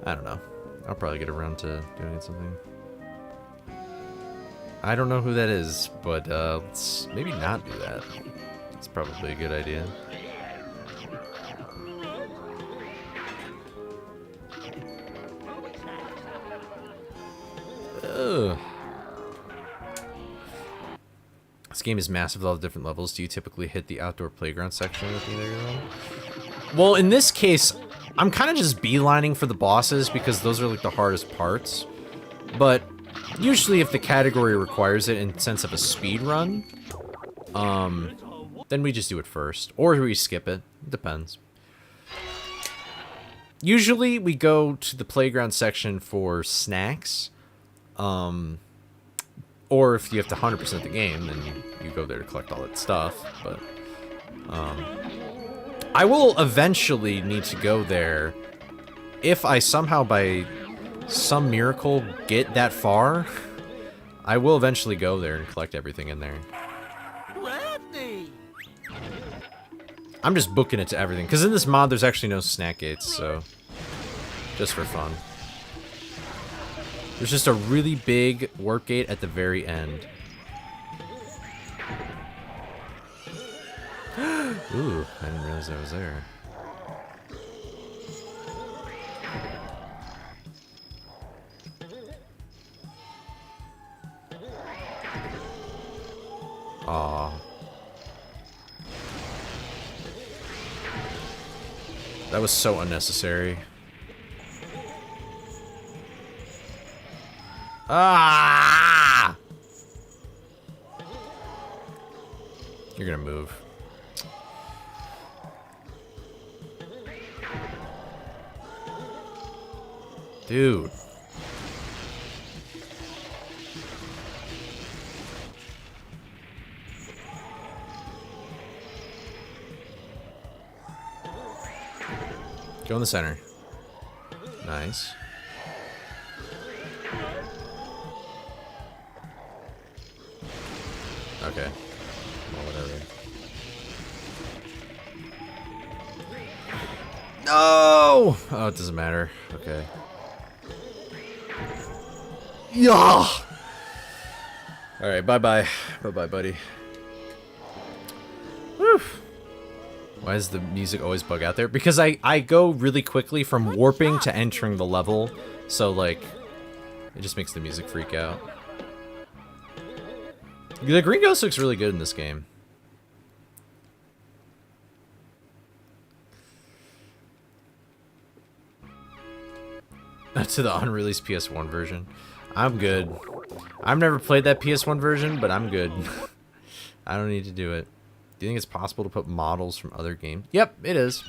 I don't know. I'll probably get around to doing something. I don't know who that is, but let's maybe not do that. It's probably a good idea. Ugh. This game is massive with all the different levels. Do you typically hit the outdoor playground section with either of them? Well, in this case, I'm kind of just beelining for the bosses because those are like the hardest parts. But usually if the category requires it in sense of a speed run, then we just do it first. Or we skip it. It depends. Usually we go to the playground section for snacks. Or if you have to 100% the game, then you go there to collect all that stuff. But I will eventually need to go there if I somehow by some miracle get that far. I will eventually go there and collect everything in there. Lefty! I'm just booking it to everything because in this mod there's actually no snack gates, so just for fun. There's just a really big work gate at the very end. Ooh, I didn't realize I was there. Aw. That was so unnecessary. Ah! You're gonna move. Dude. Go in the center. Nice. Okay. Well, whatever. No! Oh, it doesn't matter. Okay. Yeah! Alright, bye-bye. Bye-bye, buddy. Whew. Why does the music always bug out there? Because I go really quickly from warping to entering the level. So, like, it just makes the music freak out. The green ghost looks really good in this game. to the unreleased PS1 version. I'm good. I've never played that PS1 version, but I'm good. I don't need to do it. Do you think it's possible to put models from other games? Yep, it is.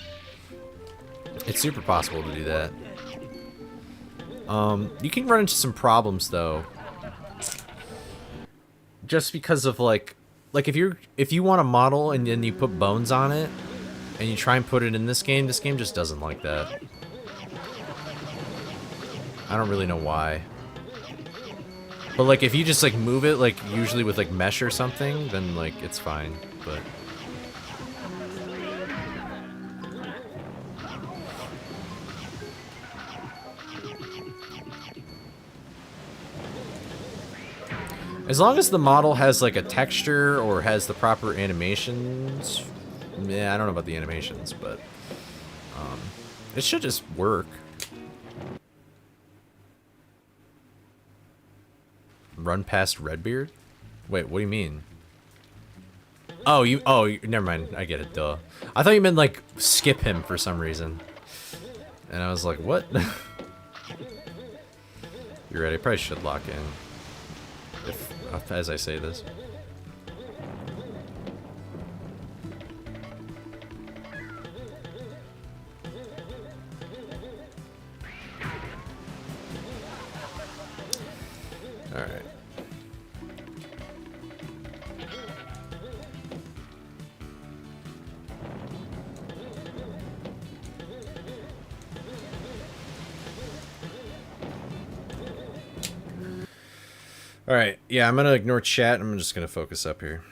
It's super possible to do that. You can run into some problems though. Just because of like if you want a model and then you put bones on it and you try and put it in this game just doesn't like that. I don't really know why. But like if you just like move it like usually with like mesh or something, then like it's fine, but as long as the model has like a texture or has the proper animations, yeah, I don't know about the animations, but it should just work. Run past Redbeard? Wait, what do you mean? Oh, never mind. I get it, duh. I thought you meant like skip him for some reason. And I was like, what? You're right, I probably should lock in. As I say this. Alright. Alright, yeah, I'm gonna ignore chat. I'm just gonna focus up here.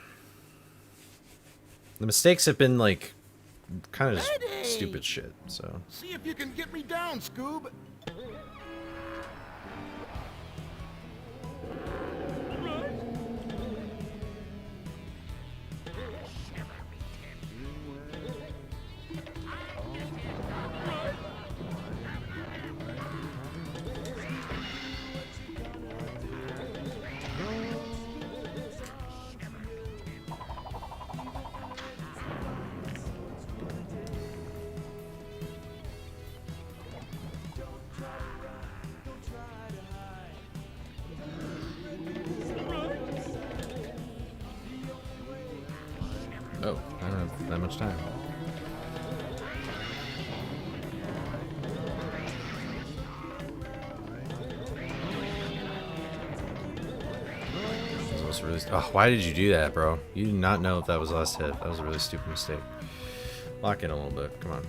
The mistakes have been, like, kind of stupid shit, so. See if you can get me down, Scoob. Oh, I don't have that much time. This was really oh, why did you do that, bro? You did not know if that was last hit. That was a really stupid mistake. Lock in a little bit. Come on.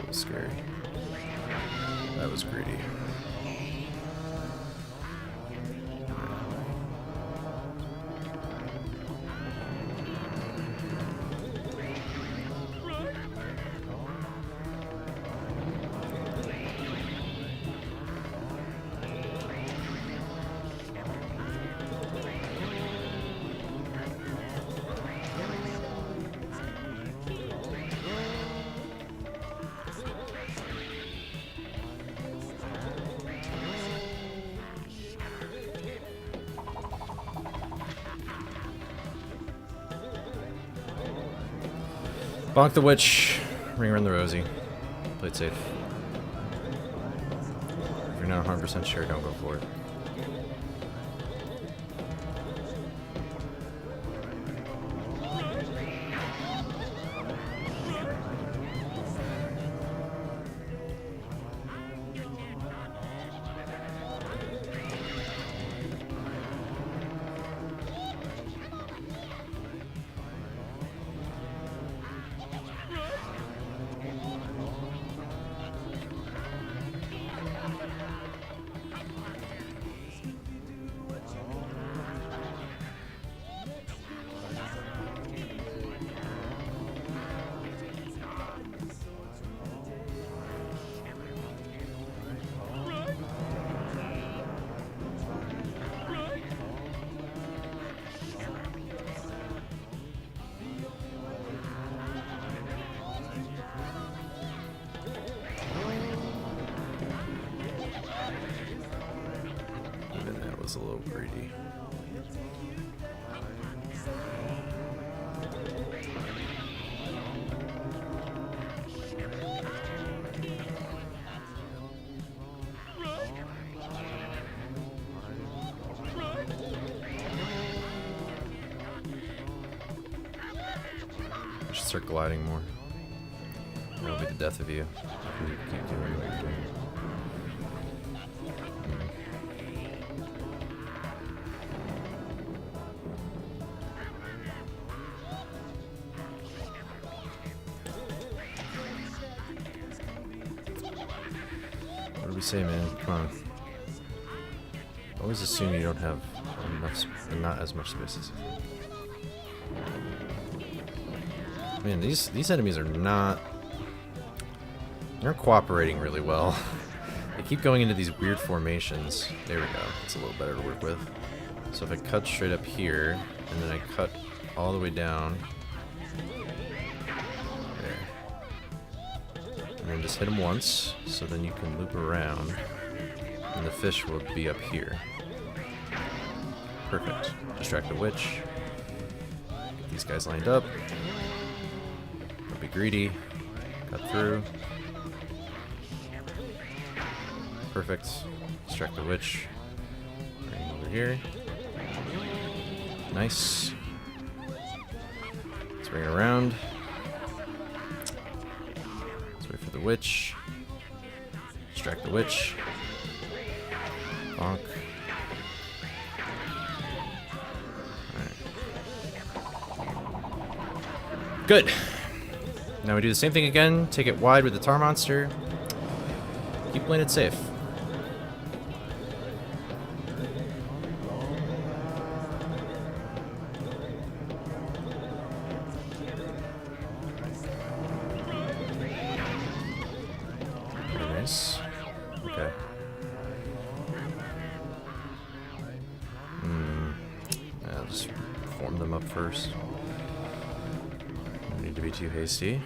That was scary. That was greedy. Bonk the witch, ring around the rosy. Play it safe. If you're not 100% sure, don't go for it. was a little greedy. I should start gliding more. That'll be the death of you. If you keep doing what you're doing. What do we say, man? Come on. Always assume you don't have enough, not as much space as you think. Man, these enemies are not. They're cooperating really well. They keep going into these weird formations. There we go. It's a little better to work with. So if I cut straight up here, and then I cut all the way down. There. And then just hit them once, so then you can loop around. And the fish will be up here. Perfect. Distract the witch. Get these guys lined up. Don't be greedy. Cut through. Perfect. Distract the witch. Bring over here. Nice. Let's bring it around. Let's wait for the witch. Distract the witch. Bonk. Alright. Good. Now we do the same thing again. Take it wide with the tar monster. Keep playing it safe. Very nice. Okay. I'll just form them up first. Don't need to be too hasty.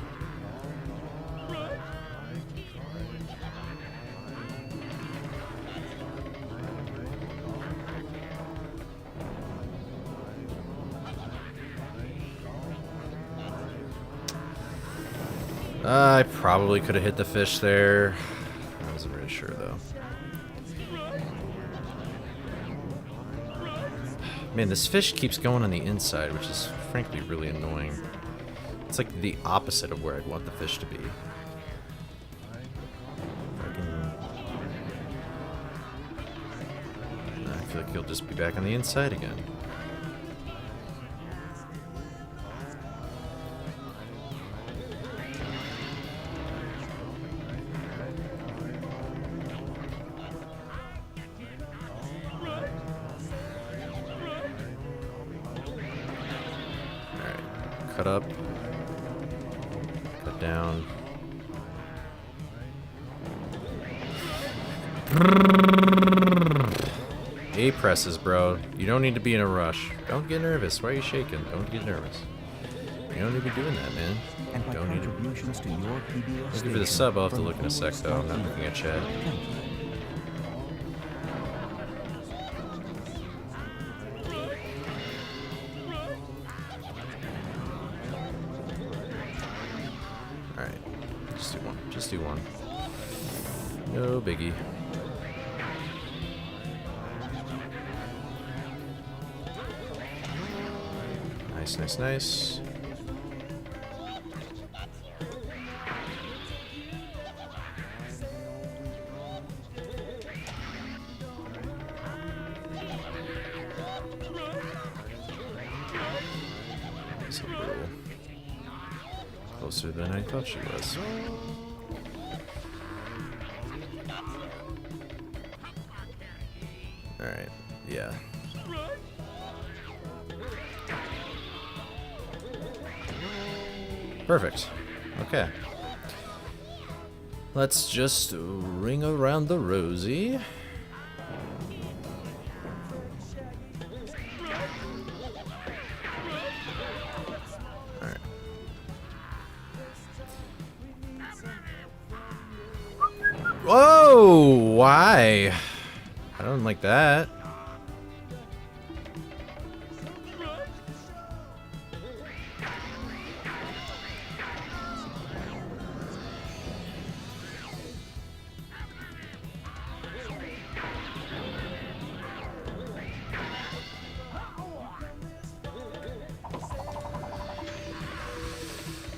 I probably could have hit the fish there. I wasn't really sure though. Man, this fish keeps going on the inside, which is frankly really annoying. It's like the opposite of where I'd want the fish to be. I feel like he'll just be back on the inside again. cut up. Cut down. A presses, bro. You don't need to be in a rush. Don't get nervous. Why are you shaking? Don't get nervous. You don't need to be doing that, man. And by Don't need to. contributions to your PBS Thank you for the sub. I'll have to look in a sec, though. I'm not looking at chat. Alright. Just do one. Just do one. No biggie. Nice, nice, nice. That's a little closer than I thought she was. Alright, yeah. Perfect. Okay. Let's just ring around the rosy. Alright. Whoa! Why? I don't like that.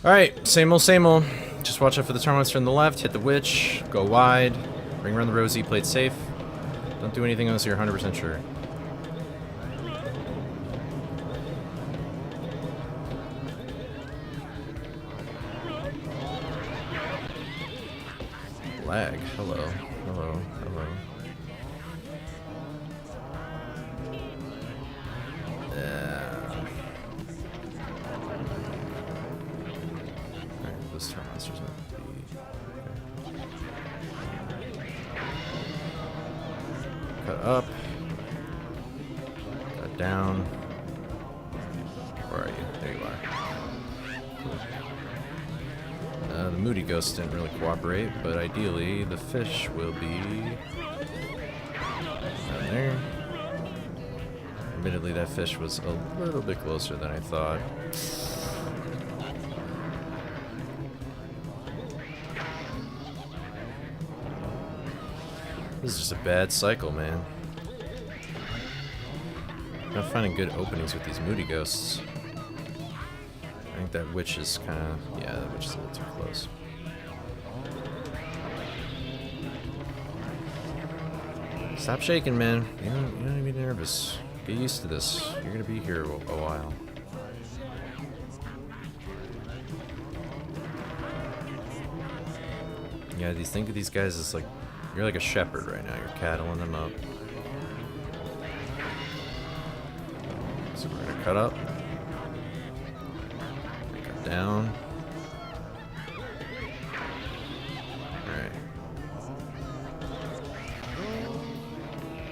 Alright, same old, same old. Just watch out for the tar monster on the left, hit the witch, go wide, ring around the rosy, play it safe. Don't do anything unless you're 100% sure. Lag. Hello. Hello. Hello. Alright, those tar monsters might be... Okay. Cut up. Cut down. Where are you? There you are. The moody ghost didn't really cooperate, but ideally the fish will be down there. Admittedly, that fish was a little bit closer than I thought. This is just a bad cycle, man. I'm not finding good openings with these moody ghosts. I think that witch is kind of... yeah, that witch is a little too close. Stop shaking, man. You don't need to be nervous. Get used to this. You're gonna be here a while. Yeah, think of these guys as like... you're like a shepherd right now. You're cattling them up. So we're gonna cut up. Cut down. Alright.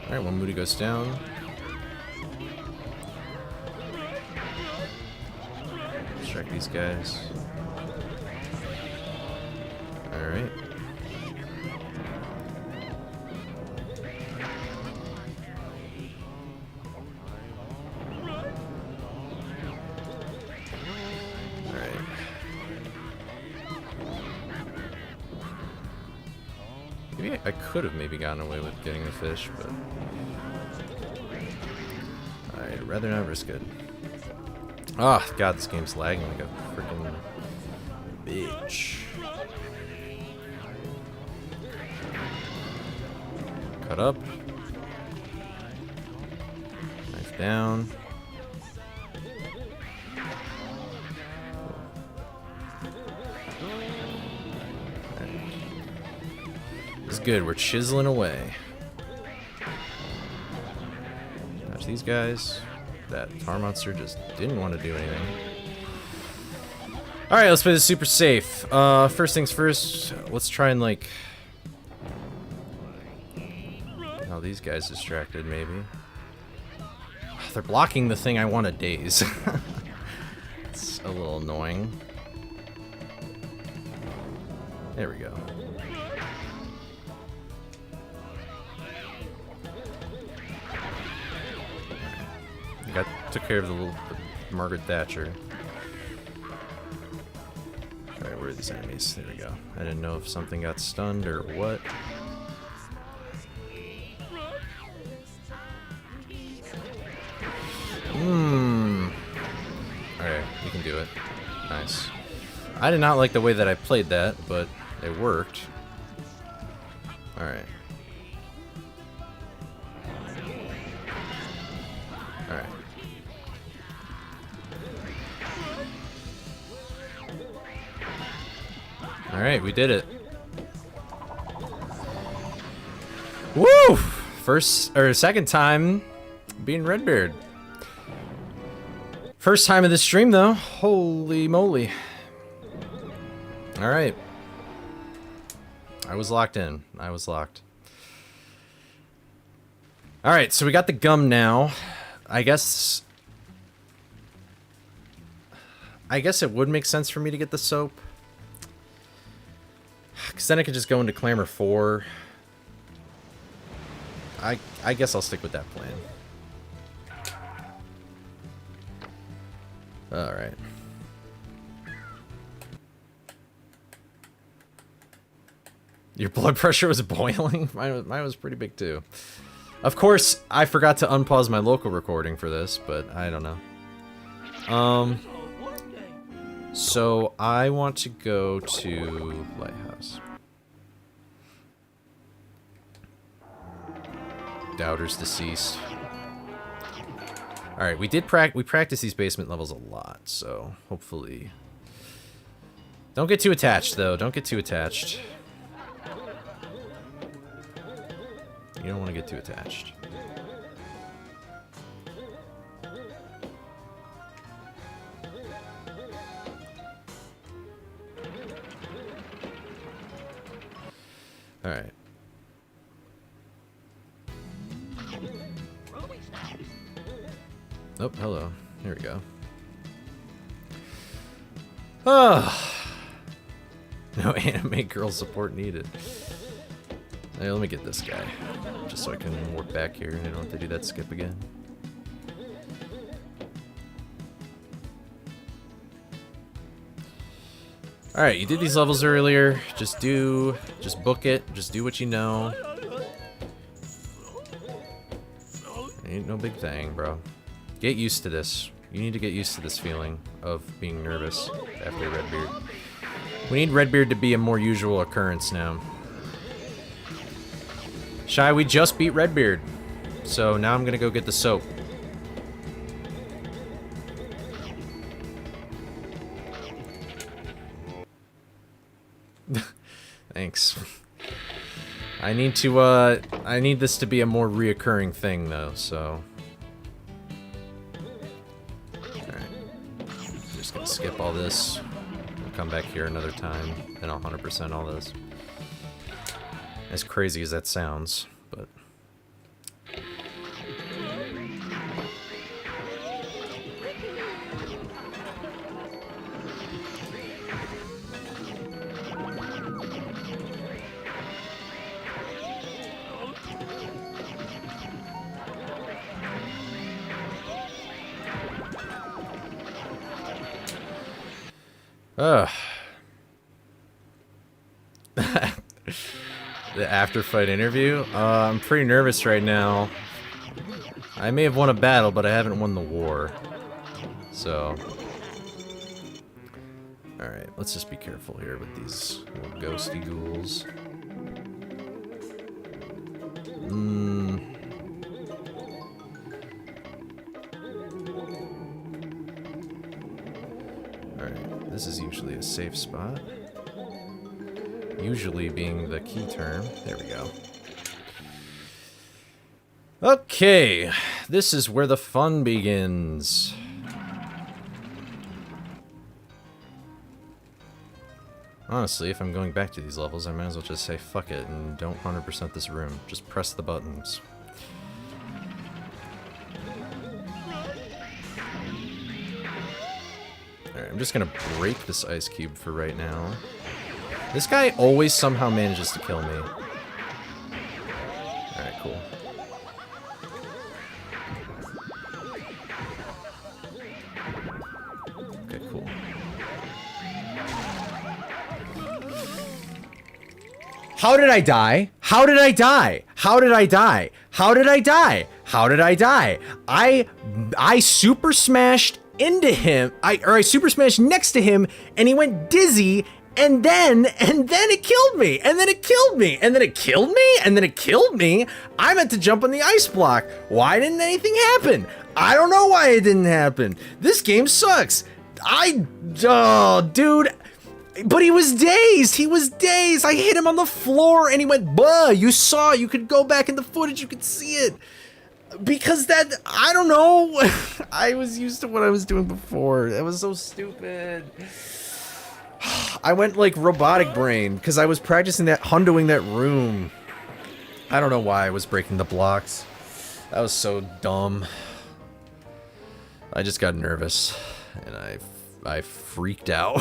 Alright, one moody goes down. Strike these guys. Alright. Maybe I could have maybe gotten away with getting the fish, but I'd rather not risk it. Oh, God, this game's lagging like a freaking bitch. Cut up. Knife down. It's good, we're chiseling away. Watch these guys. That tar monster just didn't want to do anything. Alright, let's play this super safe. First things first, let's try and like... Oh, these guys distracted, maybe. They're blocking the thing I want to daze. It's a little annoying. There we go. Took care of the Margaret Thatcher. Alright, where are these enemies? There we go. I didn't know if something got stunned or what. Alright, you can do it. Nice. I did not like the way that I played that, but it worked. Alright. Alright. Alright, we did it. Woo! Second time being Redbeard. First time of this stream, though. Holy moly. Alright. I was locked in. I was locked. Alright, so we got the gum now. I guess it would make sense for me to get the soap. Because then I could just go into Clamor 4. I guess I'll stick with that plan. Alright. Your blood pressure was boiling? Mine was pretty big too. Of course, I forgot to unpause my local recording for this, but I don't know. So I want to go to Lighthouse. Doubter's deceased. All right, we practice these basement levels a lot, so hopefully. Don't get too attached though. Don't get too attached. You don't want to get too attached. All right. Oh, hello. Here we go. Oh. No anime girl support needed. Hey, let me get this guy. Just so I can work back here and I don't have to do that skip again. Alright, you did these levels earlier. Just book it. Just do what you know. Ain't no big thing, bro. Get used to this. You need to get used to this feeling of being nervous after Redbeard. We need Redbeard to be a more usual occurrence now. Shy, we just beat Redbeard. So now I'm gonna go get the soap. Thanks. I need this to be a more reoccurring thing though, so. Alright. Just gonna skip all this. I'll come back here another time, then I'll 100% all this. As crazy as that sounds, but... Ugh. The after-fight interview? I'm pretty nervous right now. I may have won a battle, but I haven't won the war. So... Alright, let's just be careful here with these little ghosty ghouls. Alright, this is usually a safe spot. Usually being the key term. There we go. Okay, this is where the fun begins. Honestly, if I'm going back to these levels, I might as well just say fuck it and don't 100% this room. Just press the buttons. Alright, I'm just gonna break this ice cube for right now. This guy always somehow manages to kill me. Alright, cool. Okay, cool. How did I die? How did I die? How did I die? How did I die? How did I die? I super smashed into him. I super smashed next to him and he went dizzy and then it killed me. And then it killed me. And then it killed me. And then it killed me. I meant to jump on the ice block. Why didn't anything happen? I don't know why it didn't happen. This game sucks. Oh, dude. But he was dazed. He was dazed. I hit him on the floor and he went, buh. You saw. You could go back in the footage. You could see it. Because that, I don't know. I was used to what I was doing before. That was so stupid. I went like robotic brain because I was practicing that, hundoing that room. I don't know why I was breaking the blocks. That was so dumb. I just got nervous and I freaked out.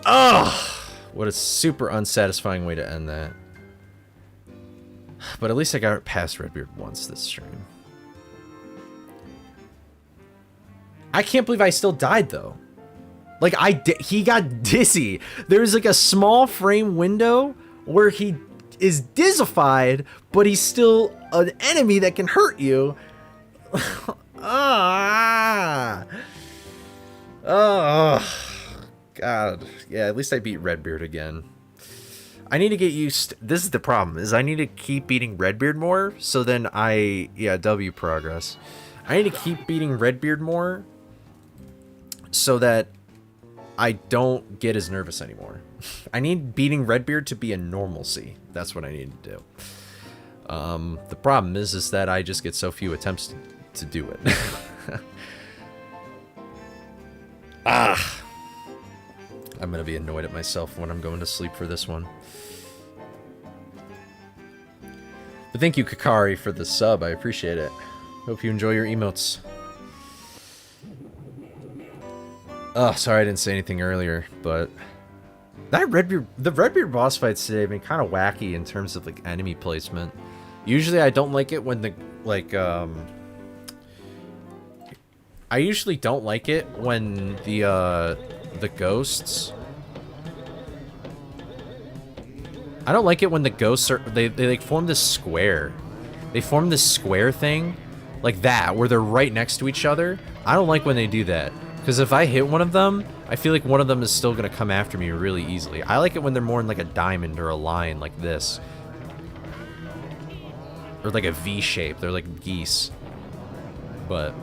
Oh, what a super unsatisfying way to end that. But at least I got past Redbeard once this stream. I can't believe I still died though. Like he got dizzy. There's like a small frame window where he is dizzified, but he's still an enemy that can hurt you. Ah. Oh. God. Yeah, at least I beat Redbeard again. I need to get used. This is the problem, is I need to keep beating Redbeard more, so then W progress. I need to keep beating Redbeard more, so that I don't get as nervous anymore. I need beating Redbeard to be a normalcy. That's what I need to do. The problem is that I just get so few attempts to do it. Ah. I'm gonna be annoyed at myself when I'm going to sleep for this one. But thank you, Kakari, for the sub. I appreciate it. Hope you enjoy your emotes. Oh, sorry I didn't say anything earlier, but the Redbeard boss fights today have been kind of wacky in terms of like enemy placement. Usually I don't like it when I usually don't like it when the ghosts. I don't like it when the ghosts are they like form this square. They form this square thing like that where they're right next to each other. I don't like when they do that because if I hit one of them, I feel like one of them is still gonna come after me really easily. I like it when they're more in like a diamond or a line like this. Or like a V shape. They're like geese. But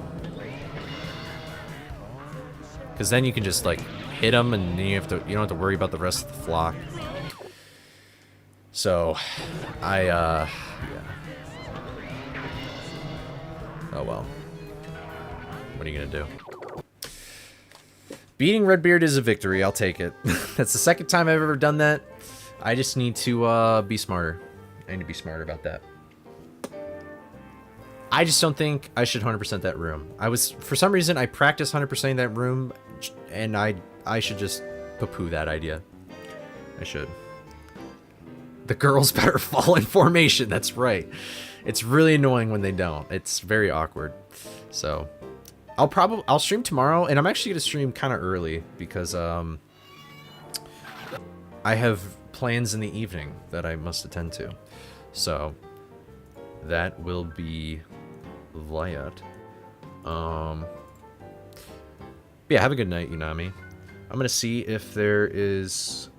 because then you can just like hit them and then you don't have to worry about the rest of the flock. So yeah. Oh well. What are you gonna do? Beating Redbeard is a victory. I'll take it. That's the second time I've ever done that. I just need to be smarter. I need to be smarter about that. I just don't think I should 100% that room. For some reason, I practiced 100% that room, and I should just poo-poo that idea. I should. The girls better fall in formation. That's right. It's really annoying when they don't. It's very awkward. So I'll stream tomorrow, and I'm actually gonna stream kind of early because I have plans in the evening that I must attend to. So that will be that. Yeah, have a good night, Unami. I'm gonna see if there is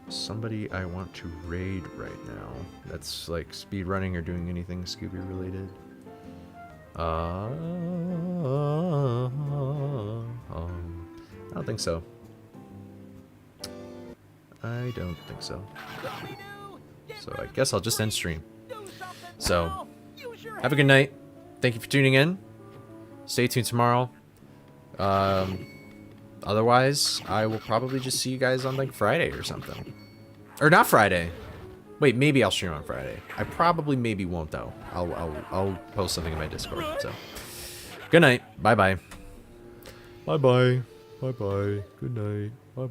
somebody I want to raid right now that's like speedrunning or doing anything Scooby related. I don't think so. I don't think so. So I guess I'll just end stream. So have a good night. Thank you for tuning in. Stay tuned tomorrow. Otherwise, I will probably just see you guys on like Friday or something. Or not Friday. Wait, maybe I'll stream on Friday. I probably maybe won't though. I'll post something in my Discord. So, good night. Bye bye. Bye bye. Bye bye. Good night. Bye bye.